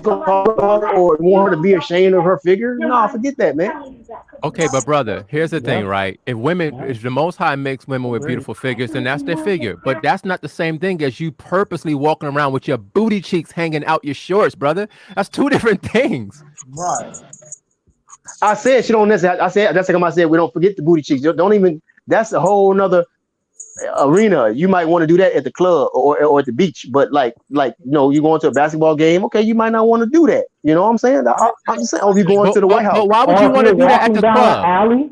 gonna talk about her or want her to be ashamed of her figure. No, forget that, man. Okay, but brother, here's the thing, right? If the Most High makes women with beautiful figures, then that's their figure. But that's not the same thing as you purposely walking around with your booty cheeks hanging out your shorts, brother. That's two different things. Right. I said she don't necessarily. I said we don't forget the booty cheeks. Don't even. That's a whole nother arena. You might want to do that at the club or at the beach. But like you going to a basketball game, okay, you might not want to do that. You know what I'm saying? I'm just saying, or you going to the White House. But why would Or you if want to you're do that at walking the down the club? alley,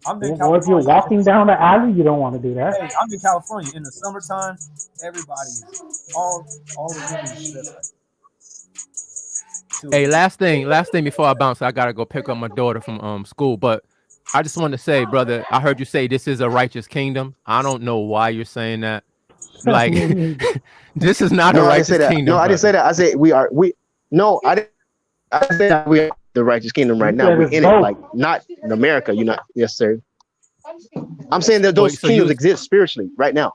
I'm in or if you're California. walking down the alley, you don't want to do that. Hey, I'm in California. In the summertime, everybody is all the women is dressed like Hey, last thing before I bounce, I gotta go pick up my daughter from school. But I just want to say, brother, I heard you say this is a righteous kingdom. I don't know why you're saying that. Like, this is not a No, I didn't say righteous that. kingdom. No, I didn't say that. I said we are. No, I didn't. I said we are the righteous kingdom right You now. said We're it's in it, both. like not in America. You're not. Yes, sir. I'm saying that those So kingdoms exist spiritually right now.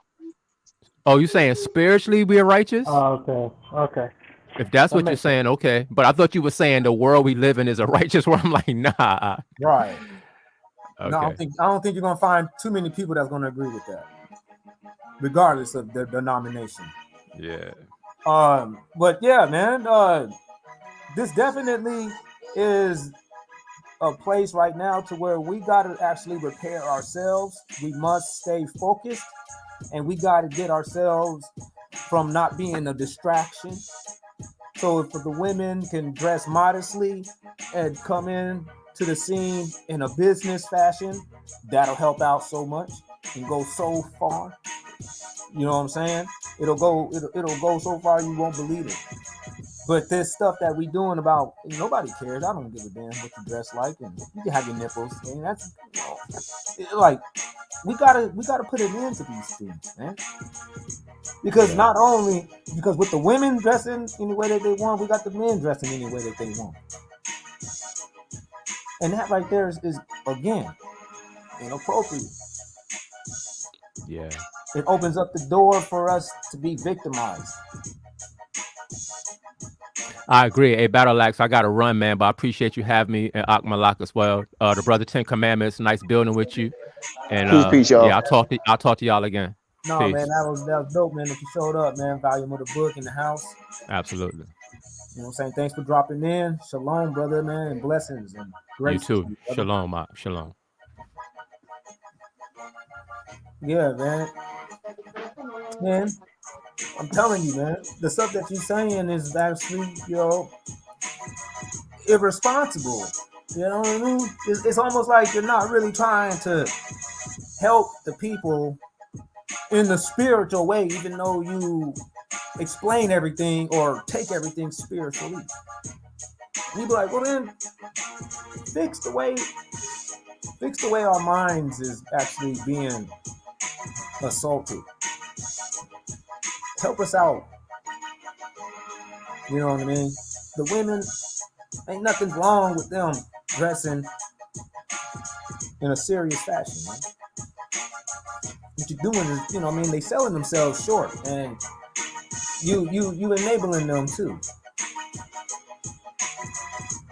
Oh, you saying spiritually we are righteous? Okay. If that's That what you're makes saying, okay. But I thought you were saying the world we live in is a righteous world. I'm like, nah. right. Okay. No, I don't think you're gonna find too many people that's gonna agree with that, regardless of their denomination. Yeah. But yeah, man, this definitely is a place right now to where we gotta actually repair ourselves. We must stay focused, and we gotta get ourselves from not being a distraction. So if the women can dress modestly and come in to the scene in a business fashion, that'll help out so much and go so far. You know what I'm saying? It'll go so far you won't believe it. But this stuff that we doing about nobody cares. I don't give a damn what you dress like, and you can have your nipples. I mean, that's like we gotta put an end to these things, man. Because not only because with the women dressing any way that they want, we got the men dressing any way that they want. And that right there is again inappropriate. Yeah. It opens up the door for us to be victimized. I agree. Hey, Battle Axe, I gotta run, man. But I appreciate you having me and Akmalak as well. The brother 10 Commandments, nice building with you. And Peace, y'all. yeah, I'll talk to y'all again. No, Peace. man, that was dope, man. If you showed up, man, volume of the book in the house. Absolutely. You know what I'm saying? Thanks for dropping in. Shalom, brother, man, and blessings and grace. You too. Shalom, Shalom. Yeah, man. Man, I'm telling you, man, the stuff that you're saying is actually, irresponsible. You know what I mean? It's almost like you're not really trying to help the people in the spiritual way, even though you explain everything or take everything spiritually. You be like, well then, fix the way our minds is actually being assaulted. Help us out. You know what I mean? The women, ain't nothing wrong with them dressing in a serious fashion, man. What you're doing is, you know what I mean, they selling themselves short, and you enabling them too.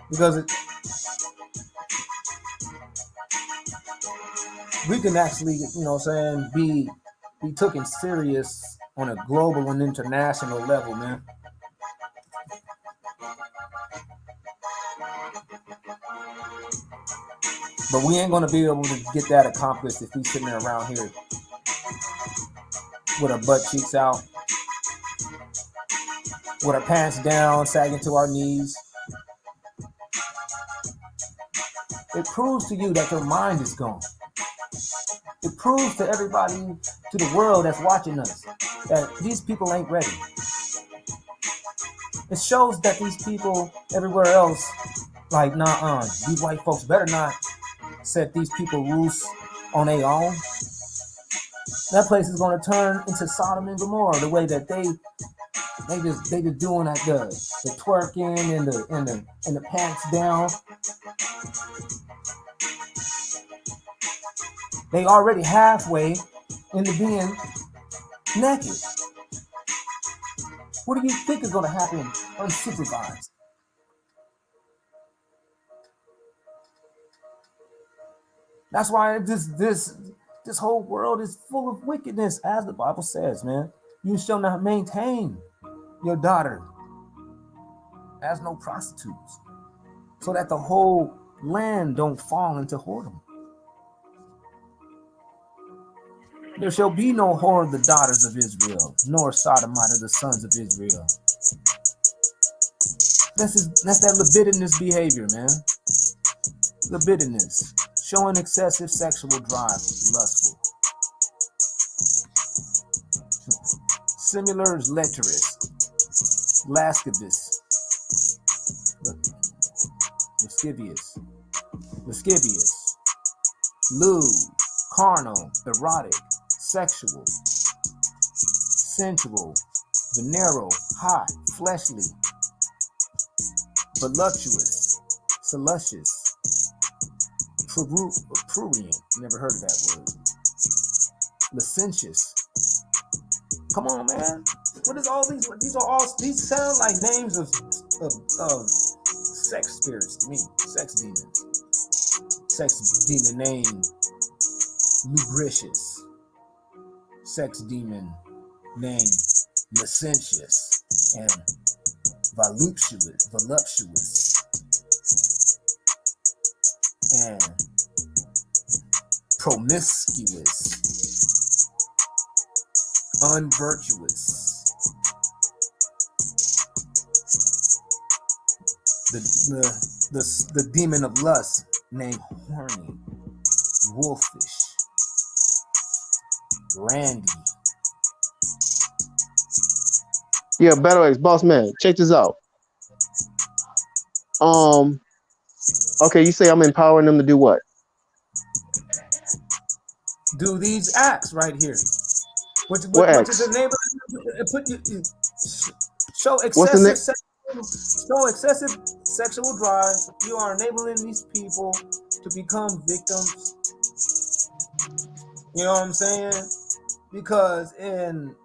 Because we can actually, you know what I'm saying, be taken serious on a global and international level, man. But we ain't gonna be able to get that accomplished if we sitting there around here with our butt cheeks out, with our pants down, sagging to our knees. It proves to you that your mind is gone. It proves to everybody, to the world that's watching us, that these people ain't ready. It shows that these people everywhere else, like, nah, these white folks better not set these people loose on their own. That place is going to turn into Sodom and Gomorrah, the way that they just doing like the twerking and the pants down. They already halfway into being naked. What do you think is going to happen unsupervised? That's why this whole world is full of wickedness, as the Bible says, man. You shall not maintain your daughter as no prostitutes, so that the whole land don't fall into whoredom. There shall be no whore of the daughters of Israel, nor sodomite of the sons of Israel. That's that libidinous behavior, man. Libidinous, showing excessive sexual drive, lustful. Similar is lecherous, lascivious, lascivious, lewd, carnal, erotic, sexual, sensual, venereal, hot, fleshly, voluptuous, salacious, prurient, never heard of that word, licentious. Come on, man. What is all these? These sound like names of sex spirits to me, sex demons. Sex demon name lubricious. Sex demon name licentious and voluptuous and promiscuous, unvirtuous. The demon of lust named horny, wolfish, randy. Yeah, Battle X, boss man, check this out. Okay, you say I'm empowering them to do what? Do these acts right here. What acts? Is the name of show excessive sexual drive. You are enabling these people to become victims. You know what I'm saying? Because in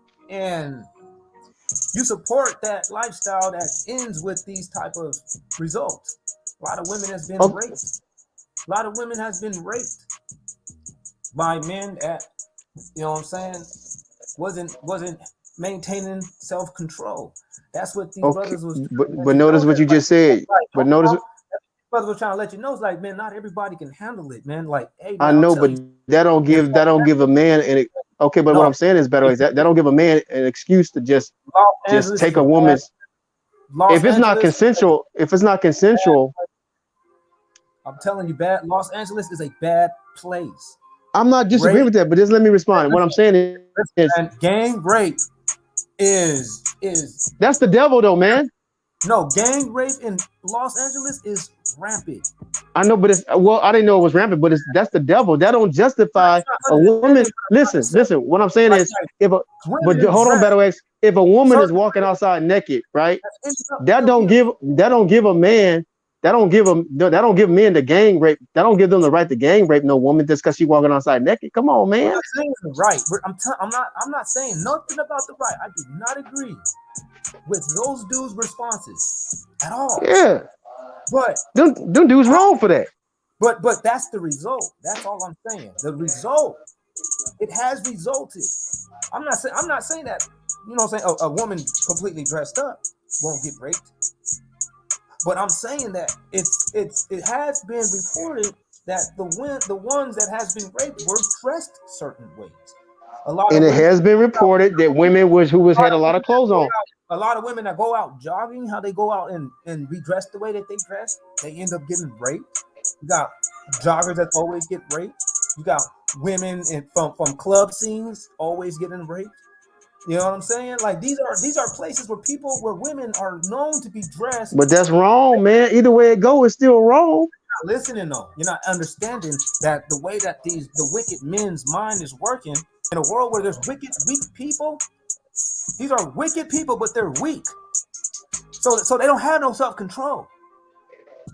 you support that lifestyle that ends with these type of results. A lot of women has been raped. A lot of women has been raped by men that, you know what I'm saying, wasn't maintaining self-control. That's what these brothers was. But notice what you just said. But notice. Brothers were trying to let you know, it's like, man, not everybody can handle it, man. Like, hey, man, I know, but that don't give a man an. Okay, but what I'm saying is better. That don't give a man an excuse to just take a woman's. If it's not consensual, I'm telling you, Los Angeles is a bad place. I'm not disagreeing with that, but just let me respond. What I'm saying is gang rape is that's the devil, though, man. No, gang rape in Los Angeles is rampant. I know, but I didn't know it was rampant, but that's the devil. That don't justify a woman. Listen. What I'm saying is, hold on, Battle X. If a woman is walking outside naked, right? That don't give a man. That don't give men the gang rape. That don't give them the right to gang rape no woman just because she walking outside naked. Come on, man. I'm not saying the right. I'm not saying nothing about the right. I do not agree with those dudes' responses at all. Yeah. But them dudes wrong for that. But that's the result. That's all I'm saying. The result. It has resulted. I'm not saying that, you know what I'm saying, a woman completely dressed up won't get raped. But I'm saying that it has been reported that the ones that has been raped were dressed certain ways. It has been reported that women who had a lot of clothes on. A lot of women that go out jogging, how they go out and be dressed the way that they dress, they end up getting raped. You got joggers that always get raped. You got women from club scenes always getting raped. You know what I'm saying? Like these are places where women are known to be dressed. But that's wrong, man. Either way it go, it's still wrong. You're not listening though. You're not understanding that the way that the wicked men's mind is working in a world where there's weak people. These are wicked people, but they're weak. So they don't have no self-control.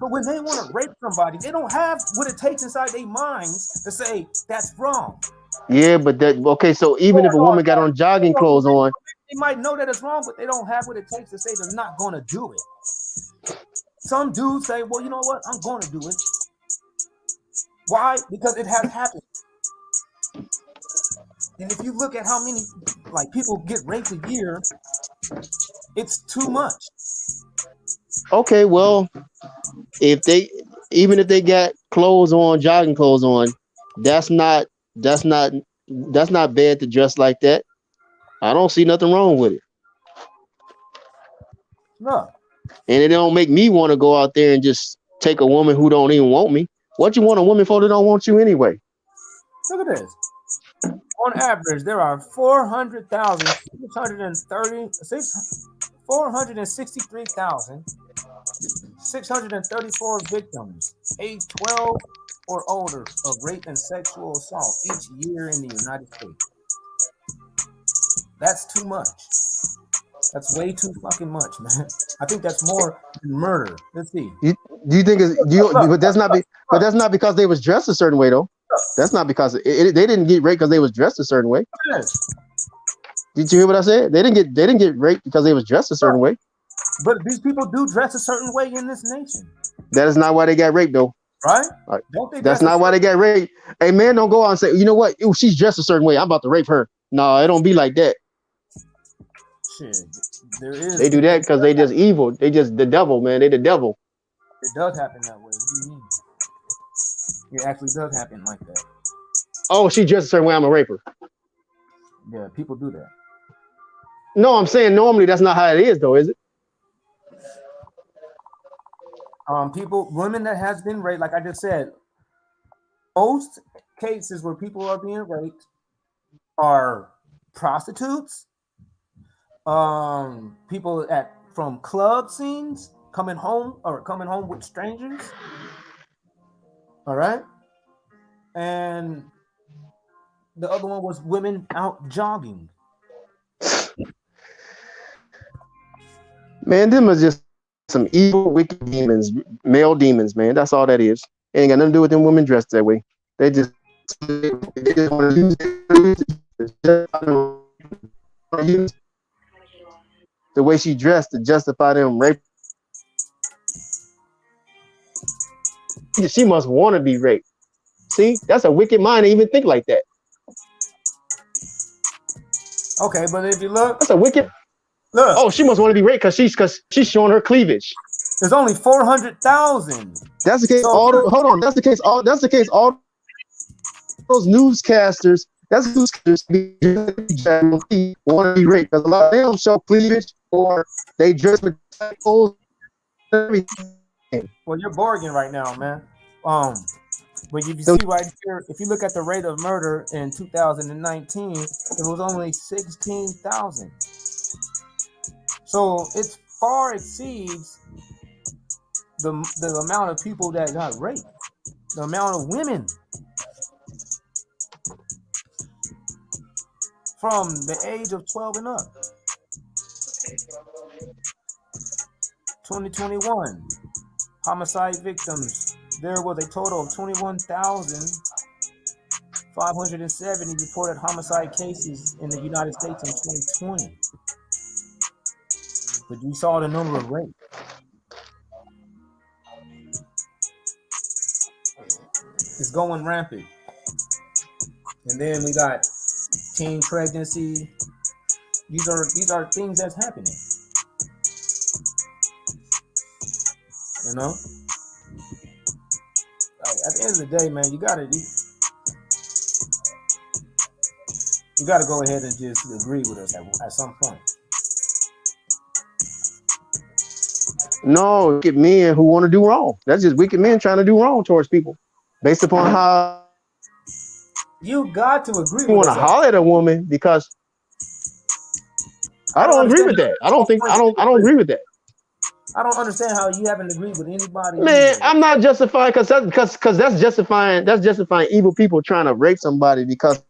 But when they want to rape somebody, they don't have what it takes inside their minds to say that's wrong. Yeah, but so even if a woman got on jogging clothes on, they might know that it's wrong, but they don't have what it takes to say they're not going to do it. Some dudes say, well, you know what? I'm going to do it. Why? Because it has happened. And if you look at how many people get raped a year, it's too much. Okay, well, if they got clothes on, jogging clothes on, that's not That's not bad to dress like that. I don't see nothing wrong with it. No. And it don't make me want to go out there and just take a woman who don't even want me. What you want a woman for that don't want you anyway? Look at this. On average, there are 463,634 victims, age 12 or older, of rape and sexual assault each year in the United States. That's too much. That's way too fucking much, man. I think that's more than murder. Let's see. Do you think it's but that's not because they was dressed a certain way though. That's not because they didn't get raped because they was dressed a certain way. Did you hear what I said? They didn't get raped because they was dressed a certain way. But these people do dress a certain way in this nation. That is not why they got raped though. Right? That's not why they got raped. Hey man, don't go out and say, you know what? Ew, she's dressed a certain way. I'm about to rape her. No, it don't be like that. Shit, there is. They do that because they just evil. They just the devil, man. They the devil. It does happen that way. What do you mean? It actually does happen like that. Oh, she dressed a certain way. I'm a raper. Yeah, people do that. No, I'm saying normally that's not how it is, though, is it? Women that has been raped, like I just said, most cases where people are being raped are prostitutes, people from club scenes coming home with strangers. All right, and the other one was women out jogging. Man, them are just some evil, wicked demons, male demons, man. That's all that is. It ain't got nothing to do with them women dressed that way. They just want to use the way she dressed to justify them rape. She must want to be raped. See, that's a wicked mind to even think like that. Okay, but if you look, that's a wicked. Look. Oh, she must want to be raped because she's showing her cleavage. There's only 400,000. That's the case. So, hold on. That's the case. All those newscasters. That's newscasters want to be raped because a lot of them show cleavage or they dress with clothes. Everything. Well, you're bargaining right now, man. But you see right here, if you look at the rate of murder in 2019, it was only 16,000. So it far exceeds the amount of people that got raped, the amount of women from the age of 12 and up. 2021, homicide victims. There was a total of 21,570 reported homicide cases in the United States in 2020. But you saw the number of rapes. It's going rampant. And then we got teen pregnancy. These are things that's happening. You know? Like, at the end of the day, man, you gotta go ahead and just agree with us at some point. No, wicked men who want to do wrong. That's just wicked men trying to do wrong towards people, based upon how you got to agree. You want to holler at a woman because I don't agree with that. I don't agree with that. I don't understand how you haven't agreed with anybody. Man, I'm not justifying because that's justifying evil people trying to rape somebody because.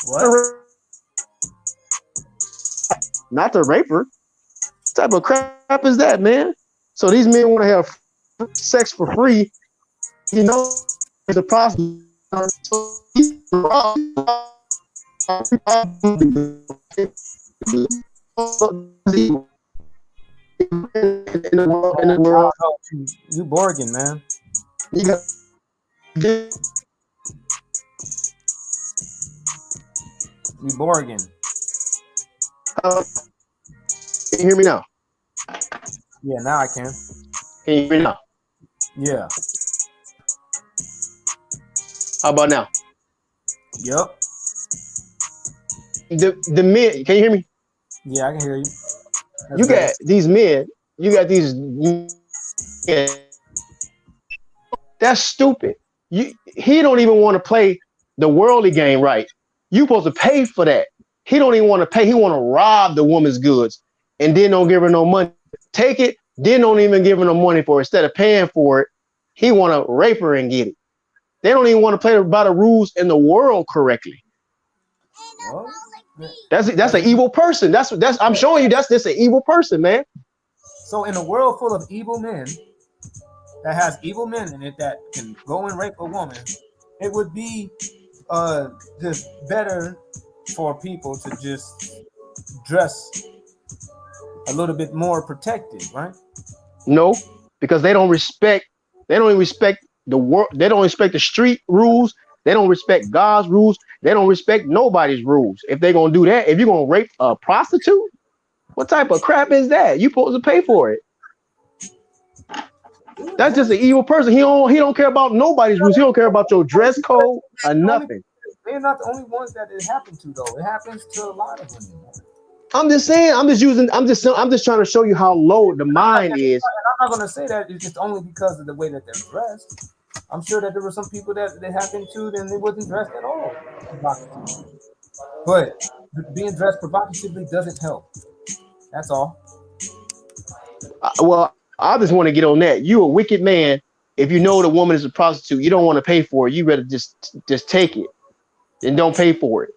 What? Not the raper. What type of crap is that, man? So these men want to have sex for free. You know, it's a prostitute. In the world. You bargain, man. You got. You bargain. Can you hear me now? Yeah, now I can. Can you hear me now? Yeah. How about now? Yep. The men, can you hear me? Yeah, I can hear you. You got these men. You got these men. That's stupid. He don't even want to play the worldly game right. You supposed to pay for that. He don't even want to pay. He want to rob the woman's goods and then don't give her no money. Take it, then don't even give her no money for it. Instead of paying for it, he want to rape her and get it. They don't even want to play by the rules in the world correctly. Well, that's an evil person. That's I'm showing you that's an evil person, man. So in a world full of evil men that has evil men in it that can go and rape a woman, it would be just better for people to just dress a little bit more protected, right? No, because they don't even respect the world. They don't respect the street rules. They don't respect God's rules. They don't respect nobody's rules. If they're gonna do that, if you're gonna rape a prostitute, what type of crap is that? You supposed to pay for it. That's just an evil person. He don't care about nobody's rules. He don't care about your dress code or nothing. They're not the only ones that it happened to, though. It happens to a lot of women. I'm just saying. I'm just trying to show you how low the mind is. I'm not gonna say that it's just only because of the way that they're dressed. I'm sure that there were some people that they happened to, then they wasn't dressed at all. But being dressed provocatively doesn't help. That's all. Well, I just want to get on that. You a wicked man. If you know the woman is a prostitute, you don't want to pay for it. You rather just take it and don't pay for it.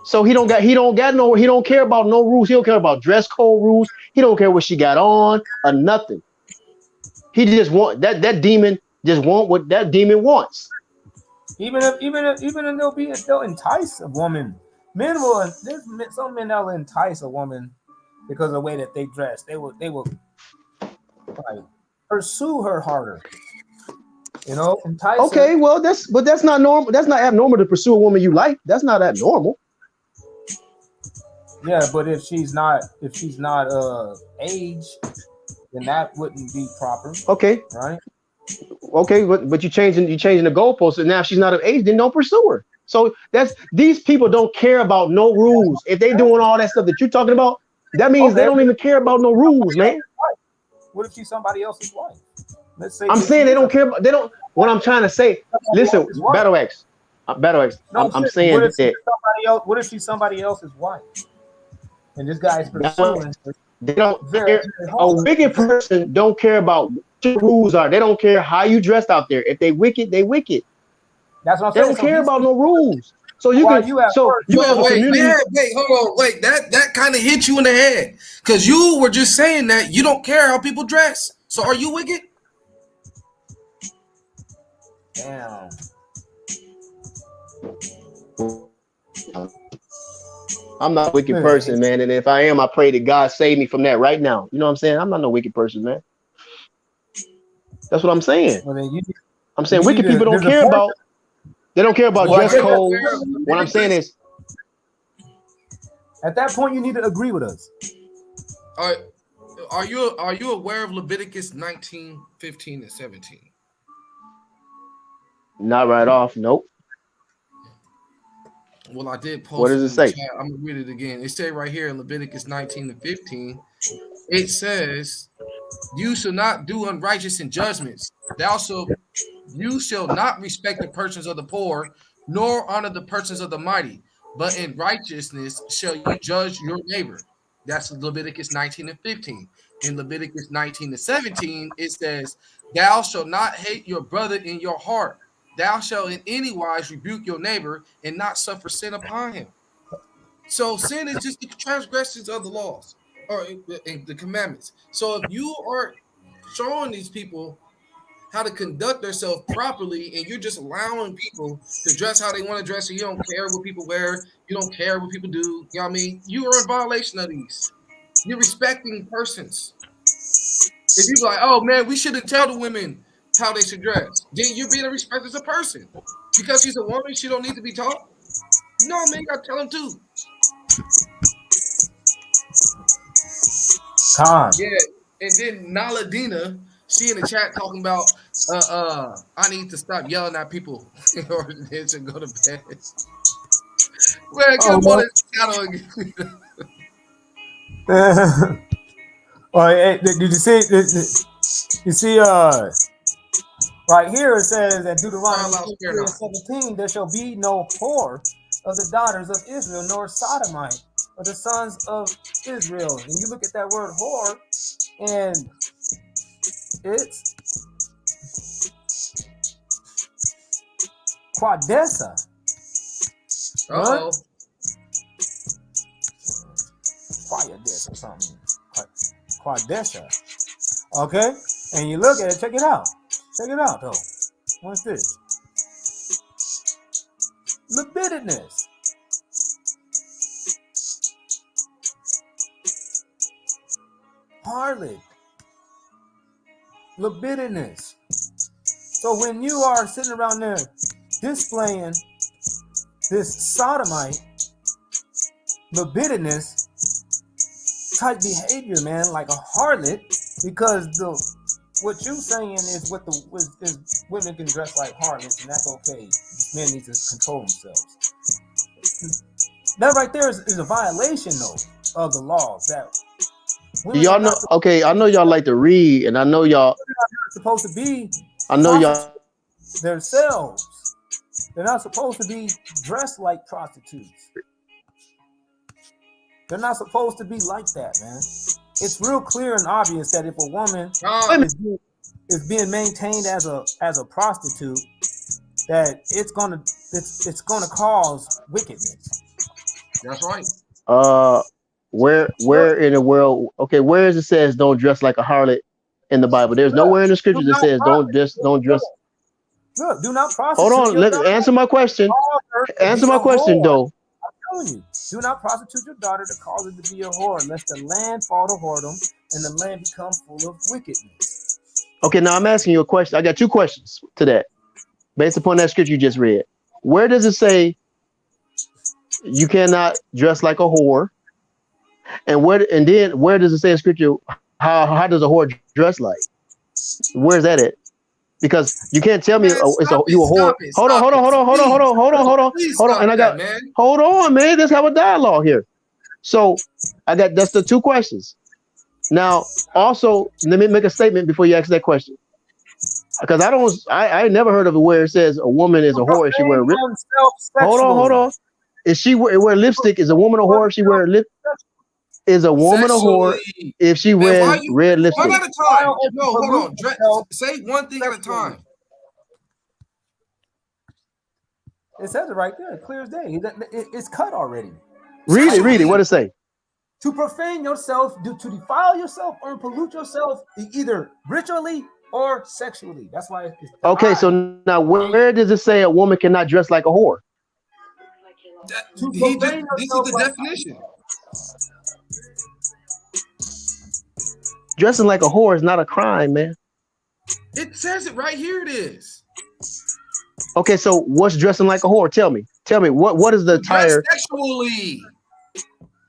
So he don't care about no rules. He don't care about dress code rules. He don't care what she got on or nothing. He just want that demon just want what that demon wants. Even if they'll entice a woman. There's some men that will entice a woman because of the way that they dress. They will like pursue her harder. You know, entice Okay, her. well that's not normal. That's not abnormal to pursue a woman you like. That's not abnormal. Yeah, but if she's not age, then that wouldn't be proper. Okay. Right? Okay, but you're changing the goalposts, and now if she's not of age, then don't pursue her. So these people don't care about no rules. If they doing all that stuff that you're talking about, that means they don't even care about no rules, man. What if she's somebody else's wife? Let's say I'm saying they don't care about, they don't. What I'm trying to say, listen, Battle X. No, I'm saying that. What if she's somebody else's wife? And this guy's pursuing. They don't care. A wicked person don't care about what your rules are. They don't care how you dressed out there. If they wicked, they wicked. That's what I'm saying. They don't care about no rules. So you have a community. Hold on, wait. That kind of hit you in the head because you were just saying that you don't care how people dress. So are you wicked? Damn. I'm not a wicked person, man. And if I am, I pray that God save me from that right now. You know what I'm saying? I'm not no wicked person, man. That's what I'm saying. Well, I'm saying wicked people don't care about. They don't care about dress code. What I'm saying is, at that point, you need to agree with us. Are you aware of Leviticus 19, 15, and 17? Not right off. Nope. Well, I did post. What does it say? Chat. I'm gonna read it again. It says right here in Leviticus 19 and 15. It says, "You shall not do unrighteous in judgments. You shall not respect the persons of the poor, nor honor the persons of the mighty. But in righteousness shall you judge your neighbor." That's Leviticus 19 and 15. In Leviticus 19 and 17, it says, "Thou shalt not hate your brother in your heart. Thou shalt in any wise rebuke your neighbor and not suffer sin upon him." So sin is just the transgressions of the laws or the commandments. So if you are showing these people how to conduct themselves properly and you're just allowing people to dress how they want to dress and you don't care what people wear, you don't care what people do, you know what I mean? You are in violation of these. You're respecting persons. If you're like, oh man, we shouldn't tell the women how they should dress, then you're being a respect as a person. Because she's a woman, she don't need to be taught. No, man, you gotta tell them too. Yeah, and then Naladina, She in the chat talking about I need to stop yelling at people in order to go to bed. Man, get him on his channel again. Oh, hey, did you see? You see, right here it says that Deuteronomy 17, there shall be no whore of the daughters of Israel, nor sodomite of the sons of Israel. And you look at that word whore, and it's quadessa. Uh-oh. Quadessa or something. Quadessa. Okay? And you look at it, check it out. Check it out, though. What's this? Libidinous. Harlot. Libidinous. So when you are sitting around there displaying this sodomite, libidinous type behavior, man, like a harlot, because what you saying is is women can dress like harlots, and that's okay. Men need to control themselves. That right there is a violation, though, of the laws. That y'all know. Okay, I know y'all like to read, and I know y'all supposed to be. I know y'all themselves. They're not supposed to be dressed like prostitutes. They're not supposed to be like that, man. It's real clear and obvious that if a woman is being maintained as a prostitute, that it's gonna cause wickedness. That's right. Where in the world? Okay, where is it says don't dress like a harlot in the Bible? There's nowhere in the scriptures that says don't dress. Look, do not prostitute. Hold on, let me answer my question. Answer my question, though. I'm telling you, do not prostitute your daughter to cause her to be a whore, lest the land fall to whoredom and the land become full of wickedness. Okay, now I'm asking you a question. I got two questions to that, based upon that scripture you just read. Where does it say you cannot dress like a whore? And then where does it say in scripture how does a whore dress like? Where's that at? Because you can't tell me you a whore. Hold on. And I got hold on, man. Let's have a dialogue here. So that's the two questions. Now, also, let me make a statement before you ask that question. Because I never heard of it where it says a woman is a whore if she wear hold on. If she wear lipstick, is a woman a whore if she wear lip? Is a woman a whore if she wears red lipstick? One at a time. No, hold on. Say one thing at a time. It says it right there, clear as day. It's cut already. Read it. What it say? To profane yourself, to defile yourself, or pollute yourself, either ritually or sexually. That's why it's okay. So now, where does it say a woman cannot dress like a whore? This is the definition. Dressing like a whore is not a crime, man. It says it right here. It is. Okay, so what's dressing like a whore? Tell me. What is the attire? Sexually.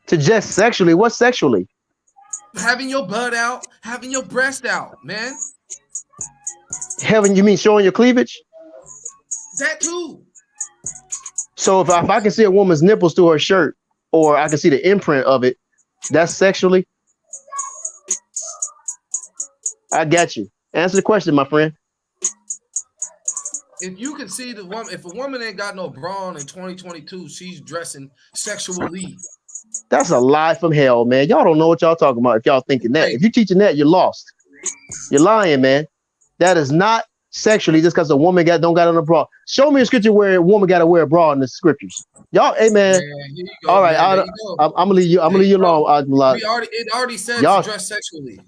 To dress sexually? What sexually? Having your butt out, having your breast out, man. You mean showing your cleavage? That too. So if I can see a woman's nipples through her shirt, or I can see the imprint of it, that's sexually? I got you. Answer the question, my friend. If you can see the woman, if a woman ain't got no bra on in 2022, she's dressing sexually. That's a lie from hell, man. Y'all don't know what y'all talking about if y'all thinking that. If you're teaching that, you're lost. You're lying, man. That is not sexually just because a woman don't got on a bra. Show me a scripture where a woman got to wear a bra in the scriptures. Y'all, hey man. All right, I'm gonna leave you. I'm gonna leave you alone. It already said to dress sexually.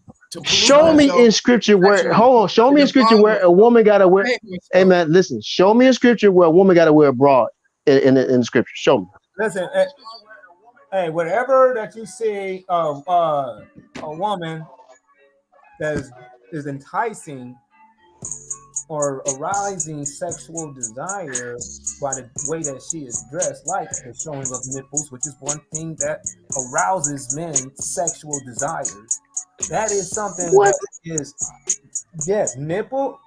Show me in scripture where. Hold on. Show me in scripture where a woman got to wear. Hey man, listen. Show me in scripture where a woman got to wear a bra in the scripture. Show me. Listen. Hey, whatever that you see a woman that is enticing or arising sexual desire by the way that she is dressed, like the showing of nipples, which is one thing that arouses men's sexual desires, that is something What? that is, yes, nipples,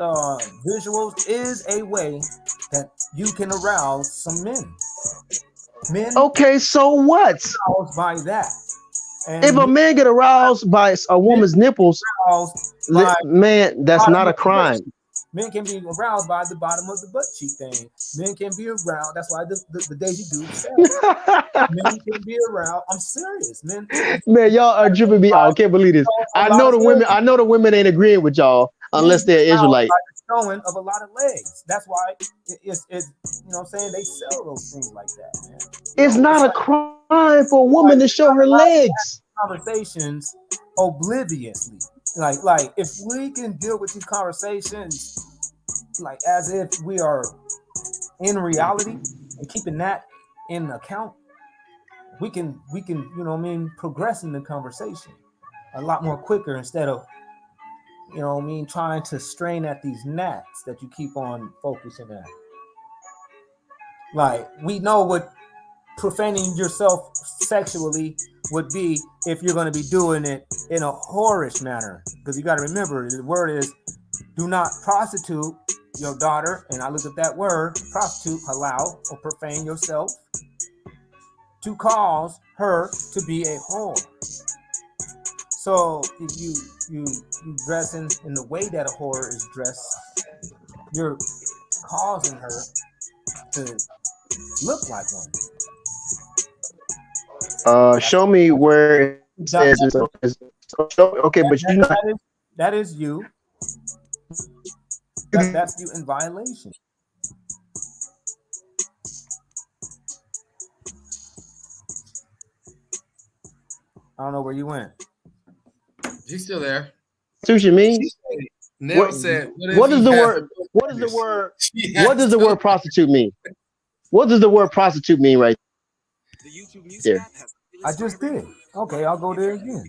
visuals is a way that you can arouse some men. Men Okay, so what? aroused by that. And If a man get aroused by a woman's nipples, by man, that's not a crime. men can be aroused by the bottom of the butt cheek thing. Men can be aroused. That's why the Daisy Duke said. Men can be aroused. I'm serious, men. Man, y'all are dripping me. I can't believe this. I know the women ain't agreeing with y'all unless they're Israelite. Showing of a lot of legs. That's why it's you know what I'm saying, they sell those things like that, man. It's not a crime for a woman to show her legs. Conversations obliviously. Like if we can deal with these conversations like as if we are in reality and keeping that in account, we can you know what I mean, progress in the conversation a lot more quicker instead of, you know what I mean, trying to strain at these gnats that you keep on focusing at. Like, we know what profaning yourself sexually would be if you're going to be doing it in a whorish manner. Because you got to remember, the word is, do not prostitute your daughter. And I look at that word, prostitute, halal, or profane yourself, to cause her to be a whore. So if you dressing in the way that a whore is dressed, you're causing her to look like one. Show me where it says it's okay, but you know that is you. That's you in violation. I don't know where you went. She's still there. Sushi means? What does the word prostitute mean? What does the word prostitute mean right there? I just did. Okay, I'll go there again.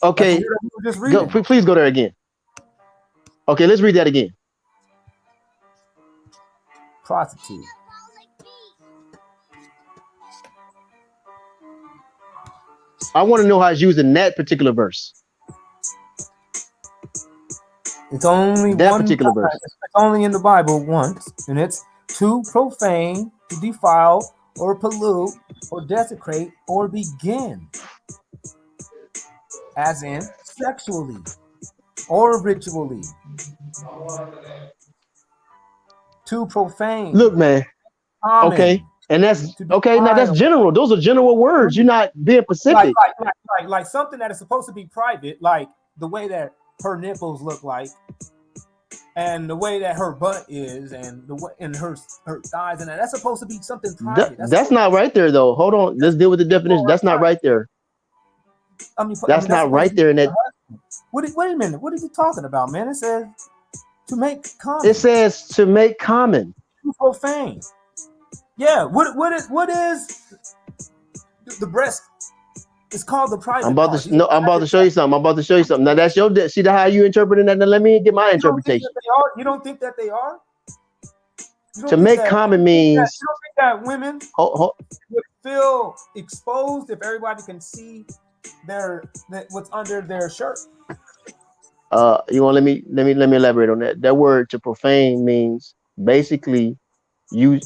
Okay, please go there again. Okay, let's read that again. Prostitute. I want to know how it's used in that particular verse. It's only that one particular time. verse. It's only in the Bible once, and it's to profane, to defile, or pollute, or desecrate, or begin, as in sexually or ritually. To profane. Look, man. Common. Okay, and that's okay. Now that's general. Those are general words. You're not being specific. Like something that is supposed to be private, like the way that her nipples look like, and the way that her butt is, and the way and her thighs, and that's supposed to be something private. That's not right there, though. Hold on. Let's deal with the definition. That's not right there. That's not right there in that. Wait a minute. What are you talking about, man? It says to make common. It says to make common. To profane. Yeah. What is the breast? It's called the private. I'm about to show you something. Now that's your. See how you interpreting that? Now let me get my interpretation. You don't think that they are? To make common means. You don't think that women would feel exposed if everybody can see what's under their shirt? You want let me elaborate on that. That word to profane means basically you're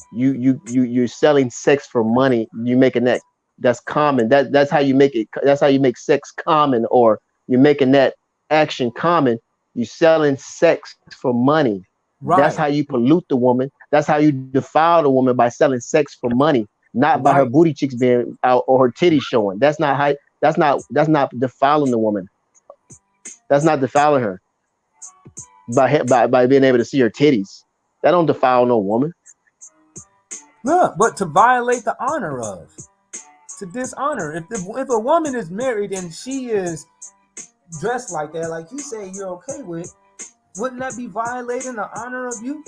selling sex for money. You making that's common. That's how you make it. That's how you make sex common, or you're making that action common. You're selling sex for money. Right. That's how you pollute the woman. That's how you defile the woman, by selling sex for money, not by her booty cheeks being out or her titties showing. That's not defiling the woman. That's not defiling her by being able to see her titties. That don't defile no woman. Look, but to violate the honor of, to dishonor. If a woman is married and she is dressed like that, like you say you're okay with, wouldn't that be violating the honor of you?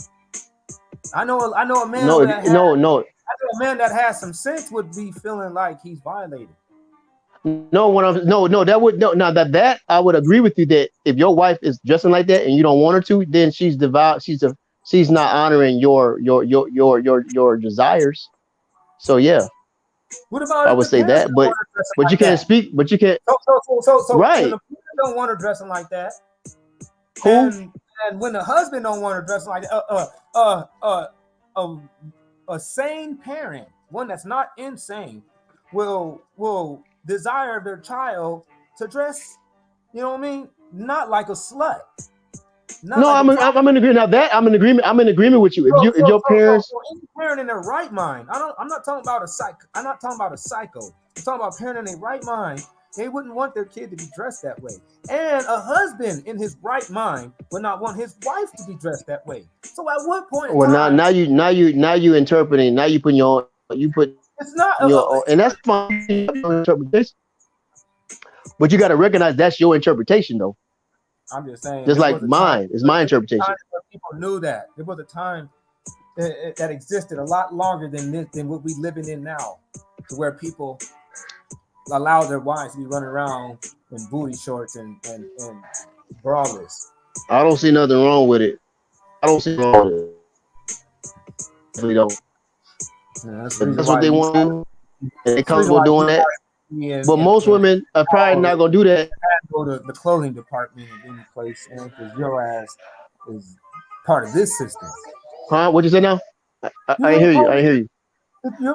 I know a man. I know a man that has some sense would be feeling like he's violated. That I would agree with you that if your wife is dressing like that and you don't want her to, then she's devout. She's not honoring your desires. So yeah. What about I if would the say parents that, don't but want her dressing but like you can't that? speak, but you can't. So when Right. the parents don't want her dressing like that, Who? and when the husband don't want her dressing like a sane parent, one that's not insane, will desire their child to dress, you know what I mean, not like a slut. No, I'm in agreement. Now that I'm in agreement with you. If your parents, so any parent in their right mind, I'm not talking about a psycho. I'm talking about a parent in their right mind. They wouldn't want their kid to be dressed that way. And a husband in his right mind would not want his wife to be dressed that way. So at what point in well, time? now you interpreting. Now you put It's not. your and that's fine interpretation. But you got to recognize that's your interpretation, though. I'm just saying. Just like mine is my interpretation. People knew that there was a time that existed a lot longer than what we living in now, to where people allow their wives to be running around in booty shorts and braless. I don't see nothing wrong with it. I don't see wrong with it. Really don't. Yeah, that's what they want to do, and they comfortable doing that. But most women are probably not gonna do that. Go to the clothing department of any place, and because your ass is part of this system. Huh? What you say now? I hear you. I hear you.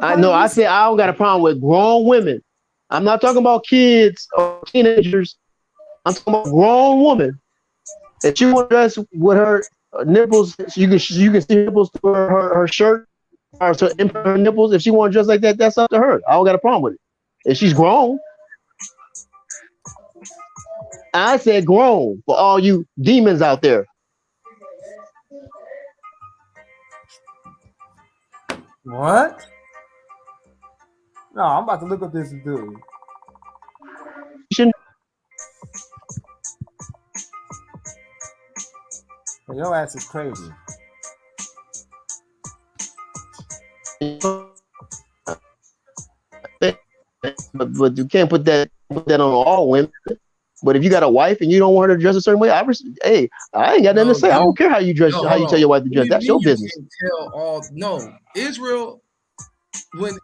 I know. I said I don't got a problem with grown women. I'm not talking about kids or teenagers. I'm talking about grown women. If you want to dress with her nipples, you can see nipples through her shirt, or to her nipples. If she want to dress like that, that's up to her. I don't got a problem with it. If she's grown, I said grown for all you demons out there. What? No, I'm about to look up this dude. Your ass is crazy. But you can't put that on all women. But if you got a wife and you don't want her to dress a certain way, I ain't got nothing to say. I don't care how you dress, how you tell your wife to dress. That's your business. Israel. When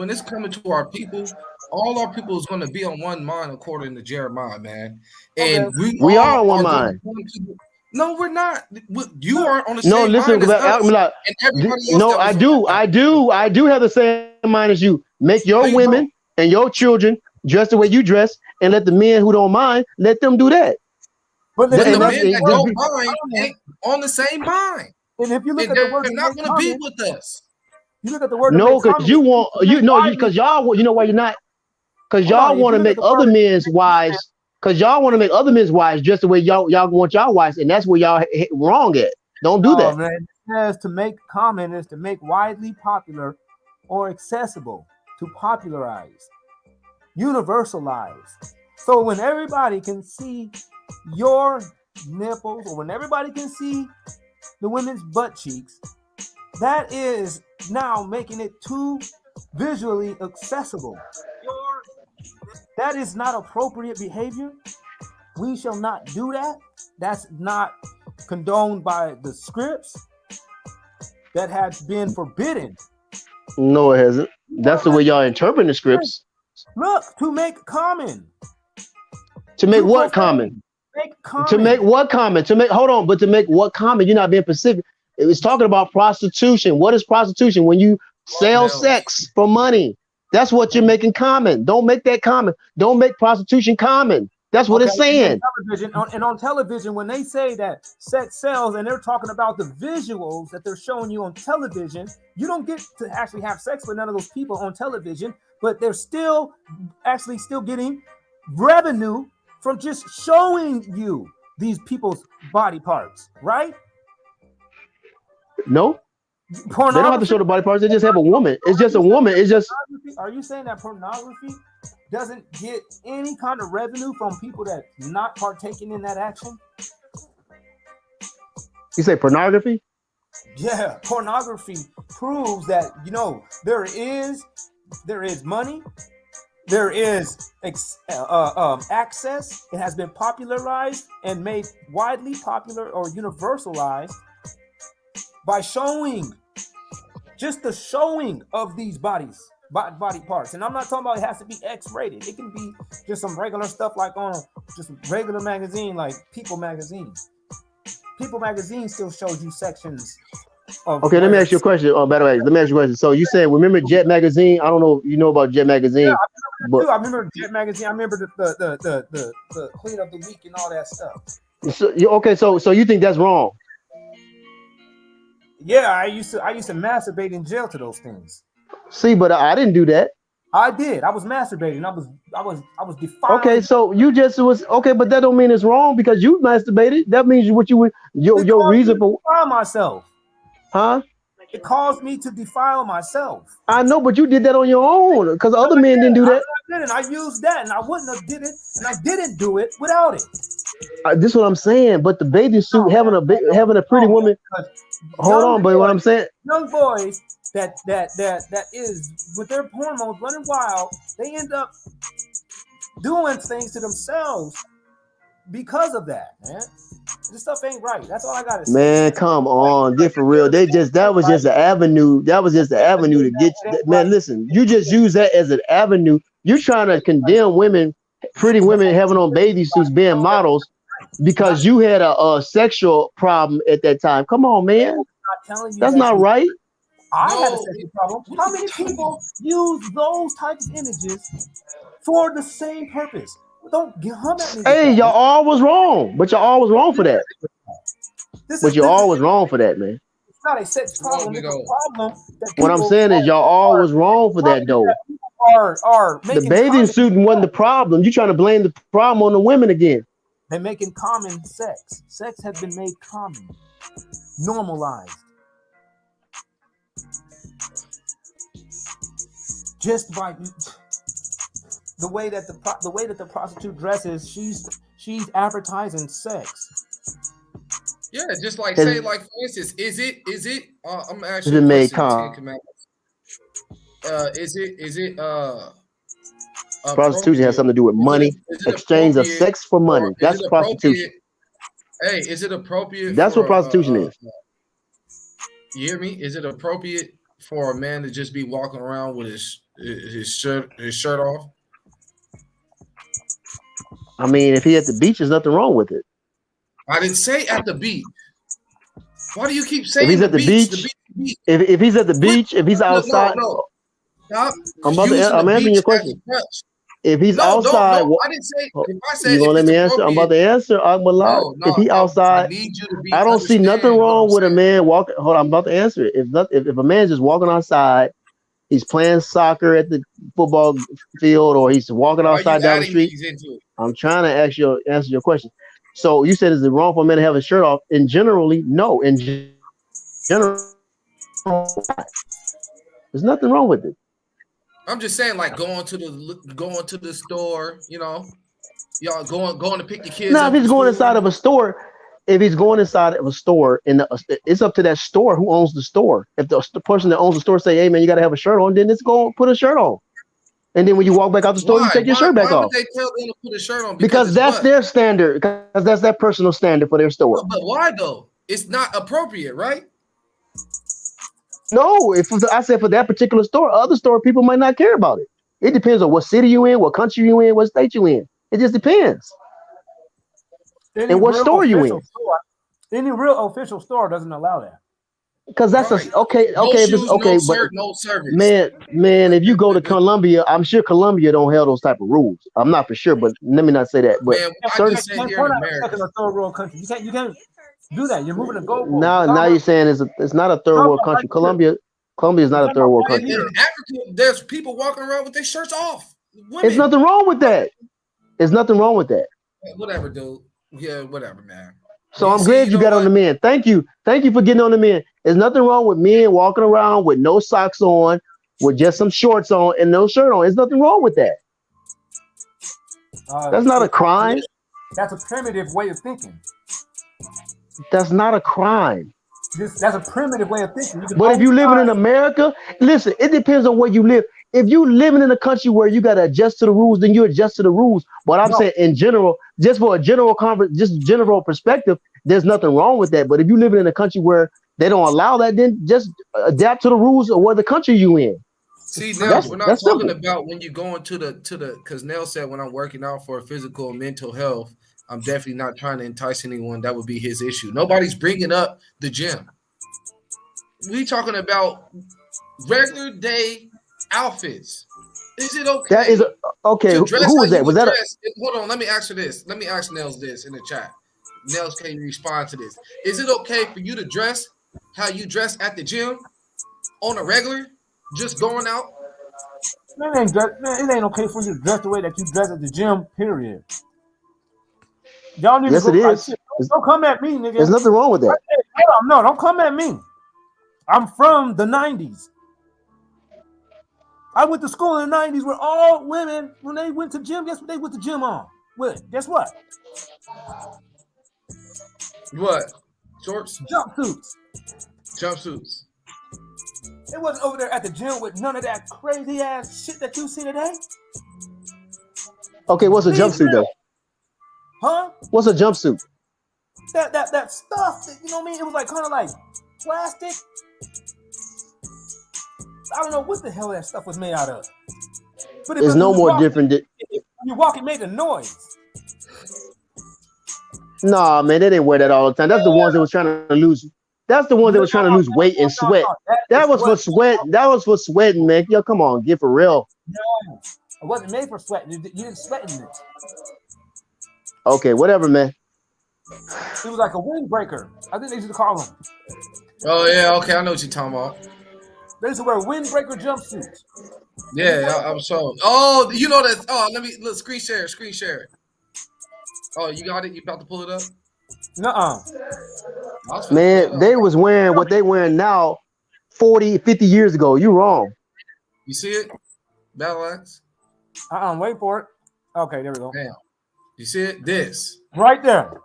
it's coming to our people, all our people is going to be on one mind, according to Jeremiah, man. And we are on one mind. No, we're not. You are on the no, same listen, mind as us, and everybody else. No, I do have the same mind as you. Make your women and your children dress the way you dress, and let the men who don't mind, let them do that. But the men that don't mind ain't on the same mind. And if you look at the word, they're not going to be with us. You look at the word. No, because you want because y'all, you know why you're not? Because y'all want to make other men's wives. Because y'all want to make other men's wives just the way y'all want y'all wives, and that's where y'all wrong at. Don't do that. Man. It says to make common is to make widely popular or accessible, to popularize, universalize. So when everybody can see your nipples, or when everybody can see the women's butt cheeks, that is now making it too visually accessible. That is not appropriate behavior. We shall not do that. That's not condoned by the scripts. That has been forbidden. No, it hasn't. That's the way y'all interpret the scripts. Look, to make common. To make what common? To make what common? Hold on, but to make what common? You're not being specific. It was talking about prostitution. What is prostitution? When you sell sex for money. That's what you're making common. Don't make that common. Don't make prostitution common. That's what it's saying. On television, when they say that sex sells and they're talking about the visuals that they're showing you on television, you don't get to actually have sex with none of those people on television, but they're still getting revenue from just showing you these people's body parts, right? No. They don't have to show the body parts. They just have a woman. It's just a woman. It's just. Are you saying that pornography doesn't get any kind of revenue from people that not partaking in that action? You say pornography? Yeah, pornography proves that there is money, there is access. It has been popularized and made widely popular or universalized by showing, just the showing of these bodies body parts. And I'm not talking about it has to be X-rated. It can be just some regular stuff like on just regular magazine like People magazine. People magazine still shows you sections of Okay, let me ask you a question. Oh, by the way, let me ask you a question. So you said, remember Jet magazine? I don't know if you know about Jet magazine. Yeah, but I remember Jet magazine. I remember the Queen of the Week and all that stuff. So you think that's wrong? Yeah, I used to masturbate in jail to those things. See, but I didn't do that. I did. I was masturbating. I was defiling. Okay, so you just was okay, but that don't mean it's wrong because you masturbated. That means what you would your reason for defile myself. Huh? It caused me to defile myself. I know, but you did that on your own because other men didn't do that. I used that, and I wouldn't have did it, and I didn't do it without it. This is what I'm saying. But the bathing suit, having a pretty woman. Hold on, but what I'm saying, young boys that is with their hormones running wild, they end up doing things to themselves because of that, man. This stuff ain't right. That's all I gotta say. Man, come on, get for real. That was just an avenue. That was just an avenue to get you. Man, listen, you just use that as an avenue. You're trying to condemn women, pretty women having on bathing suits, being models, because you had a sexual problem at that time. Come on, man. That's not right. I had a sexual problem. How many people use those types of images for the same purpose? Don't hum at me. Hey, y'all all was wrong, but y'all all was wrong for that. But you all was wrong for that, man. It's not a sex problem. It's a problem. What I'm saying is y'all all was wrong for that, though. The bathing suit wasn't the problem. You're trying to blame the problem on the women again. They're making common sex. Sex has been made common, normalized. Just by the way that the prostitute dresses, she's advertising sex. Yeah, just like say, like for instance, is it? I'm actually. Is it made common? Is it? Prostitution has something to do with money, exchange of sex for money. That's prostitution. Hey, is it appropriate? That's what prostitution is. You hear me? Is it appropriate for a man to just be walking around with his shirt off? I mean, if he at the beach, there's nothing wrong with it. I didn't say at the beach. Why do you keep saying if he's at the beach? If he's at the beach, if he's outside, Stop. I'm answering your question. If he's outside, I didn't say. If I said, you gonna let me answer? I'm about to answer. If he outside, I don't see nothing wrong with a man walking. Hold on, I'm about to answer it. If a man's just walking outside, he's playing soccer at the football field, or he's walking outside down the street. I'm trying to answer your question. So you said, is it wrong for a man to have his shirt off? And generally, no. In general, there's nothing wrong with it. I'm just saying, like going to the store, you know, y'all going to pick your kids. Now, if he's going inside of a store, and it's up to that store who owns the store. If the person that owns the store say, "Hey, man, you got to have a shirt on," then it's go put a shirt on. And then when you walk back out the store, you take your shirt back off. Why would they tell them to put a shirt on? Because that's their standard. Because that's their personal standard for their store. But why though? It's not appropriate, right? No, I said for that particular store, other store people might not care about it. It depends on what city you in, what country you in, what state you in. It just depends. And what store you in. Any real official store doesn't allow that. Because that's okay. No shoes, okay, but no service. Man, if you go to Colombia, I'm sure Colombia don't have those type of rules. I'm not for sure, but let me not say that. But I just say here in America, a third world country. You can't do that. You're moving the goalpost. Now you're saying it's not a third world country. Colombia is not a third world country. In Africa, there's people walking around with their shirts off. Women. There's nothing wrong with that. There's nothing wrong with that. Whatever, dude. Yeah, whatever, man. So I'm glad you got on the men. Thank you for getting on the men. There's nothing wrong with men walking around with no socks on, with just some shorts on and no shirt on. There's nothing wrong with that. That's not a crime. That's a primitive way of thinking. That's not a crime. That's a primitive way of thinking. But if you're living in America, listen, it depends on where you live. If you living in a country where you got to adjust to the rules, then you adjust to the rules. But I'm saying in general, just for a general perspective, there's nothing wrong with that. But if you living in a country where they don't allow that, then just adapt to the rules of where the country you in. See, Nels, we're not That's talking simple. about when you go into the because Nels said when I'm working out for physical and mental health, I'm definitely not trying to entice anyone. That would be his issue. Nobody's bringing up the gym. We talking about regular day outfits. Is it okay? That is okay. To dress Who how was you that? would Was that dress. Hold on, let me ask you this. Let me ask Nels this in the chat. Nels, can you respond to this? Is it okay for you to dress how you dress at the gym on a regular, just going out? It ain't okay for you to dress the way that you dress at the gym, period. Y'all need to Yes, go it like is. shit. Don't come at me, nigga. There's nothing wrong with that. Hey, hell no, don't come at me. I'm from the 90s. I went to school in the 90s where all women, when they went to gym, guess what they went to gym on? With? Guess what? What? Shorts? Jumpsuits. Jumpsuits. It wasn't over there at the gym with none of that crazy ass shit that you see today. Okay, what's a jumpsuit though? Huh? What's a jumpsuit? That stuff, that, you know what I mean? It was like kind of like plastic. I don't know what the hell that stuff was made out of. But It's no more different. When you walk, it made a noise. Nah, man, they didn't wear that all the time. That's the ones that was trying to lose. That's the ones that was trying to lose weight and sweat. That was for sweat. That was for sweating, man. Yo, come on, get for real. No, it wasn't made for sweating. You didn't sweat in it. Okay, whatever, man. It was like a windbreaker. I think they used to call them. Oh yeah, okay, I know what you're talking about. They used to wear windbreaker jumpsuits. Yeah, I'm so. Oh, you know that. Oh, let me look. Screen share. Screen share it. Oh, you got it. You about to pull it up? Nuh-uh. Man, they was wearing what they wearing now 40, 50 years ago. You wrong. You see it? Battle Axe? Wait for it. Okay, there we go. Damn. You see it? This. Right there.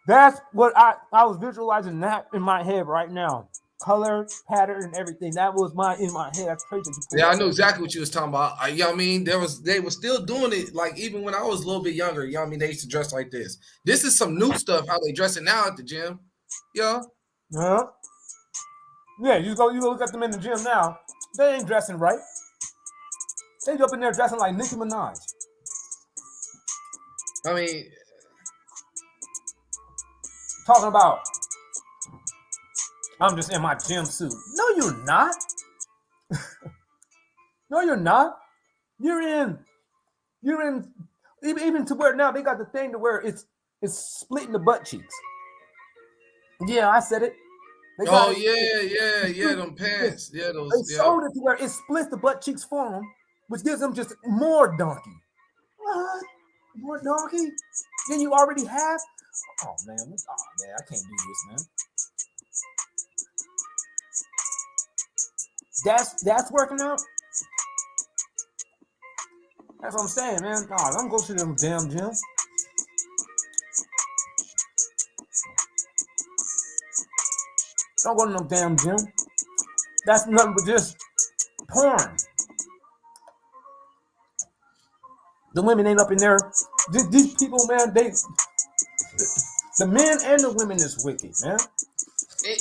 That's what I was visualizing that in my head right now. Color, pattern, and everything. That was in my head. That's crazy. Yeah, I know exactly what you was talking about. You know what I mean? They were still doing it, like even when I was a little bit younger, you know what I mean? They used to dress like this. This is some new stuff, how they dressing now at the gym. Yeah. Yeah. Yeah, you go look at them in the gym now. They ain't dressing right. They up in there dressing like Nicki Minaj. I mean, talking about I'm just in my gym suit. No, you're not. No, you're not. You're in even to where now they got the thing to where it's splitting the butt cheeks. Yeah, I said it. Them pants. Yeah, those. They sold it to where it splits the butt cheeks for them, which gives them just more donkey. What? More donkey than you already have? Oh man, I can't do this, man. That's working out. That's what I'm saying, man. Nah, don't go to them damn gym. Don't go to no damn gym. That's nothing but just porn. The women ain't up in there. These people, man, the men and the women is wicked, man.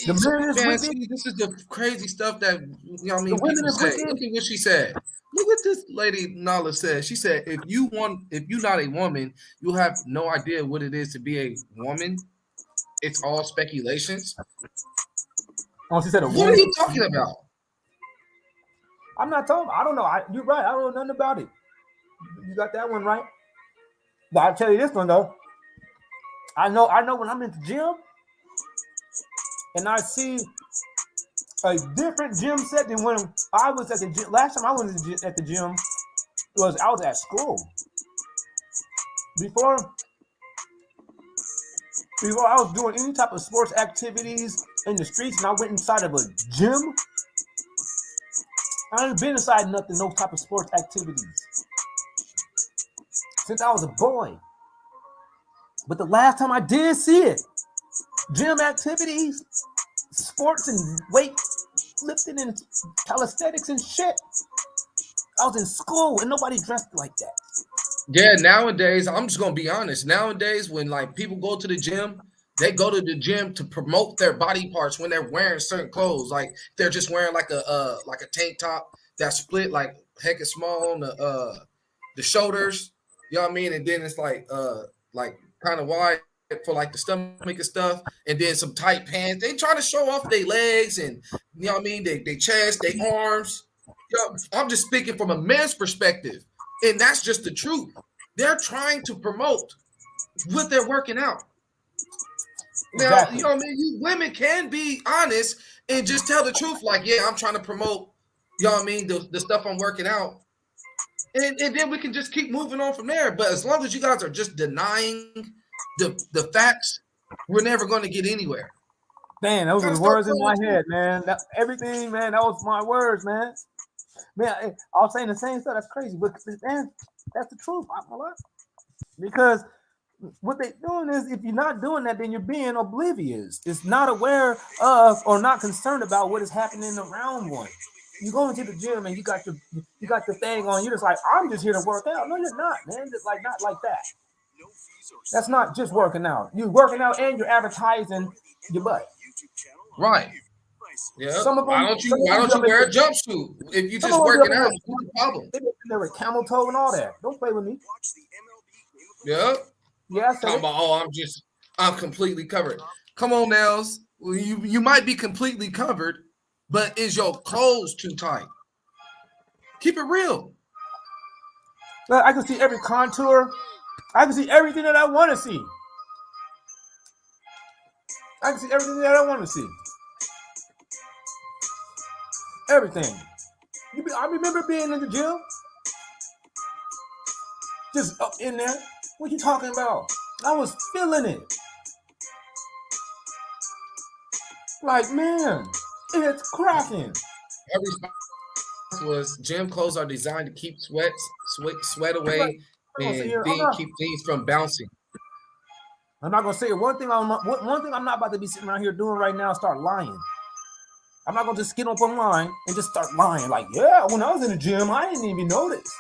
The men is wicked. See, this is the crazy stuff that you know what I mean. The women People is say. wicked. Look at what she said. Look what this lady Nala said. She said, if you're not a woman, you'll have no idea what it is to be a woman. It's all speculations. Oh, she said a woman. What are you talking about? I'm not talking. I don't know. You're right. I don't know nothing about it. You got that one right. But I'll tell you this one though. I know when I'm in the gym and I see a different gym set than when I was at the gym. Last time I went at the gym was I was at school. Before I was doing any type of sports activities in the streets and I went inside of a gym, I ain't been inside no type of sports activities since I was a boy. But the last time I did see it, gym activities, sports and weight lifting and calisthenics and shit, I was in school and nobody dressed like that. Yeah, nowadays, I'm just gonna be honest. Nowadays, when like people go to the gym, they go to the gym to promote their body parts when they're wearing certain clothes. Like they're just wearing like a tank top. that split like heck is small on the shoulders, you know what I mean? And then it's like kind of wide for like the stomach and stuff, and then some tight pants. They try to show off their legs and you know what I mean, they chest, their arms. You know, I'm just speaking from a man's perspective, and that's just the truth. They're trying to promote what they're working out. Now, Exactly. you know what I mean? You women can be honest and just tell the truth, like, yeah, I'm trying to promote, you know what I mean, the stuff I'm working out. And then we can just keep moving on from there. But as long as you guys are just denying the facts, we're never going to get anywhere. Man, those were the words in my head, man. Everything, man, that was my words, man. Man, I was saying the same stuff. That's crazy. But, man, that's the truth. Because what they're doing is, if you're not doing that, then you're being oblivious. It's not aware of or not concerned about what is happening around one. You go into the gym and you got the thing on. You're just like, I'm just here to work out. No, you're not, man. Just like not like that. That's not just working out. You're working out and you're advertising your butt. Right. Yeah. Some of them, why don't you wear a jumpsuit if you just working out? What's the problem? They were camel toe and all that. Don't play with me. Yeah. Yeah. Talking about, I'm completely covered. Come on, Nels. You might be completely covered, but is your clothes too tight? Keep it real. I can see every contour. I can see everything that I want to see. I can see everything that I want to see. Everything. I remember being in the gym. Just up in there. What you talking about? I was feeling it. Like, man, it's cracking. Every response was gym clothes are designed to keep sweat away and keep things from bouncing. I'm not gonna say it. One thing I'm not about to be sitting around here doing right now is start lying. I'm not gonna just get up online and just start lying. Like, yeah, when I was in the gym, I didn't even notice.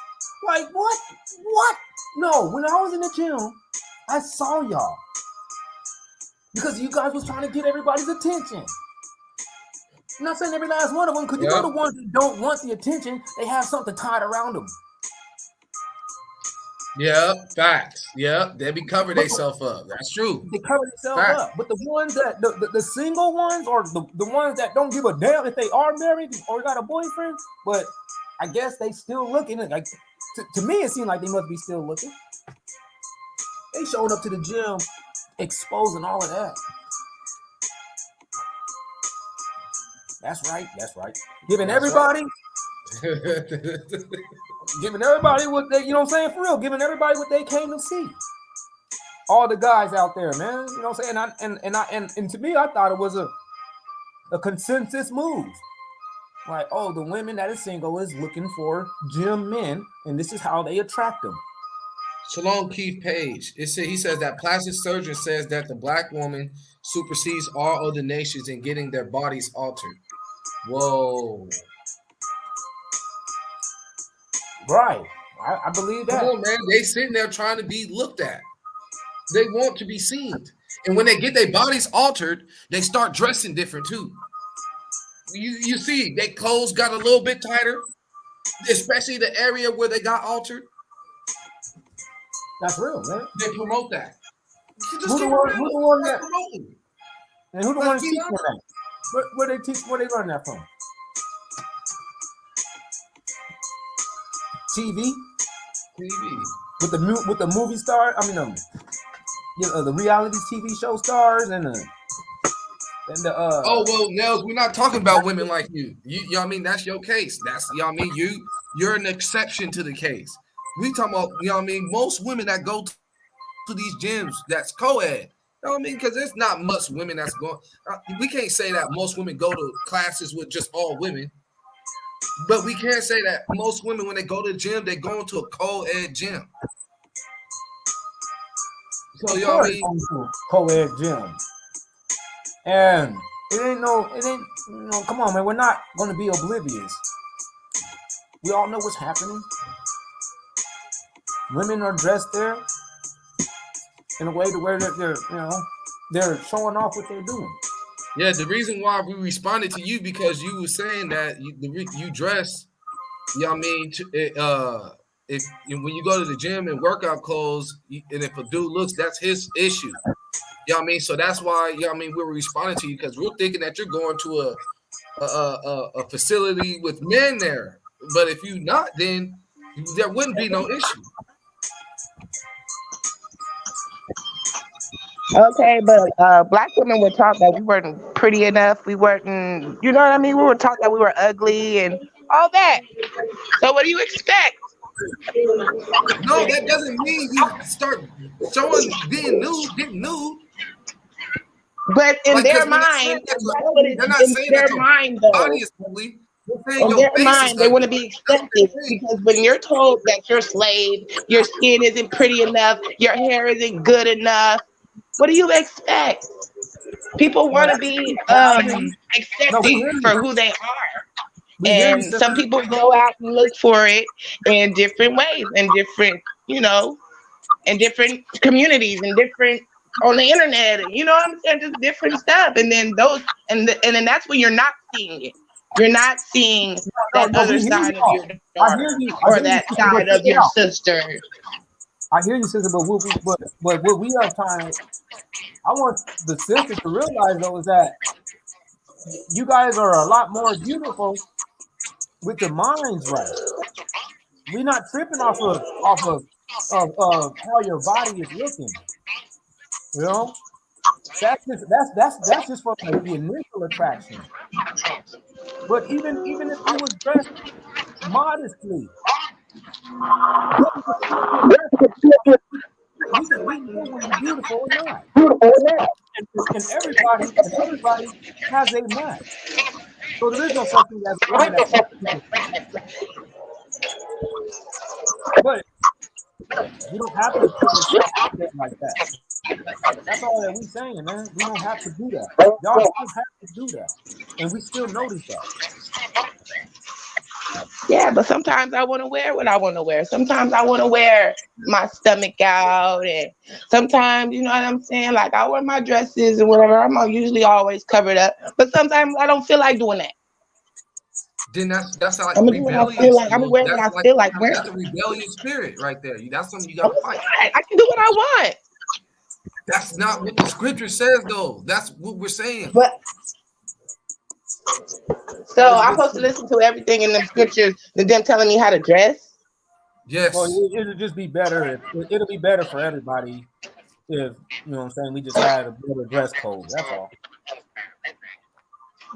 Like, what? What? No, when I was in the gym, I saw y'all. Because you guys was trying to get everybody's attention. I'm not saying every last one of them, because you know the ones that don't want the attention, they have something tied around them. Yeah, facts. Yeah, they be covering themselves up. That's true. They cover themselves up. But the ones that the single ones, or the ones that don't give a damn if they are married or got a boyfriend, but I guess they still looking. Like to me, it seemed like they must be still looking. They showed up to the gym, exposing all of that. That's right. That's right. Giving everybody what they, you know what I'm saying? For real, giving everybody what they came to see. All the guys out there, man. You know what I'm saying? And to me, I thought it was a consensus move. Like, oh, the women that is single is looking for gym men, and this is how they attract them. Shalom Keith Page. He says that plastic surgeon says that the black woman supersedes all other nations in getting their bodies altered. Whoa. Right. I believe that. Come on, man. They sitting there trying to be looked at. They want to be seen. And when they get their bodies altered, they start dressing different too. You see, their clothes got a little bit tighter, especially the area where they got altered. That's real, man. They promote that. Who the one that promoting? And who the one teaching that? Where they learn that from? TV. With the movie star. I mean, the reality TV show stars and the. Oh well, Nels, we're not talking about women like you. You know what I mean? That's your case. That's, you know what I mean? You're an exception to the case. We talking about, you know what I mean? Most women that go to these gyms that's co-ed. You know what I mean? Because there's not much women that's going. We can't say that most women go to classes with just all women. But we can say that most women, when they go to the gym, they go into a co-ed gym. So, you know what I mean? Co-ed gym. And it ain't, come on, man. We're not going to be oblivious. We all know what's happening. Women are dressed there in a way to where they're showing off what they're doing. Yeah, the reason why we responded to you because you were saying that you dress You know what I mean? If when you go to the gym and workout clothes, and if a dude looks, that's his issue. You know what I mean? So that's why, you know what I mean, we're responding to you because we're thinking that you're going to a facility with men there. But if you not, then there wouldn't be no issue. Okay, but black women were taught that we weren't pretty enough. We weren't, you know what I mean? We were taught that we were ugly and all that. So what do you expect? No, that doesn't mean you start showing being nude, getting nude. But in Like, their when they say mind, that you're that's what ugly, it they're not is. In saying their that your mind, though. body is ugly. They're saying In your their face is mind, they want to ugly. be accepted because when you're told that you're a slave, your skin isn't pretty enough, your hair isn't good enough, what do you expect? People No, want to be I hear you. No, we accepted hear for you. who they are. We hear you, And sister. some people go out and look for it in different ways, in different, in different communities, and different on the internet, and you know what I'm saying, just different stuff. And then and then that's when you're not seeing it. You're not seeing that No, other we hear side you. of your I hear daughter you. or that sister, but side check of it your out. sister. I hear you, sister, but what we are trying, I want the sisters to realize though is that you guys are a lot more beautiful with your minds right. We're not tripping off of how your body is looking. You know, that's just for like the initial attraction. But even if you was dressed modestly, we can know when you're beautiful or not. And everybody has a match. So there is no such thing as a woman that's but you don't have to put yourself out there like that. That's all that we saying, man. We don't have to do that. Y'all don't have to do that. And we still notice that. Yeah, but sometimes I want to wear what I want to wear. Sometimes I want to wear my stomach out, and sometimes, you know what I'm saying? Like I wear my dresses and whatever. I'm usually always covered up, but sometimes I don't feel like doing that. Then that's like I'm gonna do what I feel rebellious. like. I'm gonna wear what I feel like wearing. That's a rebellious spirit right there. That's something you I'm gotta fight. I can do what I want. That's not what the scripture says, though. That's what we're saying. But so I'm supposed to listen to everything in the scriptures and them telling me how to dress. Yes. Well, it'll just be better. It'll be better for everybody if, you know what I'm saying, we just had a better dress code. That's all.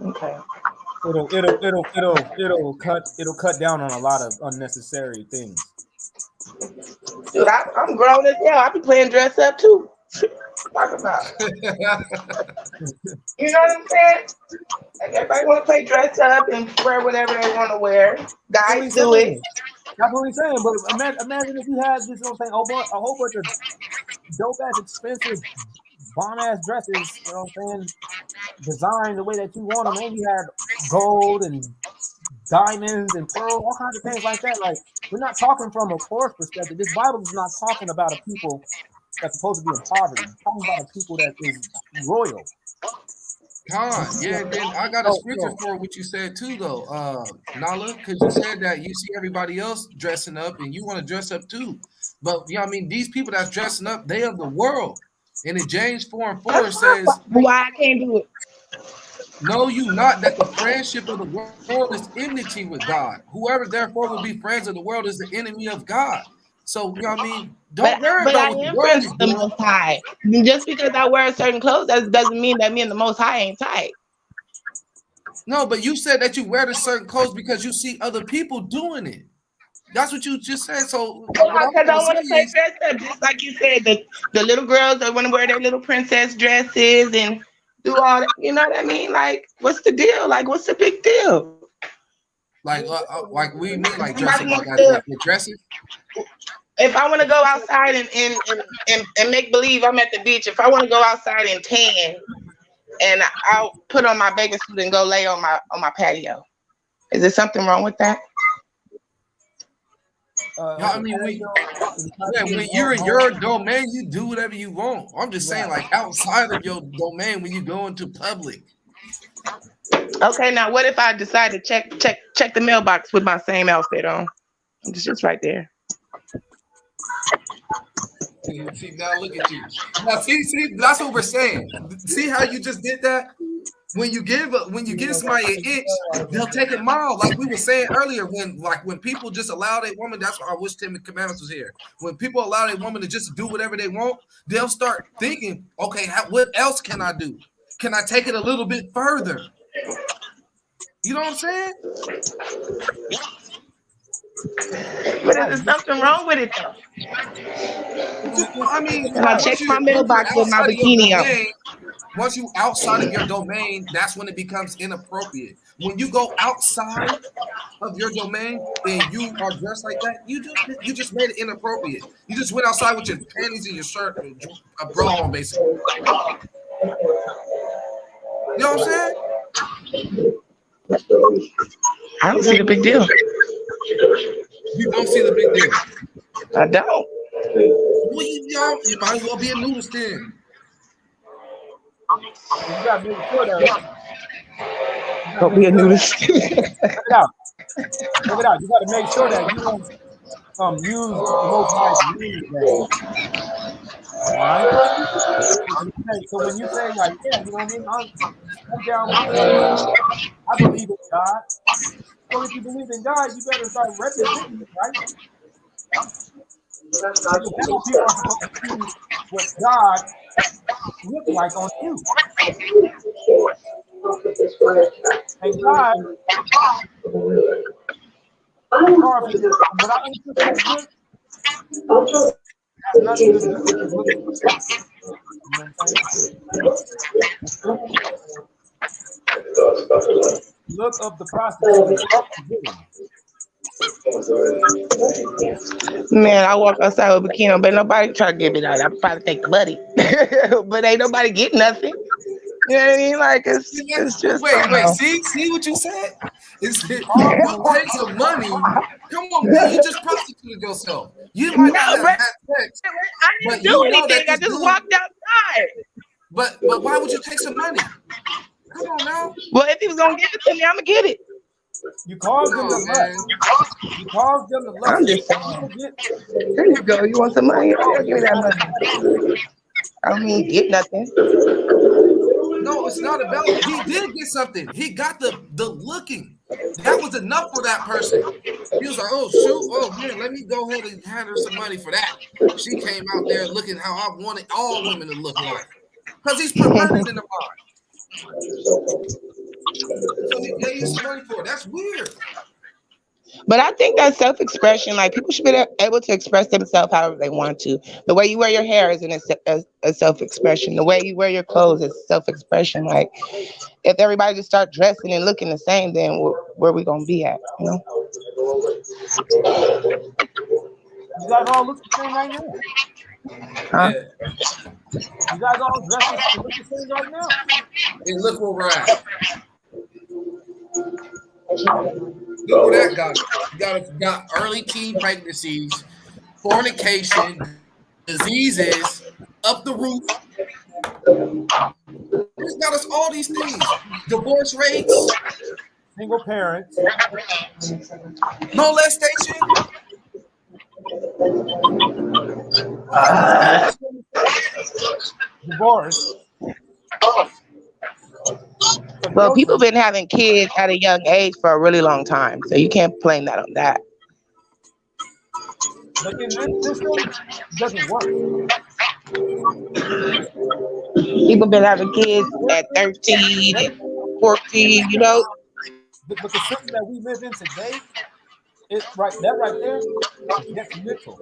Okay. It'll cut down on a lot of unnecessary things. Dude, I'm grown as hell. I be playing dress up too. Talk about it. You know what I'm saying? Like everybody want to play dress up and wear whatever they want to wear. Guys do it. That's what we're saying. But imagine if you had this, you know what I'm saying, a whole bunch of dope ass, expensive, bomb ass dresses, you know what I'm saying, designed the way that you want them, and you had gold and diamonds and pearls, all kinds of things like that. Like, we're not talking from a course perspective. This Bible is not talking about a people that's supposed to be in poverty. It's talking about a people that is royal. Yeah, then I got a scripture for what you said too, though, Nala, because you said that you see everybody else dressing up and you want to dress up too. But you know what I mean, these people that's dressing up, they of the world. And in James 4:4 says, why I can't do it? Know you not that the friendship of the world is enmity with God. Whoever therefore will be friends of the world is the enemy of God. So, you know what I mean? Don't worry but about I what the am world friends is with the doing. Most High. Just because I wear certain clothes, that doesn't mean that me and the Most High ain't tight. No, but you said that you wear the certain clothes because you see other people doing it. That's what you just said. So, because I want to play dress up, just like you said. The little girls that want to wear their little princess dresses and do all that. You know what I mean? Like, what's the deal? Like, what's the big deal? Like we mean like Somebody dressing wants like to- the dresses. If I want to go outside and make believe I'm at the beach, if I want to go outside and tan, and I'll put on my bathing suit and go lay on my patio, is there something wrong with that? I mean, when you're in your domain, you do whatever you want. I'm just saying, like outside of your domain, when you go into public. Okay, now what if I decide to check the mailbox with my same outfit on? It's just right there. See, now look at you. Now see, that's what we're saying. See how you just did that? When you give somebody an inch, they'll take it mile. Like we were saying earlier, when people just allow a woman, that's why I wish Tim Commandments was here. When people allow a woman to just do whatever they want, they'll start thinking, okay, what else can I do? Can I take it a little bit further? You know what I'm saying? But is there something wrong with it though? I mean, and I check my mailbox with my bikini on. Once you outside of your domain, that's when it becomes inappropriate. When you go outside of your domain and you are dressed like that, you just made it inappropriate. You just went outside with your panties and your shirt and a bra on, basically. You know what I'm saying? I don't see the big deal. You don't see the big deal. I don't. Well, you might as well be a nudist then. You gotta make sure that. Don't be a nudist. Check it out. Check it out. You gotta make sure that you don't use the most nice name. All right. So when you say like, yeah, you know what I mean? I'm down with it. I believe in God. So if you believe in God, you better start representing it, right? People are supposed to see what God looks like on you. And God, what I interpret has nothing to do with the look of the prostitute. Man, I walk outside with a bikini, but nobody try to give it out. I probably take the money, but ain't nobody get nothing. You know what I mean? Like it's just wait. See what you said? You take some money. Come on, man. You just prostituted yourself. You might not have had sex. I didn't do anything. I just walked outside. But why would you take some money? Come on now. Well, if he was gonna give it to me, I'm gonna get it. You caused them to lust. You caused them to lust. I'm just saying. There you go. You want some money? Yeah, give me that money. I don't mean get nothing. No, it's not about. He did get something. He got the looking. That was enough for that person. He was like, oh shoot, oh man, let me go ahead and hand her some money for that. She came out there looking how I wanted all women to look like. Because he's perverted in the mind. So he gave you some money for it. That's weird. But I think that self-expression, like people should be able to express themselves however they want to. The way you wear your hair is a self-expression. The way you wear your clothes is self-expression. Like if everybody just start dressing and looking the same, then where we gonna be at? You know? You guys all look the same right now. Huh? You guys all dress and look the same right now. And look where we're at. Look where that got us. Got early teen pregnancies, fornication, diseases, up the roof. It's got us all these things. Divorce rates, single parents, molestation. Divorce. Well, people been having kids at a young age for a really long time, so you can't blame that on that. But in this system, it doesn't work. People been having kids at 13 and 14, you know. But the system that we live in today, it's right there, that's mental.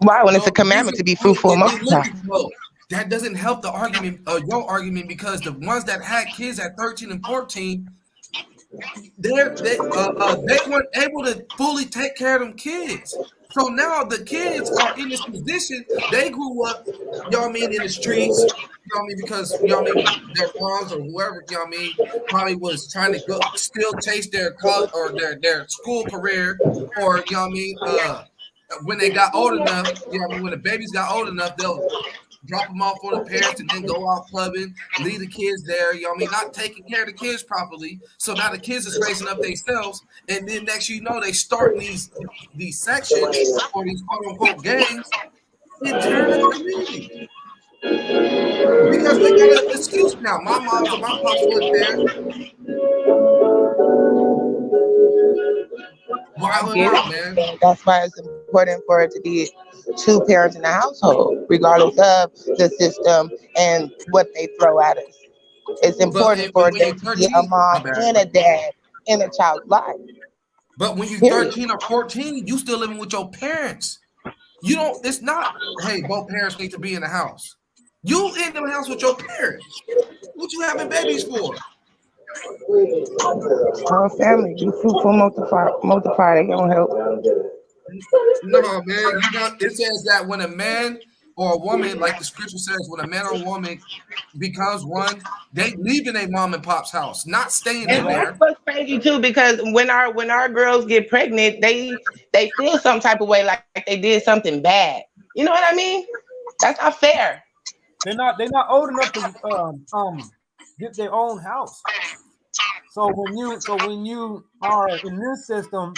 Why? When it's a commandment to be fruitful and multiply. That doesn't help the argument, your argument, because the ones that had kids at 13 and 14, they weren't able to fully take care of them kids. So now the kids are in this position. They grew up, you know what I mean, in the streets, you know what I mean, because, you know what I mean, their moms or whoever, you know what I mean, probably was trying to still chase their college or their school career, or, you know what I mean, when they got old enough, you know what I mean, when the babies got old enough, drop them off for the parents, and then go out clubbing, leave the kids there. You know what I mean? Not taking care of the kids properly. So now the kids is raising up themselves, and then next you know they starting these sections or these quote unquote gangs and tearing up the community because they got an excuse now. My moms and my pops weren't there. Wilding out, man. That's why it's important for it to be two parents in the household, regardless of the system and what they throw at us. It's important for there to be a mom and a dad in a child's life. But when you're 13 or 14, you still living with your parents. You don't, it's not, hey, both parents need to be in the house. You in the house with your parents. What you having babies for? Our family, be fruitful, multiply, they don't help. No, man, you know, it says that when a man or a woman, like the scripture says, when a man or a woman becomes one, they leave in a mom and pop's house, not staying in there. That's what's crazy too, because when our girls get pregnant, they feel some type of way, like they did something bad. You know what I mean? That's not fair. They're not old enough to get their own house. So when you are in this system,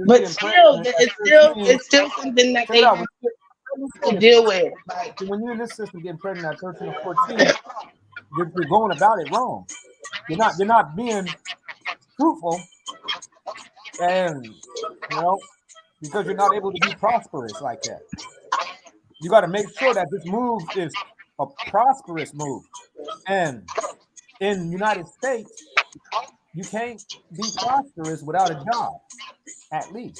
but still, it's still something that they have to deal with. Like, when you're in this system getting pregnant at 13 or 14, you're going about it wrong. You're not being fruitful, and because you're not able to be prosperous like that. You got to make sure that this move is a prosperous move. And in the United States, you can't be prosperous without a job, at least,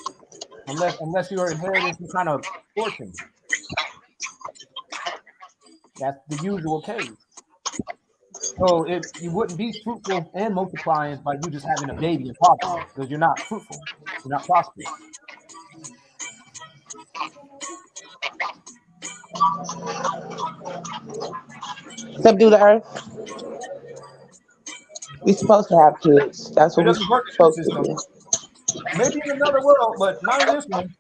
unless you're inheriting some kind of fortune. That's the usual case. So if you wouldn't be fruitful and multiplying by you just having a baby and poverty, because you're not fruitful, you're not prosperous. Subdue the earth. We're supposed to have kids. That's what we're supposed to do. Maybe in another world, but not in this one.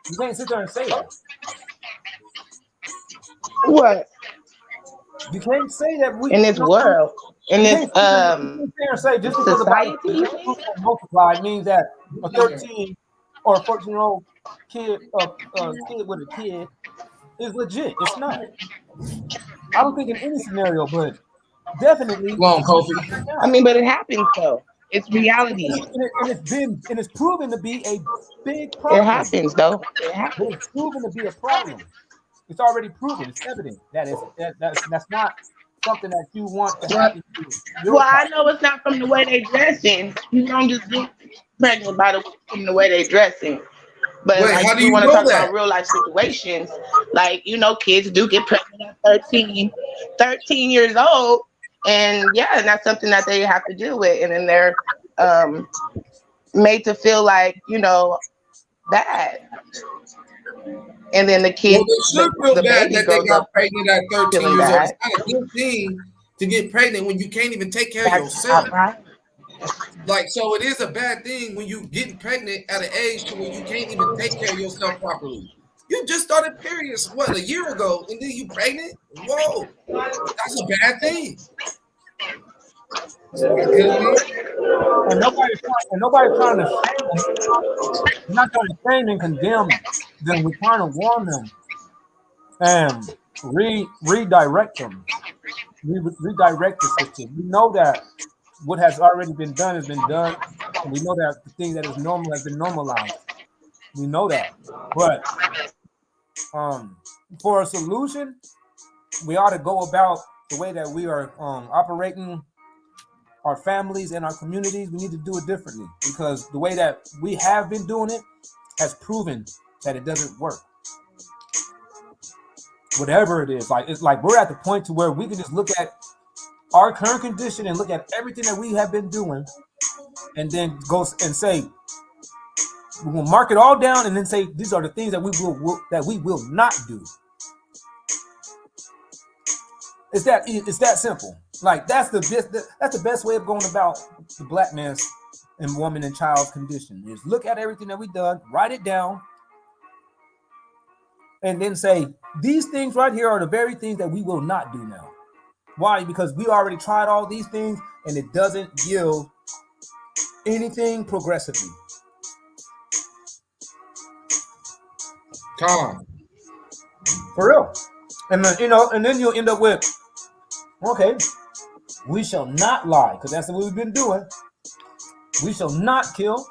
You can't sit there and say that. What? You can't say that we in this world, in this say just because society multiply means that a 13 or 14-year-old kid, kid with a kid, is legit. It's not. I don't think in any scenario, but definitely. Long Kofi. I mean, but it happens though. It's reality, and it's proven to be a big problem. It happens though. It's proven to be a problem. It's already proven. It's evident that that's not something that you want to happen to you. Well, I know it's not from the way they dressing. You don't just get pregnant from the way they dressing. But wait, like, how do you you want to know talk that? about real life situations, like, kids do get pregnant at 13 years old. And and that's something that they have to deal with. And then they're made to feel like, bad. And then the kids, well, they should feel bad that they got pregnant at 13 years old. Bad. It's not a good thing to get pregnant when you can't even take care of yourself. Right. Like, so it is a bad thing when you getting pregnant at an age to where you can't even take care of yourself properly. You just started periods, a year ago, and then you pregnant? Whoa, that's a bad thing. And nobody's trying to shame them. We're not trying to shame and condemn them. We're trying to warn them and redirect them. Redirect the system. We know that what has already been done has been done, and we know that the thing that is normal has been normalized. We know that, but for a solution, we ought to go about the way that we are operating our families and our communities. We need to do it differently, because the way that we have been doing it has proven that it doesn't work. Whatever it is, it's like we're at the point to where we can just look at our current condition and look at everything that we have been doing, and then go and say, we're gonna mark it all down, and then say these are the things that we will not do. It's that simple. Like that's the best way of going about the black man's and woman and child's condition. Is look at everything that we've done, write it down, and then say these things right here are the very things that we will not do now. Why? Because we already tried all these things and it doesn't yield anything progressively. Con. For real. And then, and then you'll end up with, okay, we shall not lie, because that's what we've been doing. We shall not kill.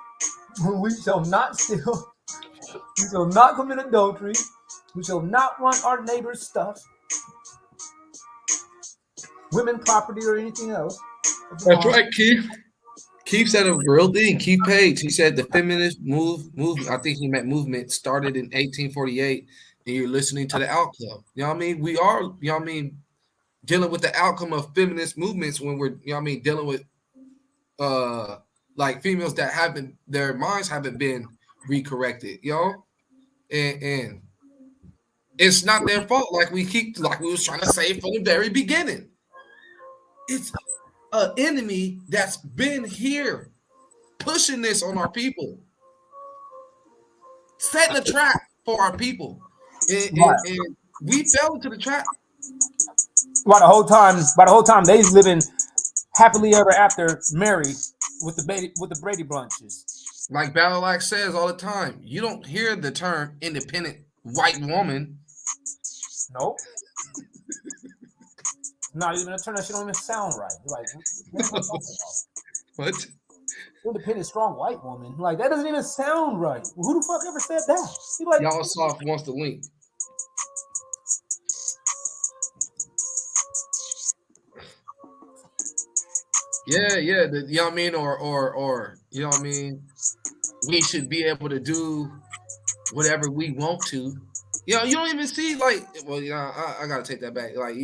We shall not steal. We shall not commit adultery. We shall not run our neighbor's stuff, women property or anything else. That's right, Keith. Keith said a real thing. Keith Page. He said the feminist movement. I think he meant movement started in 1848, and you're listening to the outcome. You know what I mean? We are. You know what I mean? Dealing with the outcome of feminist movements when we're. You know what I mean? Dealing with like females that haven't, their minds haven't been recorrected. You know, and it's not their fault. Like we was trying to say from the very beginning. It's an enemy that's been here pushing this on our people, setting a trap for our people, and we fell into the trap. By the whole time they living happily ever after, married with the Brady Bunches. Like Battle says all the time, you don't hear the term independent white woman. Nope. Not even a term that shit don't even sound right. Like, what? Independent, strong white woman. Like, that doesn't even sound right. Who the fuck ever said that? Like, Y'all soft wants to link. Yeah, you know what I mean, or you know what I mean. We should be able to do whatever we want to. You know, you don't even see like. Well, I gotta take that back. Like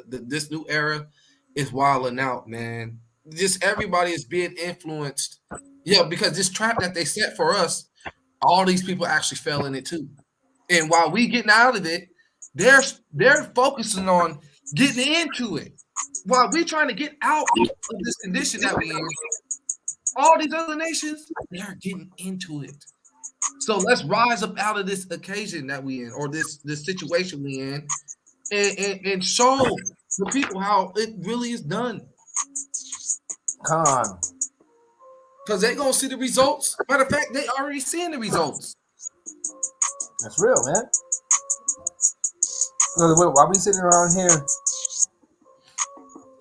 this new era is wilding out, man. Just everybody is being influenced. Yeah, because this trap that they set for us, all these people actually fell in it too. And while we getting out of it, they're focusing on getting into it. While we trying to get out of this condition that we in, all these other nations, they are getting into it. So let's rise up out of this occasion that we in, or this situation we in, and show the people how it really is done. Because they're gonna see the results. Matter of fact, they already seeing the results. That's real, man. While we sitting around here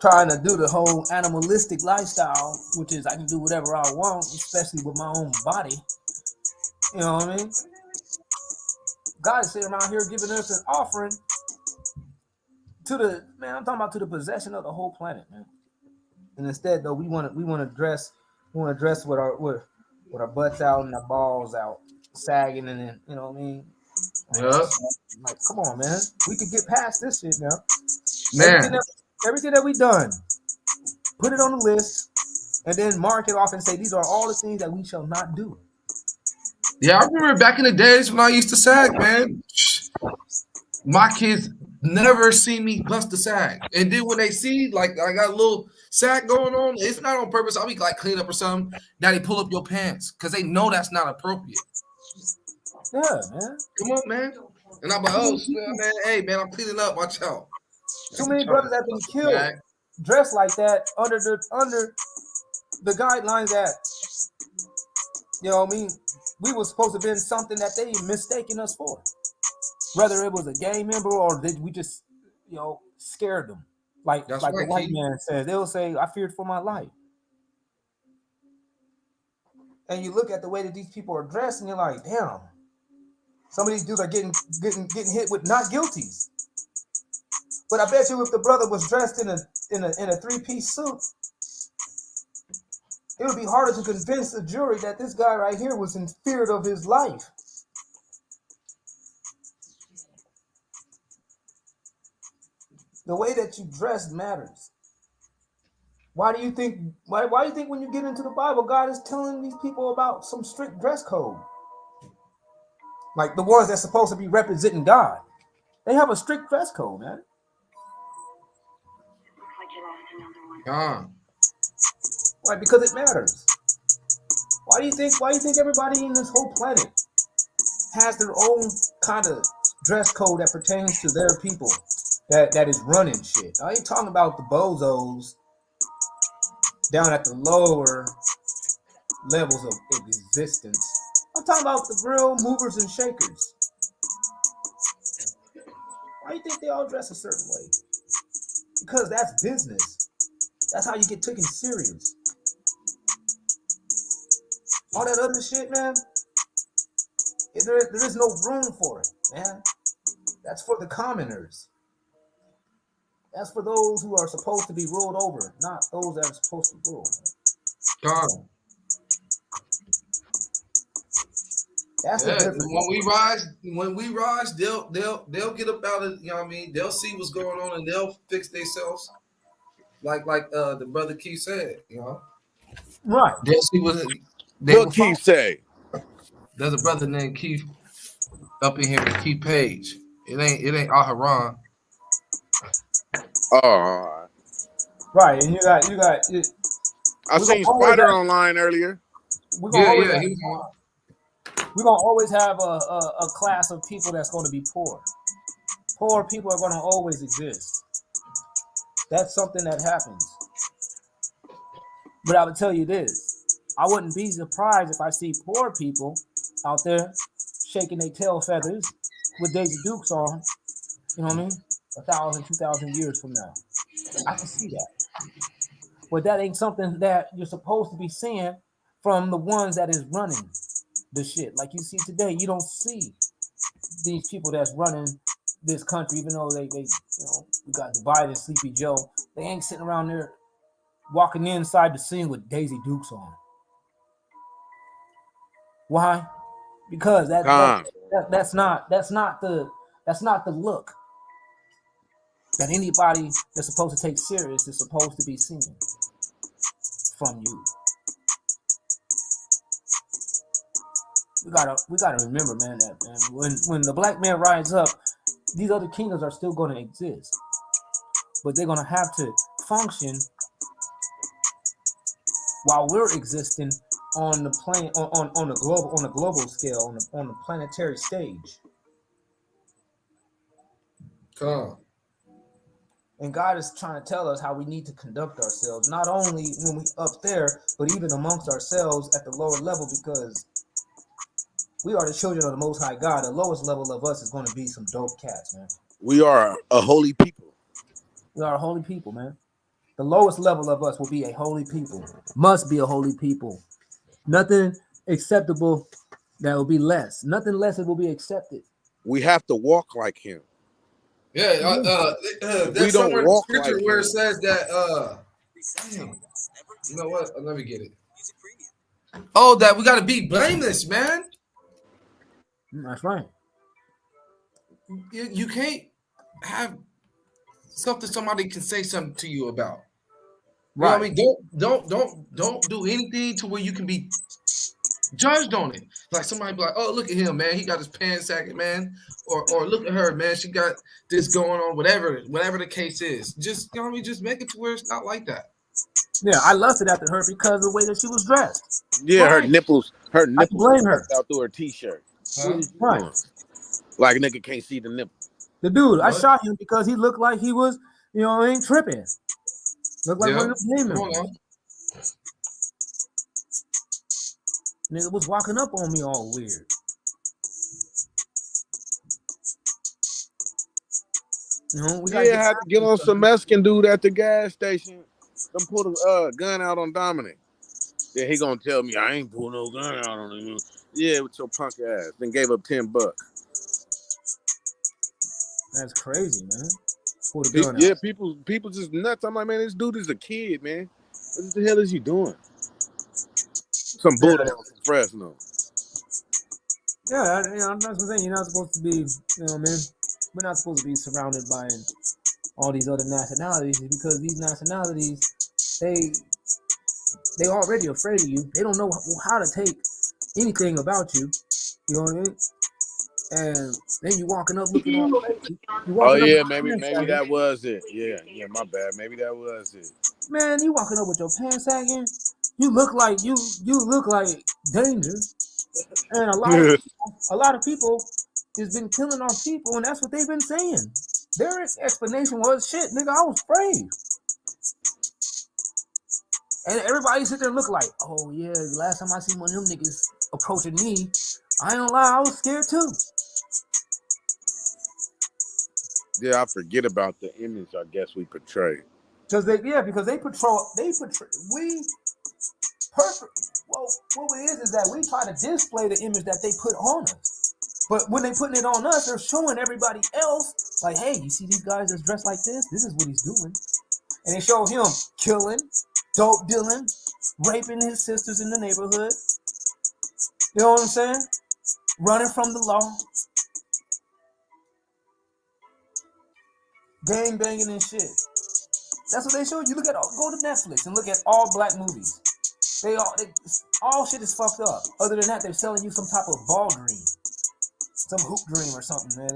trying to do the whole animalistic lifestyle, which is I can do whatever I want, especially with my own body. You know what I mean? God is sitting around here giving us an offering to the man. I'm talking about to the possession of the whole planet, man. And instead, though, we want to dress with our butts out and our balls out, sagging, and then you know what I mean. Yeah. Like, come on, man. We could get past this shit now. Man. Everything that we done, put it on the list, and then mark it off and say these are all the things that we shall not do. Yeah, I remember back in the days when I used to sag, man. My kids never see me bust a sag. And then when they see, like, I got a little sag going on, it's not on purpose. I'll be like clean up or something. Daddy, pull up your pants because they know that's not appropriate. Yeah, man. Come on, man. And I'm like, oh, man, hey, man, I'm cleaning up. Watch out. Too many brothers have been killed dressed like that under the guidelines that, you know what I mean, we were supposed to have been something that they mistaken us for. Whether it was a gang member or we just, you know, scared them. Like the white man says, they'll say, I feared for my life. And you look at the way that these people are dressed and you're like, damn, some of these dudes are getting hit with not guilties. But I bet you if the brother was dressed in a three-piece suit, it would be harder to convince the jury that this guy right here was in fear of his life. The way that you dress matters. Why do you think when you get into the Bible, God is telling these people about some strict dress code? Like the ones that's supposed to be representing God. They have a strict dress code, man. Why? Because it matters. Why do you think everybody in this whole planet has their own kind of dress code that pertains to their people that is running shit. I ain't talking about the bozos down at the lower levels of existence. I'm talking about the real movers and shakers. Why do you think they all dress a certain way? Because that's business. That's how you get taken serious. All that other shit, man, there is no room for it, man. That's for the commoners. That's for those who are supposed to be ruled over, not those that are supposed to rule. God. That's the difference. When we rise, they'll get up out of, you know what I mean? They'll see what's going on and they'll fix themselves. Like the brother Keith said, you know. Right. They'll see what Keith say. There's a brother named Keith up in here with Keith Page. It ain't Aharon. Oh, right. And you got. I seen Spider online earlier. We're gonna always have a class of people that's going to be poor. Poor people are going to always exist. That's something that happens. But I would tell you this: I wouldn't be surprised if I see poor people out there shaking their tail feathers with Daisy Dukes on. You know what I mean? 1,000, 2,000 years from now, I can see that. But that ain't something that you're supposed to be seeing from the ones that is running the shit. Like you see today, you don't see these people that's running this country, even though they you know, we got the Biden, Sleepy Joe. They ain't sitting around there walking inside the scene with Daisy Dukes on. Why? Because that's not the look that anybody that's supposed to take serious is supposed to be seeing from you. We gotta remember, man, that when the black man rises up, these other kingdoms are still going to exist, but they're going to have to function while we're existing on the plane on the global scale, on the planetary stage. Come. And God is trying to tell us how we need to conduct ourselves, not only when we up there, but even amongst ourselves at the lower level, because we are the children of the Most High God. The lowest level of us is going to be some dope cats, man. We are a holy people. We are a holy people, man. The lowest level of us will be a holy people. Must be a holy people. Nothing acceptable that will be less. Nothing less that will be accepted. We have to walk like him. Yeah, there's somewhere in the scripture like where it says that you know what? Let me get it. Oh, that we gotta be blameless, man. That's right. You can't have something somebody can say something to you about. You know what I mean? Don't do anything to where you can be judged on it. Like somebody be like, oh, look at him, man. He got his pants sagging, man. Or look at her, man. She got this going on, whatever the case is. Just, you know what I mean? Just make it to where it's not like that. Yeah, I lusted after her because of the way that she was dressed. Yeah, right. her nipples blame her out through her t-shirt. Right. Like a nigga can't see the nipple. The dude, I shot him because he looked like he was, you know, ain't tripping. Looked like one of them demons. Nigga was walking up on me all weird. You know, we had to get on some Mexican dude at the gas station. Them pull the gun out on Dominic. Then he gonna tell me I ain't pull no gun out on him. Yeah, with your punk ass. Then gave up $10. That's crazy, man. Pull the gun out. People just nuts. I'm like, man, this dude is a kid, man. What the hell is you doing? Some Buddha from Fresno. Yeah, you know, that's what I'm saying. You're not supposed to be, you know, man. We're not supposed to be surrounded by all these other nationalities because these nationalities, they already afraid of you. They don't know how to take anything about you. You know what I mean? And then you walking up looking all crazy. Maybe that was it. Yeah, my bad. Maybe that was it. Man, you walking up with your pants sagging. You look like you look like danger. And a lot of people has been killing our people, and that's what they've been saying. Their explanation was, shit, nigga, I was brave. And everybody sit there and look like, oh yeah, last time I seen one of them niggas approaching me, I ain't gonna lie, I was scared too. Yeah, I forget about the image I guess we portray. Because they well, what it is that we try to display the image that they put on us. But when they putting it on us, they're showing everybody else, like, hey, you see these guys that's dressed like this? This is what he's doing. And they show him killing, dope dealing, raping his sisters in the neighborhood. You know what I'm saying? Running from the law. Gang banging and shit. That's what they show you. Go to Netflix and look at all black movies. All shit is fucked up. Other than that, they're selling you some type of ball dream. Some hoop dream or something, man.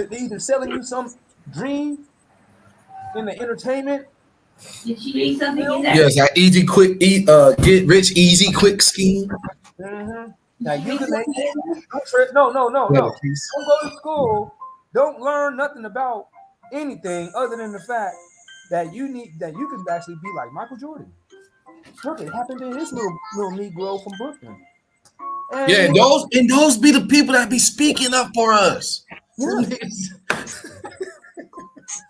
They either selling you some dream in the entertainment. Did you eat something in there? Yes, that easy, quick, get rich, easy, quick scheme. Mm-hmm. Now you can make no. Don't go to school. Don't learn nothing about anything other than the fact that you can actually be like Michael Jordan. Look, it happened to this little Negro from Brooklyn. And those be the people that be speaking up for us. Yeah.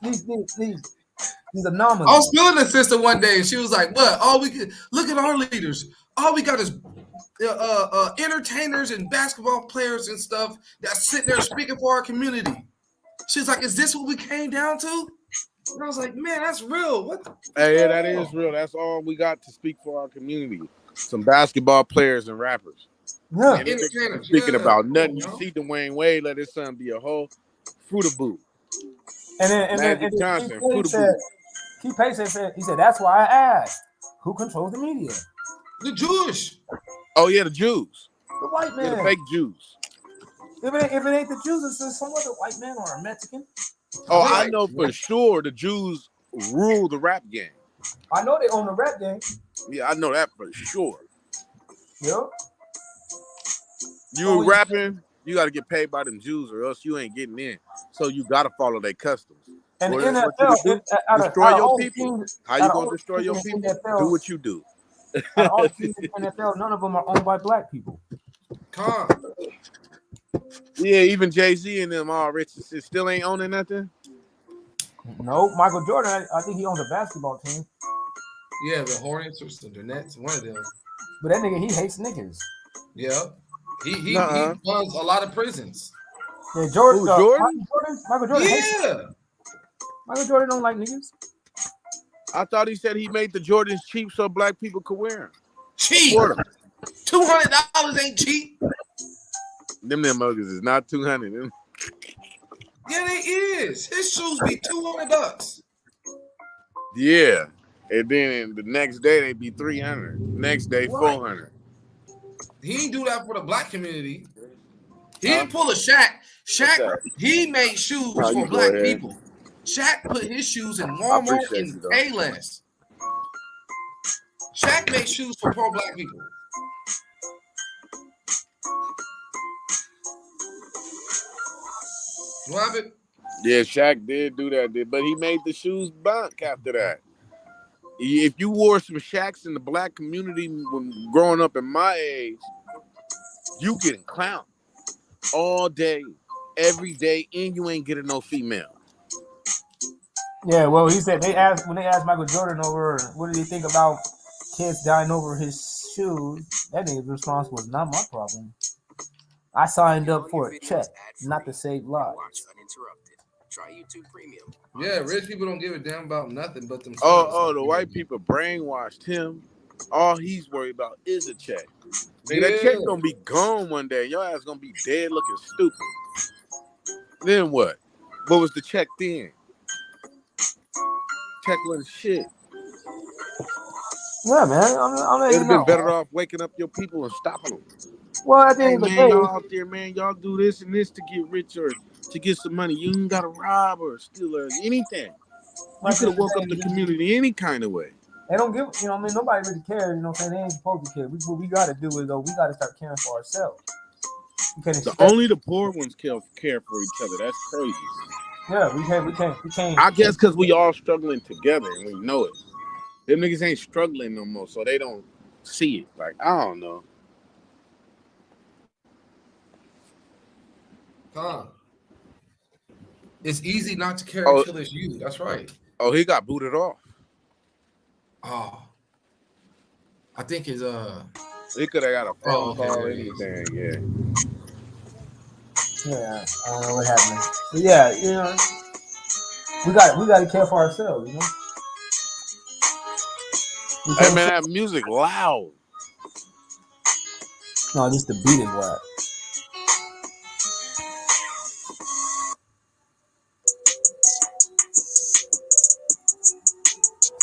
these anomalies. I was feeling a sister one day, and she was like, "What? Look at our leaders. All we got is entertainers and basketball players and stuff that's sitting there speaking for our community." She's like, "Is this what we came down to?" And I was like, "Man, that's real. What?" Hey, that is real. That's all we got to speak for our community. Some basketball players and rappers. Yeah, speaking about nothing. You see Dwayne Wade let his son be a whole fruit boot. And then Johnson, Keith Payne said, he said, that's why I asked, who controls the media? The Jewish. Oh yeah, the Jews. The white man. Yeah, the fake Jews. If it ain't the Jews, it's some other white man or a Mexican. Oh, I know for sure the Jews rule the rap game. I know they own the rap game. Yeah, I know that for sure. Yep. You rapping, you got to get paid by them Jews, or else you ain't getting in. So you got to follow their customs. And the NFL, destroy your people. How you gonna destroy your people? Do what you do. All teams in the NFL, none of them are owned by black people. Yeah, even Jay-Z and them all rich and still ain't owning nothing. No, Michael Jordan, I think he owns a basketball team. Yeah, the Hornets or the Nets, one of them. But that nigga, he hates niggas. Yeah. He runs a lot of prisons. Yeah, Jordan? Michael Jordan. Yeah. Michael Jordan don't like niggas. I thought he said he made the Jordans cheap so black people could wear them. Cheap. $200 ain't cheap. Them muggers is not 200. Yeah, they is. His shoes be $200. Yeah. And then the next day they be 300. Next day 400. He didn't do that for the black community. He didn't pull a Shaq. Shaq, he made shoes for black people. Shaq put his shoes in Walmart and Payless. Shaq made shoes for poor black people. What happened? Yeah, Shaq did do that, but he made the shoes bunk after that. If you wore some Shaqs in the black community when growing up in my age, you getting clowned all day, every day, and you ain't getting no female. Yeah, well, he said when they asked Michael Jordan over what did he think about kids dying over his shoes, that nigga's response was not my problem. I signed up for a check, not to save lives. Try YouTube Premium. Yeah, rich people don't give a damn about nothing but themselves. Oh, the white people brainwashed him. All he's worried about is a check. Man, that check gonna be gone one day. Your ass gonna be dead looking stupid. Then what? What was the check then? Check wasn't shit. Yeah, man. It'd have been better off waking up your people and stopping them. Well, at the end of the day, y'all out there, man, y'all do this and this to get rich or to get some money. You ain't gotta rob or steal or anything. You could have woke up the community any kind of way. They don't give, you know what I mean? Nobody really cares, you know what I'm saying? They ain't supposed to care. What we got to do is, though, we got to start caring for ourselves. You can't expect. Only the poor ones care for each other. That's crazy. Yeah, we can't. I guess because we all struggling together and we know it. Them niggas ain't struggling no more, so they don't see it. Like, I don't know. It's easy not to care until it's you. That's right. Oh, he got booted off. Oh, I think his he could have got a phone okay, call or anything. Yeah. Yeah, I don't know what happened. But yeah, you know, we got to care for ourselves, you know. Hey man, that music loud. No, just the beat is whack.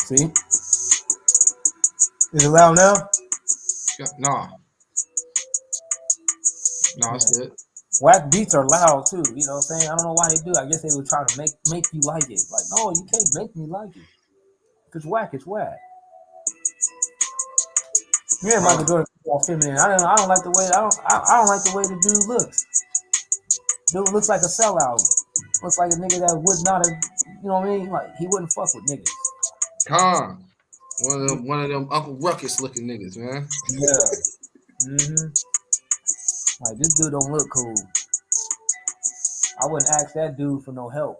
See? Is it loud now? No. No, it's good. Whack beats are loud too, you know what I'm saying? I don't know why they do. I guess they were trying to make you like it. Like, no, you can't make me like it. If it's whack, it's whack. Yeah, Michael Jordan all feminine. I don't like the way I don't like the way the dude looks. Dude looks like a sellout. Looks like a nigga that would not have, you know what I mean? Like he wouldn't fuck with niggas. One of them Uncle Ruckus looking niggas, man. Yeah. Like this dude don't look cool. I wouldn't ask that dude for no help.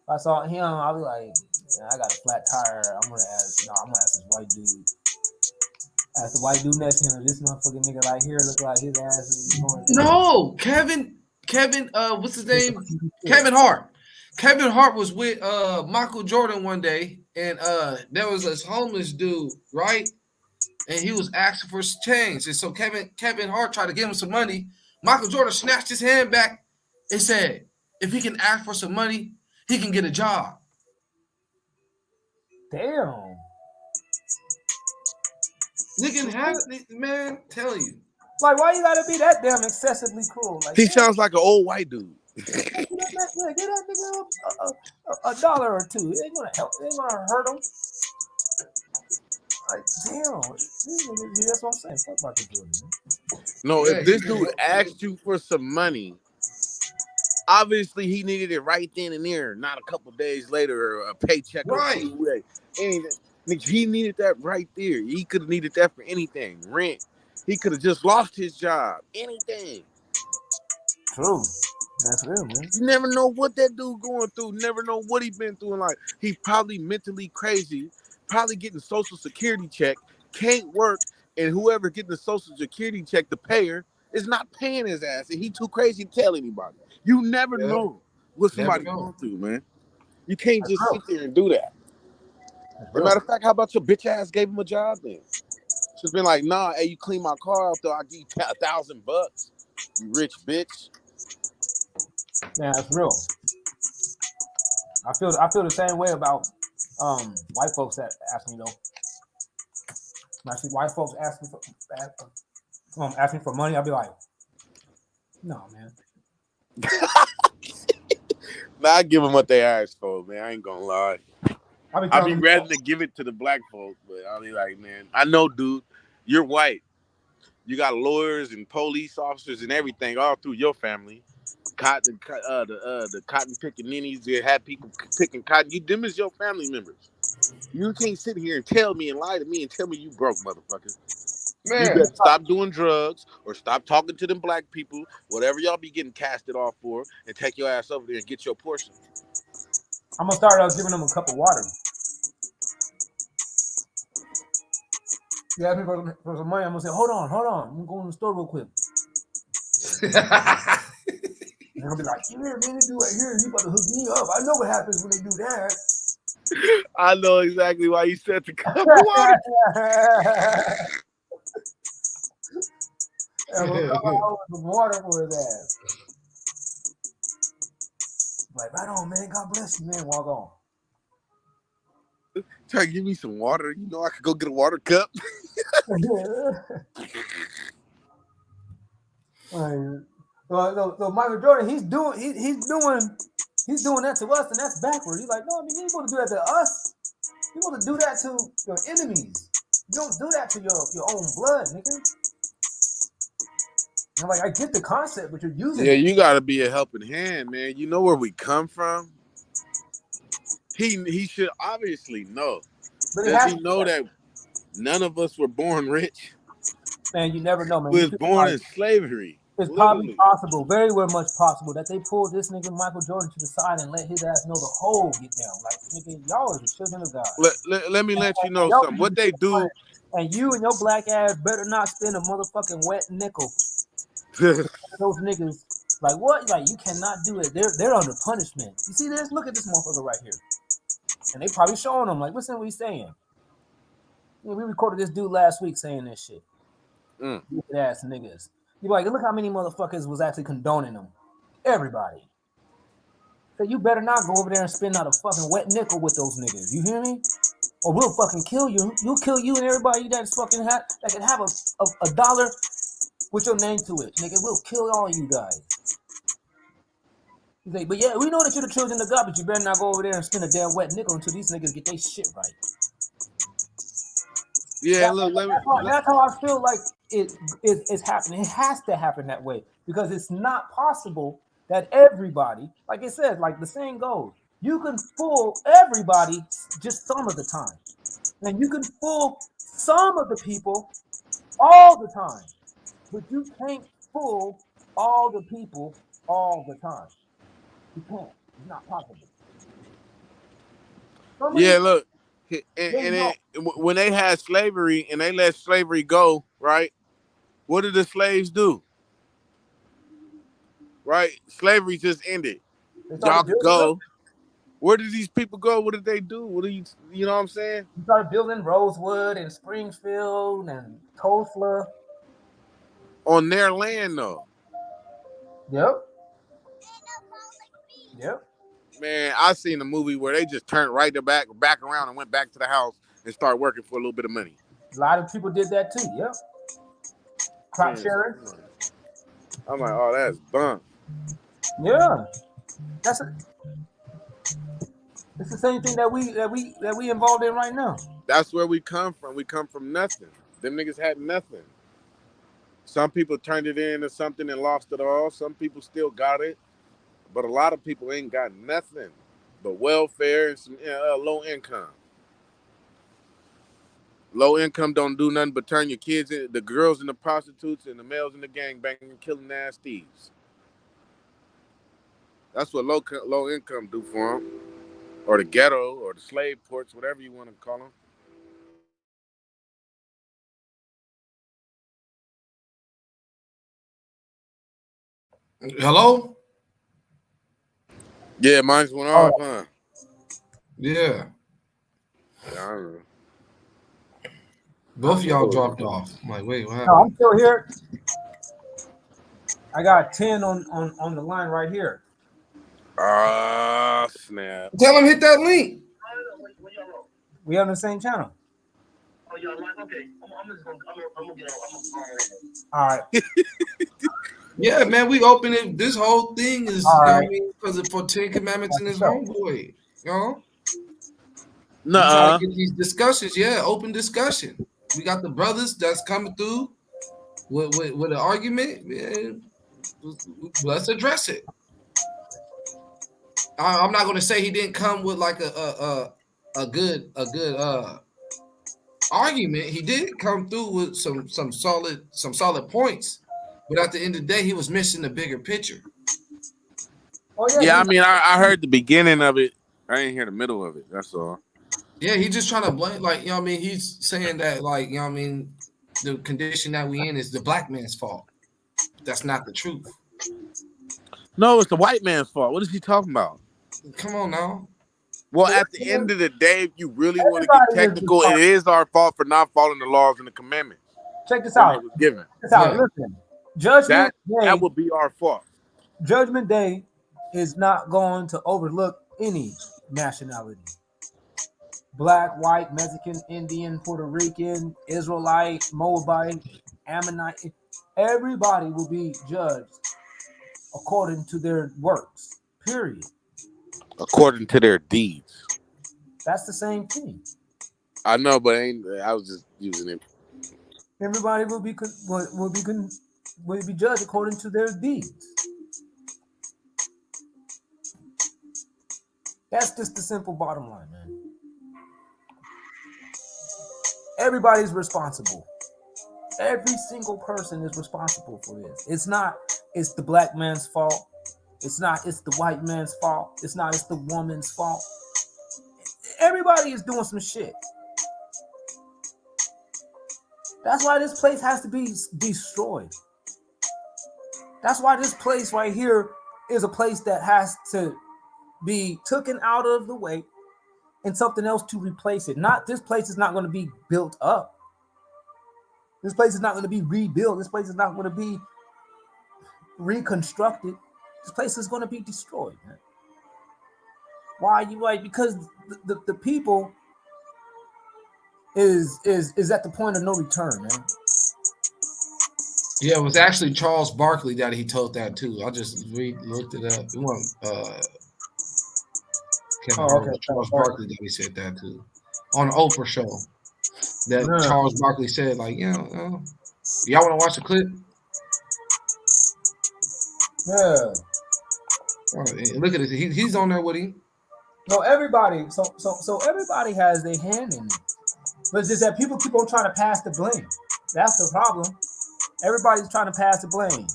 If I saw him, I'd be like, yeah, I got a flat tire. I'm gonna ask this white dude. Ask the white dude next to him. This motherfucking nigga right here look like his ass is going. No, Kevin, what's his name? Kevin Hart. Kevin Hart was with Michael Jordan one day, and there was this homeless dude, right? And he was asking for change. And so Kevin Hart tried to give him some money. Michael Jordan snatched his hand back and said, if he can ask for some money, he can get a job. Damn. Nigga have man, tell you. Like, why you gotta be that damn excessively cruel? Like, he sounds like an old white dude. Get that nigga a dollar or two. It ain't gonna help. It ain't gonna hurt him. Like, damn. That's what I'm saying. Fuck Michael Jordan. No, if this dude asked you for some money, obviously he needed it right then and there, not a couple days later or a paycheck or two. Anything. He needed that right there. He could have needed that for anything. Rent. He could have just lost his job. Anything. True. That's real, man. You never know what that dude going through. Never know what he been through in life. He probably mentally crazy. Probably getting Social Security check. Can't work. And whoever getting the Social Security check, the payer, is not paying his ass. And he too crazy to tell anybody. You never know what somebody going through, man. You can't just sit there and do that. As a matter of fact, how about your bitch ass gave him a job then? She's been like, nah, hey, you clean my car out though, I'll give you $1,000. You rich bitch. Yeah, that's real. I feel the same way about white folks that ask me though. When I see white folks ask me for money, I'll be like, no, man. Nah, I give them what they ask for, man. I ain't gonna lie. I'd be rather to give it to the black folks, but I'll be like, man, I know, dude, you're white. You got lawyers and police officers and everything all through your family. The cotton picking ninnies, they had people picking cotton. Them is your family members. You can't sit here and tell me and lie to me and tell me you broke, motherfucker. Man. You better stop doing drugs or stop talking to them black people, whatever y'all be getting casted off for, and take your ass over there and get your portion. I'm gonna start out giving them a cup of water. You ask me for some money, I'm gonna say, hold on, I'm gonna go in the store real quick. They're gonna be like, here, man, they do right here, you about to hook me up. I know what happens when they do that. I know exactly why you said the cup of water. I'm gonna come out with some water for his ass. Like, right on, man. God bless you, man. Walk on. Try to give me some water. You know, I could go get a water cup. So Michael Jordan, he's doing that to us, and that's backwards. He's like, no, I mean, you ain't supposed to do that to us. You want to do that to your enemies. You don't do that to your own blood, nigga. And like, I get the concept, but you're using Yeah, it. you got to be a helping hand, man. You know where we come from. He should obviously know. But it Does has he to know be that none of us were born rich? man, you never know, man. We You was feel born like in slavery, it's probably literally. possible, very well much possible, that they pulled this nigga Michael Jordan to the side and let his ass know the whole get down. Like, nigga, y'all are the children of God. Let me let you know Y'all something. What they do. and you and your black ass better not spend a motherfucking wet nickel. Those niggas, like what? Like you cannot do it. They're under punishment. You see this? Look at this motherfucker right here. And they probably showing them like, listen to what he's saying. Yeah, we recorded this dude last week saying this shit. Stupid ass niggas. You like, look how many motherfuckers was actually condoning them. Everybody. So you better not go over there and spend out a fucking wet nickel with those niggas. You hear me? Or we'll fucking kill you. You'll kill you and everybody that's fucking that can have a dollar with your name to it. Nigga, we'll kill all you guys. He's like, but yeah, we know that you're the children of God, but you better not go over there and spend a damn wet nickel until these niggas get their shit right. Yeah, look, that's how I feel like it's happening. It has to happen that way because it's not possible that everybody, like it says, like the saying goes, you can fool everybody just some of the time. And you can fool some of the people all the time. But you can't fool all the people all the time. You can't. It's not possible. Yeah, look, and when they had slavery and they let slavery go, right? What did the slaves do? Right? Slavery just ended. Y'all could go. Where did these people go? What did they do? What do you know what I'm saying? You started building Rosewood and Springfield and Tulsa. On their land, though. Yep. Yep. Man, I seen a movie where they just turned right back around and went back to the house and started working for a little bit of money. A lot of people did that too. Yep. Crop sharing. I'm like, oh, that's bum. Yeah. It's the same thing that we involved in right now. That's where we come from. We come from nothing. Them niggas had nothing. Some people turned it into something and lost it all. Some people still got it. But a lot of people ain't got nothing but welfare and some low income. Low income don't do nothing but turn your kids in, the girls into prostitutes and the males into gangbanging and killing ass thieves. That's what low income do for them. Or the ghetto or the slave ports, whatever you want to call them. Hello? Yeah, mine's went off, huh? Yeah. I don't know. Both of y'all dropped off. I'm like, wait, what happened? No, I'm still here. I got 10 on the line right here. Ah, snap. Tell him hit that link. We on the same channel. Oh, you're live? Okay. I'm just gonna get on. All right. Yeah, man, we open it. This whole thing is, All you know right. what I mean, because for 10 Commandments and his homeboy. You know? Nuh-uh. We try to get these discussions. Yeah, open discussion. We got the brothers that's coming through with an argument. Man, let's address it. I'm not going to say he didn't come with like a good argument. He did come through with some solid points, but at the end of the day, he was missing the bigger picture. Oh Yeah, I mean, I heard the beginning of it. I didn't hear the middle of it. That's all. Yeah, he's just trying to blame, like, you know what I mean? He's saying that, like, you know what I mean, the condition that we in is the black man's fault. That's not the truth. No, it's the white man's fault. What is he talking about? Come on now. Well, at the end of the day, if you really want to get technical, it is our fault for not following the laws and the commandments. Check this out. Given. Check this out. Listen, Judgment Day. That would be our fault. Judgment Day is not going to overlook any nationality. Black, white, Mexican, Indian, Puerto Rican, Israelite, Moabite, Ammonite. Everybody will be judged according to their works. Period. According to their deeds. That's the same thing. I know, but I was just using it. Everybody will be judged according to their deeds. That's just the simple bottom line, man. Everybody's responsible. Every single person is responsible for this. It's the black man's fault. It's the white man's fault. It's the woman's fault. Everybody is doing some shit. That's why this place has to be destroyed. That's why this place right here is a place that has to be taken out of the way and something else to replace it. This place is not going to be built up. This place is not going to be rebuilt. This place is not going to be reconstructed. This place is going to be destroyed, man. Why you like? Because the people is at the point of no return, man. Yeah, it was actually Charles Barkley that he told that too. I just looked it up. It wasn't Charles Barkley that he said that too on the Oprah show. That Charles Barkley said, like, y'all want to watch the clip? Yeah. Look at this. He's on there with him. No, everybody. So everybody has their hand in it, but it's just that people keep on trying to pass the blame. That's the problem. Everybody's trying to pass the blame.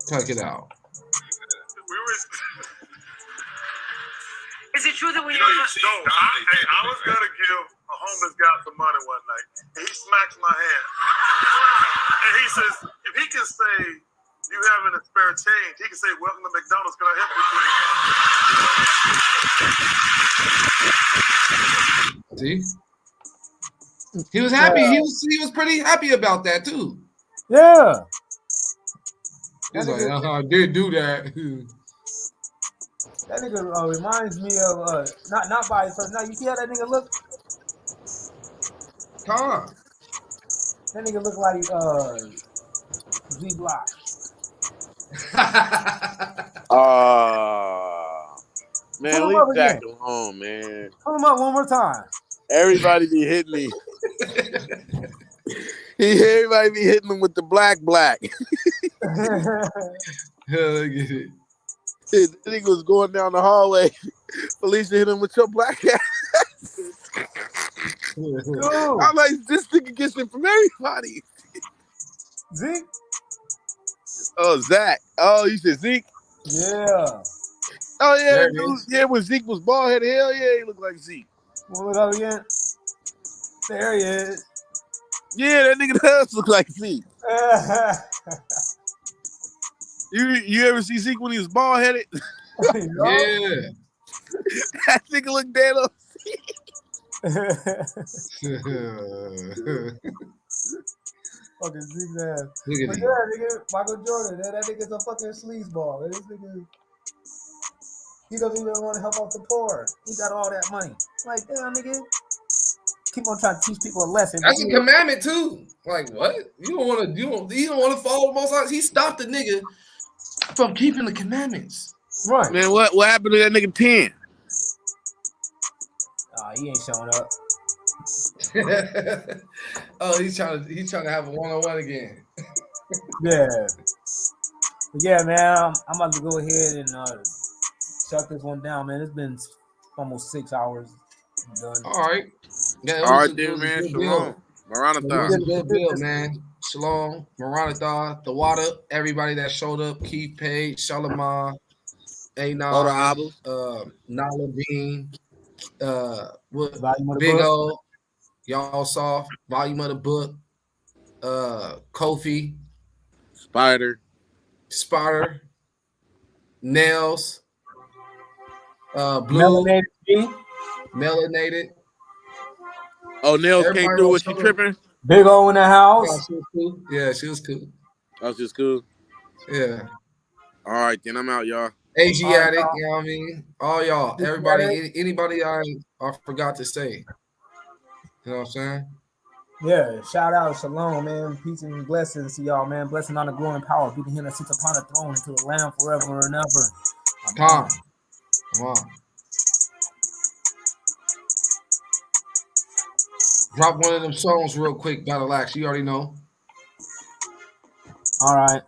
Check it out. Is it true that when you were first... I was going to give a homeless guy some money one night, and he smacks my hand. And he says, if he can say, you having a spare change, he can say, welcome to McDonald's, can I help you, please? See? He was happy. He was pretty happy about that, too. Yeah. He's like, I did do that. That nigga reminds me of not by his person. Now you see how that nigga look? Huh? That nigga look like Z Block. Man, leave Jack alone, man. Pull him up one more time. Everybody be hitting me. Everybody be hitting him with the black. Hell, get it. That nigga was going down the hallway. Felicia hit him with your black ass. I'm like, this nigga gets it from everybody. Zeke? Oh, Zach. Oh, you said Zeke? Yeah. Oh, yeah. Dude, when Zeke was bald headed, hell yeah, he looked like Zeke. Pull it up again. There he is. Yeah, that nigga does look like Zeke. You ever see Zeke when he was bald headed? Yeah. That nigga look dead on Fucking Zeke's ass. Look at but him. yeah, nigga, Michael Jordan, that nigga's a fucking sleazeball. This nigga, he doesn't even want to help out the poor. He got all that money. Like, damn, nigga. Keep on trying to teach people a lesson. That's a commandment too. Like, what? You don't want to follow the Most High. He stopped the nigga from keeping the commandments. Right. Man, what happened to that nigga 10? He ain't showing up. Oh, he's trying to have a one-on-one again. Yeah. But yeah, man, I'm about to go ahead and shut this one down, man. It's been almost 6 hours. I'm done. All right. Yeah, all right, dude, man. Shalom. Maranatha. Good build, man. Shalom. Maranatha. The water. Everybody that showed up. Keith Page. Shalimar. Anon. Nala Bean. Big O. Y'all saw. Volume of the book. Kofi. Spider. Nails. Blue. Melanated. Oh, Nails came through. Was she tripping? Big O in the house. Yeah, she was cool. Oh, she was cool. Yeah. All right, then I'm out, y'all. Asiatic, you know what I mean? All y'all, everybody, anybody I forgot to say. You know what I'm saying? Yeah, shout out, shalom, man. Peace and blessings to y'all, man. Blessing on the growing power. Be the him that sits upon the throne until the Lamb forever and ever. Come on. Drop one of them songs real quick, Battle Axe. You already know. All right.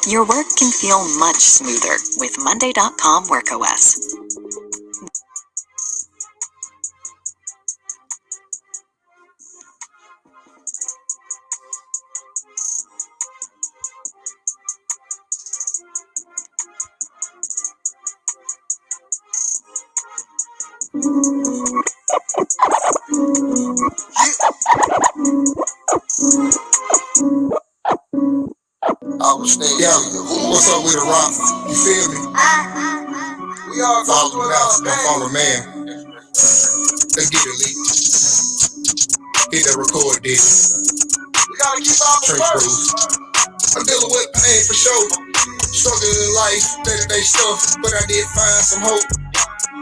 Your work can feel much smoother with Monday.com WorkOS. What's up with the rock? You feel me? We all follow the mouse, don't follow man. Let's get it, Lee. Hit that record dick. We gotta keep our trench bros. I'm dealing with pain for sure. Struggling in life, day-to-day stuff, but I did find some hope.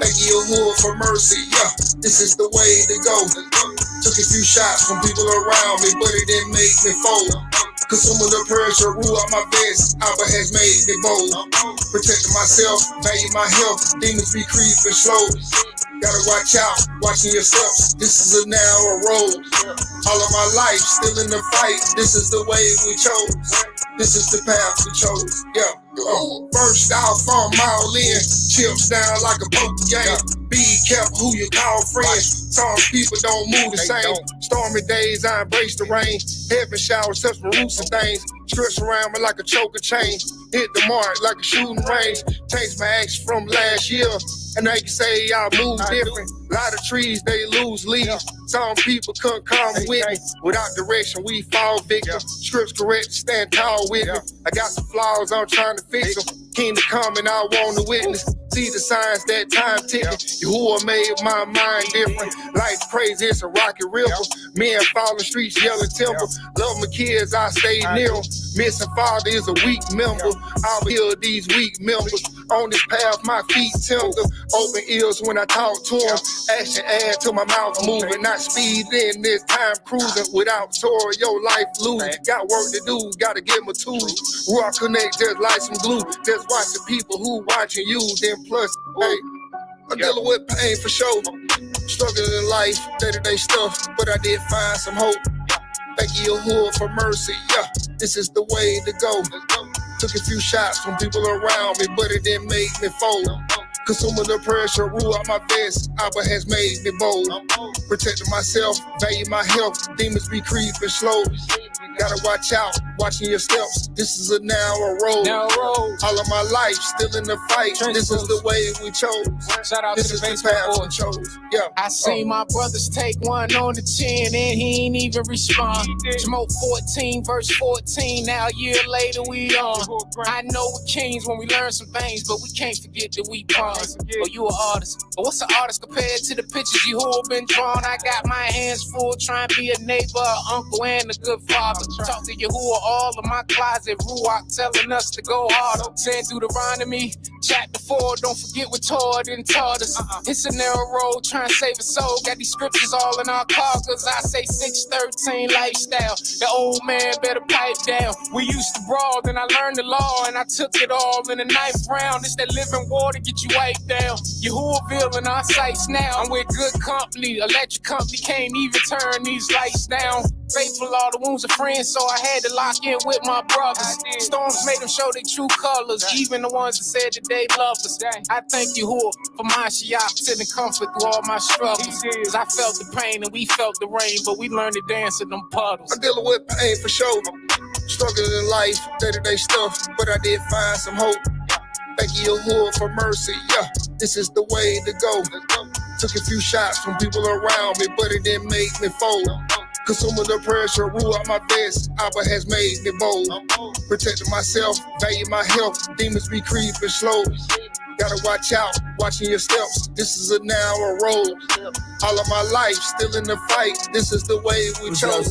Thank you, Lord, for mercy. Yeah, this is the way to go. Took a few shots from people around me, but it didn't make me fold. Consuming the pressure, rule out my vest. Abba has made me bold. Protecting myself, value my health. Demons be creeping slow. Gotta watch out, watching yourself. This is a narrow road. All of my life, still in the fight. This is the way we chose. This is the path we chose. Yeah. First off, I'm all in. Chips down like a poker game. Be careful who you call friends. Some people don't move the same. Stormy days, I embrace the rain. Heaven showers touch my roots and things. Stretch around me like a choker chain. Hit the mark like a shooting range. Change my action from last year. And they can say I move different. A lot of trees, they lose leaves. Some people couldn't come with me. Without direction, we fall victim. Scripts correct, stand tall with me. I got some flaws, I'm trying to fix them. Kingdom coming, I want to witness. See the signs that time ticking. Yahuwah made my mind different. Life's crazy, it's a rocky river. Men falling streets, yelling timber. Love my kids, I stay near them. Missing father is a weak member. I'll heal these weak members. On this path, my feet tender. Open ears when I talk to them. Action add to my mouth moving. Not speed in this time cruising. Without tour, your life losing. Got work to do, gotta get my tools. Rock connect just like some glue. Just watch the people who watching you. Then plus, hey, I'm dealing with pain for sure. Struggling in life, day-to-day stuff. But I did find some hope. Thank you, Lord, for mercy. Yeah, this is the way to go. Took a few shots from people around me, but it didn't make me fold. Consuming the pressure, rule out my vest. Abba has made me bold. Protecting myself, value my health. Demons be creeping slow. Gotta watch out, watching your steps. This is a narrow road. All of my life, still in the fight. This is the way we chose. Shout out this to is the the basement path we boys. chose. Yeah. I seen my brothers take one on the chin and he ain't even respond. Smoke 14, verse 14. Now a year later we on. I know we're kings when we learn some things, but we can't forget that we pawns. Oh, you an artist, but what's an artist compared to the pictures you who have been drawn? I got my hands full trying to be a neighbor, an uncle, and a good father. Talk to Yahuwah all of my closet, Ruach telling us to go harder. Saying Deuteronomy chapter 4, don't forget what Torah didn't taught us. It's a narrow road trying to save a soul. Got these scriptures all in our car, cause I say 613 lifestyle. The old man better pipe down. We used to brawl, then I learned the law, and I took it all in the ninth round. It's that living water, get you wiped down. Yahuwah in our sights now. I'm with good company, electric company can't even turn these lights down. Faithful all the wounds of friends, so I had to lock in with my brothers. Storms made them show their true colors, even the ones that said that they love us. I thank Yahuwah for my shiach, sending comfort through all my struggles. Cause I felt the pain and we felt the rain, but we learned to dance in them puddles. I'm dealing with pain for sure. Struggling in life, day-to-day stuff, but I did find some hope. Thank you, Lord, for mercy. Yeah, this is the way to go. Took a few shots from people around me, but it didn't make me fold. Consuming the pressure, rule out my vest. Abba has made me bold. Protecting myself, value my health. Demons be creeping slow. Gotta watch out, watching your steps. This is a narrow road. All of my life, still in the fight. This is the way we chose.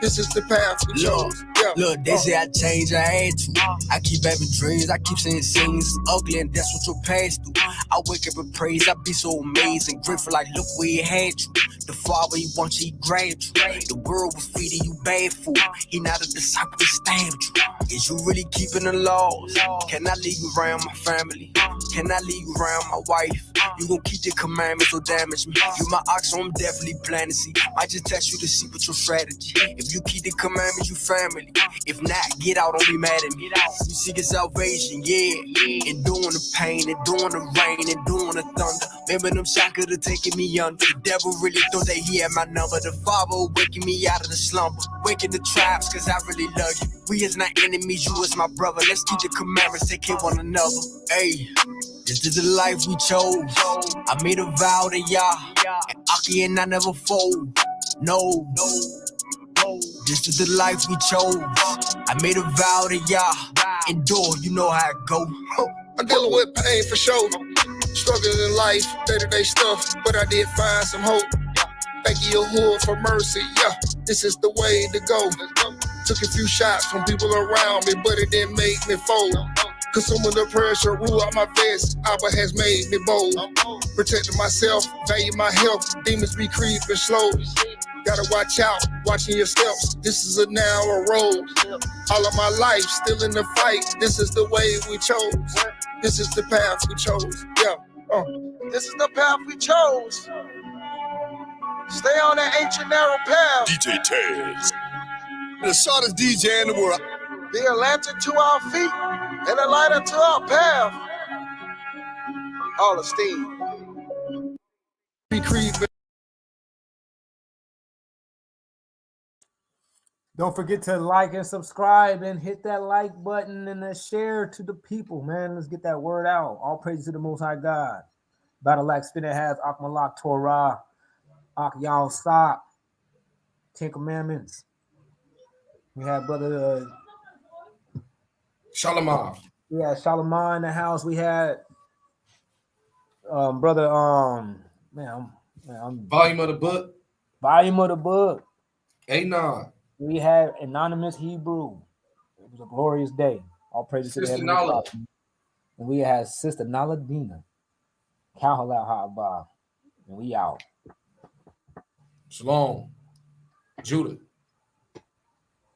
This is the path we chose. Look, they say I changed, I had to. I keep having dreams, I keep saying things is ugly, and that's what your past do. I wake up and praise, I be so amazing, grateful like look where he had you. The Father, he wants you, he grabbed you. The world was feeding you bad food. He not a disciple, he stabbed you. Is you really keeping the laws? Can I leave you around my family? Can I leave you around my wife? You gon' keep the commandments or damage me. You my ox, so I'm definitely planning. See, I just test you to see what your strategy. If you keep the commandments, you family. If not, get out, don't be mad at me. You seeking salvation, yeah. Enduring the pain, enduring the rain, enduring the thunder. Remember them shockers that taking me under. The devil really thought that he had my number. The Father waking me out of the slumber. Waking the tribes, cause I really love you. We is not enemies, you is my brother. Let's keep the commandments, take care of one another. Hey, this is the life we chose. I made a vow to Yah, and Aki and I never fold. No. This is the life we chose. I made a vow to Yah, endure, you know how it go. I'm dealing with pain for sure. Struggling in life, day-to-day stuff, but I did find some hope. Thank you, Yahuwah, for mercy. Yeah, this is the way to go. Took a few shots from people around me, but it didn't make me fold. Consuming the pressure, rule out my vest. Abba has made me bold. Protecting myself, value my health. Demons be creeping slow. Gotta watch out, watching your steps. This is a narrow road. All of my life, still in the fight. This is the way we chose. This is the path we chose. Yeah. This is the path we chose. Stay on that ancient narrow path. DJ Taz, the shortest DJ in the world. Be a lantern to our feet and a light unto our path. All esteem. Be creeping. Don't forget to like and subscribe and hit that like button and the share to the people, man. Let's get that word out. All praise to the Most High God. Battle Lack Spinner has Akmalak Torah, Ak Yal Stop, 10 Commandments. We have Brother Shalom. Yeah, Shalom in the house. We had Brother Volume of the book. Volume of the book. Anon. We had Anonymous Hebrew. It was a glorious day. All praises to the Sister Heavenly Nala. Father. And we had Sister Nala Dina. Kahalal Haba. And we out. Shalom. Judah.